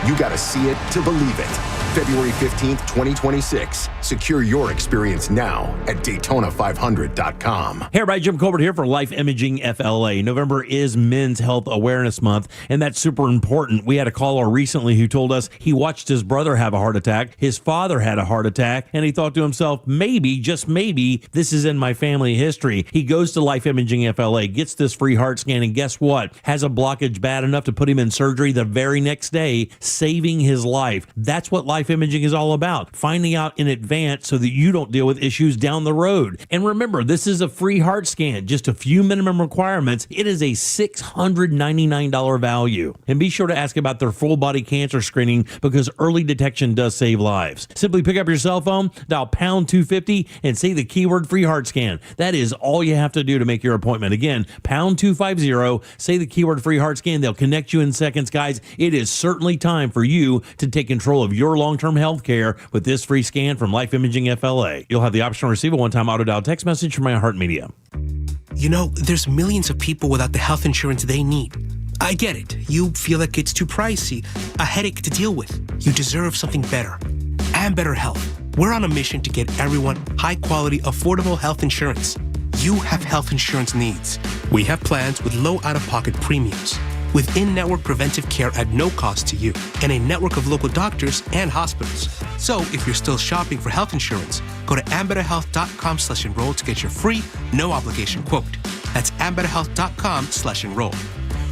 You gotta see it to believe it. February 15th, 2026. Secure your experience now at Daytona500.com. Hey, everybody, Jim Colbert here for Life Imaging FLA. November is Men's Health Awareness Month, and that's super important. We had a caller recently who told us he watched his brother have a heart attack, his father had a heart attack, and he thought to himself, maybe, just maybe, this is in my family history. He goes to Life Imaging FLA, gets this free heart scan, and guess what? Has a blockage bad enough to put him in surgery the very next day, saving his life. That's what Life Imaging is all about, finding out in advance so that you don't deal with issues down the road. And remember, this is a free heart scan, just a few minimum requirements. It is a $699 value. And be sure to ask about their full body cancer screening because early detection does save lives. Simply pick up your cell phone, dial pound 250 and say the keyword free heart scan. That is all you have to do to make your appointment. Again, pound 250, say the keyword free heart scan. They'll connect you in seconds, guys. It is certainly time for you to take control of your long-term health care with this free scan from Life Imaging FLA. You'll have the option to receive a one-time auto-dial text message from iHeartMedia. You know, there's millions of people without the health insurance they need. I get it. You feel like it's too pricey, a headache to deal with. You deserve something better. And Better Health. We're on a mission to get everyone high-quality, affordable health insurance. You have health insurance needs. We have plans with low out-of-pocket premiums, with in-network preventive care at no cost to you, and a network of local doctors and hospitals. So if you're still shopping for health insurance, go to ambetterhealth.com/enroll to get your free, no-obligation quote. That's ambetterhealth.com/enroll.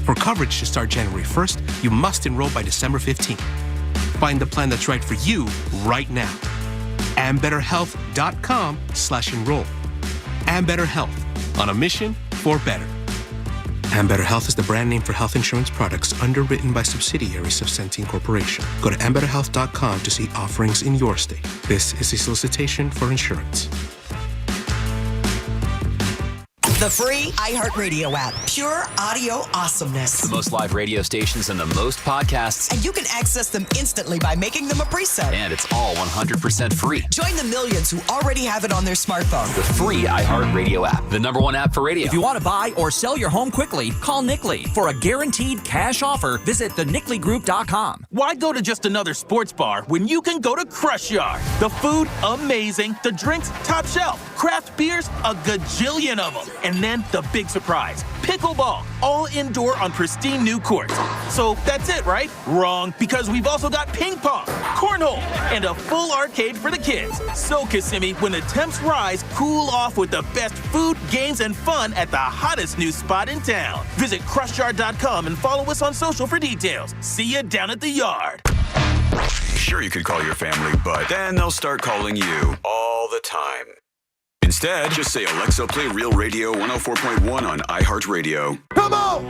For coverage to start January 1st, you must enroll by December 15th. Find the plan that's right for you right now. ambetterhealth.com/enroll. Ambetter Health, on a mission for better. Ambetter Health is the brand name for health insurance products underwritten by subsidiaries of Centene Corporation. Go to ambetterhealth.com to see offerings in your state. This is a solicitation for insurance. The free iHeartRadio app. Pure audio awesomeness. The most live radio stations and the most podcasts. And you can access them instantly by making them a preset. And it's all 100% free. Join the millions who already have it on their smartphone. The free iHeartRadio app. The #1 app for radio. If you want to buy or sell your home quickly, call Nickley. For a guaranteed cash offer, visit thenickleyGroup.com. Why go to just another sports bar when you can go to Crush Yard? The food, amazing. The drinks, top shelf. Craft beers, a gajillion of them. And then the big surprise, pickleball, all indoor on pristine new courts. So that's it, right? Wrong, because we've also got ping pong, cornhole, and a full arcade for the kids. So Kissimmee, when the temps rise, cool off with the best food, games, and fun at the hottest new spot in town. Visit crushyard.com and follow us on social for details. See you down at the yard. Sure, you could call your family, but then they'll start calling you all the time. Instead, just say, Alexa, play Real Radio 104.1 on iHeartRadio. Come on!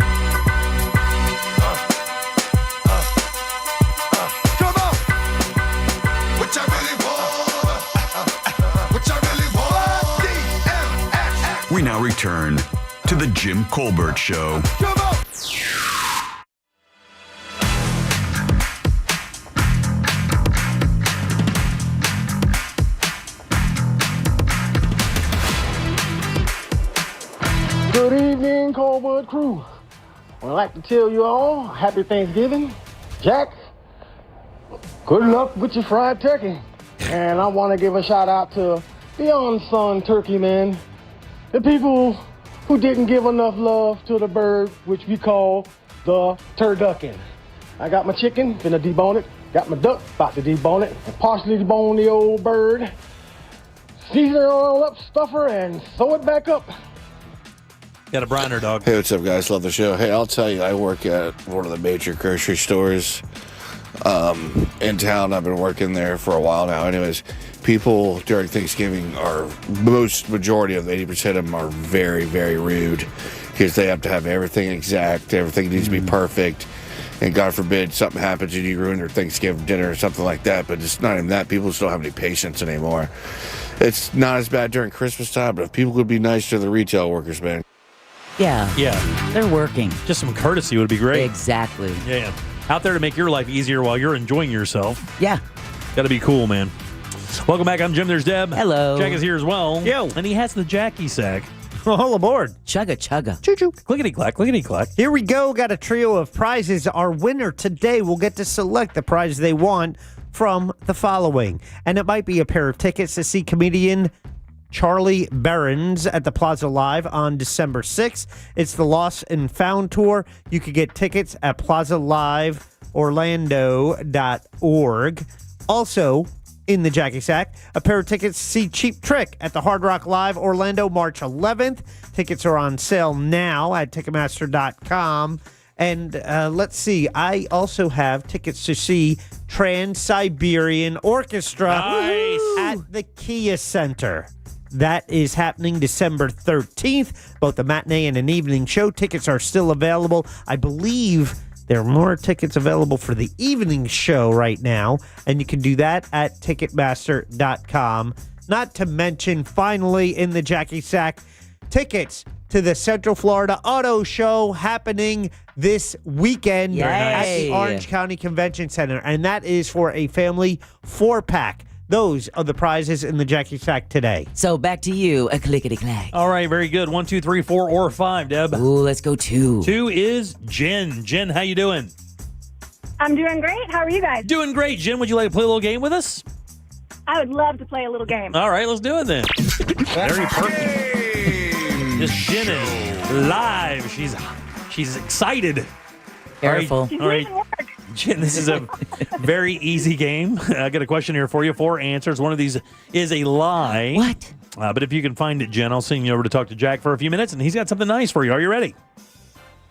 Come on! What I really want. What I really want. We now return to the Jim Colbert Show. Come on! Good evening, Colbert crew. I'd like to tell you all, happy Thanksgiving. Jack, good luck with your fried turkey. And I want to give a shout out to the unsung turkey man, the people who didn't give enough love to the bird, which we call the turducken. I got my chicken, finna debone it. Got my duck, about to debone it. And partially debone the old bird. Season it all up, stuff her, and sew it back up. Got a briner, dog. Hey, what's up, guys? Love the show. Hey, I'll tell you, I work at one of the major grocery stores in town. I've been working there for a while now. Anyways, people during Thanksgiving majority of 80% of them are very, very rude because they have to have everything exact. Everything needs to be perfect. And God forbid something happens and you ruin their Thanksgiving dinner or something like that. But it's not even that. People just don't have any patience anymore. It's not as bad during Christmas time, but if people could be nice to the retail workers, man. Yeah. They're working. Just some courtesy would be great. Exactly. Yeah. Out there to make your life easier while you're enjoying yourself. Yeah. Got to be cool, man. Welcome back. I'm Jim. There's Deb. Hello. Jack is here as well. Yo. And he has the Jackie sack. All aboard. Chugga, chugga. Choo-choo. Clickety-clack, clickety-clack. Here we go. Got a trio of prizes. Our winner today will get to select the prize they want from the following. And it might be a pair of tickets to see comedian Charlie Berens at the Plaza Live on December 6th. It's the Lost and Found Tour. You can get tickets at plazaliveorlando.org. Also, in the Jackie Sack, a pair of tickets to see Cheap Trick at the Hard Rock Live Orlando March 11th. Tickets are on sale now at Ticketmaster.com. And let's see, I also have tickets to see Trans-Siberian Orchestra at the Kia Center. That is happening December 13th, both the matinee and an evening show. Tickets are still available. I believe there are more tickets available for the evening show right now, and you can do that at Ticketmaster.com. Not to mention, finally, in the Jackie Sack, tickets to the Central Florida Auto Show happening this weekend at the Orange County Convention Center, and that is for a family 4-pack. Those are the prizes in the Jackie Fact today. So back to you, a clickety-clack. All right, very good. 1, 2, 3, 4, or 5, Deb. Ooh, let's go 2. 2 is Jen. Jen, how you doing? I'm doing great. How are you guys? Doing great, Jen. Would you like to play a little game with us? I would love to play a little game. All right, let's do it then. Very perfect. This Jen is live. She's excited. Careful. All right. Jen, this is a very easy game. I got a question here for you. 4 answers. One of these is a lie. What? But if you can find it, Jen, I'll send you over to talk to Jack for a few minutes, and he's got something nice for you. Are you ready?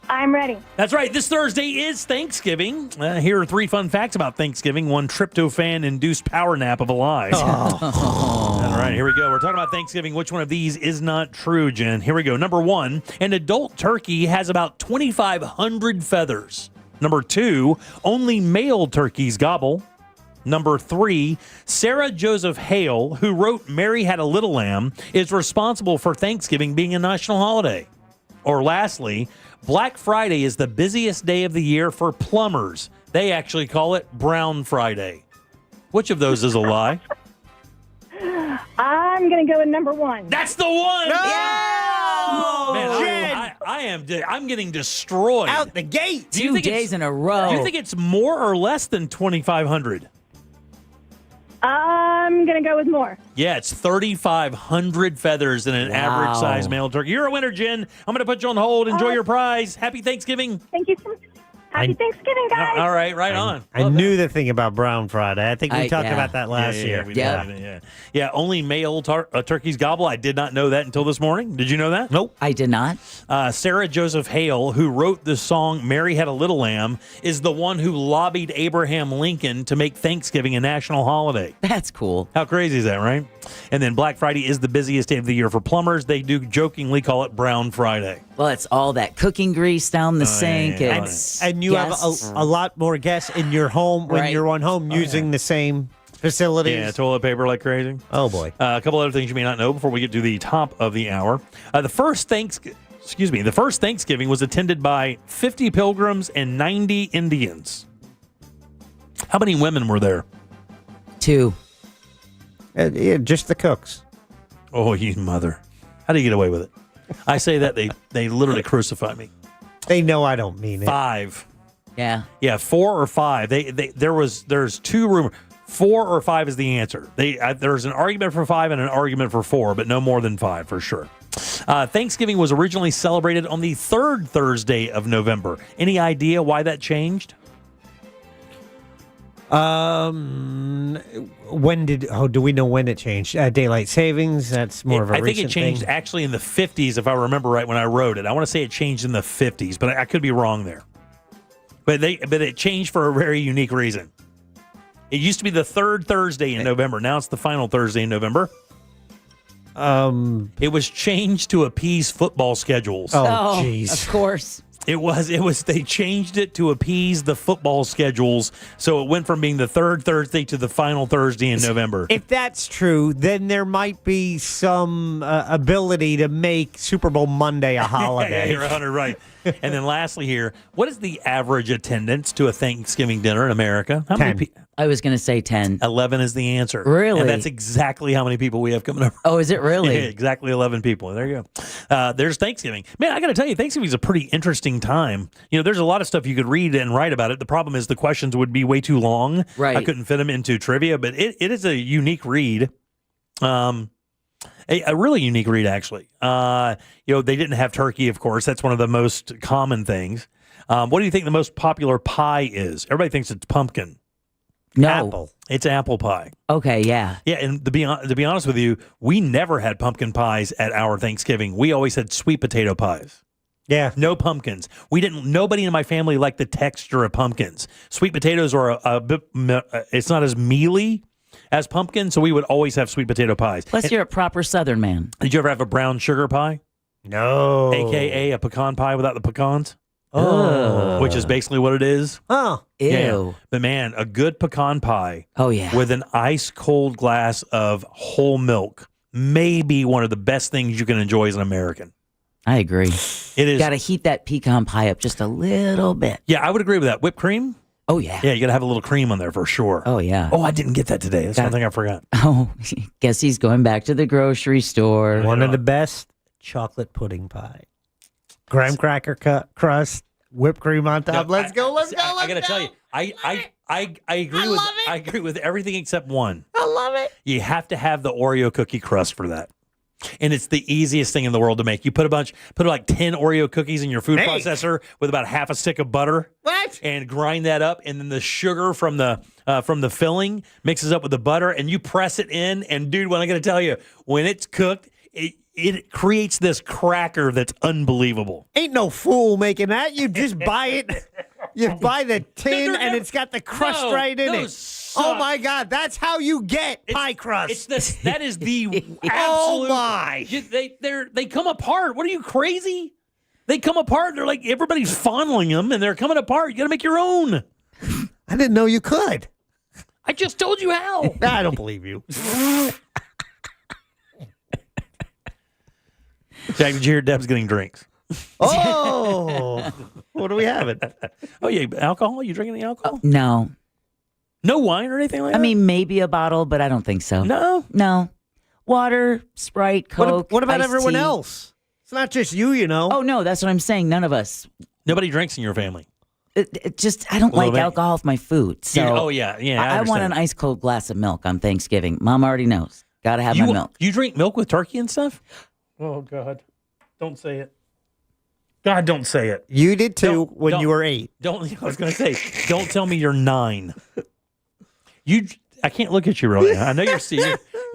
I'm ready. That's right. This Thursday is Thanksgiving. Here are 3 fun facts about Thanksgiving. 1 tryptophan-induced power nap of a lie. All right, here we go. We're talking about Thanksgiving. Which one of these is not true, Jen? Here we go. Number 1, an adult turkey has about 2,500 feathers. Number 2, only male turkeys gobble. Number 3, Sarah Joseph Hale, who wrote Mary Had a Little Lamb, is responsible for Thanksgiving being a national holiday. Or lastly, Black Friday is the busiest day of the year for plumbers. They actually call it Brown Friday. Which of those is a lie? I'm going to go with number 1. That's the one! No! Man, I'm getting destroyed. Out the gate. 2 days in a row. Do you think it's more or less than 2,500? I'm going to go with more. Yeah, it's 3,500 feathers in an average size male turkey. You're a winner, Jen. I'm going to put you on hold. Enjoy your prize. Happy Thanksgiving. Thank you so much. Happy Thanksgiving, guys. All right, right on. I knew the thing about Brown Friday. I think we talked about that last year. We did. Yeah, only male turkeys gobble. I did not know that until this morning. Did you know that? Nope. I did not. Sarah Joseph Hale, who wrote the song Mary Had a Little Lamb, is the one who lobbied Abraham Lincoln to make Thanksgiving a national holiday. That's cool. How crazy is that, right? And then Black Friday is the busiest day of the year for plumbers. They do jokingly call it Brown Friday. Well, it's all that cooking grease down the sink. yeah. And you have a lot more guests in your home when you're on home using the same facilities. Yeah, toilet paper like crazy. Oh, boy. A couple other things you may not know before we get to the top of the hour. The first Thanksgiving was attended by 50 pilgrims and 90 Indians. How many women were there? 2. Yeah, just the cooks. Oh, you mother. How do you get away with it? I say that, they literally crucify me. They know I don't mean it. 5. Yeah. Yeah, 4 or 5. There's 2 rumors. 4 or 5 is the answer. There's an argument for 5 and an argument for 4, but no more than 5 for sure. Thanksgiving was originally celebrated on the 3rd Thursday of November. Any idea why that changed? Do we know when it changed? Daylight savings? That's more of a recent I think it changed thing. actually in the 50s, if I remember right when I wrote it. I want to say it changed in the 50s, but I could be wrong there. But it changed for a very unique reason. It used to be the 3rd Thursday in November. Now it's the final Thursday in November. It was changed to appease football schedules. Oh, jeez. Of course. It was. They changed it to appease the football schedules, so it went from being the 3rd Thursday to the final Thursday in November. If that's true, then there might be some ability to make Super Bowl Monday a holiday. Yeah, you're 100 right. And then lastly here, what is the average attendance to a Thanksgiving dinner in America? How 10. many people? I was going to say 10. 11 is the answer. Really? And that's exactly how many people we have coming over. Oh, is it really? Yeah, exactly 11 people. There you go. There's Thanksgiving. Man, I got to tell you, Thanksgiving is a pretty interesting time. You know, there's a lot of stuff you could read and write about it. The problem is the questions would be way too long. Right. I couldn't fit them into trivia, but it is a unique read. A really unique read, actually. They didn't have turkey, of course. That's one of the most common things. What do you think the most popular pie is? Everybody thinks it's pumpkin. No. Apple. It's apple pie. Okay, yeah. Yeah, and to be honest with you, we never had pumpkin pies at our Thanksgiving. We always had sweet potato pies. Yeah. No pumpkins. Nobody in my family liked the texture of pumpkins. Sweet potatoes are a bit, it's not as mealy as pumpkin, so we would always have sweet potato pies. Plus, you're a proper Southern man. Did you ever have a brown sugar pie? No. AKA a pecan pie without the pecans? Oh. Which is basically what it is. Oh. Ew. Yeah. But man, a good pecan pie. Oh, yeah. With an ice cold glass of whole milk may be one of the best things you can enjoy as an American. I agree. It is. Got to heat that pecan pie up just a little bit. Yeah, I would agree with that. Whipped cream? Oh, yeah. Yeah, you got to have a little cream on there for sure. Oh, yeah. Oh, I didn't get that today. That's one thing I forgot. Oh, guess he's going back to the grocery store. One of the best, chocolate pudding pie. Graham cracker crust, whipped cream on top. Let's go. I got to tell you, I agree with everything except one. I love it. You have to have the Oreo cookie crust for that. And it's the easiest thing in the world to make. You put like 10 Oreo cookies in your food processor with about half a stick of butter. What? And grind that up, and then the sugar from the filling mixes up with the butter, and you press it in. And dude, what I'm going to tell you, when it's cooked, it creates this cracker that's unbelievable. Ain't no fool making that. You just buy it. You buy the tin, and it's got the crust right in it. Oh my God, that's how you get pie crust. That is the absolute. Oh my! They come apart. What are you, crazy? They come apart. They're like everybody's fondling them, and they're coming apart. You got to make your own. I didn't know you could. I just told you how. I don't believe you. Jack, did you hear Deb's getting drinks? Oh, what are we having? Oh, yeah, alcohol? You drinking the alcohol? No. No wine or anything like that? I mean, maybe a bottle, but I don't think so. No. Water, Sprite, Coke. What about iced everyone tea. else? It's not just you, you know. Oh, no, that's what I'm saying. None of us. Nobody drinks in your family. It just, I don't like alcohol with my food. So Oh, yeah. I want an ice cold glass of milk on Thanksgiving. Mom already knows. Got to have my milk. You drink milk with turkey and stuff? Oh, God. Don't say it. God, don't say it. You did too when you were 8. I was going to say, don't tell me you're 9. I can't look at you really. I know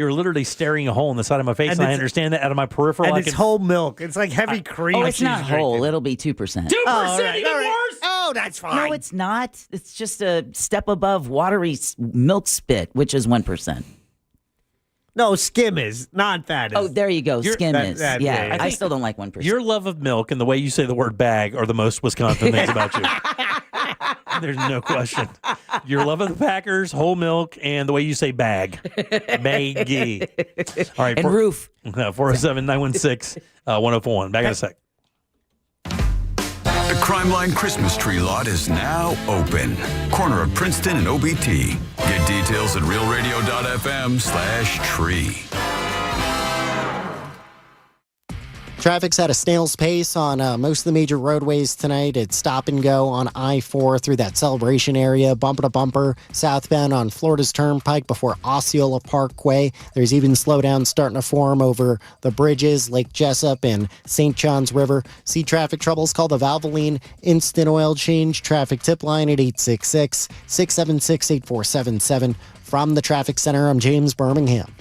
you're literally staring a hole in the side of my face, and I understand that out of my peripheral. And it's whole milk. It's like heavy cream. Oh, it's not whole. It'll be 2%. 2%, even worse? Oh, that's fine. No, it's not. It's just a step above watery milk spit, which is 1%. No, skim is. Non-fat is. Oh, there you go. Skim is. Yeah, I still don't like 1%. Your love of milk and the way you say the word bag are the most Wisconsin things about you. There's no question. Your love of the Packers, whole milk, and the way you say bag. Baggy. All right. And roof. 407-916-1041. Back in a sec. The Crime Line Christmas tree lot is now open. Corner of Princeton and OBT. Get details at realradio.fm/tree. Traffic's at a snail's pace on most of the major roadways tonight. It's stop and go on I-4 through that Celebration area, bumper to bumper, southbound on Florida's Turnpike before Osceola Parkway. There's even slowdowns starting to form over the bridges, Lake Jessup and St. Johns River. See traffic troubles? Call the Valvoline Instant Oil Change traffic tip line at 866-676-8477. From the Traffic Center, I'm James Birmingham.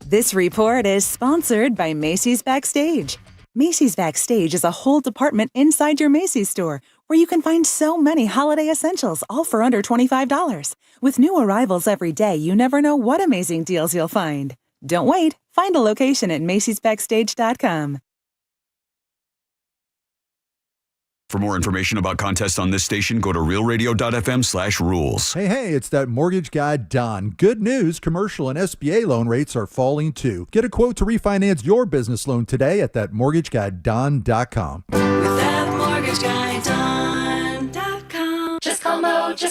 This report is sponsored by Macy's Backstage. Macy's Backstage is a whole department inside your Macy's store where you can find so many holiday essentials, all for under $25. With new arrivals every day, you never know what amazing deals you'll find. Don't wait. Find a location at macysbackstage.com. For more information about contests on this station, go to realradio.fm/rules. Hey, it's that mortgage guy, Don. Good news, commercial and SBA loan rates are falling too. Get a quote to refinance your business loan today at thatmortgageguyDon.com. With thatmortgageguyDon.com. Just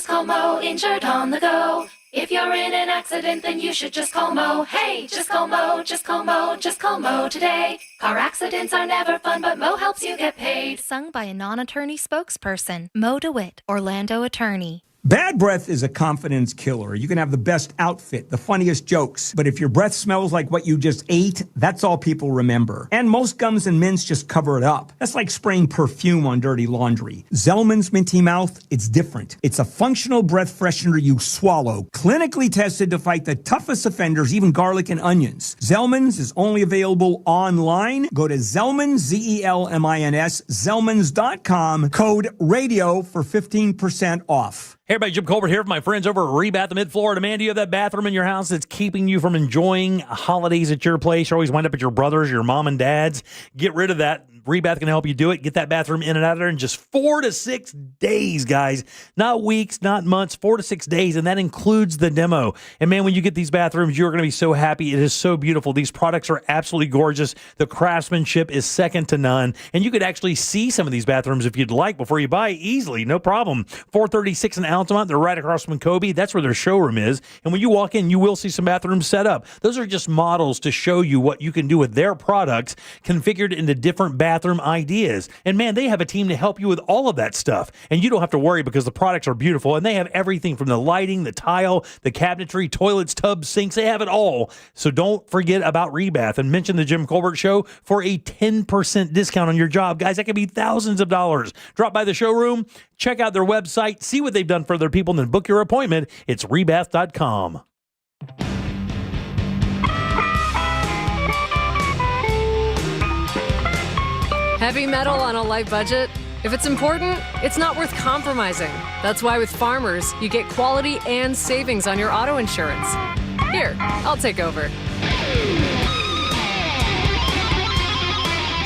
call Mo, insured on the go. If you're in an accident, then you should just call Mo. Hey, just call Mo, just call Mo, just call Mo today. Car accidents are never fun, but Mo helps you get paid. Sung by a non-attorney spokesperson, Mo DeWitt, Orlando attorney. Bad breath is a confidence killer. You can have the best outfit, the funniest jokes, but if your breath smells like what you just ate, that's all people remember. And most gums and mints just cover it up. That's like spraying perfume on dirty laundry. Zellman's Minty Mouth, it's different. It's a functional breath freshener you swallow, clinically tested to fight the toughest offenders, even garlic and onions. Zellman's is only available online. Go to Zellman's, Z-E-L-M-I-N-S, Zellmans.com, code RADIO for 15% off. Hey everybody, Jim Colbert here with my friends over at Rebath of Mid-Florida. Man, do you have that bathroom in your house that's keeping you from enjoying holidays at your place? You always wind up at your brother's, your mom and dad's. Get rid of that Rebath can help you do it. Get that bathroom in and out of there in just 4 to 6 days, guys. Not weeks, not months, 4 to 6 days, and that includes the demo. And man, when you get these bathrooms, you're going to be so happy. It is so beautiful. These products are absolutely gorgeous. The craftsmanship is second to none, and you could actually see some of these bathrooms if you'd like before you buy easily, no problem. 436 in Altamont. They're right across from Kobe. That's where their showroom is. And when you walk in, you will see some bathrooms set up. Those are just models to show you what you can do with their products configured into different bathroom ideas. And man, they have a team to help you with all of that stuff. And you don't have to worry because the products are beautiful and they have everything from the lighting, the tile, the cabinetry, toilets, tubs, sinks. They have it all. So don't forget about Rebath and mention the Jim Colbert Show for a 10% discount on your job. Guys, that could be thousands of dollars. Drop by the showroom, check out their website, see what they've done for their people, and then book your appointment. It's rebath.com. Heavy metal on a light budget? If it's important, it's not worth compromising. That's why with Farmers, you get quality and savings on your auto insurance. Here, I'll take over.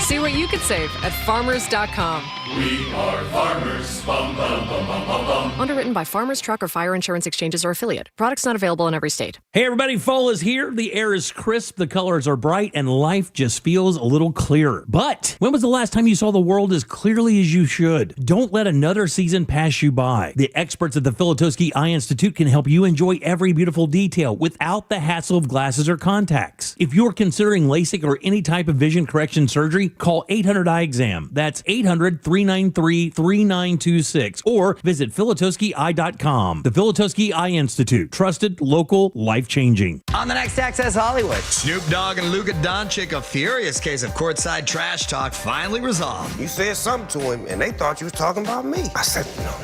See what you could save at farmers.com. We are farmers. Bum, bum, bum, bum, bum, bum. Underwritten by Farmers Truck or Fire Insurance Exchanges or Affiliate. Products not available in every state. Hey, everybody, fall is here. The air is crisp, the colors are bright, and life just feels a little clearer. But when was the last time you saw the world as clearly as you should? Don't let another season pass you by. The experts at the Filatowski Eye Institute can help you enjoy every beautiful detail without the hassle of glasses or contacts. If you're considering LASIK or any type of vision correction surgery, call 800 Eye Exam. That's 800-393-3926 or visit filatowskieye.com. The Filatowski Eye Institute. Trusted, local, life-changing. On the next Access Hollywood, Snoop Dogg and Luka Doncic, a furious case of courtside trash talk finally resolved. You said something to him, and they thought you was talking about me. I said, no.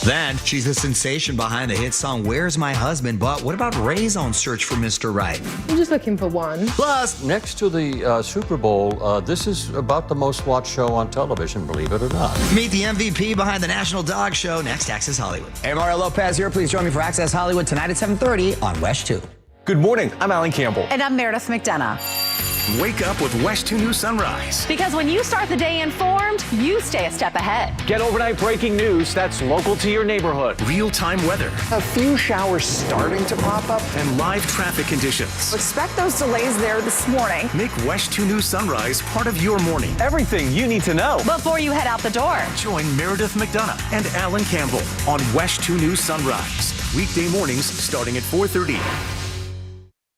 Then, she's the sensation behind the hit song Where's My Husband, but what about Ray's own search for Mr. Right? I'm just looking for one. Plus, next to the Super Bowl, this is about the most watched show on television, believe it or not. Meet the MVP behind the National Dog Show, next Access Hollywood. Hey, Mario Lopez here. Please join me for Access Hollywood tonight at 7:30 on West 2. Good morning. I'm Alan Campbell. And I'm Meredith McDonough. Wake up with West 2 News Sunrise. Because when you start the day informed, you stay a step ahead. Get overnight breaking news that's local to your neighborhood. Real-time weather. A few showers starting to pop up. And live traffic conditions. Expect those delays there this morning. Make West 2 News Sunrise part of your morning. Everything you need to know before you head out the door. Join Meredith McDonough and Alan Campbell on West 2 News Sunrise. Weekday mornings starting at 4:30.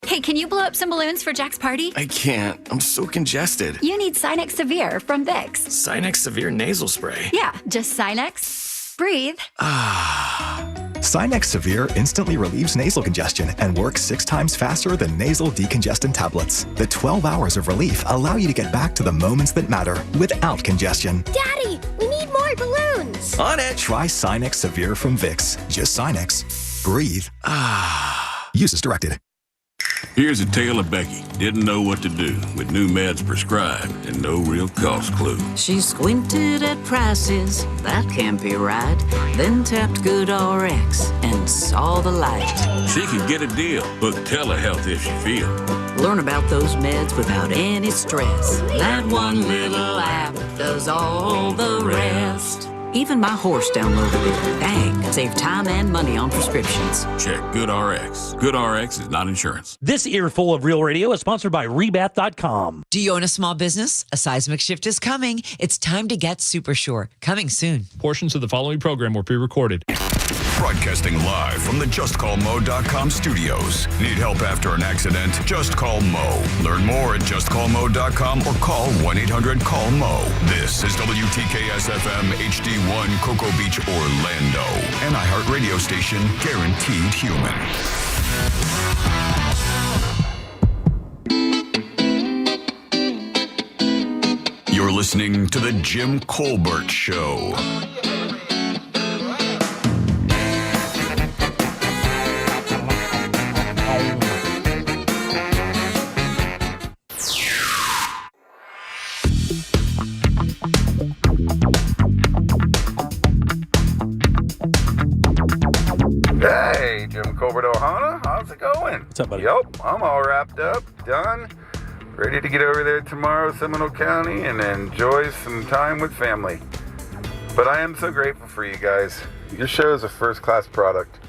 Hey, can you blow up some balloons for Jack's party? I can't. I'm so congested. You need Sinex Severe from Vicks. Sinex Severe nasal spray. Yeah, just Sinex. Breathe. Sinex Severe instantly relieves nasal congestion and works 6 times faster than nasal decongestant tablets. The 12 hours of relief allow you to get back to the moments that matter without congestion. Daddy, we need more balloons. On it. Try Sinex Severe from Vicks. Just Sinex. Breathe. Use as directed. Here's a tale of Becky. Didn't know what to do with new meds prescribed and no real cost clue. She squinted at prices, that can't be right. Then tapped GoodRx and saw the light. She can get a deal. Book telehealth if she feels. Learn about those meds without any stress. That one little app does all the rest. Even my horse downloaded it. Dang, save time and money on prescriptions. Check GoodRx. GoodRx is not insurance. This earful of Real Radio is sponsored by Rebath.com. Do you own a small business? A seismic shift is coming. It's time to get super sure. Coming soon. Portions of the following program were pre-recorded. Broadcasting live from the JustCallMo.com studios. Need help after an accident? Just call Mo. Learn more at JustCallMo.com or call 1-800-CALL-MO. This is WTKS-FM HD1 Cocoa Beach, Orlando. An iHeart radio station guaranteed human. You're listening to The Jim Colbert Show. Hey, Jim Colbert Ohana, how's it going? What's up, buddy? Yep, I'm all wrapped up, done. Ready to get over there tomorrow, Seminole County, and enjoy some time with family. But I am so grateful for you guys. Your show is a first-class product,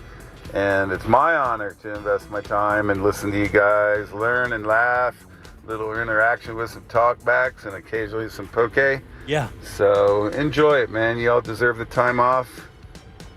and it's my honor to invest my time and listen to you guys, learn and laugh, little interaction with some talkbacks, and occasionally some poke. Yeah. So enjoy it, man. You all deserve the time off.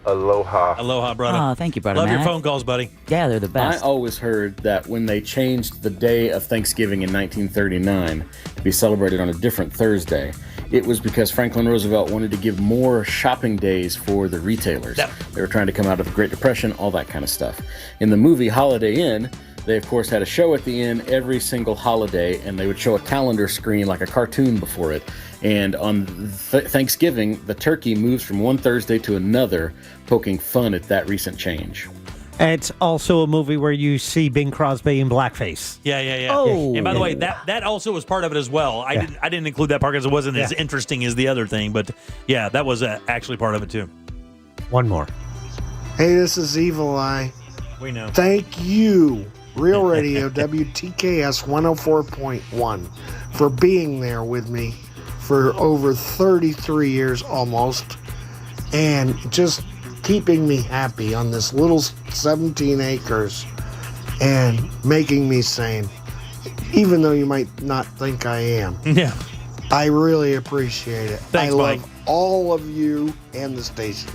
Aloha. Aloha, brother. Oh, thank you, brother. Love Matt. your phone calls, buddy. Yeah, they're the best. I always heard that when they changed the day of Thanksgiving in 1939 to be celebrated on a different Thursday, it was because Franklin Roosevelt wanted to give more shopping days for the retailers. Yep. They were trying to come out of the Great Depression, all that kind of stuff. In the movie Holiday Inn, they, of course, had a show at the inn every single holiday, and they would show a calendar screen like a cartoon before it. And on Thanksgiving, the turkey moves from one Thursday to another, poking fun at that recent change. It's also a movie where you see Bing Crosby in blackface. Yeah. Oh. And by the way, that also was part of it as well. I didn't include that part because it wasn't as interesting as the other thing. But yeah, that was actually part of it too. One more. Hey, this is Evil Eye. We know. Thank you, Real Radio WTKS 104.1, for being there with me for over 33 years almost, and just keeping me happy on this little 17 acres and making me sane, even though you might not think I am. Yeah. I really appreciate it. Thanks, I love Mike. all of you and the station.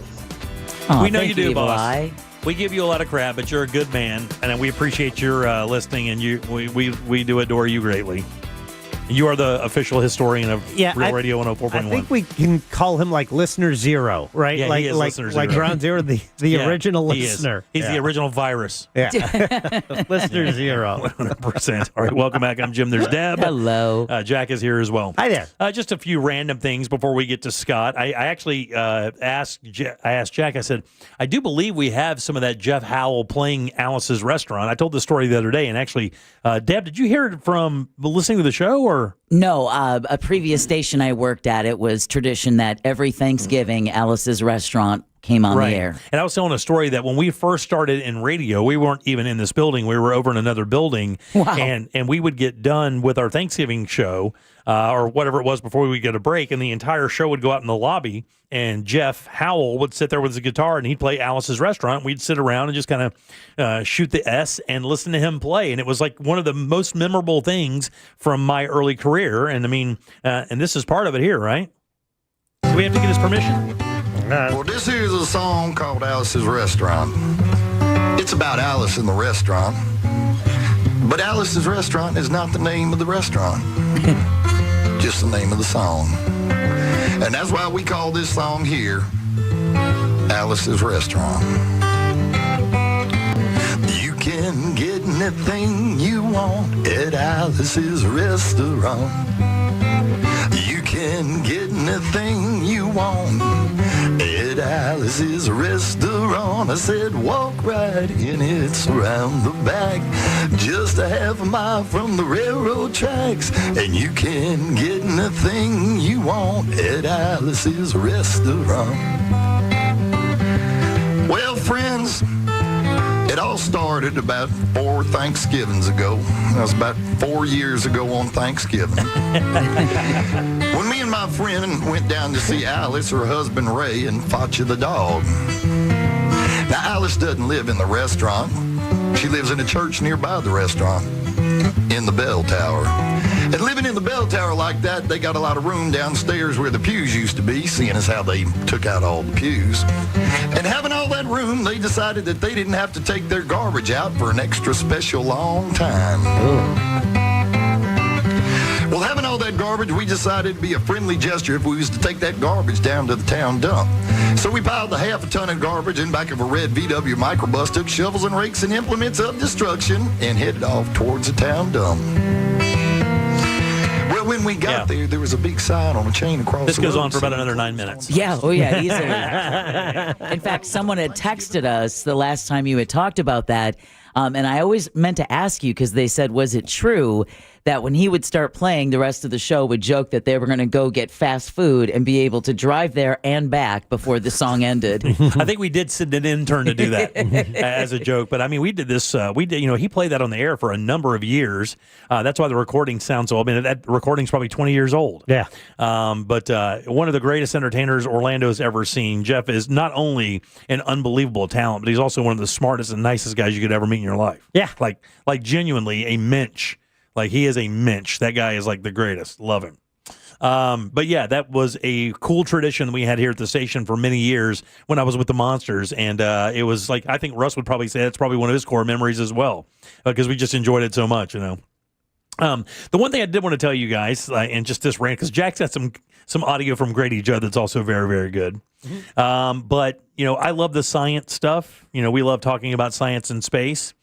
We know you do, boss. We give you a lot of crap, but you're a good man, and we appreciate your listening, and we do adore you greatly. You are the official historian of Real Radio 104.1. I think we can call him like Listener Zero, right? Yeah, like, he is Listener Zero. Like Ground Zero, the original he listener. He's the original virus. Yeah. Listener Zero. 100%. All right, welcome back. I'm Jim. There's Deb. Hello. Jack is here as well. Hi there. Just a few random things before we get to Scott. I actually asked Jack, I said, I do believe we have some of that Jeff Howell playing Alice's Restaurant. I told the story the other day, and actually, Deb, did you hear it from listening to the show, or? No, a previous station I worked at, it was tradition that every Thanksgiving, Alice's Restaurant came on the air. And I was telling a story that when we first started in radio, we weren't even in this building. We were over in another building. Wow. And we would get done with our Thanksgiving show or whatever it was before we would get a break, and the entire show would go out in the lobby, and Jeff Howell would sit there with his guitar, and he'd play Alice's Restaurant. We'd sit around and just kind of shoot the S and listen to him play. And it was like one of the most memorable things from my early career. And I mean, and this is part of it here, right? So we have to get his permission. Well, this here's a song called Alice's Restaurant. It's about Alice in the restaurant. But Alice's Restaurant is not the name of the restaurant. Just the name of the song. And that's why we call this song here Alice's Restaurant. You can get anything you want at Alice's Restaurant. You can get anything you want at Alice's Restaurant. I said walk right in, it's around the back, just a half a mile from the railroad tracks. And you can get anything you want at Alice's Restaurant. Well, friends, it all started about 4 Thanksgivings ago. That was about 4 years ago on Thanksgiving. When me and my friend went down to see Alice, her husband Ray, and Facha the dog. Now, Alice doesn't live in the restaurant. She lives in a church nearby the restaurant, in the bell tower. And living in the bell tower like that, they got a lot of room downstairs where the pews used to be, seeing as how they took out all the pews. And having all that room, they decided that they didn't have to take their garbage out for an extra special long time. Well, having all that garbage, we decided it'd be a friendly gesture if we was to take that garbage down to the town dump. So we piled a half a ton of garbage in back of a red VW microbus, took shovels and rakes and implements of destruction, and headed off towards the town dump. Well, when we got there, there was a big sign on a chain across the road. This goes on for about another 9 minutes. Yeah, easily. In fact, someone had texted us the last time you had talked about that. And I always meant to ask you because they said, was it true that when he would start playing, the rest of the show would joke that they were going to go get fast food and be able to drive there and back before the song ended? I think we did send an intern to do that as a joke. But I mean, we did this. He played that on the air for a number of years. That's why the recording sounds so. I mean, that recording's probably 20 years old. Yeah. But one of the greatest entertainers Orlando's ever seen. Jeff is not only an unbelievable talent, but he's also one of the smartest and nicest guys you could ever meet in your life. Yeah. Like genuinely a mensch. Like, he is a mensch. That guy is like the greatest. Love him. But yeah, that was a cool tradition we had here at the station for many years when I was with the Monsters. And it was like, I think Russ would probably say that's probably one of his core memories as well, because we just enjoyed it so much, The one thing I did want to tell you guys, and just this rant, because Jack's got some audio from Grady Judd that's also very, very good. But, I love the science stuff. We love talking about science and space.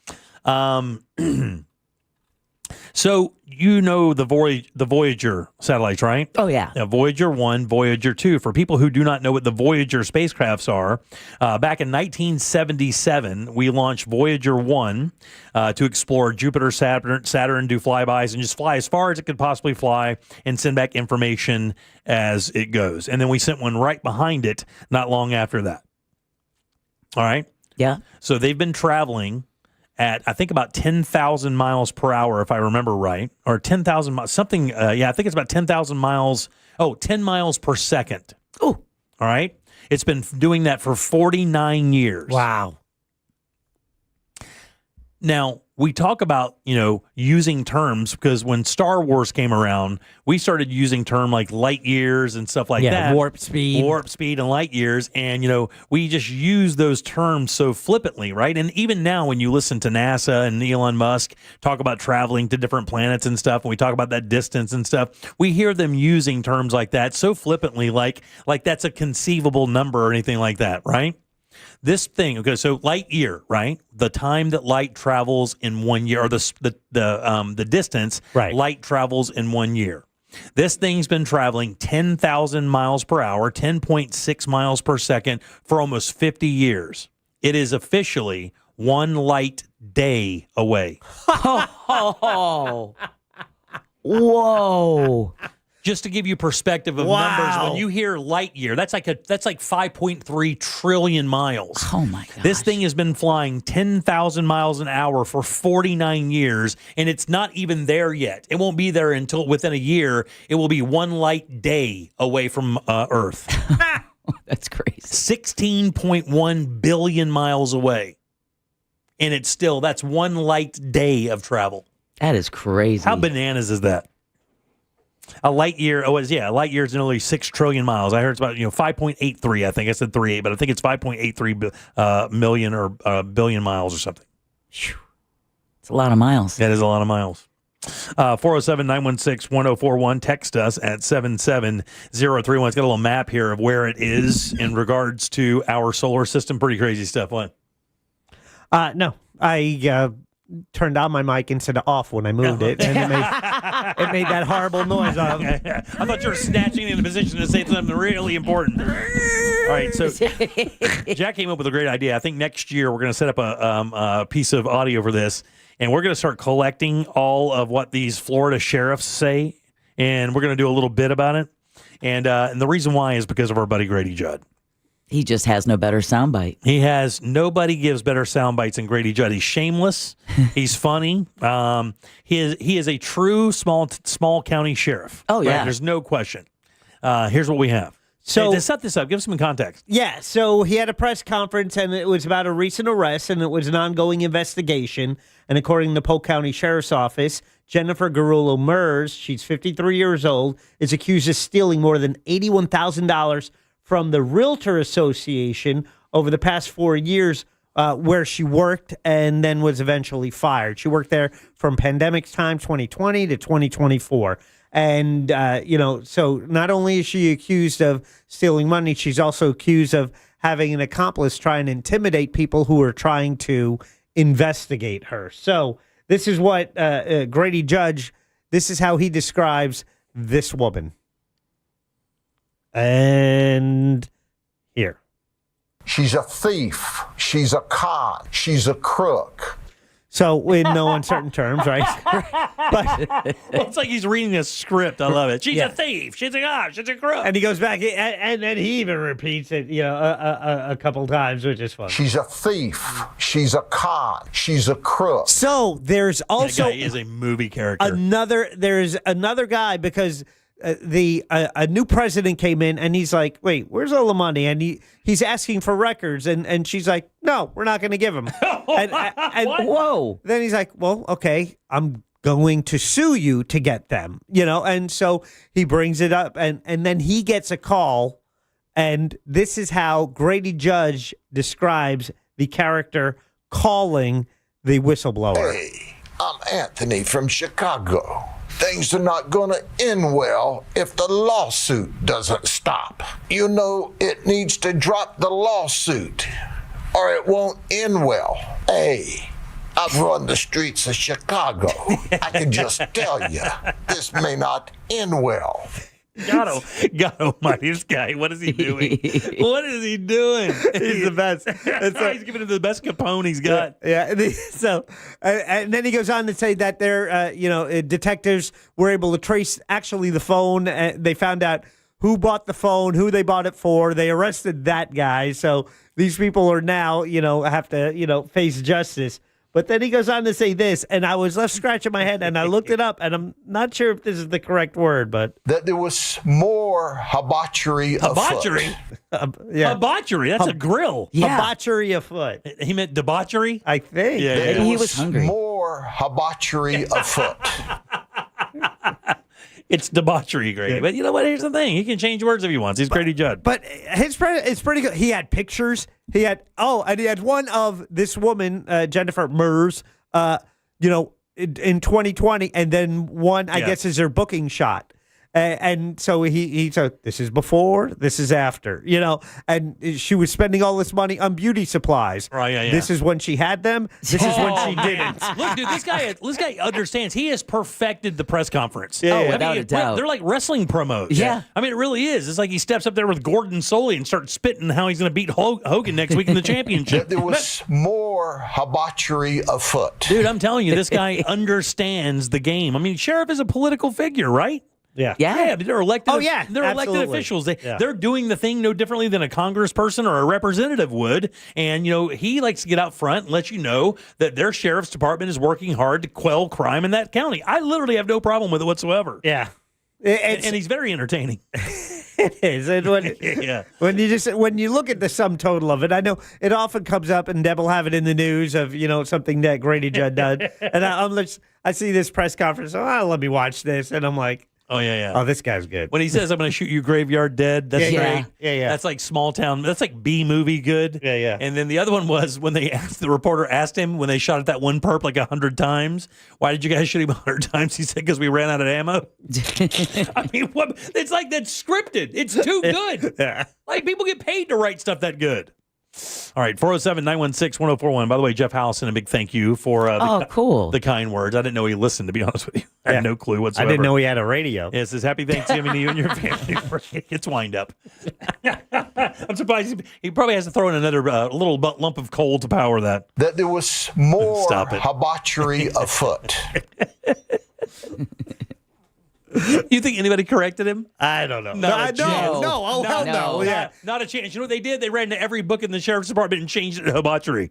So the Voyager satellites, right? Oh, yeah. Voyager 1, Voyager 2. For people who do not know what the Voyager spacecrafts are, back in 1977, we launched Voyager 1 to explore Jupiter, Saturn, do flybys, and just fly as far as it could possibly fly and send back information as it goes. And then we sent one right behind it not long after that. All right? Yeah. So they've been traveling at, I think, about 10,000 miles per hour, if I remember right, or 10,000 miles, something. I think it's about 10,000 miles. 10 miles per second. Oh, all right. It's been doing that for 49 years. Wow. Now, we talk about, using terms, because when Star Wars came around, we started using terms like light years and stuff like that. Warp speed and light years. And, we just use those terms so flippantly, right? And even now, when you listen to NASA and Elon Musk talk about traveling to different planets and stuff, and we talk about that distance and stuff, we hear them using terms like that so flippantly, like that's a conceivable number or anything like that, right? This thing, okay, so light year, right? The time that light travels in 1 year, or the distance light travels in 1 year. This thing's been traveling 10,000 miles per hour, 10.6 miles per second for almost 50 years. It is officially one light day away. Oh. Whoa. Just to give you perspective of numbers, when you hear light year, that's like 5.3 trillion miles. Oh my gosh. This thing has been flying 10,000 miles an hour for 49 years, and it's not even there yet. It won't be there until within a year. It will be one light day away from Earth. That's crazy. 16.1 billion miles away. And that's one light day of travel. That is crazy. How bananas is that? A light year, a light year is nearly 6 trillion miles. I heard it's about 5.83. I think I said 3.8, but I think it's 5.83 million or billion miles or something. It's a lot of miles. That is a lot of miles. 407-916-1041. Text us at 77031. It's got a little map here of where it is in regards to our solar system. Pretty crazy stuff. What? No, I turned on my mic instead of off when I moved it, and it made that horrible noise. I thought you were snatching into position to say something really important. All right, so Jack came up with a great idea. I think next year we're going to set up a piece of audio for this, and we're going to start collecting all of what these Florida sheriffs say, and we're going to do a little bit about it. And the reason why is because of our buddy Grady Judd. He just has no better soundbite. Nobody gives better sound bites than Grady Judd. He's shameless. He's funny. He is a true small county sheriff. Oh, yeah. Right? There's no question. Here's what we have. So to set this up, give us some context. Yeah, so he had a press conference, and it was about a recent arrest, and it was an ongoing investigation. And according to Polk County Sheriff's Office, Jennifer Garullo Mers, she's 53 years old, is accused of stealing more than $81,000 from the Realtor Association over the past 4 years, where she worked and then was eventually fired. She worked there from pandemic time, 2020 to 2024. And, so not only is she accused of stealing money, she's also accused of having an accomplice try and intimidate people who are trying to investigate her. So this is what Grady Judd, this is how he describes this woman. And here. She's a thief. She's a con. She's a crook. So in no uncertain terms, right? But it's like he's reading a script. I love it. She's a thief. She's a crook. And he goes back, and then he even repeats it, a couple times, which is fun. She's a thief. She's a con. She's a crook. So there's also that guy is a movie character. There's another guy because a new president came in and he's like, wait, where's all the money? And he's asking for records, and she's like, no, we're not going to give him. and whoa. Then he's like, well, okay, I'm going to sue you to get them, and so he brings it up, and then he gets a call, and this is how Grady Judge describes the character calling the whistleblower. Hey, I'm Anthony from Chicago. Things are not going to end well if the lawsuit doesn't stop. It needs to drop the lawsuit or it won't end well. Hey, I've run the streets of Chicago. I can just tell you, this may not end well. God almighty, this guy, what is he doing? What is he doing? He's the best. He's giving him the best Capone he's got. Yeah. So, and then he goes on to say that detectives were able to trace actually the phone. They found out who bought the phone, who they bought it for. They arrested that guy. So these people are now, have to, face justice. But then he goes on to say this, and I was left scratching my head, and I looked it up, and I'm not sure if this is the correct word, but that there was more hibachi afoot. Hibachi? That's a grill. Yeah. Hibachi afoot. He meant debauchery? I think. Yeah. There he was hungry. More hibachi afoot. It's debauchery, Grady. But you know what? Here's the thing. He can change words if he wants. He's Grady Judd. But it's pretty good. He had pictures. And he had one of this woman, Jennifer Mers, in 2020, and then one, I guess, is her booking shot. And so he said, this is before, this is after, and she was spending all this money on beauty supplies. Right, yeah. This is when she had them. This is when she didn't. Look, dude, this guy understands. He has perfected the press conference. Yeah, without a doubt. They're like wrestling promos. Yeah. I mean, it really is. It's like he steps up there with Gordon Soley and starts spitting how he's going to beat Hogan next week in the championship. There was more hibachi afoot. Dude, I'm telling you, this guy understands the game. I mean, sheriff is a political figure, right? Yeah. They're elected. Oh, yeah, they're elected absolutely. officials. They're doing the thing no differently than a congressperson or a representative would. And he likes to get out front and let you know that their sheriff's department is working hard to quell crime in that county. I literally have no problem with it whatsoever. Yeah, and he's very entertaining. It is. And when you look at the sum total of it, I know it often comes up, and Deb will have it in the news of something that Grady Judd did, and I see this press conference. Let me watch this, and I'm like. Oh, yeah. Oh, this guy's good. When he says, I'm going to shoot you graveyard dead, that's great. Yeah. That's like small town. That's like B-movie good. Yeah. And then the other one was when the reporter asked him when they shot at that one perp like 100 times, why did you guys shoot him 100 times? He said, because we ran out of ammo. I mean, it's like that's scripted. It's too good. Yeah. Like people get paid to write stuff that good. All right, 407-916-1041. By the way, Jeff Howison, a big thank you for the kind words. I didn't know he listened, to be honest with you. I had no clue whatsoever. I didn't know he had a radio. Yeah, it says, happy Thanksgiving to you and your family. It's wind up. I'm surprised he probably has to throw in another little lump of coal to power that. That there was more hibachi afoot. You think anybody corrected him? I don't know. Not a chance. No. Oh, hell no. Yeah. Not a chance. You know what they did? They ran to every book in the sheriff's department and changed it to hibachi.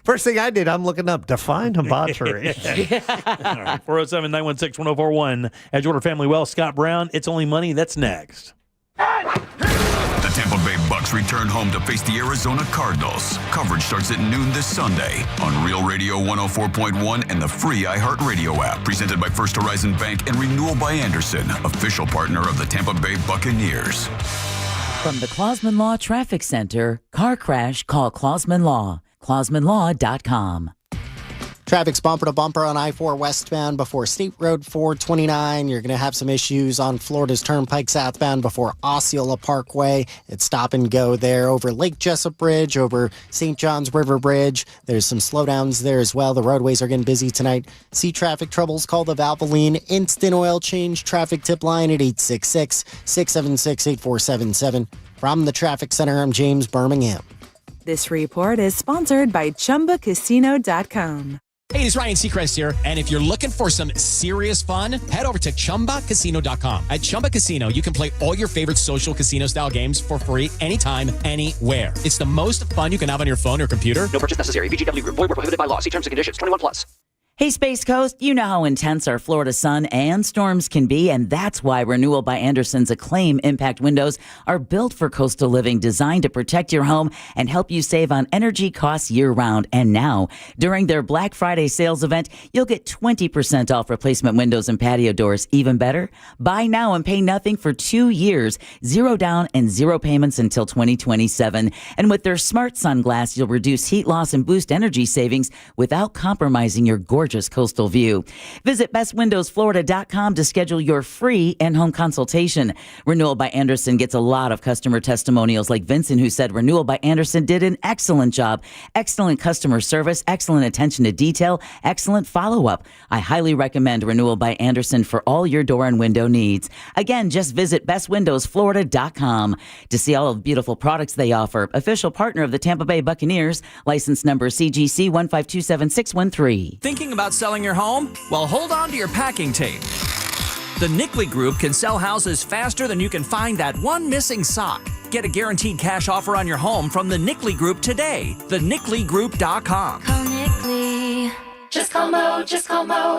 First thing I did, I'm looking up define hibachi. All right. 407-916-1041. Edgewater Family Wealth, Scott Brown. It's Only Money. That's next. The Tampa Bay Bucks return home to face the Arizona Cardinals. Coverage starts at noon this Sunday on Real Radio 104.1 and the free iHeartRadio app. Presented by First Horizon Bank and Renewal by Anderson, official partner of the Tampa Bay Buccaneers. From the Clausman Law Traffic Center, car crash, call Clausman Law. ClausmanLaw.com. Traffic's bumper to bumper on I-4 westbound before State Road 429. You're going to have some issues on Florida's Turnpike southbound before Osceola Parkway. It's stop and go there over Lake Jessup Bridge, over St. John's River Bridge. There's some slowdowns there as well. The roadways are getting busy tonight. See traffic troubles, call the Valvoline Instant Oil Change traffic tip line at 866-676-8477. From the Traffic Center, I'm James Birmingham. This report is sponsored by ChumbaCasino.com. Hey, it's Ryan Seacrest here, and if you're looking for some serious fun, head over to ChumbaCasino.com. At Chumba Casino, you can play all your favorite social casino-style games for free anytime, anywhere. It's the most fun you can have on your phone or computer. No purchase necessary. VGW Group. Void where prohibited by law. See terms and conditions. 21+. Hey, Space Coast, you know how intense our Florida sun and storms can be, and that's why Renewal by Andersen's Acclaim Impact Windows are built for coastal living, designed to protect your home and help you save on energy costs year-round. And now, during their Black Friday sales event, you'll get 20% off replacement windows and patio doors. Even better, buy now and pay nothing for 2 years, 0 down and 0 payments until 2027. And with their Smart Sunglass, you'll reduce heat loss and boost energy savings without compromising your gorgeous coastal view. Visit bestwindowsflorida.com to schedule your free in-home consultation. Renewal by Andersen gets a lot of customer testimonials like Vincent, who said Renewal by Andersen did an excellent job. Excellent customer service, excellent attention to detail, excellent follow-up. I highly recommend Renewal by Andersen for all your door and window needs. Again, just visit bestwindowsflorida.com to see all of the beautiful products they offer. Official partner of the Tampa Bay Buccaneers. License number CGC 1527613. Thinking about selling your home? Well, hold on to your packing tape. The Nickley Group can sell houses faster than you can find that one missing sock. Get a guaranteed cash offer on your home from the Nickley Group today. TheNickleyGroup.com. Call Nickley. Just call Mo,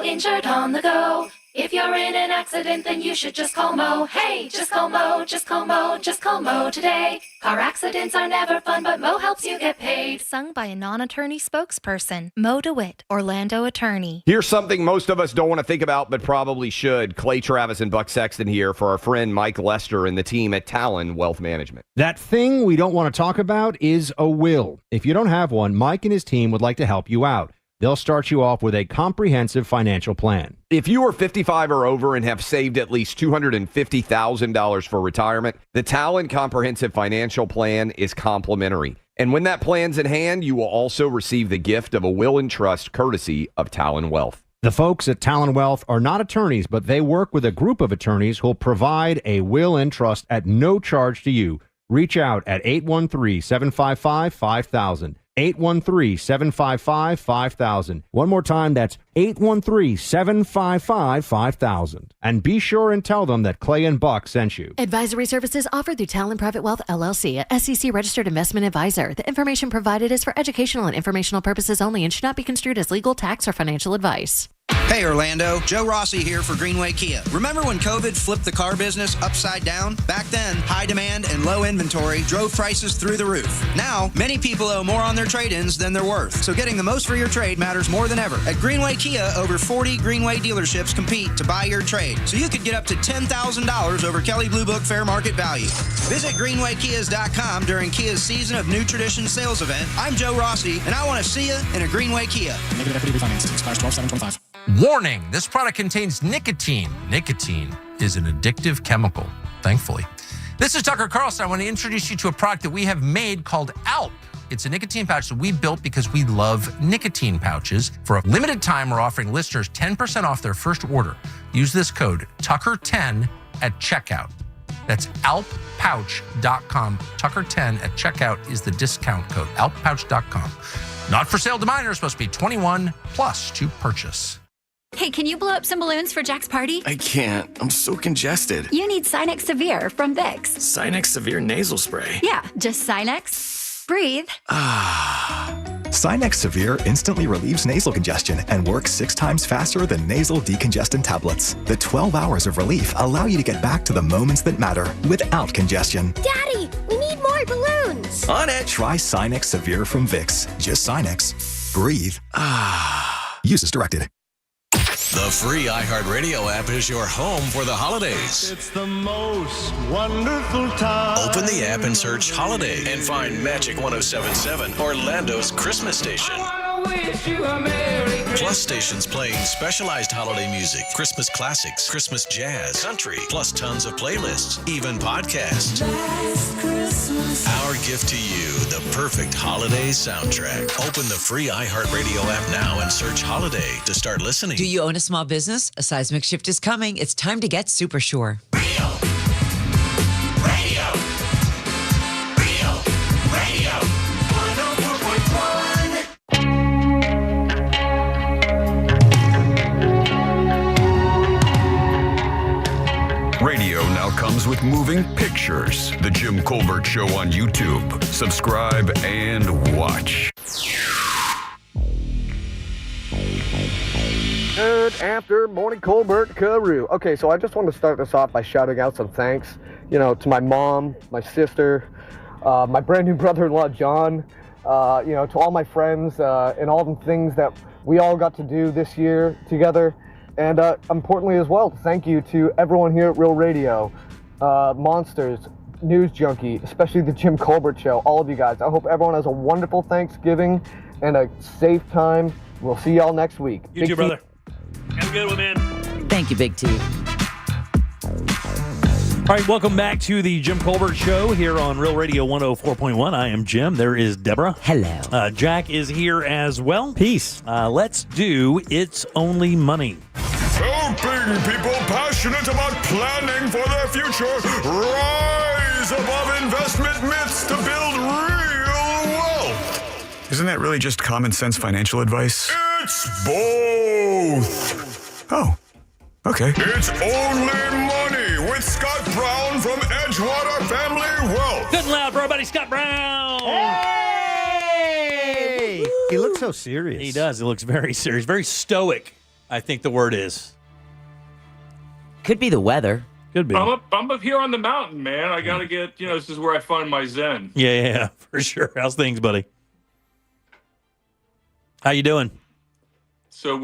injured on the go. If you're in an accident, then you should just call Mo. Hey, just call Mo, just call Mo, just call Mo today. Car accidents are never fun, but Mo helps you get paid. Sung by a non-attorney spokesperson, Mo DeWitt, Orlando attorney. Here's something most of us don't want to think about, but probably should. Clay Travis and Buck Sexton here for our friend Mike Lester and the team at Talon Wealth Management. That thing we don't want to talk about is a will. If you don't have one, Mike and his team would like to help you out. They'll start you off with a comprehensive financial plan. If you are 55 or over and have saved at least $250,000 for retirement, the Talon Comprehensive Financial Plan is complimentary. And when that plan's in hand, you will also receive the gift of a will and trust courtesy of Talon Wealth. The folks at Talon Wealth are not attorneys, but they work with a group of attorneys who'll provide a will and trust at no charge to you. Reach out at 813-755-5000. 813-755-5000. One more time, that's 813-755-5000. And be sure and tell them that Clay and Buck sent you. Advisory services offered through Talon Private Wealth, LLC, a SEC-registered investment advisor. The information provided is for educational and informational purposes only and should not be construed as legal, tax, or financial advice. Hey Orlando, Joe Rossi here for Greenway Kia. Remember when COVID flipped the car business upside down? Back then, high demand and low inventory drove prices through the roof. Now, many people owe more on their trade-ins than they're worth. So getting the most for your trade matters more than ever. At Greenway Kia, over 40 Greenway dealerships compete to buy your trade. So you could get up to $10,000 over Kelley Blue Book fair market value. Visit GreenwayKias.com during Kia's Season of New Tradition sales event. I'm Joe Rossi, and I want to see you in a Greenway Kia. Negative equity refinance. Expires 12/7/25. Warning, this product contains nicotine. Nicotine is an addictive chemical, thankfully. This is Tucker Carlson. I want to introduce you to a product that we have made called ALP. It's a nicotine pouch that we built because we love nicotine pouches. For a limited time, we're offering listeners 10% off their first order. Use this code, Tucker10, at checkout. That's alppouch.com. Tucker10 at checkout is the discount code, alppouch.com. Not for sale to minors, must be 21 plus to purchase. Hey, can you blow up some balloons for Jack's party? I can't. I'm so congested. You need Sinex Severe from Vicks. Sinex Severe Nasal Spray. Yeah, just Sinex. Breathe. Sinex Severe instantly relieves nasal congestion and works 6 times faster than nasal decongestant tablets. The 12 hours of relief allow you to get back to the moments that matter without congestion. Daddy, we need more balloons. On it. Try Sinex Severe from Vicks. Just Sinex. Breathe. Use as directed. The free iHeartRadio app is your home for the holidays. It's the most wonderful time. Open the app and search Holiday and find Magic 107.7, Orlando's Christmas station. Plus stations playing specialized holiday music, Christmas classics, Christmas jazz, country, plus tons of playlists, even podcasts. Our gift to you, the perfect holiday soundtrack. Open the free iHeartRadio app now and search Holiday to start listening. Do you own a small business? A seismic shift is coming. It's time to get Super Sure. comes with moving pictures. The Jim Colbert Show on YouTube. Subscribe and watch. Good after morning, Colbert Carew. Okay, so I just want to start this off by shouting out some thanks, to my mom, my sister, my brand new brother-in-law, John, to all my friends, and all the things that we all got to do this year together. And importantly as well, thank you to everyone here at Real Radio, Monsters, News Junkie, especially the Jim Colbert Show, all of you guys. I hope everyone has a wonderful Thanksgiving and a safe time. We'll see y'all next week. You too, brother. Have a good one, man. Thank you, Big T. All right, welcome back to the Jim Colbert Show here on Real Radio 104.1. I am Jim. There is Deborah. Hello. Jack is here as well. Peace. Let's do It's Only Money. Helping people passionate about planning for their future rise above investment myths to build real wealth. Isn't that really just common sense financial advice? It's both. Oh, okay. It's Only Money with Scott Brown from Edgewater Family Wealth. Good and loud for everybody, Scott Brown. Hey! He looks so serious. He does. He looks very serious, very stoic, I think the word is. Could be the weather. Could be. I'm up here on the mountain, man. I got to get, this is where I find my zen. Yeah, for sure. How's things, buddy? How you doing? So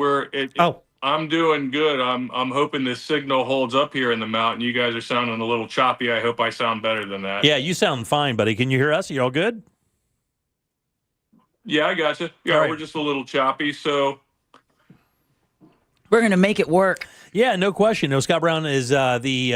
I'm doing good. I'm hoping this signal holds up here in the mountain. You guys are sounding a little choppy. I hope I sound better than that. Yeah, you sound fine, buddy. Can you hear us? You all good? Yeah, I got you. Yeah, All right. We're just a little choppy, so We're going to make it work. Yeah, no question. No, Scott Brown is the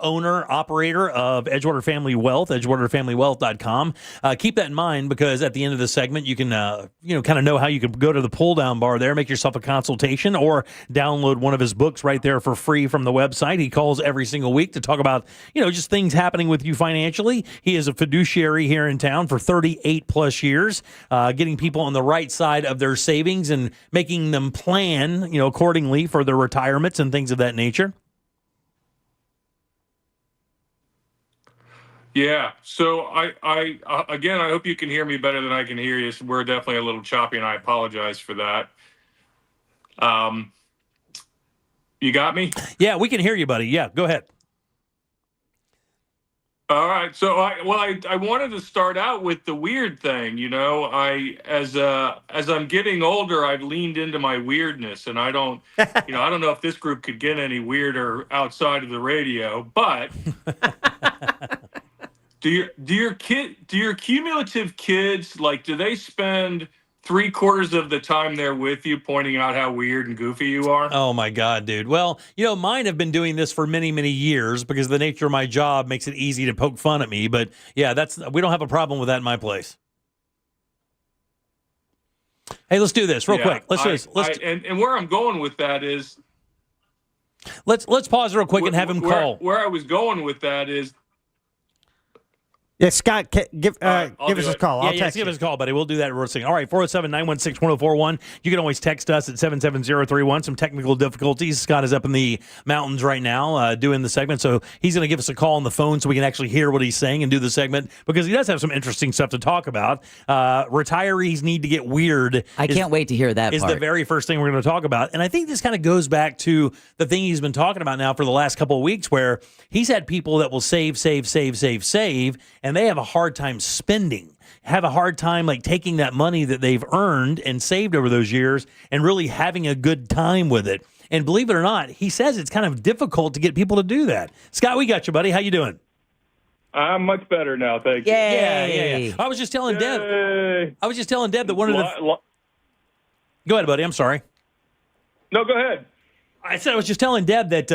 owner, operator of Edgewater Family Wealth, edgewaterfamilywealth.com. Keep that in mind because at the end of the segment, you can, kind of know how you can go to the pull-down bar there, make yourself a consultation, or download one of his books right there for free from the website. He calls every single week to talk about, just things happening with you financially. He is a fiduciary here in town for 38 plus years, getting people on the right side of their savings and making them plan, accordingly for their retirements and things of that nature. yeah. So I again, I hope you can hear me better than I can hear you. So we're definitely a little choppy, and I apologize for that. You got me? Yeah, we can hear you, buddy. Yeah, go ahead. All right. So I wanted to start out with the weird thing. As I'm getting older, I've leaned into my weirdness, and I don't know if this group could get any weirder outside of the radio. But do your cumulative kids, do they spend 3/4 of the time they're with you pointing out how weird and goofy you are? Oh, my God, dude. Well, mine have been doing this for many, many years because the nature of my job makes it easy to poke fun at me. But, yeah, we don't have a problem with that in my place. Hey, let's do this real quick. And where I'm going with that is... Let's pause real quick and have him call. Where I was going with that is... Yeah, Scott, give us a call. I'll text give us a call, buddy. We'll do that real soon. All right, 407-916-1041. You can always text us at 77031. Some technical difficulties. Scott is up in the mountains right now doing the segment, so he's going to give us a call on the phone so we can actually hear what he's saying and do the segment because he does have some interesting stuff to talk about. Retirees need to get weird. I can't wait to hear that is part. The very first thing we're going to talk about. And I think this kind of goes back to the thing he's been talking about now for the last couple of weeks where he's had people that will save, and they have a hard time spending, have a hard time taking that money that they've earned and saved over those years and really having a good time with it. And believe it or not, he says it's kind of difficult to get people to do that. Scott, we got you, buddy. How you doing? I'm much better now, thank you. Yeah. I was just telling Deb that one of the... Go ahead, buddy. I'm sorry. No, go ahead. I was just telling Deb that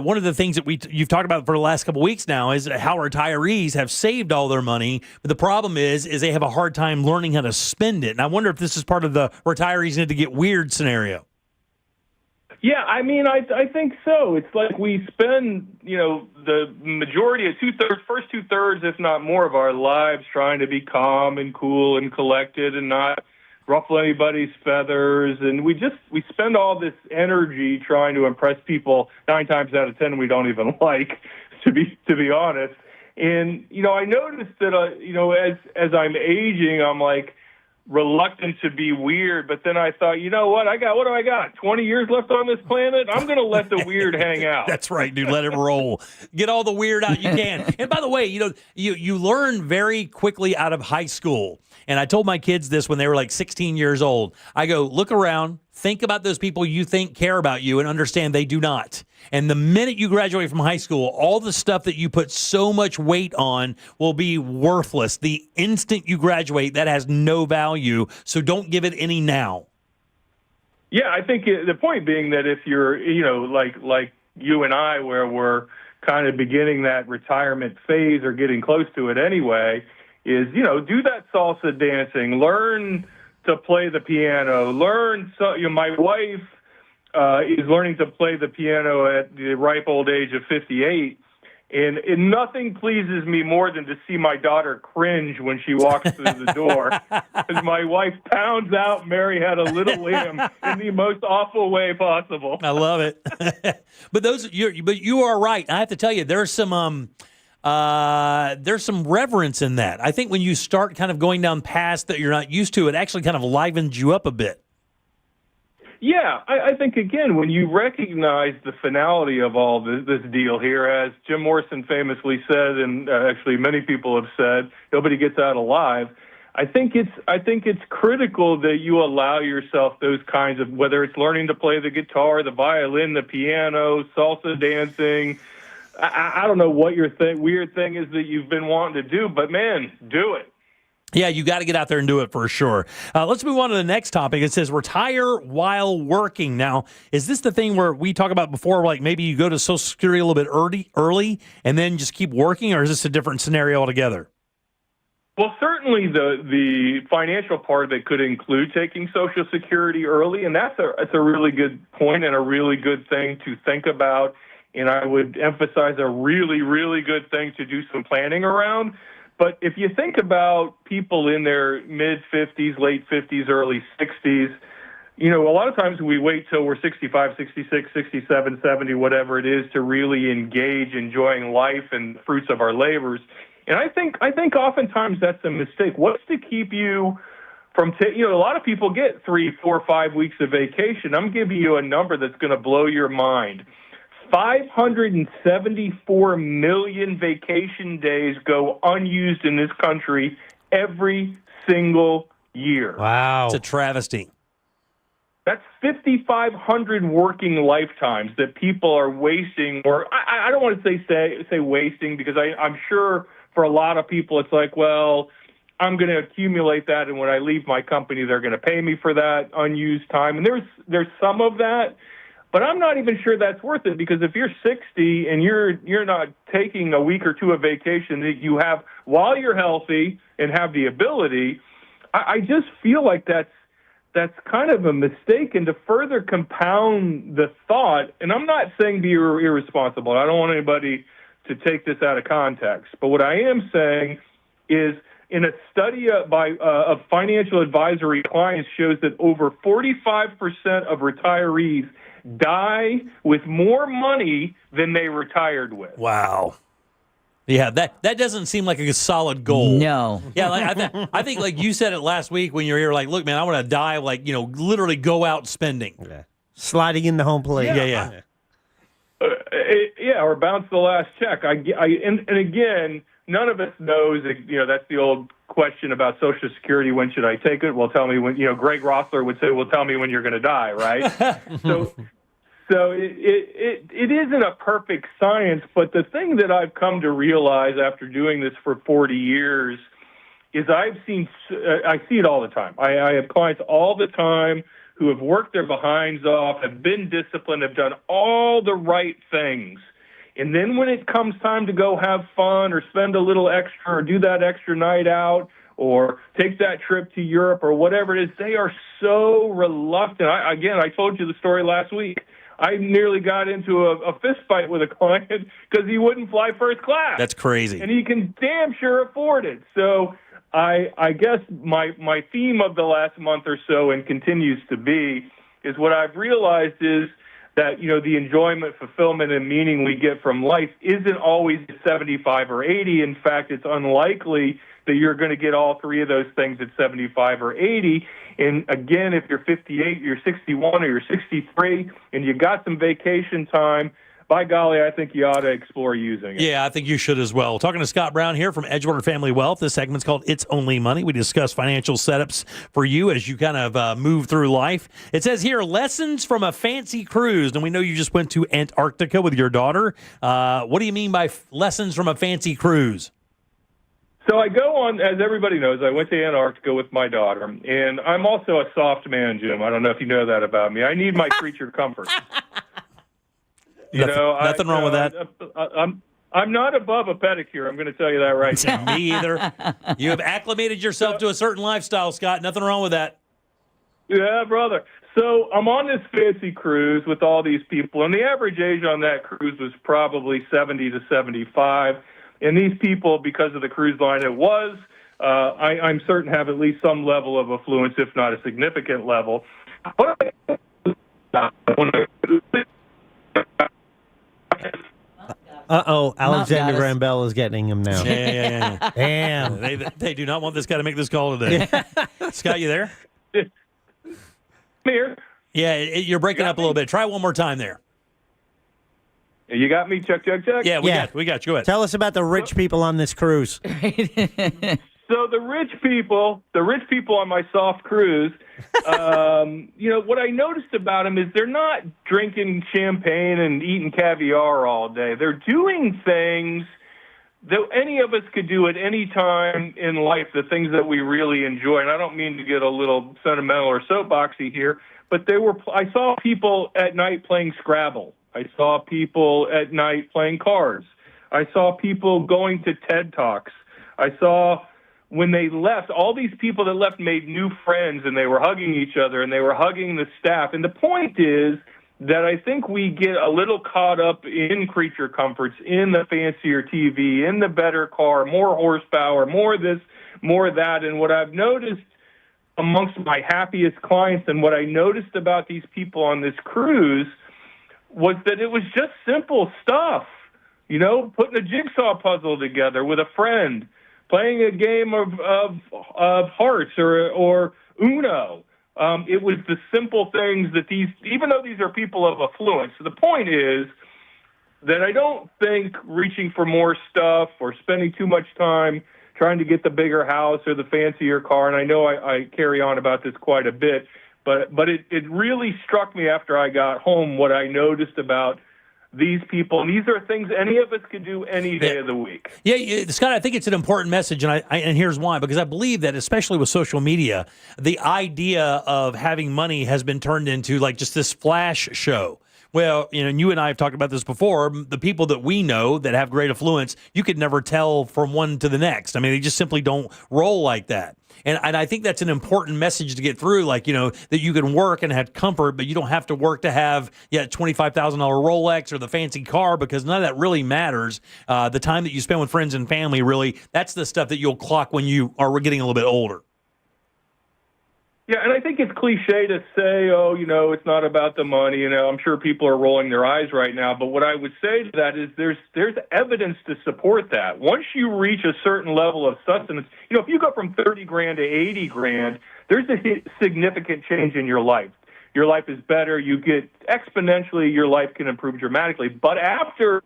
one of the things that you've talked about for the last couple of weeks now is how retirees have saved all their money, but the problem is they have a hard time learning how to spend it. And I wonder if this is part of the retirees need to get weird scenario. Yeah, I mean, I think so. It's like we spend, the majority of first 2/3, if not more, of our lives trying to be calm and cool and collected and not ruffle anybody's feathers, and we spend all this energy trying to impress people 9 times out of 10 we don't even like. to be honest. And I noticed that as I'm aging, I'm like reluctant to be weird. But then I thought, you know what? What do I got? 20 years left on this planet? I'm going to let the weird hang out. That's right, dude. Let it roll. Get all the weird out you can. And by the way, you learn very quickly out of high school. And I told my kids this when they were like 16 years old. I go, look around, think about those people you think care about you, and understand they do not. And the minute you graduate from high school, all the stuff that you put so much weight on will be worthless. The instant you graduate, that has no value. So don't give it any now. Yeah, I think the point being that if you're, like you and I, where we're kind of beginning that retirement phase or getting close to it anyway, is, do that salsa dancing, learn to play the piano, my wife is learning to play the piano at the ripe old age of 58. And nothing pleases me more than to see my daughter cringe when she walks through the door. Because my wife pounds out Mary Had a Little Lamb in the most awful way possible. I love it. But you are right. I have to tell you, there's some reverence in that. I think when you start kind of going down paths that you're not used to, it actually kind of livens you up a bit. Yeah, I think, again, when you recognize the finality of all this deal here, as Jim Morrison famously said, and actually many people have said, nobody gets out alive. I think it's critical that you allow yourself those kinds of, whether it's learning to play the guitar, the violin, the piano, salsa dancing. I don't know what your weird thing is that you've been wanting to do, but man, do it. Yeah, you got to get out there and do it for sure. Let's move on to the next topic. It says retire while working. Now, is this the thing where we talked about before, like maybe you go to Social Security a little bit early and then just keep working, or is this a different scenario altogether? Well, certainly the financial part of it could include taking Social Security early, and that's a really good point and a really good thing to think about. And I would emphasize a really, really good thing to do some planning around. But if you think about people in their mid-50s, late 50s, early 60s, a lot of times we wait till we're 65, 66, 67, 70, whatever it is, to really engage enjoying life and the fruits of our labors. And I think oftentimes that's a mistake. What's to keep you from a lot of people get 3, 4, 5 weeks of vacation. I'm giving you a number that's going to blow your mind. 574 million vacation days go unused in this country every single year. Wow. It's a travesty. That's 5,500 working lifetimes that people are wasting, or I don't want to say wasting, because I'm sure for a lot of people it's like, well, I'm going to accumulate that, and when I leave my company, they're going to pay me for that unused time. And there's some of that. But I'm not even sure that's worth it, because if you're 60 and you're not taking a week or two of vacation that you have while you're healthy and have the ability, I just feel like that's kind of a mistake. And to further compound the thought, and I'm not saying be irresponsible. I don't want anybody to take this out of context. But what I am saying is, in a study of financial advisory clients shows that over 45% of retirees die with more money than they retired with. Wow. Yeah, that doesn't seem like a solid goal. No. Yeah, I think like you said it last week when you were here, like, look, man, I want to die, literally go out spending. Yeah. Sliding in the home plate. Yeah. Or bounce the last check. And again, none of us knows, that's the old question about Social Security. When should I take it? Well, tell me when, Greg Rossler would say, well, tell me when you're going to die, right? So it isn't a perfect science, but the thing that I've come to realize after doing this for 40 years is I see it all the time. I have clients all the time who have worked their behinds off, have been disciplined, have done all the right things. And then when it comes time to go have fun or spend a little extra or do that extra night out or take that trip to Europe or whatever it is, they are so reluctant. I told you the story last week. I nearly got into a fist fight with a client because he wouldn't fly first class. That's crazy. And he can damn sure afford it. So I guess my theme of the last month or so, and continues to be, is what I've realized is that, the enjoyment, fulfillment, and meaning we get from life isn't always 75 or 80. In fact, it's unlikely that you're going to get all three of those things at 75 or 80. And again, if you're 58, you're 61, or you're 63, and you got some vacation time, by golly, I think you ought to explore using it. Yeah, I think you should as well. Talking to Scott Brown here from Edgewater Family Wealth. This segment's called It's Only Money. We discuss financial setups for you as you kind of move through life. It says here, lessons from a fancy cruise. And we know you just went to Antarctica with your daughter. What do you mean by lessons from a fancy cruise? So I go on, as everybody knows, I went to Antarctica with my daughter. And I'm also a soft man, Jim. I don't know if you know that about me. I need my creature comforts. Nothing wrong with that. I'm not above a pedicure. I'm going to tell you that right now. Me either. You have acclimated yourself to a certain lifestyle, Scott. Nothing wrong with that. Yeah, brother. So I'm on this fancy cruise with all these people, and the average age on that cruise was probably 70 to 75. And these people, because of the cruise line it was, I'm certain have at least some level of affluence, if not a significant level. Alexander Graham Bell is getting him now. Yeah. Damn. They do not want this guy to make this call today. Scott, you there? Here. Yeah, you're breaking up a little bit. Try one more time there. You got me? Check. Yeah, we got you. Go ahead. Tell us about the rich people on this cruise. So the rich people on my soft cruise, what I noticed about them is they're not drinking champagne and eating caviar all day. They're doing things that any of us could do at any time in life, the things that we really enjoy. And I don't mean to get a little sentimental or soapboxy here, but I saw people at night playing Scrabble. I saw people at night playing cards. I saw people going to TED Talks. I saw when they left, all these people that left made new friends, and they were hugging each other, and they were hugging the staff. And the point is that I think we get a little caught up in creature comforts, in the fancier TV, in the better car, more horsepower, more this, more that. And what I've noticed amongst my happiest clients, and what I noticed about these people on this cruise, was that it was just simple stuff. Putting a jigsaw puzzle together with a friend, playing a game of hearts or Uno. It was the simple things that even though these are people of affluence, the point is that I don't think reaching for more stuff or spending too much time trying to get the bigger house or the fancier car, and I know I carry on about this quite a bit, but it really struck me after I got home what I noticed about these people. And these are things any of us could do any day of the week. Yeah, Scott, I think it's an important message, and here's why. Because I believe that, especially with social media, the idea of having money has been turned into like just this flash show. Well, and you and I have talked about this before. The people that we know that have great affluence, you could never tell from one to the next. I mean, they just simply don't roll like that. And I think that's an important message to get through, that you can work and have comfort, but you don't have to work to have $25,000 Rolex or the fancy car, because none of that really matters. The time that you spend with friends and family, really, that's the stuff that you'll clock when you are getting a little bit older. Yeah, and I think it's cliche to say, it's not about the money. I'm sure people are rolling their eyes right now. But what I would say to that is there's evidence to support that. Once you reach a certain level of sustenance, if you go from 30 grand to 80 grand, there's a significant change in your life. Your life is better. You get exponentially, your life can improve dramatically. But after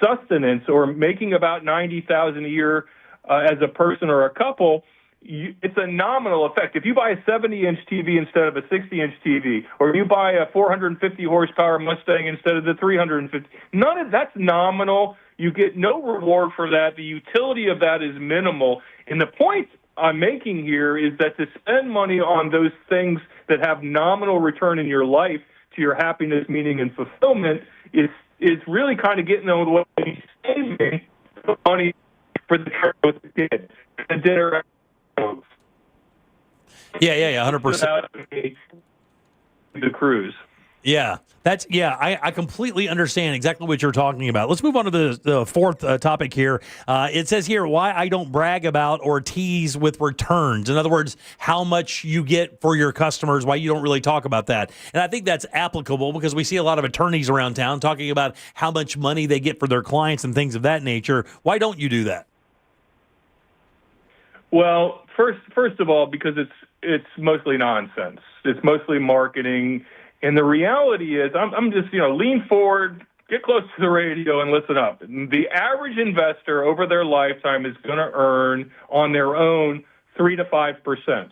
sustenance, or making about $90,000 a year as a person or a couple, it's a nominal effect. If you buy a 70-inch TV instead of a 60-inch TV, or you buy a 450 horsepower Mustang instead of the 350, none of that's nominal. You get no reward for that. The utility of that is minimal. And the point I'm making here is that to spend money on those things that have nominal return in your life to your happiness, meaning, and fulfillment is really kind of getting on with what you're saving money for the trip with the kids, the dinner. Yeah, 100%. The cruise. Yeah, I completely understand exactly what you're talking about. Let's move on to the fourth topic here. It says here why I don't brag about or tease with returns. In other words, how much you get for your customers, why you don't really talk about that. And I think that's applicable because we see a lot of attorneys around town talking about how much money they get for their clients and things of that nature. Why don't you do that? Well, first of all, because it's mostly nonsense. It's mostly marketing. And the reality is, I'm just, lean forward, get close to the radio and listen up. The average investor over their lifetime is going to earn on their own 3 to 5%.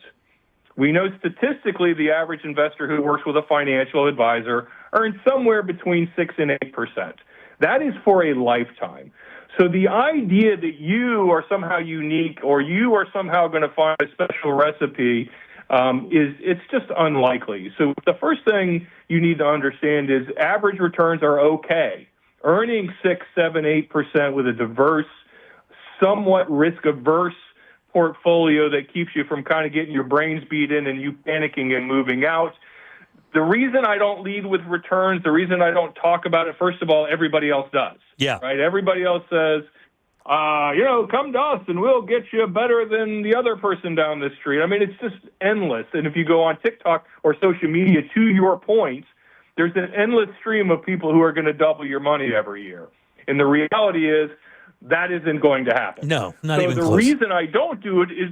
We know statistically the average investor who works with a financial advisor earns somewhere between 6 and 8%. That is for a lifetime. So the idea that you are somehow unique or you are somehow going to find a special recipe it's just unlikely. So the first thing you need to understand is average returns are okay. Earning 6, 7, 8% with a diverse, somewhat risk-averse portfolio that keeps you from kind of getting your brains beat in and you panicking and moving out. The reason I don't lead with returns, the reason I don't talk about it, first of all, everybody else does. Yeah. Right? Everybody else says, come to us and we'll get you better than the other person down the street. I mean, it's just endless. And if you go on TikTok or social media, to your point, there's an endless stream of people who are going to double your money every year. And the reality is that isn't going to happen. No, not even close. So the reason I don't do it is,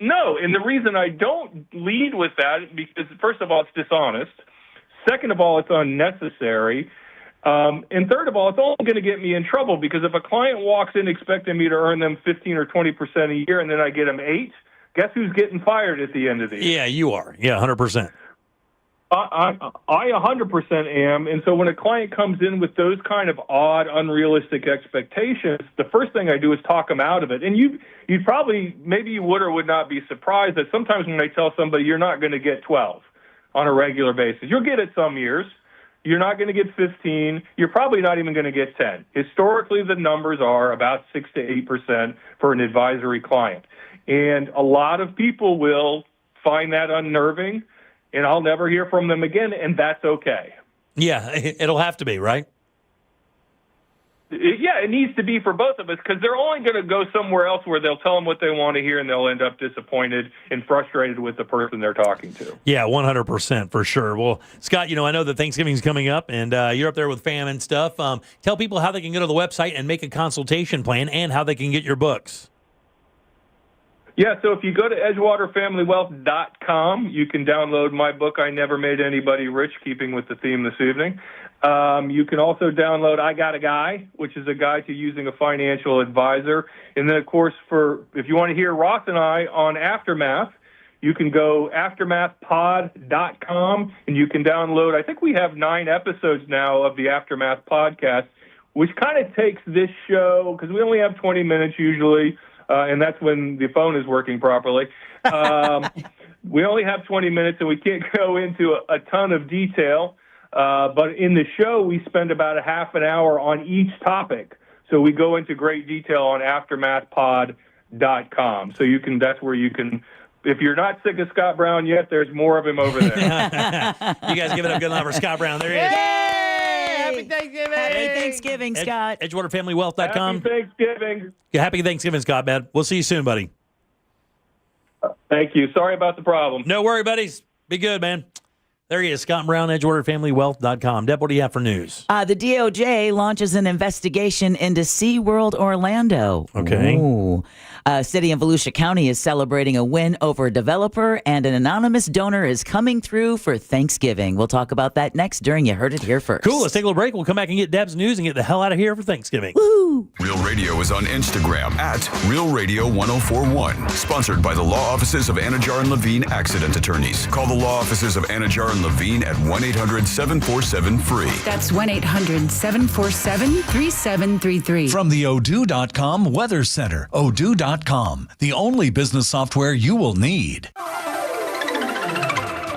and the reason I don't lead with that, because first of all, it's dishonest. Second of all, it's unnecessary. And third of all, it's only going to get me in trouble because if a client walks in expecting me to earn them 15 or 20% a year and then I get them 8, guess who's getting fired at the end of the year? Yeah, you are. Yeah, 100%. I 100% am. And so when a client comes in with those kind of odd, unrealistic expectations, the first thing I do is talk them out of it. And you'd probably, maybe you would or would not be surprised that sometimes when I tell somebody you're not going to get 12 on a regular basis, you'll get it some years. You're not going to get 15. You're probably not even going to get 10. Historically, the numbers are about 6 to 8% for an advisory client. And a lot of people will find that unnerving, and I'll never hear from them again, and that's okay. Yeah, it'll have to be, right? Yeah, it needs to be for both of us because they're only going to go somewhere else where they'll tell them what they want to hear and they'll end up disappointed and frustrated with the person they're talking to. Yeah, 100% for sure. Well, Scott, I know that Thanksgiving's coming up and you're up there with fam and stuff. Tell people how they can go to the website and make a consultation plan and how they can get your books. Yeah, so if you go to EdgewaterFamilyWealth.com, you can download my book, I Never Made Anybody Rich, keeping with the theme this evening. You can also download I Got a Guy, which is a guide to using a financial advisor. And then, of course, if you want to hear Ross and I on Aftermath, you can go aftermathpod.com, and you can download, I think we have 9 episodes now of the Aftermath podcast, which kind of takes this show, because we only have 20 minutes usually, and that's when the phone is working properly. We only have 20 minutes, and we can't go into a ton of detail. But in the show, we spend about a half an hour on each topic. So we go into great detail on aftermathpod.com. So that's where you can, if you're not sick of Scott Brown yet, there's more of him over there. You guys give it up good enough for Scott Brown. There he is. Happy Thanksgiving! Happy Thanksgiving, Scott. EdgewaterFamilyWealth.com. Happy Thanksgiving. Yeah, happy Thanksgiving, Scott, man. We'll see you soon, buddy. Thank you. Sorry about the problem. No worry, buddies. Be good, man. There he is, Scott Brown, EdgewaterFamilyWealth.com. Deb, what do you have for news? The DOJ launches an investigation into SeaWorld Orlando. Okay. Ooh. City of Volusia County is celebrating a win over a developer, and an anonymous donor is coming through for Thanksgiving. We'll talk about that next during You Heard It Here First. Cool. Let's take a little break. We'll come back and get Deb's news and get the hell out of here for Thanksgiving. Woo! Real Radio is on Instagram at Real Radio 1041. Sponsored by the law offices of Anajar and Levine Accident Attorneys. Call the law offices of Anajar and Levine at 1-800-747-FREE. That's 1-800-747-3733. From the Odoo.com Weather Center. Odoo.com, the only business software you will need.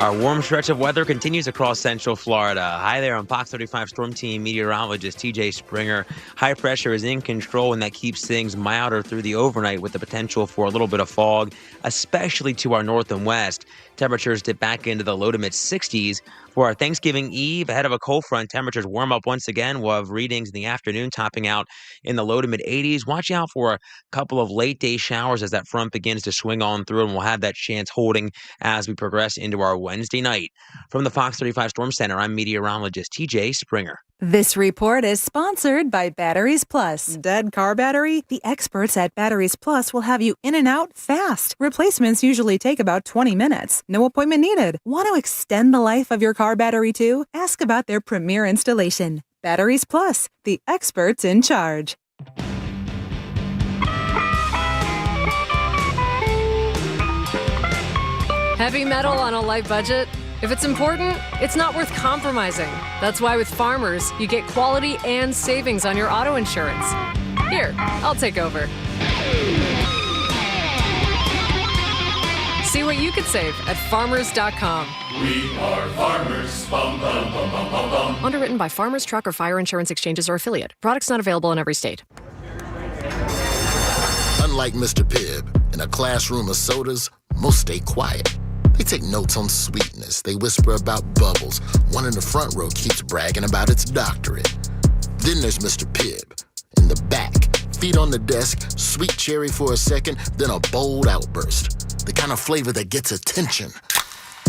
Our warm stretch of weather continues across Central Florida. Hi there, I'm Fox 35 Storm Team meteorologist TJ Springer. High pressure is in control, and that keeps things milder through the overnight with the potential for a little bit of fog, especially to our north and west. Temperatures dip back into the low to mid 60s. For our Thanksgiving Eve, ahead of a cold front, temperatures warm up once again. We'll have readings in the afternoon topping out in the low to mid 80s. Watch out for a couple of late day showers as that front begins to swing on through, and we'll have that chance holding as we progress into our Wednesday night. From the Fox 35 Storm Center, I'm meteorologist TJ Springer. This report is sponsored by Batteries Plus. Dead car battery? The experts at Batteries Plus will have you in and out fast. Replacements usually take about 20 minutes. No appointment needed. Want to extend the life of your car battery too? Ask about their premier installation. Batteries Plus, the experts in charge. Heavy metal on a light budget? If it's important, it's not worth compromising. That's why with Farmers, you get quality and savings on your auto insurance. Here, I'll take over. See what you could save at farmers.com. We are farmers. Bum, bum, bum, bum, bum, bum. Underwritten by Farmers Truck or Fire Insurance Exchanges or Affiliate. Products not available in every state. Unlike Mr. Pibb, in a classroom of sodas, most stay quiet. They take notes on sweetness. They whisper about bubbles. One in the front row keeps bragging about its doctorate. Then there's Mr. Pibb in the back. Feet on the desk, sweet cherry for a second, then a bold outburst. The kind of flavor that gets attention.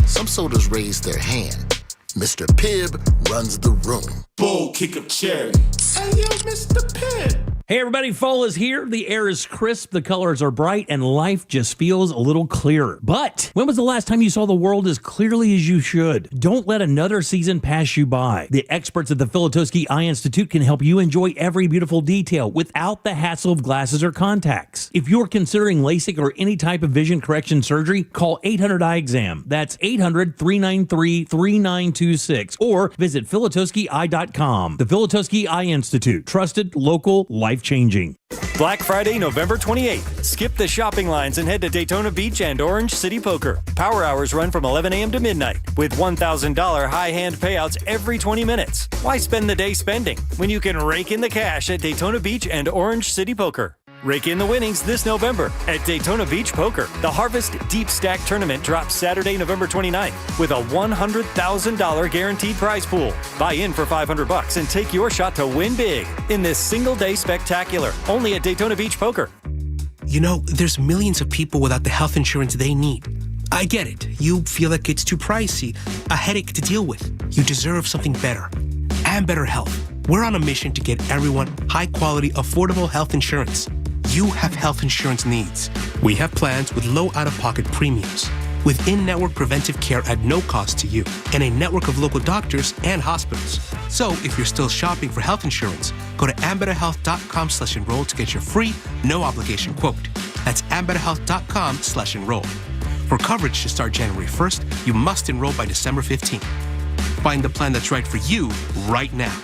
Some sodas raise their hand. Mr. Pibb runs the room. Bold kick of cherry. Hey, yo, Mr. Pibb. Hey everybody, fall is here. The air is crisp, the colors are bright, and life just feels a little clearer. But when was the last time you saw the world as clearly as you should? Don't let another season pass you by. The experts at the Filutowski Eye Institute can help you enjoy every beautiful detail without the hassle of glasses or contacts. If you're considering LASIK or any type of vision correction surgery, call 800 Eye Exam. That's 800-393-3926 or visit filutowskieye.com. The Filutowski Eye Institute, trusted, local, life-changing. Black Friday, November 28th. Skip the shopping lines and head to Daytona Beach and Orange City Poker. Power hours run from 11 a.m. to midnight with $1,000 high hand payouts every 20 minutes. Why spend the day spending when you can rake in the cash at Daytona Beach and Orange City Poker? Rake in the winnings this November at Daytona Beach Poker. The Harvest Deep Stack Tournament drops Saturday, November 29th with a $100,000 guaranteed prize pool. Buy in for $500 and take your shot to win big in this single-day spectacular, only at Daytona Beach Poker. You know, there's millions of people without the health insurance they need. I get it. You feel like it's too pricey, a headache to deal with. You deserve something better. And better health. We're on a mission to get everyone high-quality, affordable health insurance. You have health insurance needs. We have plans with low out-of-pocket premiums, with in-network preventive care at no cost to you, and a network of local doctors and hospitals. So if you're still shopping for health insurance, go to ambetterhealth.com/enroll to get your free, no-obligation quote. That's ambetterhealth.com/enroll. For coverage to start January 1st, you must enroll by December 15th. Find the plan that's right for you right now.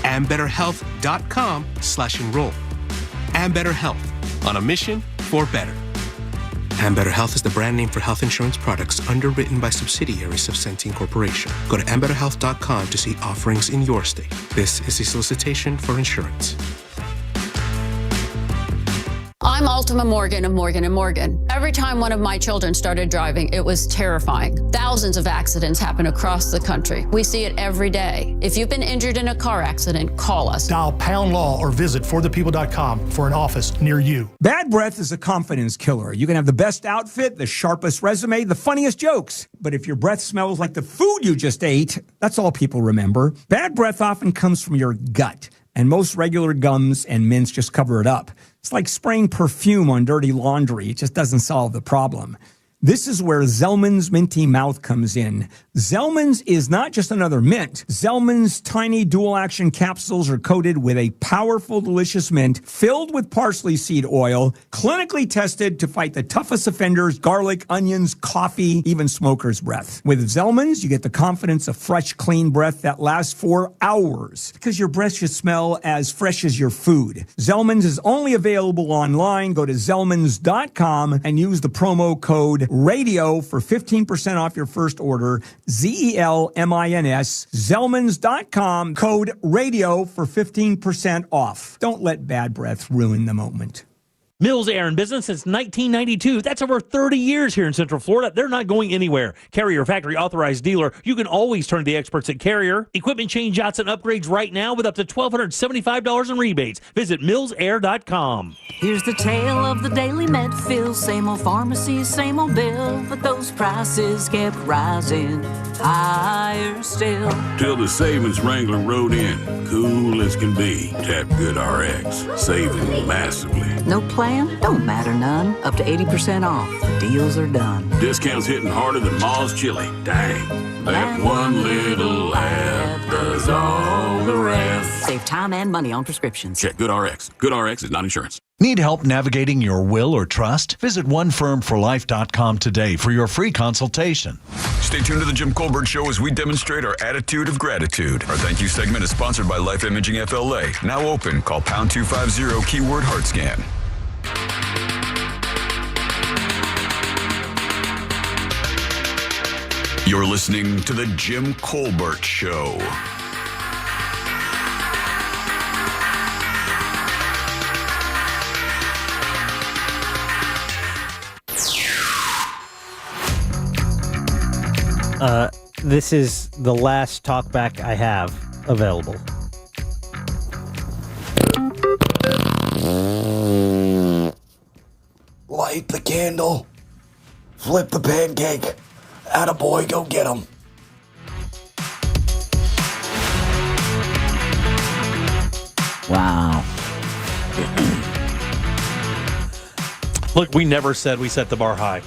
ambetterhealth.com/enroll. And Better Health, on a mission for better. And Better Health is the brand name for health insurance products underwritten by subsidiaries of Centene Corporation. Go to ambetterhealth.com to see offerings in your state. This is a solicitation for insurance. I'm Altima Morgan of Morgan & Morgan. Every time one of my children started driving, it was terrifying. Thousands of accidents happen across the country. We see it every day. If you've been injured in a car accident, call us. Dial # law or visit forthepeople.com for an office near you. Bad breath is a confidence killer. You can have the best outfit, the sharpest resume, the funniest jokes. But if your breath smells like the food you just ate, that's all people remember. Bad breath often comes from your gut, and most regular gums and mints just cover it up. It's like spraying perfume on dirty laundry. It just doesn't solve the problem. This is where Zellman's Minty Mouth comes in. Zellman's is not just another mint. Zellman's tiny dual-action capsules are coated with a powerful, delicious mint filled with parsley seed oil, clinically tested to fight the toughest offenders, garlic, onions, coffee, even smoker's breath. With Zellman's, you get the confidence of fresh, clean breath that lasts for hours, because your breath should smell as fresh as your food. Zellman's is only available online. Go to Zellmans.com and use the promo code radio for 15% off your first order. ZELMINS, Zelmans.com, code radio for 15% off. Don't let bad breath ruin the moment. Mills Air in business since 1992. That's over 30 years here in Central Florida. They're not going anywhere. Carrier factory authorized dealer. You can always turn to the experts at Carrier. Equipment change outs and upgrades right now with up to $1,275 in rebates. Visit millsair.com. Here's the tale of the daily med fill. Same old pharmacy, same old bill. But those prices kept rising higher still. Till the savings wrangler rode in. Cool as can be. Tap GoodRx. Saving massively. No plan? Don't matter none. Up to 80% off. The deals are done. Discounts hitting harder than Ma's chili. Dang. That one little app does all the rest. Save time and money on prescriptions. Check GoodRx. GoodRx is not insurance. Need help navigating your will or trust? Visit onefirmforlife.com today for your free consultation. Stay tuned to the Jim Colbert Show as we demonstrate our attitude of gratitude. Our thank you segment is sponsored by Life Imaging FLA. Now open. Call pound 250 keyword heart scan. You're listening to the Jim Colbert Show. This is the last talkback I have available. Light the candle. Flip the pancake. Attaboy, go get him. Wow. Look, we never said we set the bar high.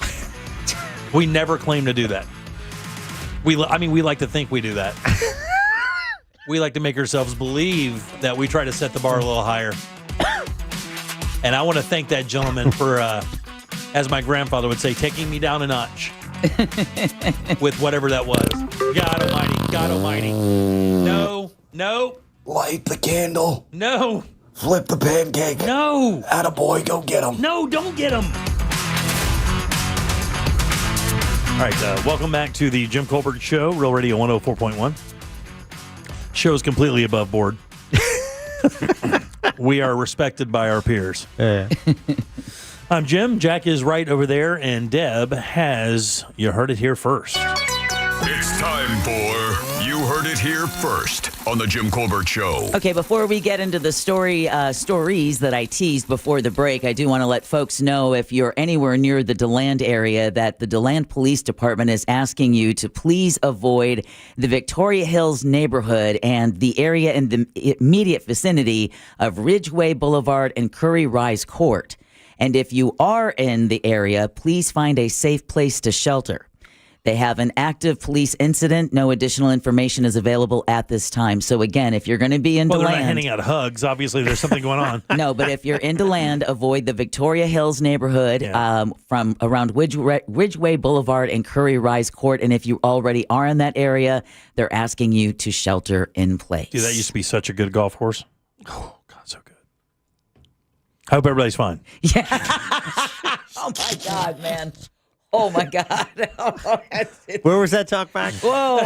We never claimed to do that. We like to think we do that. We like to make ourselves believe that we try to set the bar a little higher. And I want to thank that gentleman for, as my grandfather would say, taking me down a notch with whatever that was. God almighty, God almighty. No. Light the candle. No. Flip the pancake. No. Attaboy, go get him. No, don't get him. All right, welcome back to the Jim Colbert Show, Real Radio 104.1. Show's completely above board. We are respected by our peers. I'm Jim. Jack is right over there, and Deb has, you heard it here first. It's time for You Heard It Here First on the Jim Colbert Show. Okay, before we get into the stories that I teased before the break, I do want to let folks know if you're anywhere near the DeLand area that the DeLand Police Department is asking you to please avoid the Victoria Hills neighborhood and the area in the immediate vicinity of Ridgeway Boulevard and Curry Rise Court. And if you are in the area, please find a safe place to shelter. They have an active police incident. No additional information is available at this time. So again, if you're going to be in DeLand, they're not handing out hugs. Obviously, there's something going on. No, but if you're in DeLand, avoid the Victoria Hills neighborhood from around Ridgeway Boulevard and Curry Rise Court. And if you already are in that area, they're asking you to shelter in place. Dude, that used to be such a good golf course. Oh, God, so good. I hope everybody's fine. Yeah. Oh, my God, man. Oh, my God. Where was that talk back? Whoa.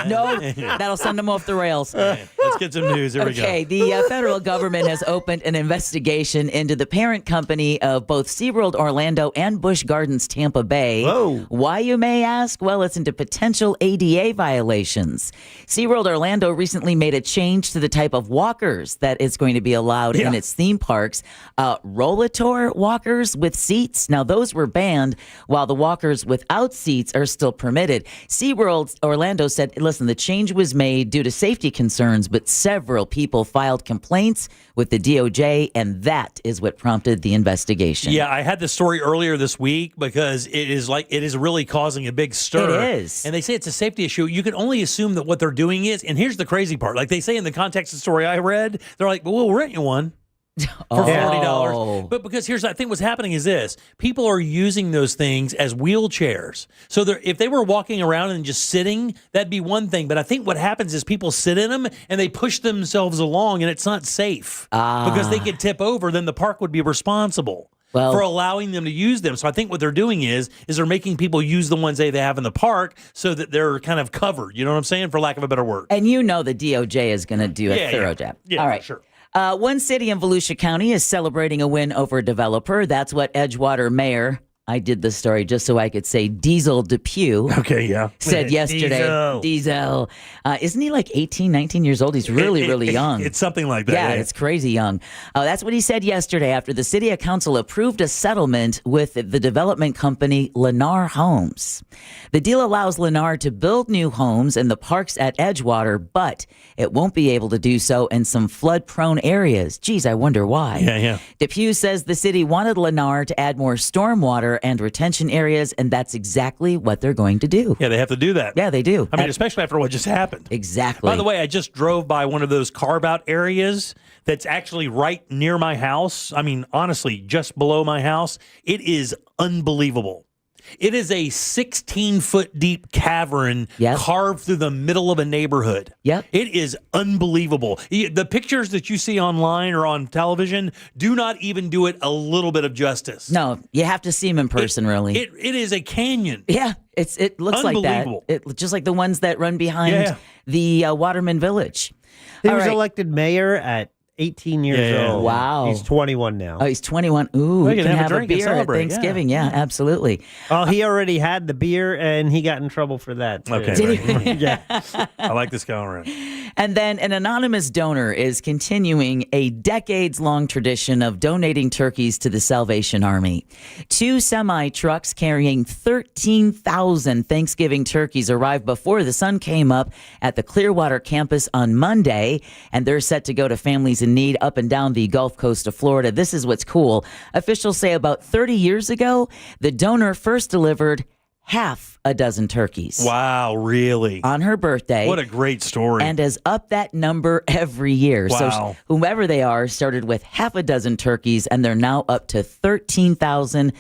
No, that'll send them off the rails. Let's get some news. Here we go. Okay, the federal government has opened an investigation into the parent company of both SeaWorld Orlando and Busch Gardens Tampa Bay. Whoa. Why, you may ask? Well, it's into potential ADA violations. SeaWorld Orlando recently made a change to the type of walkers that is going to be allowed in its theme parks. Rollator walkers with seats. Now, those were banned, while the walkers without seats are still permitted. SeaWorld Orlando said, listen, the change was made due to safety concerns, but several people filed complaints with the DOJ, and that is what prompted the investigation. Yeah, I had this story earlier this week because it is really causing a big stir. It is. And they say it's a safety issue. You can only assume that what they're doing is, and here's the crazy part, like they say in the context of the story I read, they're like, well, we'll rent you one. For $40. But because I think what's happening is this. People are using those things as wheelchairs. So if they were walking around and just sitting, that'd be one thing. But I think what happens is people sit in them and they push themselves along and it's not safe. Because they could tip over, then the park would be responsible. for allowing them to use them. So I think what they're doing is they're making people use the ones they have in the park so that they're kind of covered. You know what I'm saying? For lack of a better word. And the DOJ is going to do a thorough job. Yeah, all right. sure. One city in Volusia County is celebrating a win over a developer. That's what Edgewater Mayor, I did the story just so I could say Diesel Depew. Okay, yeah. Said yesterday. Diesel. Isn't he like 18, 19 years old? He's really young. It's something like that. Yeah, it's crazy young. That's what he said yesterday after the city council approved a settlement with the development company Lennar Homes. The deal allows Lennar to build new homes in the parks at Edgewater, but it won't be able to do so in some flood-prone areas. Geez, I wonder why. Yeah. Depew says the city wanted Lennar to add more stormwater and retention areas, and that's exactly what they're going to do. Yeah, they have to do that. Yeah, they do. I mean, especially after what just happened. Exactly. By the way, I just drove by one of those carve-out areas that's actually right near my house. I mean, honestly, just below my house. It is unbelievable. It is a 16-foot deep cavern carved through the middle of a neighborhood. Yep. It is unbelievable. The pictures that you see online or on television do not even do it a little bit of justice. No, you have to see them in person, really. It is a canyon. Yeah, it looks like that. It just like the ones that run behind the Waterman Village. He was elected mayor at 18 years old. Wow. He's 21 now. Oh, he's 21. Ooh, We he can can have a have a drink and beer at celebrate, Thanksgiving. Yeah, absolutely. Oh, he already had the beer, and he got in trouble for that, too. Okay. Did he? Yeah. I like this going around. And then an anonymous donor is continuing a decades-long tradition of donating turkeys to the Salvation Army. 2 semi-trucks carrying 13,000 Thanksgiving turkeys arrived before the sun came up at the Clearwater campus on Monday, and they're set to go to families in need up and down the Gulf Coast of Florida. This is what's cool. Officials say about 30 years ago, the donor first delivered half a dozen turkeys. Wow, really? On her birthday. What a great story. And has upped that number every year. Wow. So whomever they are started with half a dozen turkeys, and they're now up to 13,000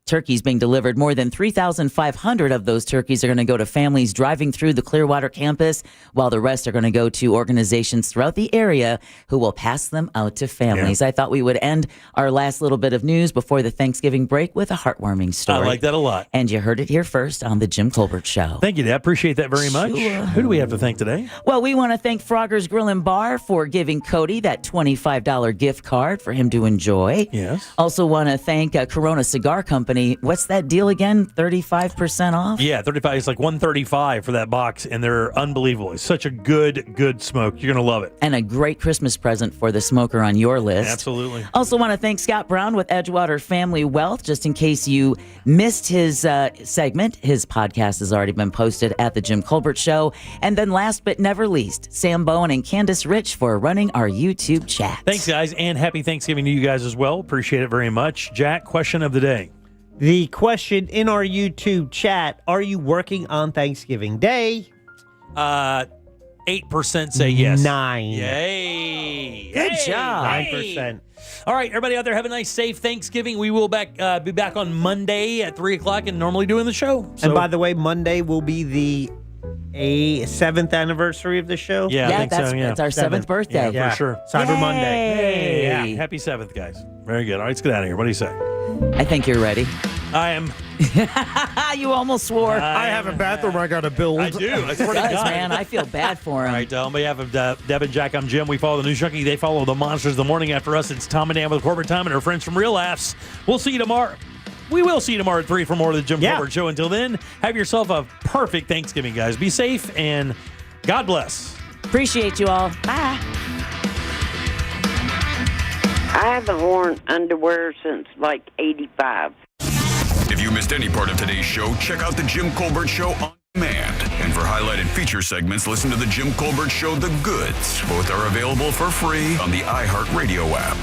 turkeys being delivered. More than 3,500 of those turkeys are going to go to families driving through the Clearwater campus, while the rest are going to go to organizations throughout the area who will pass them out to families. I thought we would end our last little bit of news before the Thanksgiving break with a heartwarming story. I like that a lot. And you heard it here first on the Jim Colbert Show. Thank you, Dad. Appreciate that very much. Sure. Who do we have to thank today? Well, we want to thank Frogger's Grill and Bar for giving Cody that $25 gift card for him to enjoy. Yes. Also want to thank Corona Cigar Company. What's that deal again? 35% off? Yeah, 35. It's like $135 for that box, and they're unbelievable. It's such a good smoke. You're going to love it. And a great Christmas present for the smoker on your list. Absolutely. Also want to thank Scott Brown with Edgewater Family Wealth. Just in case you missed his segment, his podcast has already been posted at The Jim Colbert Show. And then last but never least, Sam Bowen and Candace Rich for running our YouTube chat. Thanks, guys, and happy Thanksgiving to you guys as well. Appreciate it very much. Jack, question of the day. The question in our YouTube chat, are you working on Thanksgiving Day? 8% say yes. 9. Yay. Good job. 9%. All right, everybody out there, have a nice, safe Thanksgiving. We will be back on Monday at 3 o'clock and normally doing the show. So, And by the way, Monday will be the 7th anniversary of the show. Yeah, I think that's, so, yeah. that's our 7th birthday. Yeah, for sure. Cyber Monday. Hey, yeah. Happy 7th, guys. Very good. All right, let's get out of here. What do you say? I think you're ready. I am. You almost swore. I have a bathroom I got to build. I do. I swear to Guys, God. man, I feel bad for him. All right, on behalf of Deb and Jack, I'm Jim. We follow the News Junkie. They follow the Monsters the morning after us. It's Tom and Dan with Corporate Time and our friends from Real Laughs. We'll see you tomorrow. We will see you tomorrow at 3 for more of the Jim Colbert Show. Until then, have yourself a perfect Thanksgiving, guys. Be safe and God bless. Appreciate you all. Bye. I haven't worn underwear since like 85. If you missed any part of today's show, check out the Jim Colbert Show on demand. And for highlighted feature segments, listen to the Jim Colbert Show, The Goods. Both are available for free on the iHeartRadio app.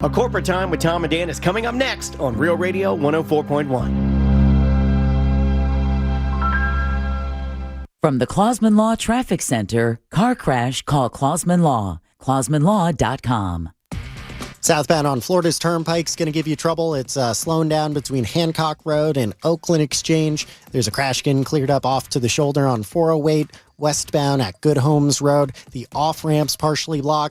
A Corporate Time with Tom and Dan is coming up next on Real Radio 104.1. From the Clausman Law Traffic Center, car crash, call Clausman Law. ClausmanLaw.com. Southbound on Florida's Turnpike's going to give you trouble. It's slowing down between Hancock Road and Oakland Exchange. There's a crash getting cleared up off to the shoulder on 408. Westbound at Good Homes Road. The off-ramp's partially blocked.